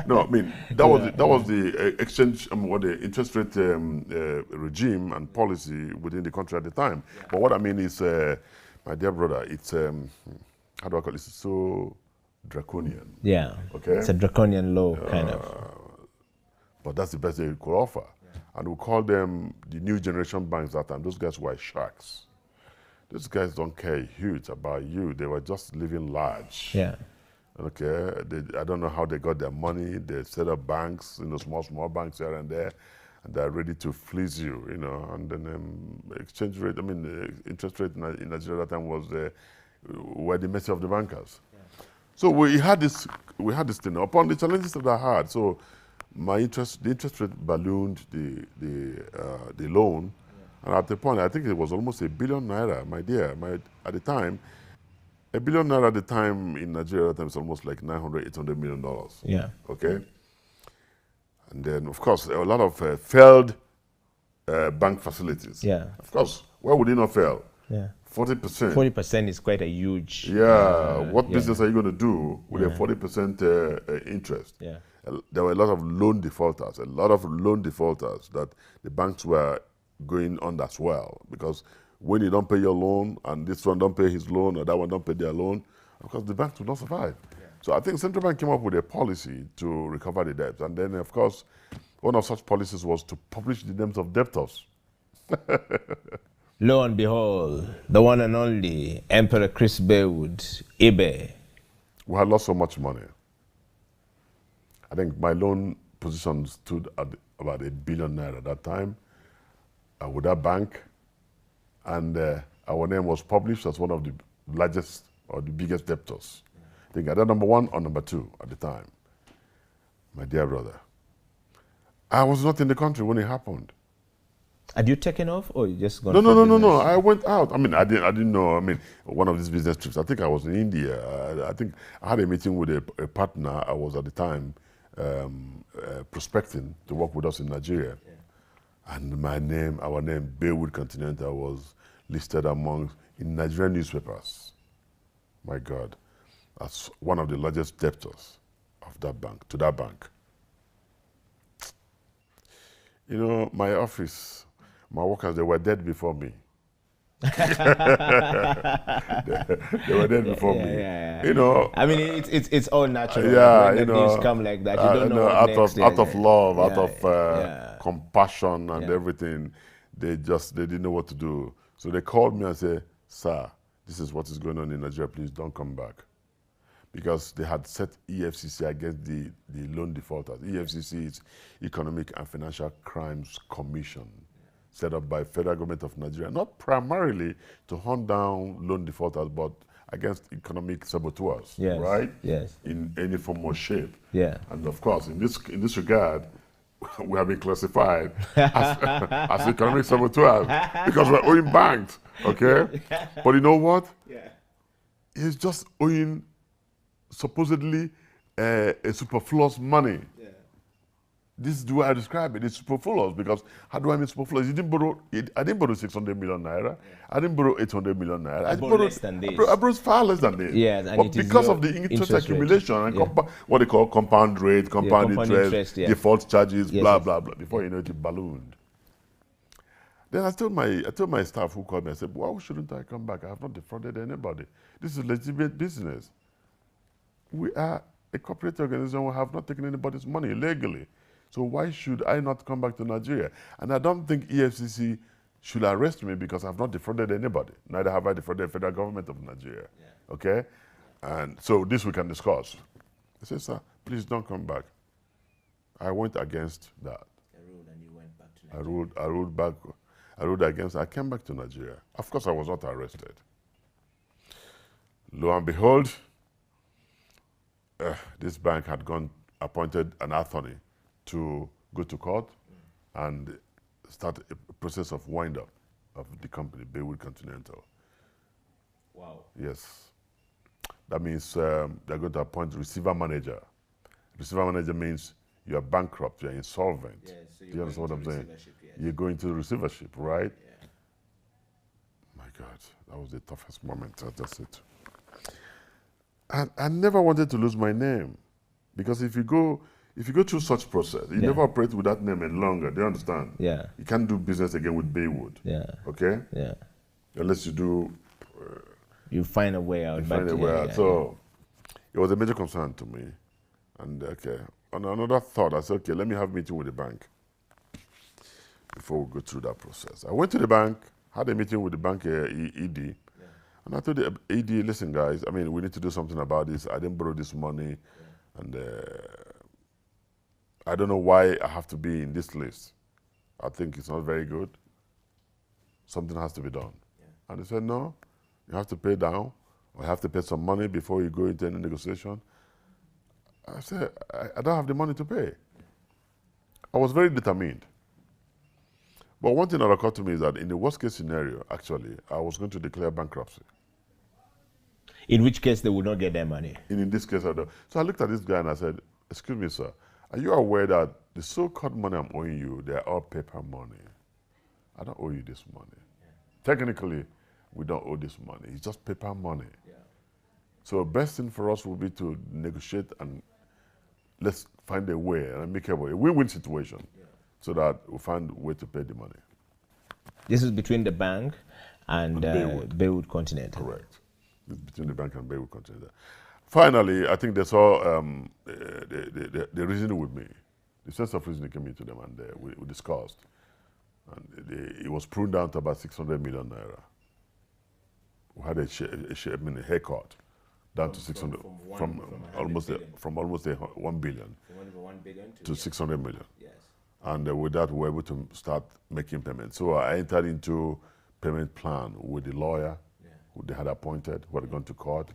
[SPEAKER 11] no. I mean that was the exchange, what the interest rate regime and policy within the country at the time. But what I mean is, my dear brother, it's how do I call it? It's so draconian.
[SPEAKER 12] Yeah.
[SPEAKER 11] Okay.
[SPEAKER 12] It's a draconian law, kind of.
[SPEAKER 11] But that's the best they could offer, and we call them the new generation banks that time. Those guys were sharks. Those guys don't care a huge about you. They were just living large.
[SPEAKER 12] Yeah.
[SPEAKER 11] Okay, I don't know how they got their money. They set up banks, you know, small banks here and there, and they're ready to fleece you, you know. And then exchange rate, I mean, the interest rate in Nigeria at that time was were the mercy of the bankers. Yeah. So we had this thing upon the challenges that I had. So the interest rate ballooned the loan, and at the point I think it was almost ₦1 billion, my dear, at the time. $1 billion at the time in Nigeria at the time is almost like $900–800 million.
[SPEAKER 12] Yeah.
[SPEAKER 11] Okay. And then, of course, there were a lot of failed bank facilities.
[SPEAKER 12] Yeah.
[SPEAKER 11] Of course, why would it not fail?
[SPEAKER 12] Yeah.
[SPEAKER 11] 40%.
[SPEAKER 12] 40% is quite a huge.
[SPEAKER 11] Yeah. What business are you going to do with a 40% interest?
[SPEAKER 12] Yeah.
[SPEAKER 11] There were a lot of loan defaulters that the banks were going on as well, because when you don't pay your loan and this one don't pay his loan or that one don't pay their loan, of course the banks will not survive. Yeah. So I think Central Bank came up with a policy to recover the debt. And then, of course, one of such policies was to publish the names of debtors.
[SPEAKER 12] Lo and behold, the one and only Emperor Chris Baywood, Ibe.
[SPEAKER 11] We had lost so much money. I think my loan position stood at about ₦1 billion at that time with that bank. And our name was published as one of the largest or the biggest debtors. I think either number 1 or number 2 at the time. My dear brother, I was not in the country when it happened.
[SPEAKER 12] Had you taken off or you just gone?
[SPEAKER 11] No. I went out. I mean, I didn't know. I mean, one of these business trips. I think I was in India. I think I had a meeting with a partner. I was at the time prospecting to work with us in Nigeria. Yeah. And our name, Baywood Continental, was listed in Nigerian newspapers. My God, that's one of the largest debtors of that bank, to that bank. You know, my office, my workers, they were dead before me. they were dead before me.
[SPEAKER 12] Yeah.
[SPEAKER 11] You know,
[SPEAKER 12] I mean, it's all natural.
[SPEAKER 11] Yeah,
[SPEAKER 12] when
[SPEAKER 11] you
[SPEAKER 12] the
[SPEAKER 11] know,
[SPEAKER 12] news come like that, you don't know
[SPEAKER 11] out
[SPEAKER 12] what
[SPEAKER 11] of love, out of compassion and everything. They didn't know what to do. So they called me and said, "Sir, this is what is going on in Nigeria. Please don't come back," because they had set EFCC against the loan defaulters. EFCC is Economic and Financial Crimes Commission, set up by federal government of Nigeria, not primarily to hunt down loan defaulters, but against economic saboteurs,
[SPEAKER 12] yes.
[SPEAKER 11] right?
[SPEAKER 12] Yes.
[SPEAKER 11] In any form or shape.
[SPEAKER 12] Yeah.
[SPEAKER 11] And of course, in this regard, we have been classified as economic saboteurs because we're owing banks, okay? But you know what?
[SPEAKER 12] Yeah.
[SPEAKER 11] It's just owing supposedly a superfluous money. Yeah. This is the way I describe it. It's superfluous because how do I mean superfluous? I didn't borrow 600 million naira. Yeah. I didn't borrow 800 million naira.
[SPEAKER 12] I borrowed less than this.
[SPEAKER 11] I borrowed far less than this.
[SPEAKER 12] Yes, and
[SPEAKER 11] but because of the interest accumulation and what they call compound rate, compound interest, default charges, blah, blah, blah. Before you know it, it ballooned. Then I told my staff who called me, I said, why shouldn't I come back? I have not defrauded anybody. This is legitimate business. We are a corporate organization will have not taken anybody's money legally. So why should I not come back to Nigeria? And I don't think EFCC should arrest me because I've not defrauded anybody. Neither have I defrauded the federal government of Nigeria. Okay? And so this we can discuss. I said, sir, please don't come back. I went against that. I ruled against. I came back to Nigeria. Of course, I was not arrested. Lo and behold, this bank had appointed an attorney to go to court and start a process of wind-up of the company, Baywood Continental.
[SPEAKER 12] Wow.
[SPEAKER 11] Yes. That means they're going to appoint receiver manager. Receiver manager means you are bankrupt, you are insolvent.
[SPEAKER 12] Yeah, so
[SPEAKER 11] do you understand what I'm saying?
[SPEAKER 12] Yes.
[SPEAKER 11] You're going to receivership, right? Yeah. My God, that was the toughest moment. That's it. And I never wanted to lose my name, because if you go through such process, you never operate with that name any longer. Do you understand?
[SPEAKER 12] Yeah.
[SPEAKER 11] You can't do business again with Baywood.
[SPEAKER 12] Yeah.
[SPEAKER 11] Okay.
[SPEAKER 12] Yeah.
[SPEAKER 11] Unless you do.
[SPEAKER 12] You find a way out.
[SPEAKER 11] You find a way out. So it was a major concern to me, and okay. On another thought, I said, okay, let me have a meeting with the bank before we go through that process. I went to the bank, had a meeting with the bank ED, and I told the ED, listen, guys, I mean, we need to do something about this. I didn't borrow this money, and I don't know why I have to be in this list. I think it's not very good. Something has to be done. And they said, no, you have to pay down, or you have to pay some money before you go into any negotiation. I said, I don't have the money to pay. I was very determined. But one thing that occurred to me is that in the worst case scenario, actually, I was going to declare bankruptcy.
[SPEAKER 12] In which case they would not get their money.
[SPEAKER 11] In this case, I don't. So I looked at this guy and I said, excuse me, sir, are you aware that the so-called money I'm owing you, they're all paper money? I don't owe you this money. Technically, we don't owe this money. It's just paper money. So best thing for us will be to negotiate and let's find a way and make a win-win situation so that we'll find a way to pay the money.
[SPEAKER 12] This is between the bank and Baywood Continental.
[SPEAKER 11] Correct. It's between the bank and Baywood Continental. Finally, I think they saw the reasoning with me. The sense of reasoning came into them, and we discussed. And it was pruned down to about 600 million naira. We had a haircut down to 600 from almost 1 billion to 600 million. Yes. And with that, we were able to start making payments. So I entered into payment plan with the lawyer who they had appointed, who had gone to court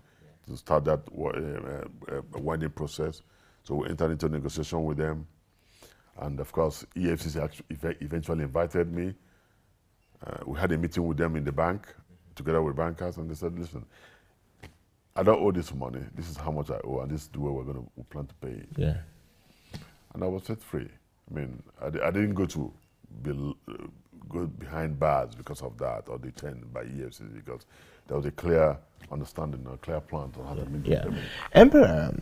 [SPEAKER 11] to start that winding process. So we entered into a negotiation with them. And of course, EFCC eventually invited me. We had a meeting with them in the bank, together with bankers, and they said, listen, I don't owe this money. This is how much I owe, and this is the way we plan to pay it.
[SPEAKER 12] Yeah.
[SPEAKER 11] And I was set free. I mean, I didn't go behind bars because of that, or detained by EFCC, because there was a clear understanding, a clear plan to how to make it.
[SPEAKER 12] Emperor,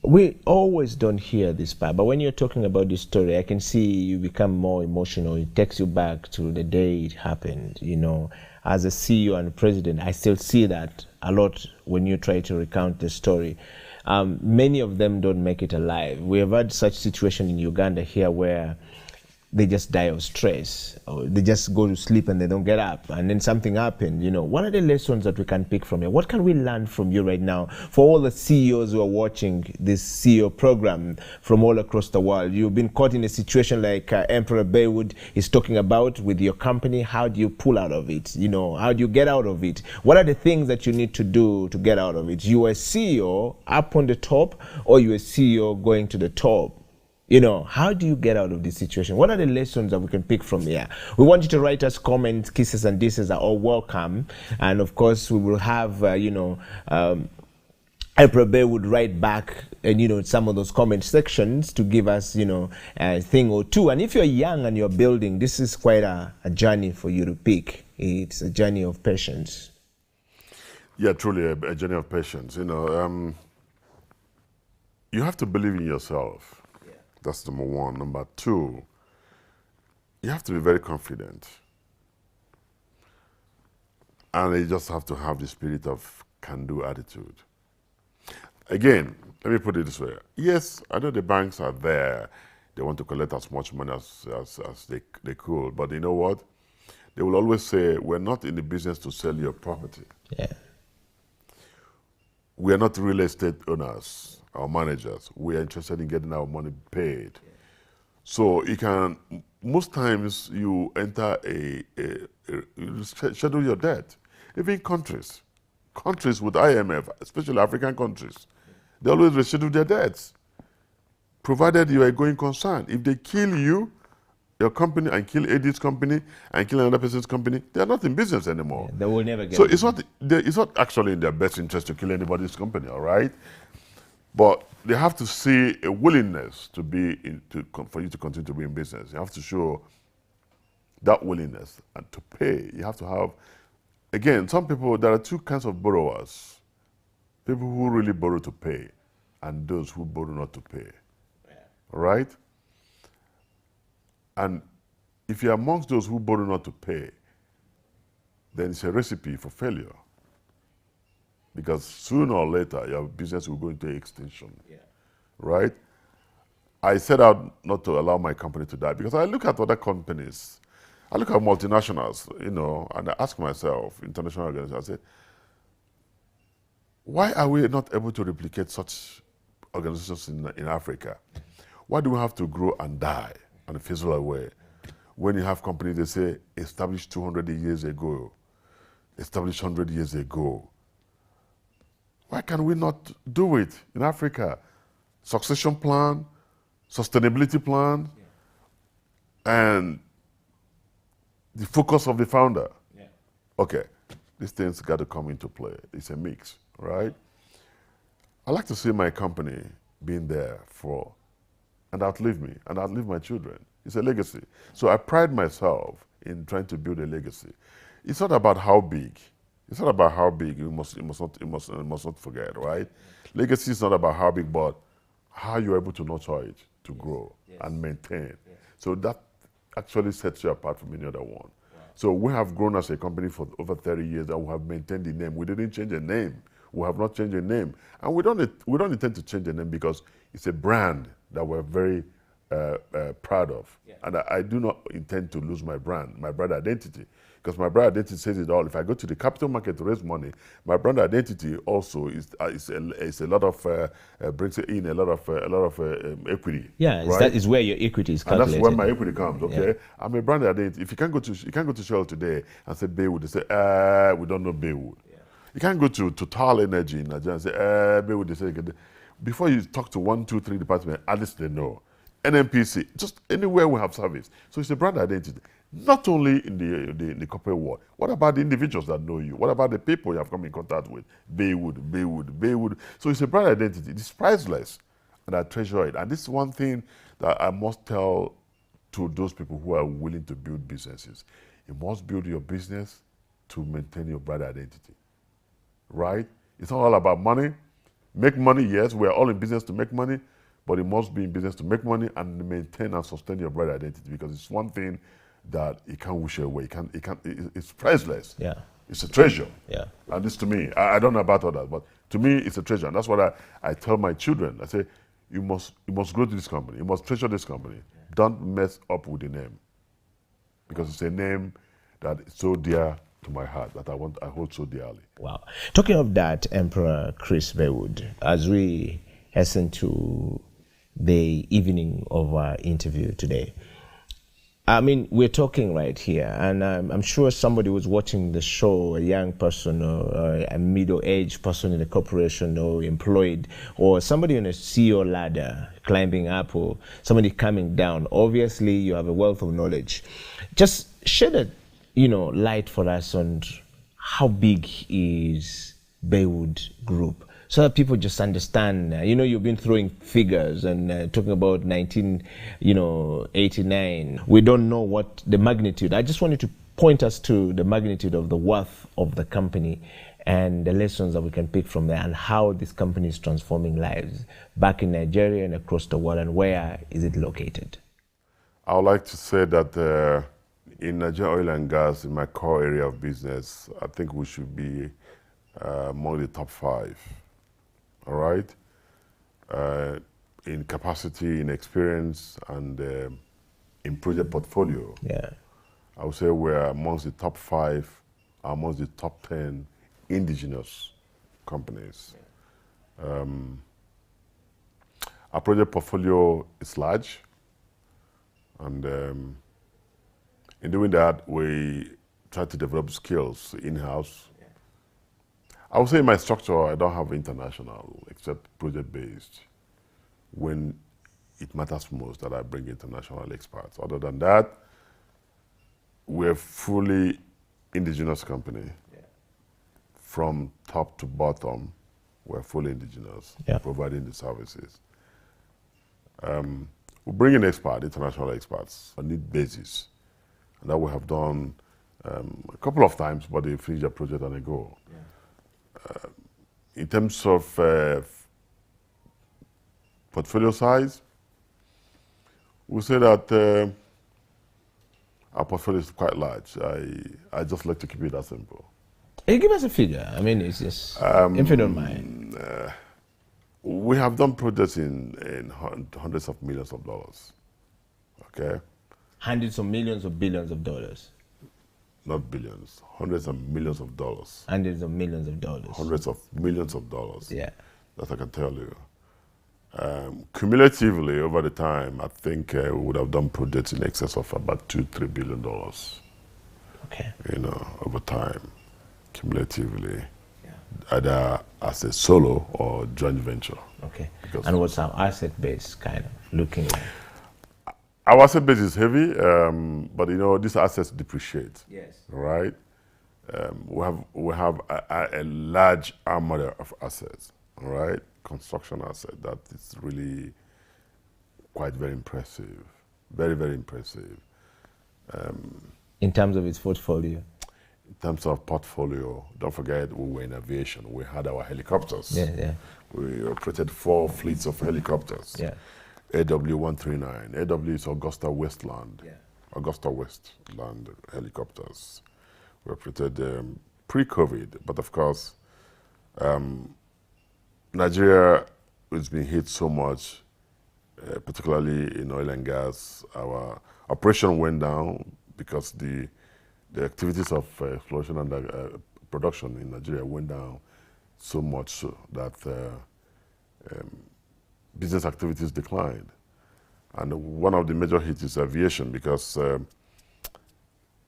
[SPEAKER 12] we always don't hear this part, but when you're talking about this story, I can see you become more emotional. It takes you back to the day it happened. You know, as a CEO and president, I still see that a lot when you try to recount the story. Many of them don't make it alive. We have had such situation in Uganda here where they just die of stress, or they just go to sleep and they don't get up, and then something happened. You know, what are the lessons that we can pick from you? What can we learn from you right now? For all the CEOs who are watching this CEO program from all across the world, you've been caught in a situation like Emperor Baywood is talking about with your company. How do you pull out of it? You know, how do you get out of it? What are the things that you need to do to get out of it? You are a CEO up on the top, or you are a CEO going to the top? You know, how do you get out of this situation? What are the lessons that we can pick from here? We want you to write us comments. Kisses and disses are all welcome. And of course, we will have, April Bay would write back and, some of those comment sections to give us, a thing or two. And if you're young and you're building, this is quite a journey for you to pick. It's a journey of patience.
[SPEAKER 11] Yeah, truly a journey of patience. You have to believe in yourself. That's number one. Number two, you have to be very confident. And you just have to have the spirit of can-do attitude. again, let me put it this way. Yes, I know the banks are there. They want to collect as much money as they could. But you know what? They will always say, we're not in the business to sell your property.
[SPEAKER 12] Yeah.
[SPEAKER 11] We are not real estate owners or managers. We are interested in getting our money paid. So you can, most times you enter you schedule your debt. Even countries with IMF, especially African countries, they always reschedule their debts, provided you are a going concern. If they kill you, your company, and kill AD's company, and kill another person's company, they are not in business anymore.
[SPEAKER 12] They will never get
[SPEAKER 11] So
[SPEAKER 12] it.
[SPEAKER 11] it's not actually in their best interest to kill anybody's company, all right? But they have to see a willingness to for you to continue to be in business. You have to show that willingness and to pay. You have to have, again, some people, there are two kinds of borrowers. People who really borrow to pay and those who borrow not to pay, all right? And if you're amongst those who borrow not to pay, then it's a recipe for failure. Because sooner or later, your business will go into extinction, right? I set out not to allow my company to die because I look at other companies. I look at multinationals, you know, and I ask myself, international organizations, I say, why are we not able to replicate such organizations in Africa? Why do we have to grow and die and fizzle away? When you have companies, they say, established 200 years ago, established 100 years ago. Why can we not do it in Africa? Succession plan, sustainability plan, and the focus of the founder. Okay, these things got to come into play. It's a mix, right? I like to see my company being there and outlive me, and outlive my children. It's a legacy. So I pride myself in trying to build a legacy. It's not about how big. It's not about how big. You must not forget, right? Legacy is not about how big, but how you're able to nurture it, to grow and maintain. So that actually sets you apart from any other one. So we have grown as a company for over 30 years, and we have maintained the name. We didn't change the name. We have not changed the name. And we don't intend to change the name because it's a brand that we're very proud of. And I do not intend to lose my brand identity. Because my brand identity says it all. If I go to the capital market to raise money, my brand identity also is a lot of brings in a lot of equity.
[SPEAKER 12] Yeah,
[SPEAKER 11] right?
[SPEAKER 12] that is where your equity is calculated.
[SPEAKER 11] And that's where my equity comes. Okay, I'm a brand identity. If you can't go to Shell today and say Baywood, they say we don't know Baywood. You can't go to Total Energy in Nigeria and say Baywood. They say before you talk to 1, 2, 3 departments, at least they know. NMPC, just anywhere we have service. So it's a brand identity. Not only in the corporate world. What about the individuals that know you? What about the people you have come in contact with? Baywood. So it's a brand identity. It's priceless, and I treasure it. And this is one thing that I must tell to those people who are willing to build businesses. You must build your business to maintain your brand identity, right? It's not all about money. Make money, yes, we're all in business to make money, but it must be in business to make money and maintain and sustain your brand identity, because it's one thing that you can't wish away. It's priceless.
[SPEAKER 12] Yeah.
[SPEAKER 11] It's a treasure.
[SPEAKER 12] Yeah.
[SPEAKER 11] And this to me, I don't know about others, but to me, it's a treasure. And that's what I tell my children. I say, you must grow to this company. You must treasure this company. Don't mess up with the name, because it's a name that is so dear to my heart, that I hold so dearly.
[SPEAKER 12] Wow. Talking of that, Emperor Chris Baywood, as we hasten to the evening of our interview today, I mean, we're talking right here, and I'm sure somebody was watching the show, a young person or a middle-aged person in a corporation or employed, or somebody on a CEO ladder climbing up, or somebody coming down. Obviously, you have a wealth of knowledge. Just shed a light for us on how big is Baywood Group, so that people just understand. You've been throwing figures and talking about 1989. We don't know what the magnitude. I just wanted to point us to the magnitude of the worth of the company and the lessons that we can pick from there, and how this company is transforming lives back in Nigeria and across the world, and where is it located?
[SPEAKER 11] I would like to say that in Nigeria oil and gas, in my core area of business, I think we should be among the top 5. all right? In capacity, in experience, and in project portfolio.
[SPEAKER 12] Yeah.
[SPEAKER 11] I would say we're amongst the top 5, amongst the top 10 indigenous companies. Our project portfolio is large, and in doing that, we try to develop skills in-house. I would say in my structure, I don't have international, except project-based. When it matters most that I bring international experts. Other than that, we're fully indigenous company. From top to bottom, we're fully indigenous, providing the services. We bring in international experts on need basis. And that we have done a couple of times, but they finish a project and they go. In terms of portfolio size, we say that our portfolio is quite large. I just like to keep it that simple.
[SPEAKER 12] Can you give us a figure? I mean, it's just, if you don't mind.
[SPEAKER 11] We have done projects in hundreds of millions of dollars. Okay?
[SPEAKER 12] Hundreds of millions or billions of dollars?
[SPEAKER 11] Not billions, hundreds of millions of dollars.
[SPEAKER 12] Hundreds of millions of dollars.
[SPEAKER 11] Hundreds of millions of dollars.
[SPEAKER 12] Yeah.
[SPEAKER 11] That I can tell you. Cumulatively, over the time, I think we would have done projects in excess of about $2-3 billion.
[SPEAKER 12] Okay.
[SPEAKER 11] You know, over time, cumulatively, either as a solo or joint venture.
[SPEAKER 12] Okay. And what's our asset base kind of looking like?
[SPEAKER 11] Our asset base is heavy, but you know, these assets depreciate.
[SPEAKER 12] Yes.
[SPEAKER 11] Right? We have a large armada of assets, all right? Construction asset that is really quite very impressive, very, very impressive.
[SPEAKER 12] In terms of its portfolio?
[SPEAKER 11] In terms of portfolio, don't forget we were in aviation. We had our helicopters.
[SPEAKER 12] Yeah.
[SPEAKER 11] We operated 4 fleets of helicopters.
[SPEAKER 12] Yeah.
[SPEAKER 11] AW139. AW is Augusta Westland. Augusta Westland helicopters. We operated pre-COVID, but of course, Nigeria has been hit so much, particularly in oil and gas. Our operation went down because the activities of exploration and production in Nigeria went down so much so that business activities declined. And one of the major hits is aviation because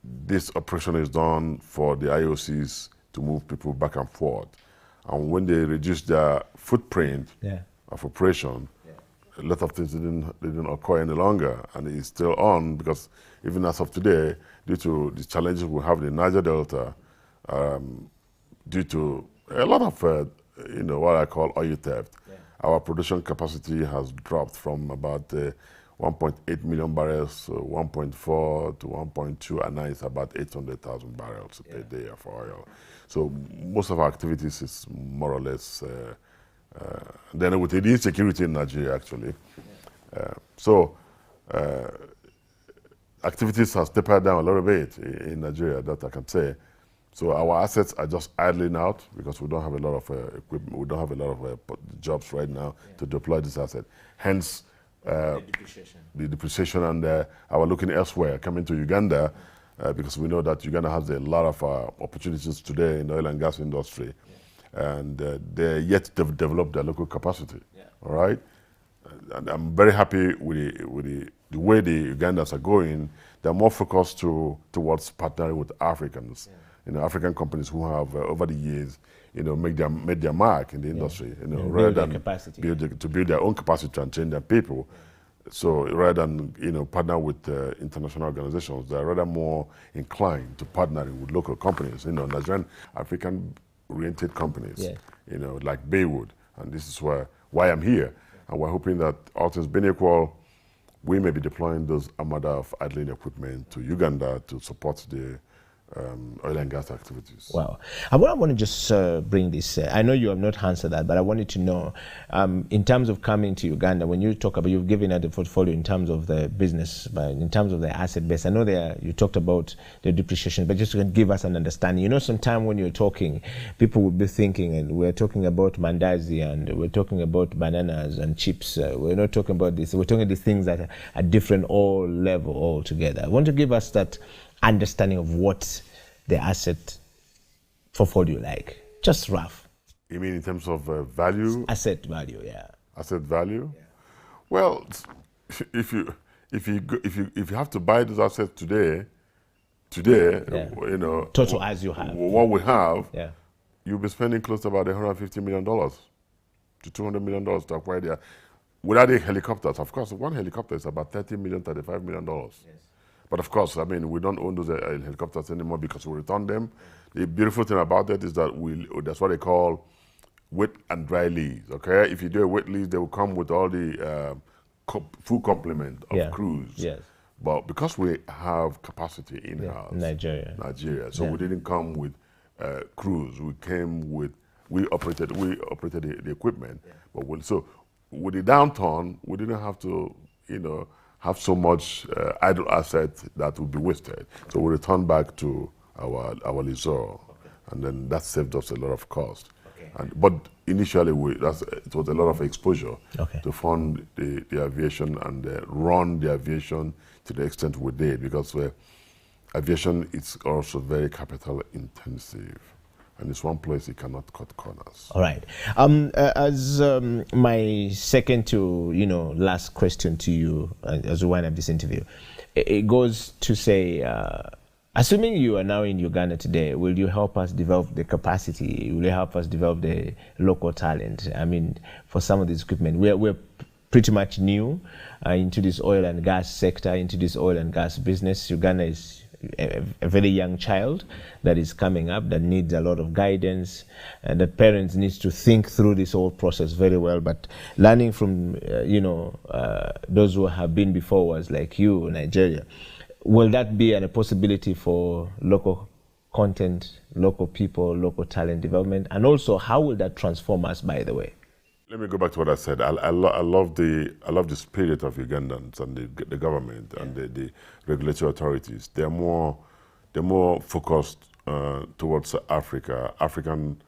[SPEAKER 11] this operation is done for the IOCs to move people back and forth. And when they reduce their footprint of operation, a lot of things didn't occur any longer, and it's still on because even as of today, due to the challenges we have in the Niger Delta, due to a lot of what I call oil theft, our production capacity has dropped from about 1.8 million barrels to 1.4 to 1.2, and now it's about 800,000 barrels per day of oil. So most of our activities is more or less, then with the insecurity in Nigeria actually. Activities have tapered down a little bit in Nigeria, that I can say. So our assets are just idling out because we don't have a lot of equipment, we don't have a lot of jobs right now to deploy this asset. Hence, the depreciation, and our looking elsewhere, coming to Uganda, because we know that Uganda has a lot of opportunities today in the oil and gas industry, and they're yet to develop their local capacity. All right, and I'm very happy with the way the Ugandans are going. They're more focused towards partnering with Africans, African companies who have over the years, made their mark in the industry, rather than build their own capacity and train their people. So rather than partner with international organizations, they're rather more inclined to partnering with local companies, Nigerian African-oriented companies, like Baywood, and this is why I'm here, and we're hoping that all things being equal, we may be deploying those armada of idling equipment to Uganda to support the oil and gas activities.
[SPEAKER 12] Wow. I want to just bring this. I know you have not answered that, but I wanted to know, in terms of coming to Uganda, when you talk about, you've given out the portfolio in terms of the business, but in terms of the asset base, I know you talked about the depreciation, but just to give us an understanding. You know, sometimes when you're talking, people will be thinking, and we're talking about mandazi, and we're talking about bananas and chips. We're not talking about this. We're talking these things that are different all level altogether. I want to give us that understanding of what the asset portfolio like, just rough.
[SPEAKER 11] You mean in terms of value?
[SPEAKER 12] Asset value, yeah.
[SPEAKER 11] Asset value? Yeah. Well, if you have to buy those assets today,
[SPEAKER 12] yeah.
[SPEAKER 11] you know,
[SPEAKER 12] total as you have,
[SPEAKER 11] what we have,
[SPEAKER 12] yeah,
[SPEAKER 11] you'll be spending close to about $150 million to $200 million to acquire there. Without the helicopters, of course, one helicopter is about $30 million, $35 million. Yes. But of course, I mean, we don't own those helicopters anymore because we return them. The beautiful thing about that is that that's what they call wet and dry lease, okay? If you do a wet lease, they will come with all the full complement of crews. Yes. But because we have capacity in-house, Nigeria, so we didn't come with crews. We came with, we operated the equipment. But so with the downturn, we didn't have to, you know, have so much idle asset that would be wasted. So we return back to our lessor, and then that saved us a lot of cost. But initially, it was a lot of exposure to fund the aviation and run the aviation to the extent we did, because aviation is also very capital intensive. And it's one place you cannot cut corners.
[SPEAKER 12] All right. As my second to last question to you, as we wind up this interview, it goes to say, assuming you are now in Uganda today, will you help us develop the capacity? Will you help us develop the local talent? I mean, for some of this equipment, we're pretty much new into this oil and gas sector, into this oil and gas business. Uganda is a very young child that is coming up, that needs a lot of guidance, and that parents needs to think through this whole process very well. But learning from those who have been before us, like you, Nigeria, will that be a possibility for local content, local people, local talent development? And also, how will that transform us, by the way?
[SPEAKER 11] Let me go back to what I said. I love the spirit of Ugandans and the government and the regulatory authorities. They're more focused towards Africa, African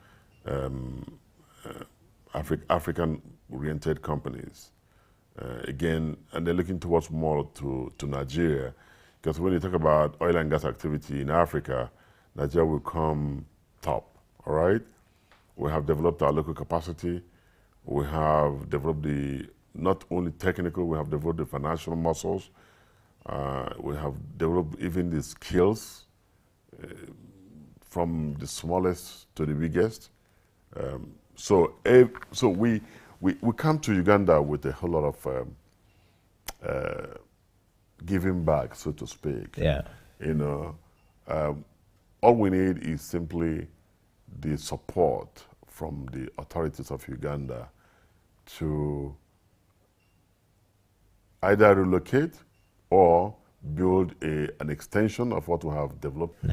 [SPEAKER 11] oriented companies. Again, and they're looking towards more to Nigeria, because when you talk about oil and gas activity in Africa, Nigeria will come top. All right, we have developed our local capacity. We have developed not only technical, we have developed the financial muscles. We have developed even the skills from the smallest to the biggest. So we come to Uganda with a whole lot of giving back, so to speak.
[SPEAKER 12] Yeah.
[SPEAKER 11] You know, all we need is simply the support from the authorities of Uganda to either relocate or build an extension of what we have developed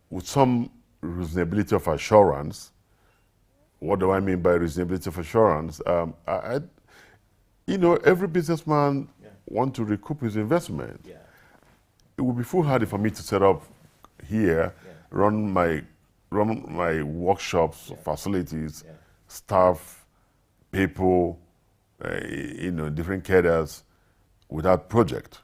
[SPEAKER 11] with some reasonability of assurance. What do I mean by reasonability of assurance? Every businessman wants to recoup his investment. Yeah. It would be foolhardy for me to set up here, run my workshops, facilities, staff, people, different cadres without project.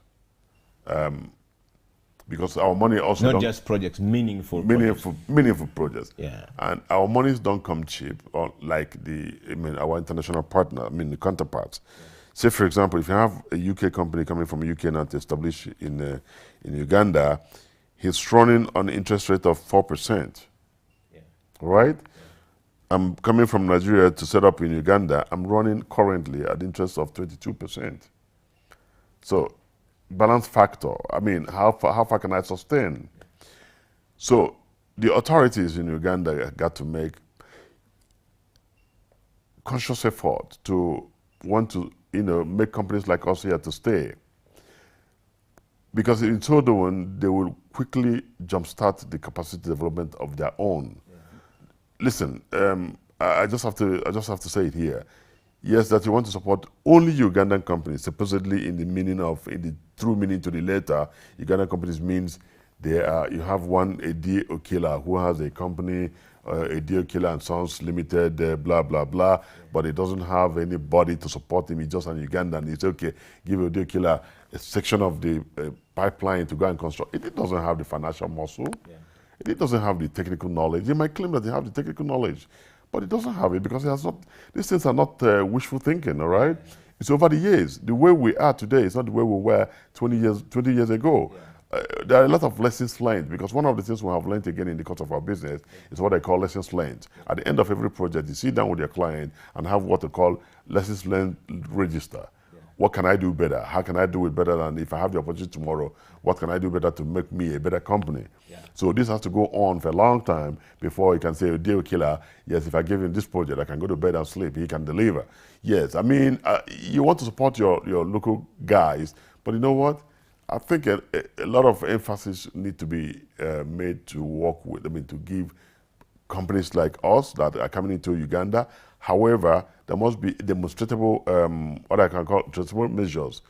[SPEAKER 11] Because our money also
[SPEAKER 12] not just projects, meaningful
[SPEAKER 11] projects.
[SPEAKER 12] Yeah.
[SPEAKER 11] And our monies don't come cheap, or like our international partner, the counterparts. Yeah. Say, for example, if you have a UK company coming from UK now to establish in Uganda, he's running on an interest rate of 4%. Yeah. Right? Yeah. I'm coming from Nigeria to set up in Uganda. I'm running currently at interest of 22%. So, balance factor. I mean, how far can I sustain? So, the authorities in Uganda got to make conscious effort to want to, make companies like us here to stay. Because in so doing, they will quickly jumpstart the capacity development of their own. Listen, I just have to say it here. Yes, that you want to support only Ugandan companies, supposedly in the true meaning to the letter. Ugandan companies means you have one Edi Okila who has a company, Edi Okila and Sons Limited, blah blah blah, but it doesn't have anybody to support him. He's just an Ugandan. It's okay, give Edi Okila a section of the pipeline to go and construct. It doesn't have the financial muscle. It doesn't have the technical knowledge. They might claim that they have the technical knowledge, but it doesn't have it because it has not. These things are not wishful thinking. All right, it's over the years. The way we are today is not the way we were 20 years ago. There are a lot of lessons learned, because one of the things we have learned again in the course of our business is what I call lessons learned. At the end of every project, you sit down with your client and have what they call lessons learned register. What can I do better? How can I do it better than if I have the opportunity tomorrow? What can I do better to make me a better company? So this has to go on for a long time before you can say, deal killer, yes, if I give him this project, I can go to bed and sleep. He can deliver. Yes, I mean, you want to support your local guys, but you know what? I think a lot of emphasis need to be made to work with, to give companies like us that are coming into Uganda. However, there must be demonstrable, what I can call demonstrable measures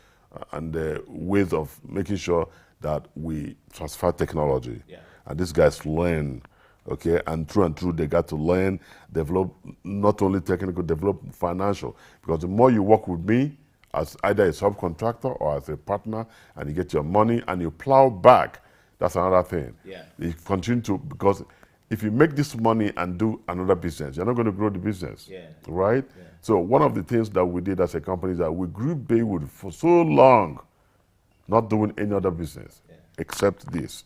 [SPEAKER 11] and ways of making sure that we transfer technology. And these guys learn, okay? And through they got to learn, develop not only technical, develop financial. Because the more you work with me, as either a subcontractor or as a partner, and you get your money and you plow back, that's another thing. You continue to, because if you make this money and do another business, you're not going to grow the business, right? So one of the things that we did as a company is that we grew Baywood for so long, not doing any other business except this,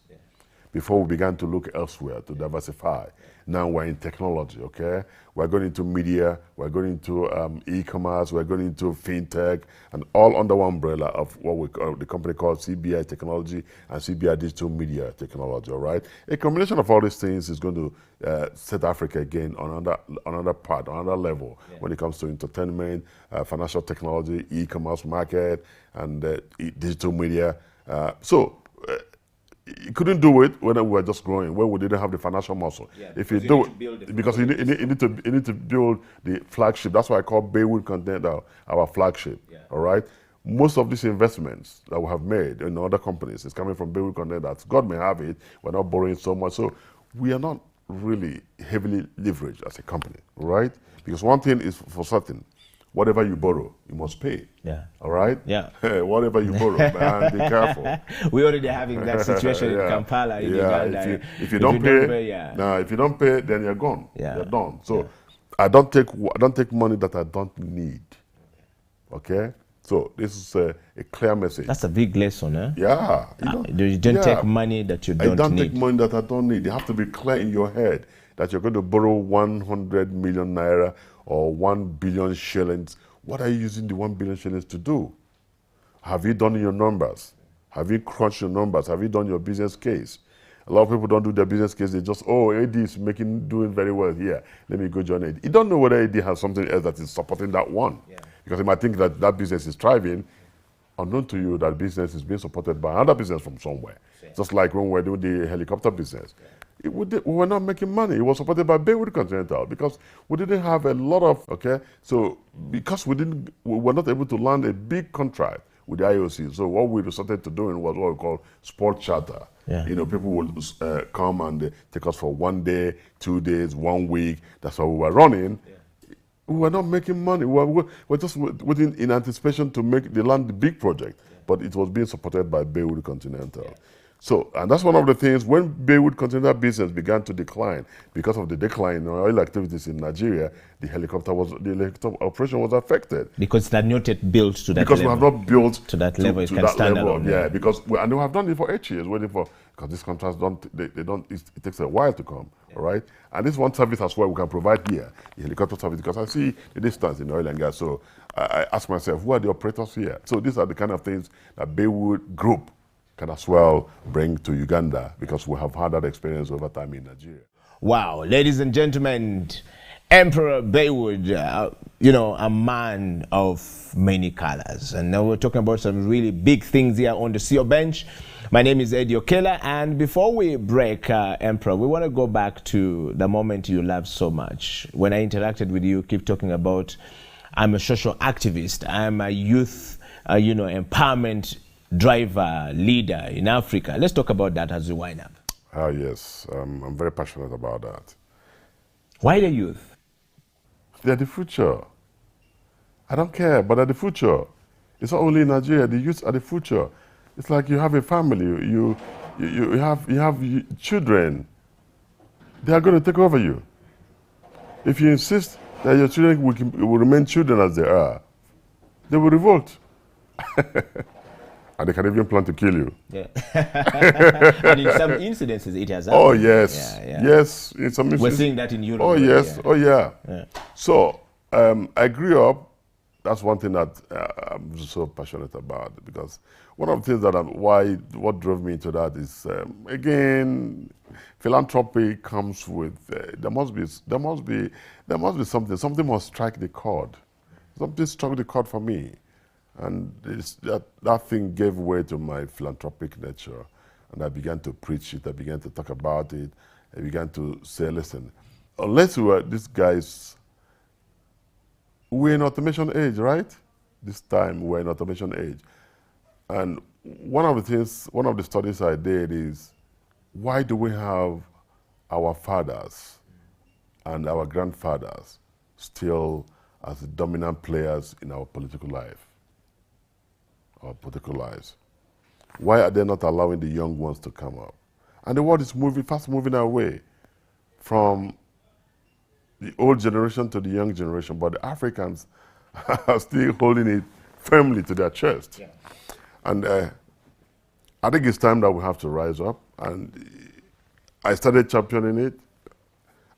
[SPEAKER 11] before we began to look elsewhere to diversify. Now we're in technology, okay? We're going into media, we're going into e-commerce, we're going into fintech, and all under one umbrella of what we call, the company called CBI Technology and CBI Digital Media Technology, all right? A combination of all these things is going to set Africa again on another level when it comes to entertainment, financial technology, e-commerce market, and digital media. You couldn't do it when we were just growing, when we didn't have the financial muscle. If you do it, because you need to build the flagship. That's why I call Baywood Content our flagship. All right. Most of these investments that we have made in other companies is coming from Baywood Content. That God may have it. We're not borrowing so much, so we are not really heavily leveraged as a company, right? Because one thing is for certain. Whatever you borrow, you must pay. All right? Whatever you borrow, man, be careful.
[SPEAKER 12] We're already having that situation in Kampala, in Uganda.
[SPEAKER 11] If you don't pay, then you're gone. You're done. So I don't take money that I don't need. Okay? So this is a clear message.
[SPEAKER 12] That's a big lesson, eh?
[SPEAKER 11] Yeah.
[SPEAKER 12] You don't take money that you don't need.
[SPEAKER 11] I don't take money that I don't need. You have to be clear in your head that you're going to borrow 100 million naira or 1 billion shillings. What are you using the 1 billion shillings to do? Have you done your numbers? Have you crunched your numbers? Have you done your business case? A lot of people don't do their business case. They just, AD is doing very well here. Let me go join AD. You don't know whether AD has something else that is supporting that one. Because you might think that that business is thriving. Unknown to you, that business is being supported by another business from somewhere. Just like when we were doing the helicopter business. We were not making money. It was supported by Baywood Continental because we didn't have a lot of, so because we were not able to land a big contract with the IOC. So what we resorted to doing was what we call sport charter. People would come and take us for 1 day, 2 days, 1 week. That's how we were running. We were not making money. We were just waiting in anticipation to make the land the big project. But it was being supported by Baywood Continental. So, and that's one of the things, when Baywood Continental business began to decline, because of the decline in oil activities in Nigeria, the helicopter operation was affected.
[SPEAKER 12] Because it had not yet built to that level.
[SPEAKER 11] Because we have not built
[SPEAKER 12] to that level, it can stand alone.
[SPEAKER 11] And we have done it for 8 years, waiting for, because these contracts it takes a while to come, all right? And this one service as well we can provide here, the helicopter service, because I see the distance in oil and gas, so I ask myself, who are the operators here? So these are the kind of things that Baywood Group can as well bring to Uganda, because we have had that experience over time in Nigeria.
[SPEAKER 12] Wow, ladies and gentlemen, Emperor Baywood, you know, a man of many colors. And now we're talking about some really big things here on the CEO Bench. My name is Eddie Okela, and before we break, Emperor, we want to go back to the moment you loved so much. When I interacted with you, keep talking about, I'm a social activist, I'm a youth, you know, empowerment driver, leader in Africa. Let's talk about that as we wind up.
[SPEAKER 11] Yes, I'm very passionate about that.
[SPEAKER 12] Why the youth?
[SPEAKER 11] They're the future. I don't care, but they're the future. It's not only in Nigeria, the youth are the future. It's like you have a family, you have children. They are going to take over you. If you insist that your children will remain children as they are, they will revolt. And they can even plan to kill you.
[SPEAKER 12] Yeah. And in some incidences, it has happened.
[SPEAKER 11] Oh, yes.
[SPEAKER 12] Yeah, yeah.
[SPEAKER 11] Yes. In some
[SPEAKER 12] We're seeing that in Europe.
[SPEAKER 11] Oh, yes.
[SPEAKER 12] Yeah.
[SPEAKER 11] Oh, yeah.
[SPEAKER 12] Yeah.
[SPEAKER 11] So, I grew up, that's one thing that I'm so passionate about, because one of the things that what drove me into that is, again, philanthropy comes with, there must be something. Something must strike the chord. Something struck the chord for me. And that thing gave way to my philanthropic nature. And I began to preach it, I began to talk about it, I began to say, listen, unless we were these guys, we're in automation age, right? This time we're in automation age. And one of the studies I did is, why do we have our fathers and our grandfathers still as the dominant players in our political life? Our political lives. Why are they not allowing the young ones to come up? And the world is fast moving away from the old generation to the young generation, but the Africans are still holding it firmly to their chest. Yeah. And I think it's time that we have to rise up. And I started championing it.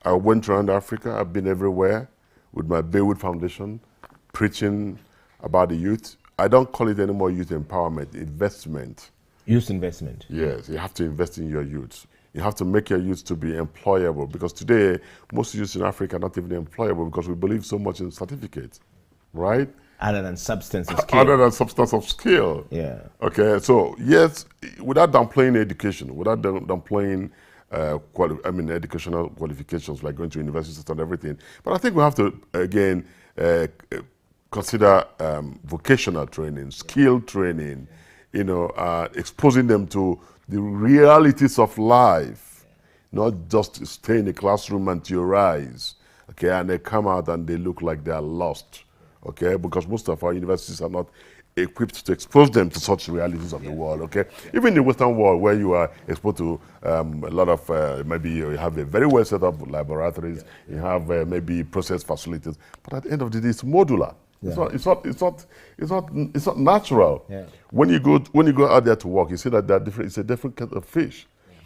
[SPEAKER 11] I went around Africa. I've been everywhere with my Baywood Foundation, preaching about the youth. I don't call it anymore youth empowerment, investment.
[SPEAKER 12] Youth investment.
[SPEAKER 11] Yes, you have to invest in your youth. You have to make your youth to be employable, because today, most youths in Africa are not even employable because we believe so much in certificates, right?
[SPEAKER 12] Other than substance of skill.
[SPEAKER 11] Other than substance of skill.
[SPEAKER 12] Yeah.
[SPEAKER 11] Okay, so yes, without downplaying education, without downplaying educational qualifications like going to universities and everything, but I think we have to, again, consider vocational training, skill training, you know, exposing them to the realities of life, not just stay in the classroom and theorize, okay, and they come out and they look like they are lost, okay, because most of our universities are not equipped to expose them to such realities of the world, okay? Even in the Western world, where you are exposed to a lot of, maybe you have a very well set up laboratories, you have maybe process facilities, but at the end of the day, it's modular. Yeah. It's not natural. Yeah. When you go out there to work, you see that they're different. It's a different kind of fish. Yeah.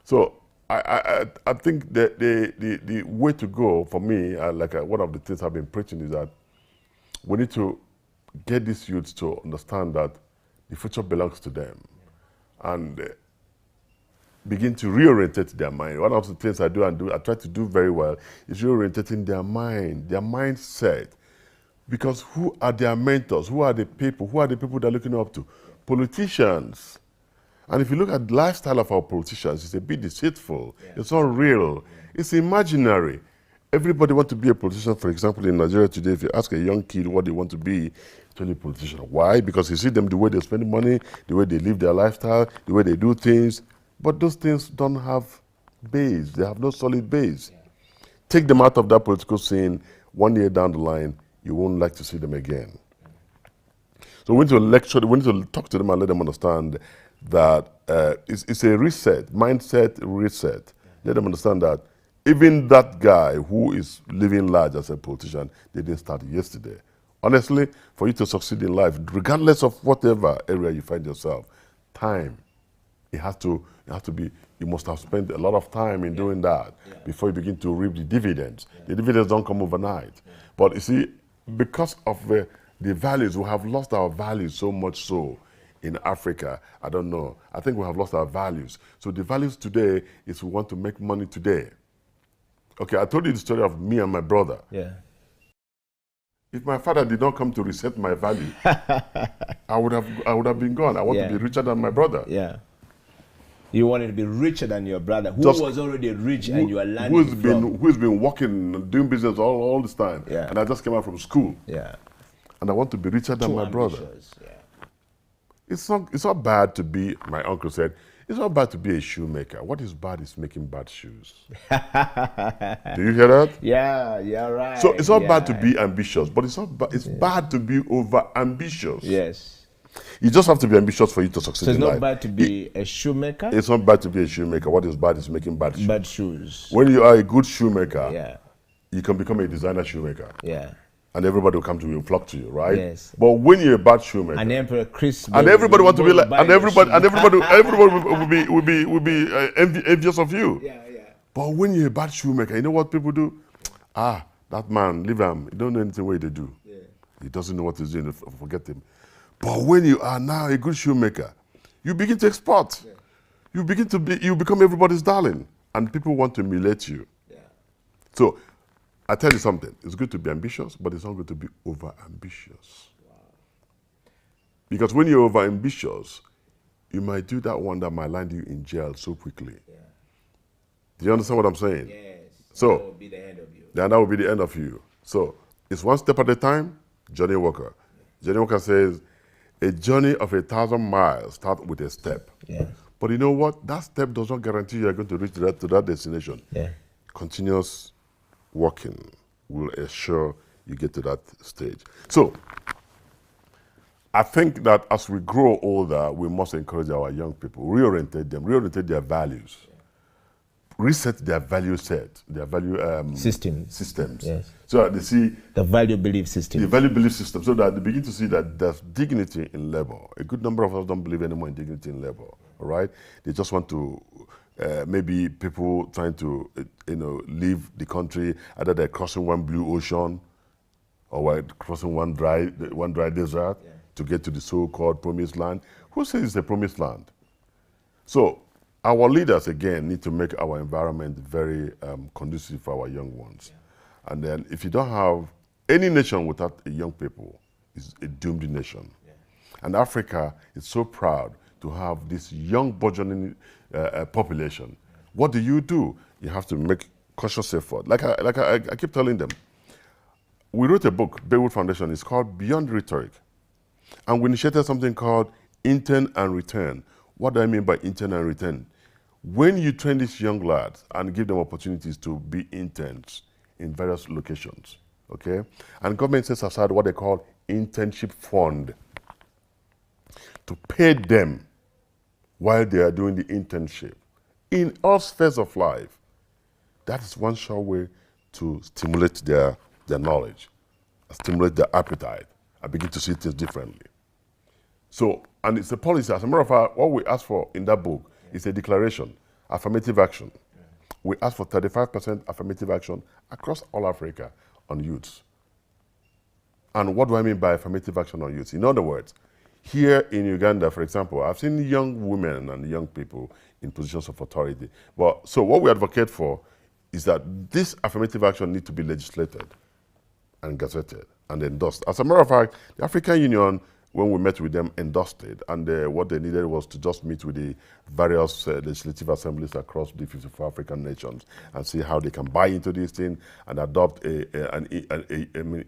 [SPEAKER 11] So I think that the way to go for me, one of the things I've been preaching is that we need to get these youths to understand that the future belongs to them, and begin to reorientate their mind. One of the things I try to do very well is reorientating their mind, their mindset. Because who are their mentors? Who are the people? Who are the people they're looking up to? Politicians. And if you look at the lifestyle of our politicians, it's a bit deceitful. Yeah. It's not real. Yeah. It's imaginary. Everybody wants to be a politician. For example, in Nigeria today, if you ask a young kid what they want to be, it's only a politician. Why? Because you see them the way they spend money, the way they live their lifestyle, the way they do things. But those things don't have base. They have no solid base. Yeah. Take them out of that political scene, 1 year down the line, you won't like to see them again. So we need to lecture, we need to talk to them and let them understand that it's a reset, mindset reset. Let them understand that even that guy who is living large as a politician, they didn't start yesterday. Honestly, for you to succeed in life, regardless of whatever area you find yourself, time, it has to be, you must have spent a lot of time in doing that before you begin to reap the dividends. The dividends don't come overnight. But you see, because of the values, we have lost our values so much so in Africa. I don't know. I think we have lost our values. So the values today is we want to make money today. Okay, I told you the story of me and my brother.
[SPEAKER 12] Yeah.
[SPEAKER 11] If my father did not come to reset my value, I would have been gone. I want to be richer than my brother.
[SPEAKER 12] Yeah. You wanted to be richer than your brother, who
[SPEAKER 11] Just
[SPEAKER 12] was already rich, and you are learning
[SPEAKER 11] who's been working and doing business all this time.
[SPEAKER 12] Yeah.
[SPEAKER 11] And I just came out from school.
[SPEAKER 12] Yeah.
[SPEAKER 11] And I want to be richer than my brother.
[SPEAKER 12] Yeah.
[SPEAKER 11] It's not bad to be, my uncle said, it's not bad to be a shoemaker. What is bad is making bad shoes. Do you hear that?
[SPEAKER 12] Yeah, you're right.
[SPEAKER 11] So it's not bad to be ambitious, but it's bad to be over ambitious.
[SPEAKER 12] Yes.
[SPEAKER 11] You just have to be ambitious for you to succeed
[SPEAKER 12] So it's
[SPEAKER 11] in
[SPEAKER 12] not
[SPEAKER 11] life.
[SPEAKER 12] bad to be a shoemaker?
[SPEAKER 11] It's not bad to be a shoemaker. What is bad is making bad shoes.
[SPEAKER 12] Bad shoes.
[SPEAKER 11] When you are a good shoemaker,
[SPEAKER 12] Yeah.
[SPEAKER 11] you can become a designer shoemaker.
[SPEAKER 12] Yeah.
[SPEAKER 11] And everybody will come to you and flock to you, right?
[SPEAKER 12] Yes.
[SPEAKER 11] But when you're a bad shoemaker,
[SPEAKER 12] And Emperor Chris,
[SPEAKER 11] and everybody want to be like, and everybody will be envious of you.
[SPEAKER 12] Yeah, yeah.
[SPEAKER 11] But when you're a bad shoemaker, you know what people do? Ah, that man, leave him. He don't know anything what they do.
[SPEAKER 12] Yeah.
[SPEAKER 11] He doesn't know what he's doing. Forget him. But when you are now a good shoemaker, you begin to export. Yeah. You become everybody's darling, and people want to emulate you.
[SPEAKER 12] Yeah.
[SPEAKER 11] So, I tell you something. It's good to be ambitious, but it's not good to be over ambitious. Wow. Because when you're over ambitious, you might do that one that might land you in jail so quickly. Yeah. Do you understand what I'm saying?
[SPEAKER 12] Yes.
[SPEAKER 11] So
[SPEAKER 12] that will be the end of you.
[SPEAKER 11] Then that will be the end of you. So it's one step at a time. Johnny Walker. Johnny Walker says, a journey of 1,000 miles starts with a step.
[SPEAKER 12] Yeah.
[SPEAKER 11] But you know what? That step does not guarantee you are going to reach to that destination.
[SPEAKER 12] Yeah.
[SPEAKER 11] Continuous working will ensure you get to that stage. So I think that as we grow older, we must encourage our young people, reorientate them, reorientate their values, reset their value set, their value systems.
[SPEAKER 12] Yes.
[SPEAKER 11] So that they see
[SPEAKER 12] the value belief system.
[SPEAKER 11] The value belief system, so that they begin to see that there's dignity in labor. A good number of us don't believe anymore in dignity in labor. All right, they just want to. Maybe people trying to, leave the country, either they're crossing one blue ocean or crossing one dry desert to get to the so-called promised land. Who says it's a promised land? So our leaders, again, need to make our environment very conducive for our young ones. Yeah. And then if you don't have any nation without a young people, it's a doomed nation. Yeah. And Africa is so proud to have this young burgeoning population. What do? You have to make conscious effort. Like I keep telling them, we wrote a book, Baywood Foundation, it's called Beyond Rhetoric. And we initiated something called Intern and Return. What do I mean by intern and return? When you train these young lads and give them opportunities to be interns in various locations, okay? And government sets aside what they call internship fund to pay them while they are doing the internship in all spheres of life. That is one sure way to stimulate their knowledge, stimulate their appetite, and begin to see things differently. So, and it's a policy. As a matter of fact, what we ask for in that book is a declaration, affirmative action. We ask for 35% affirmative action across all Africa on youths. And what do I mean by affirmative action on youths? In other words, here in Uganda, for example, I've seen young women and young people in positions of authority. So what we advocate for is that this affirmative action needs to be legislated and gazetted and endorsed. As a matter of fact, the African Union, when we met with them, endorsed it, and what they needed was to just meet with the various legislative assemblies across the 54 African nations and see how they can buy into this thing and adopt an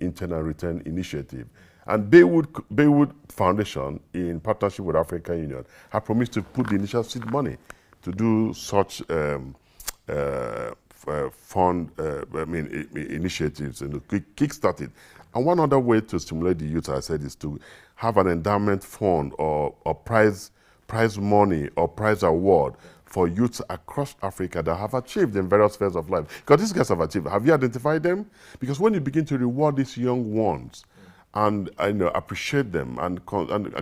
[SPEAKER 11] internal return initiative. And Baywood Foundation, in partnership with African Union, have promised to put the initial seed money to do such initiatives and kickstart it. And one other way to stimulate the youth, I said, is to have an endowment fund or prize money or prize award for youths across Africa that have achieved in various spheres of life. Because these guys have achieved. Have you identified them? Because when you begin to reward these young ones, and appreciate them and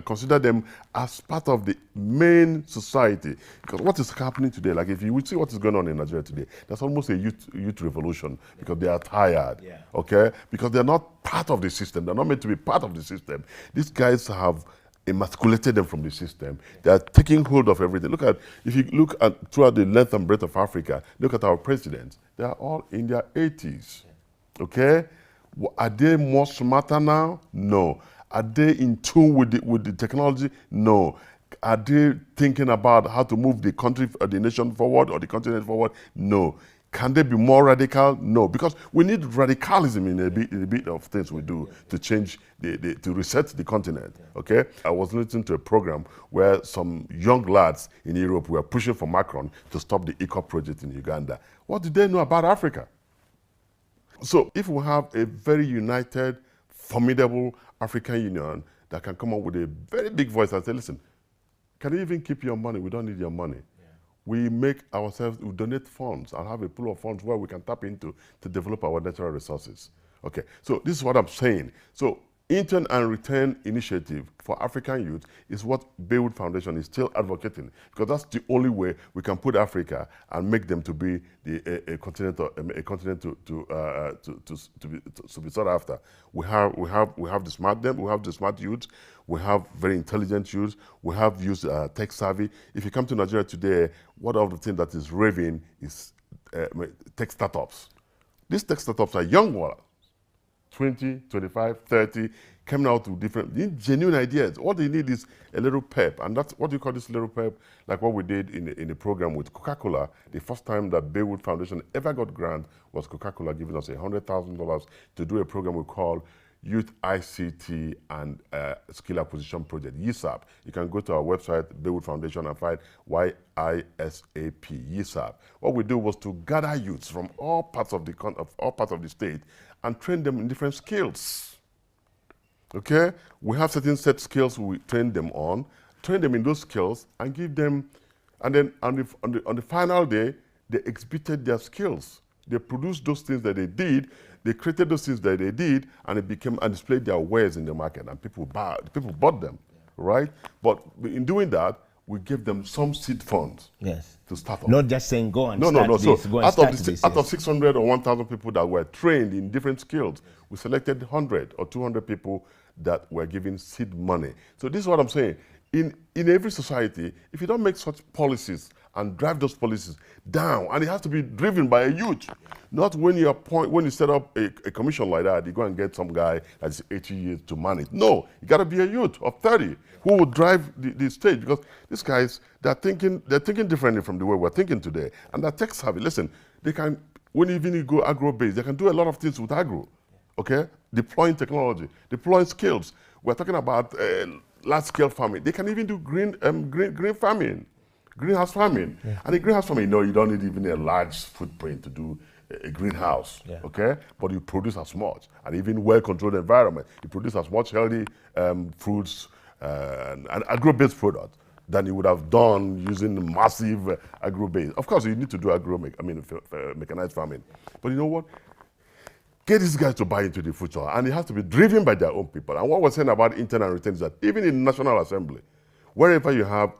[SPEAKER 11] consider them as part of the main society. Because what is happening today, like if you would see what is going on in Nigeria today, there's almost a youth revolution because they are tired, okay? Because they're not part of the system. They're not meant to be part of the system. These guys have emasculated them from the system. They are taking hold of everything. If you look at throughout the length and breadth of Africa, look at our presidents. They are all in their 80s, okay? Are they more smarter now? No. Are they in tune with the technology? No. Are they thinking about how to move the country, the nation forward or the continent forward? No. Can they be more radical? No, because we need radicalism in a bit of things we do to change, to reset the continent, okay? I was listening to a program where some young lads in Europe were pushing for Macron to stop the ECOP project in Uganda. What did they know about Africa? So if we have a very united, formidable African Union that can come up with a very big voice and say, listen, can you even keep your money? We don't need your money. We make ourselves, we donate funds and have a pool of funds where we can tap into to develop our natural resources. Okay, so this is what I'm saying. So Intern and Return Initiative for African youth is what Baywood Foundation is still advocating, because that's the only way we can put Africa and make them to be a continent to be sought after. We have the smart youth, we have very intelligent youth, we have youth tech savvy. If you come to Nigeria today, one of the things that is raving is tech startups. These tech startups are young ones. 20, 25, 30, coming out with different, genuine ideas. All they need is a little pep, and that's what you call this little pep, like what we did in the program with Coca-Cola. The first time that Baywood Foundation ever got grant was Coca-Cola giving us $100,000 to do a program we call Youth ICT and Skill Acquisition Project, YISAP. You can go to our website, Baywood Foundation, and find YISAP, YISAP. What we do was to gather youths from all parts of the state and train them in different skills. Okay? We have certain set skills we train them in those skills, and give them, and then on the final day, they exhibited their skills. They produced those things that they did, they created those things that they did, and it became and displayed their wares in the market, and people bought them, right? But in doing that, we gave them some seed funds.
[SPEAKER 12] Yes.
[SPEAKER 11] To start off.
[SPEAKER 12] Not just saying go and start
[SPEAKER 11] No.
[SPEAKER 12] this,
[SPEAKER 11] So
[SPEAKER 12] go and start this.
[SPEAKER 11] out of 600 or 1,000 people that were trained in different skills, we selected 100 or 200 people that were given seed money. So this is what I'm saying. In every society, if you don't make such policies and drive those policies down, and it has to be driven by a youth, not when you set up a commission like that, you go and get some guy that's 80 years to man it. No, you got to be a youth of 30 who will drive the stage, because these guys, they're thinking differently from the way we're thinking today, and they're tech savvy. Listen, they can, when even you go agro-based, they can do a lot of things with agro, okay? Deploying technology, deploying skills. We're talking about large-scale farming. They can even do green farming, greenhouse farming. Yeah. And in greenhouse farming, you don't need even a large footprint to do a greenhouse, okay? But you produce as much, and even well-controlled environment. You produce as much healthy fruits and agro-based products than you would have done using massive agro-based. Of course, you need to do mechanized farming. But you know what? Get these guys to buy into the future, and it has to be driven by their own people. And what we're saying about intern and return is that even in National Assembly, wherever you have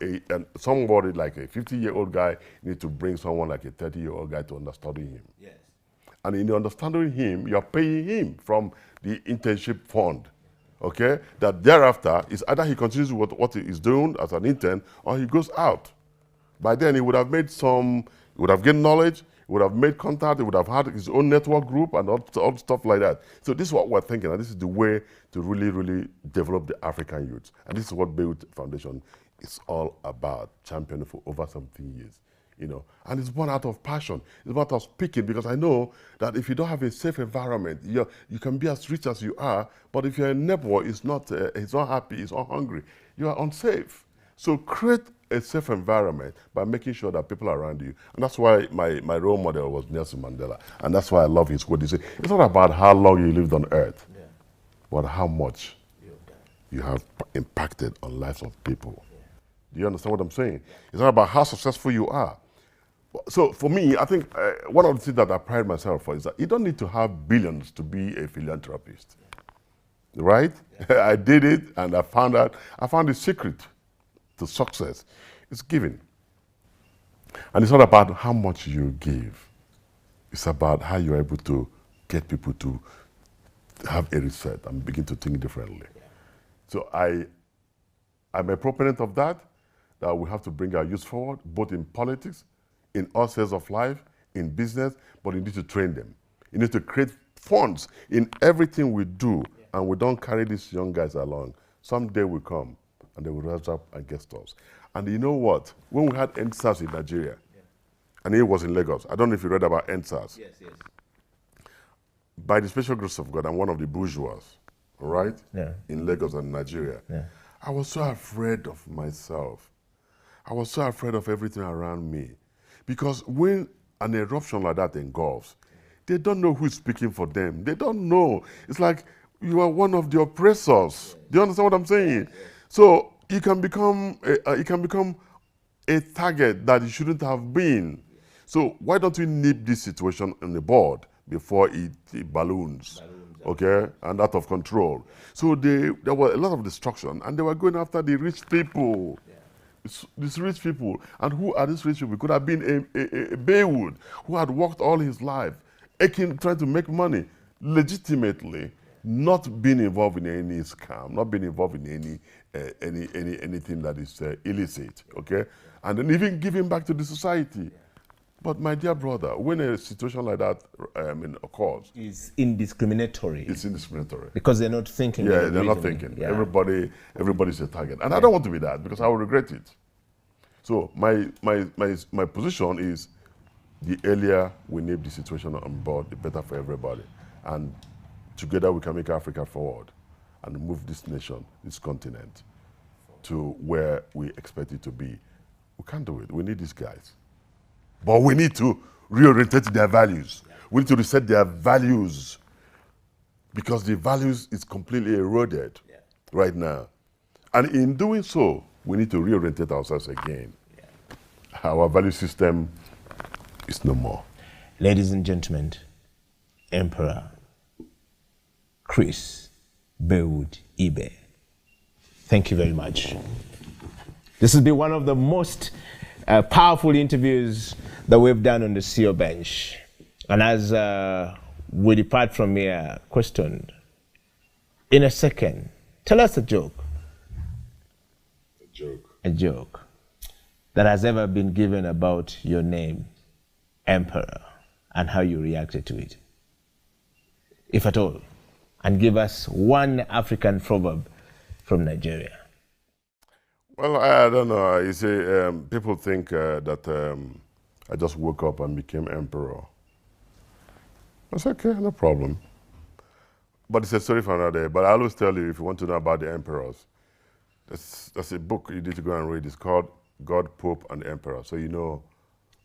[SPEAKER 11] somebody like a 50-year-old guy, you need to bring someone like a 30-year-old guy to understudy him. Yes. And in understanding him, you're paying him from the internship fund, okay? That thereafter is either he continues with what he is doing as an intern, or he goes out. By then, he would have gained knowledge, he would have made contact, he would have had his own network group and all stuff like that. So this is what we're thinking, and this is the way to really, really develop the African youth. And this is what Baywood Foundation is all about, championing for over 17 years. And it's born out of passion. It's born out of speaking, because I know that if you don't have a safe environment, you can be as rich as you are, but if your neighbor is not happy, is not hungry, you are unsafe. So create a safe environment by making sure that people are around you. And that's why my role model was Nelson Mandela. And that's why I love his quote. He said, it's not about how long you lived on earth, but how much you have impacted on lives of people. Do you understand what I'm saying? It's not about how successful you are. So for me, I think one of the things that I pride myself for is that you don't need to have billions to be a philanthropist, right? Yeah. I did it, and I found the secret to success. It's giving. And it's not about how much you give. It's about how you're able to get people to have a reset and begin to think differently. Yeah. So I'm a proponent of that we have to bring our youth forward, both in politics, in all spheres of life, in business, but you need to train them. You need to create funds in everything we do, and we don't carry these young guys along, someday will come and they will rise up against us. And you know what? When we had NSAS in Nigeria, and it was in Lagos, I don't know if you read about NSAS.
[SPEAKER 12] Yes, yes.
[SPEAKER 11] By the special grace of God, I'm one of the bourgeois, all right?
[SPEAKER 12] Yeah.
[SPEAKER 11] In Lagos and Nigeria.
[SPEAKER 12] Yeah.
[SPEAKER 11] I was so afraid of myself. I was so afraid of everything around me. Because when an eruption like that engulfs, they don't know who's speaking for them. They don't know. It's like you are one of the oppressors. Do you understand what I'm saying? So you can become a target that you shouldn't have been. So why don't we nip this situation in the bud before it balloons, okay, and out of control? So there was a lot of destruction, and they were going after the rich people. These rich people. And who are these rich people? It could have been a Baywood who had worked all his life, trying to make money legitimately, not being involved in any scam, not being involved in anything that is illicit, okay? And then even giving back to the society. But my dear brother, when a situation like that occurs,
[SPEAKER 12] it's indiscriminatory.
[SPEAKER 11] It's indiscriminatory
[SPEAKER 12] because they're not thinking.
[SPEAKER 11] Yeah, they're not thinking.
[SPEAKER 12] Yeah.
[SPEAKER 11] Everybody's a target, and I don't want to be that because I will regret it. So my position is, the earlier we nip the situation on board, the better for everybody, and together we can make Africa forward and move this nation, this continent, to where we expect it to be. We can't do it. We need these guys. But we need to reorientate their values. We need to reset their values because the values is completely eroded right now. And in doing so, we need to reorientate ourselves again. Our value system is no more.
[SPEAKER 12] Ladies and gentlemen, Emperor Chris Baywood Ibe, thank you very much. This has been one of the most powerful interviews that we've done on the CEO Bench. And as we depart from here, question, in a second, tell us a joke.
[SPEAKER 11] A joke.
[SPEAKER 12] A joke that has ever been given about your name, Emperor, and how you reacted to it, if at all. And give us one African proverb from Nigeria.
[SPEAKER 11] Well, I don't know. You see, people think that I just woke up and became emperor. That's okay, no problem. But it's a story for another day. But I always tell you, if you want to know about the emperors, that's a book you need to go and read. It's called God, Pope, and Emperor. So you know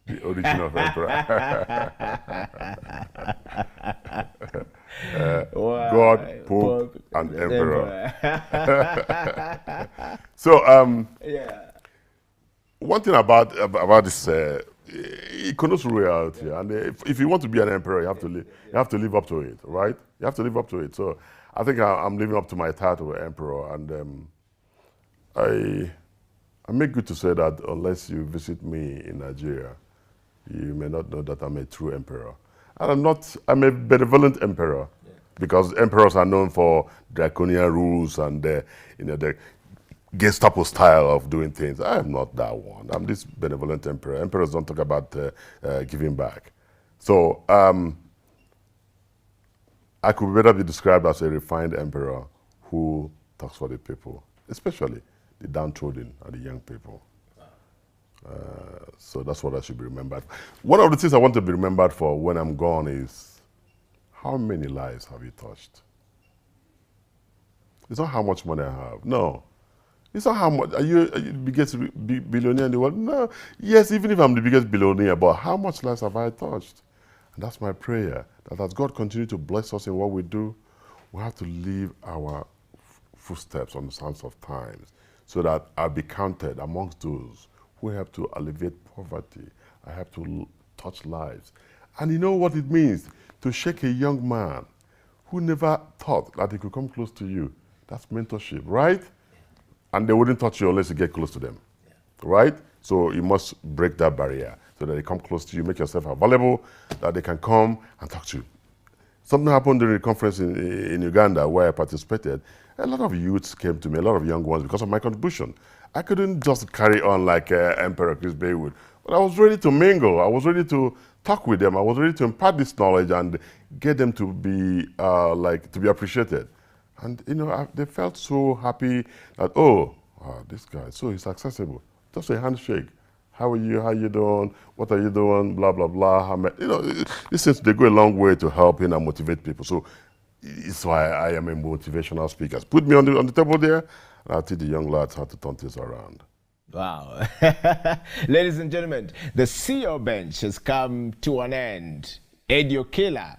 [SPEAKER 11] the origin of emperor.
[SPEAKER 12] Wow.
[SPEAKER 11] God, Pope, and Emperor. So,
[SPEAKER 12] yeah.
[SPEAKER 11] One thing about this, it connotes royalty, and if you want to be an emperor, you have to live up to it, right? You have to live up to it. So, I think I'm living up to my title, emperor, and I make good to say that unless you visit me in Nigeria, you may not know that I'm a true emperor. And I'm a benevolent emperor, because emperors are known for draconian rules and the Gestapo style of doing things. I am not that one. I'm this benevolent emperor. Emperors don't talk about giving back. So I could better be described as a refined emperor who talks for the people, especially the downtrodden and the young people. So that's what I should be remembered. One of the things I want to be remembered for when I'm gone is, how many lives have you touched? It's not how much money I have. No. It's not how much. Are you the biggest billionaire in the world? No. Yes, even if I'm the biggest billionaire, but how much lives have I touched? And that's my prayer, that as God continues to bless us in what we do, we have to leave our footsteps on the sands of times so that I'll be counted amongst those who have to alleviate poverty. I have to touch lives. And you know what it means to shake a young man who never thought that he could come close to you. That's mentorship, right? And they wouldn't touch you unless you get close to them, right? So you must break that barrier so that they come close to you, make yourself available, that they can come and talk to you. Something happened during the conference in Uganda where I participated. A lot of youths came to me, a lot of young ones, because of my contribution. I couldn't just carry on like Emperor Chris Baywood. But I was ready to mingle. I was ready to talk with them. I was ready to impart this knowledge and get them to be to be appreciated. And you know, they felt so happy that this guy, so he's accessible. Just a handshake. How are you? How you doing? What are you doing? Blah blah blah. You know, these things, they go a long way to helping and motivate people. So it's why I am a motivational speaker. Put me on the table there, and I'll teach the young lads how to turn things around.
[SPEAKER 12] Wow. Ladies and gentlemen, the CEO bench has come to an end. Edio Killer,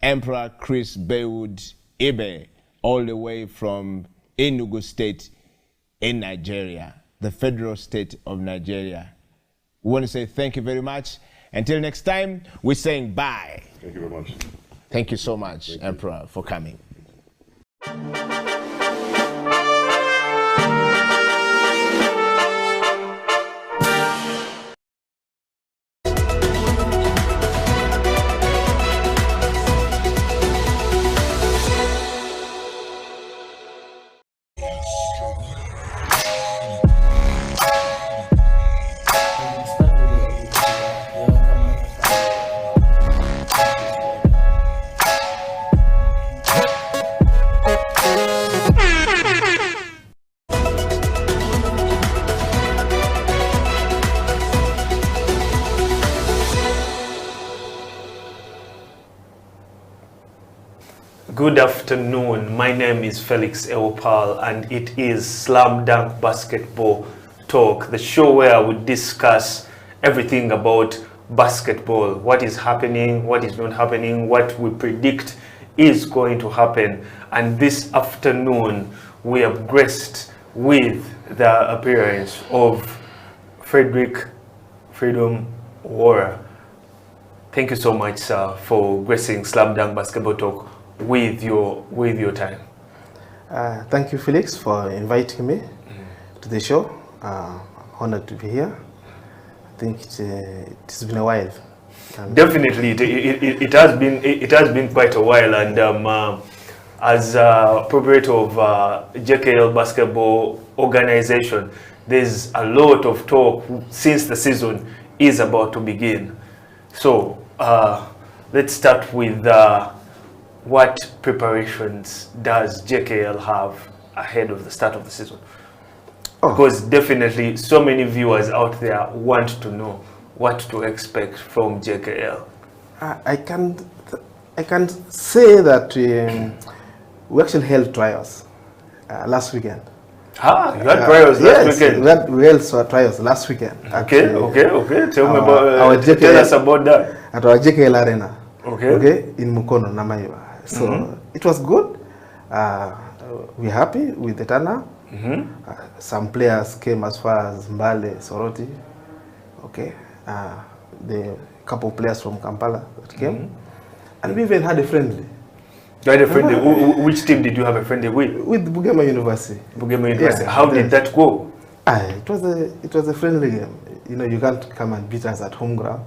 [SPEAKER 12] Emperor Chris Baywood Ibe, all the way from Enugu State in Nigeria, the federal state of Nigeria. We want to say thank you very much. Until next time, we're saying bye.
[SPEAKER 11] Thank you very much.
[SPEAKER 12] Thank you so much, Emperor, for coming.
[SPEAKER 9] Good afternoon. My name is Felix Eopal, and it is Slam Dunk Basketball Talk, the show where we discuss everything about basketball, what is happening, what is not happening, what we predict is going to happen. And this afternoon, we are graced with the appearance of Frederick Freedom Warrior. Thank you so much, sir, for gracing Slam Dunk Basketball Talk with your time.
[SPEAKER 14] Thank you, Felix, for inviting me to the show. I'm honored to be here. I think it's been a while.
[SPEAKER 9] Definitely, it has been quite a while, and as proprietor of JKL Basketball Organization, there's a lot of talk since the season is about to begin. So let's start with what preparations does JKL have ahead of the start of the season? Because definitely so many viewers out there want to know what to expect from JKL.
[SPEAKER 14] I can say that we actually held trials last weekend.
[SPEAKER 9] You had trials last weekend?
[SPEAKER 14] Yes, we held trials last weekend.
[SPEAKER 9] Okay. Tell me about, tell us about that.
[SPEAKER 14] At our JKL Arena.
[SPEAKER 9] Okay.
[SPEAKER 14] In Mukono, Namaiba. So it was good. We're happy with the turnout. Some players came as far as Mbale, Soroti. Okay. The couple of players from Kampala that came. And we even had a friendly.
[SPEAKER 9] You had a friendly? Which team did you have a friendly with?
[SPEAKER 14] With Bugema University.
[SPEAKER 9] Bugema University. How did that go?
[SPEAKER 14] It was a friendly game. You know, you can't come and beat us at home ground.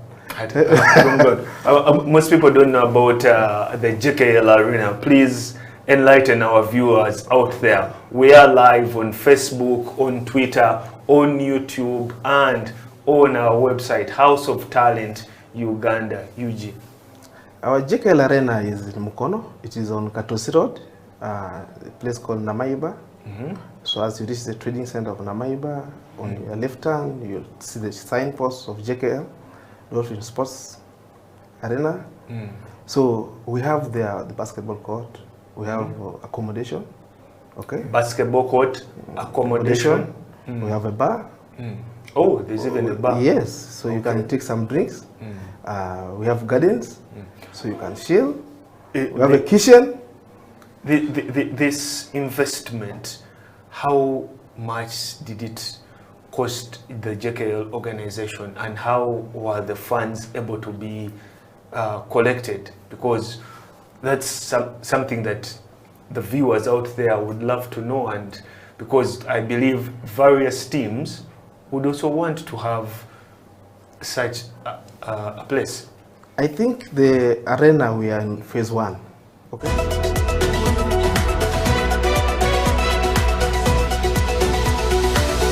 [SPEAKER 9] Most people don't know about the JKL Arena. Please enlighten our viewers out there. We are live on Facebook, on Twitter, on YouTube, and on our website, House of Talent Uganda, UG.
[SPEAKER 14] Our JKL Arena is in Mukono. It is on Katosi Road, a place called Namaiba. So as you reach the trading center of Namaiba, on your left hand, you'll see the signpost of JKL. Dolphin Sports Arena. So we have the basketball court, we have accommodation, okay?
[SPEAKER 9] Basketball court, accommodation.
[SPEAKER 14] We have a bar.
[SPEAKER 9] Oh, there's even a bar.
[SPEAKER 14] Yes, so you can take some drinks. We have gardens, so you can chill. We have a kitchen.
[SPEAKER 9] This investment, how much did it cost the JKL organization, and how were the funds able to be collected? Because that's something that the viewers out there would love to know, and because I believe various teams would also want to have such a place.
[SPEAKER 14] I think the arena, we are in phase 1, okay?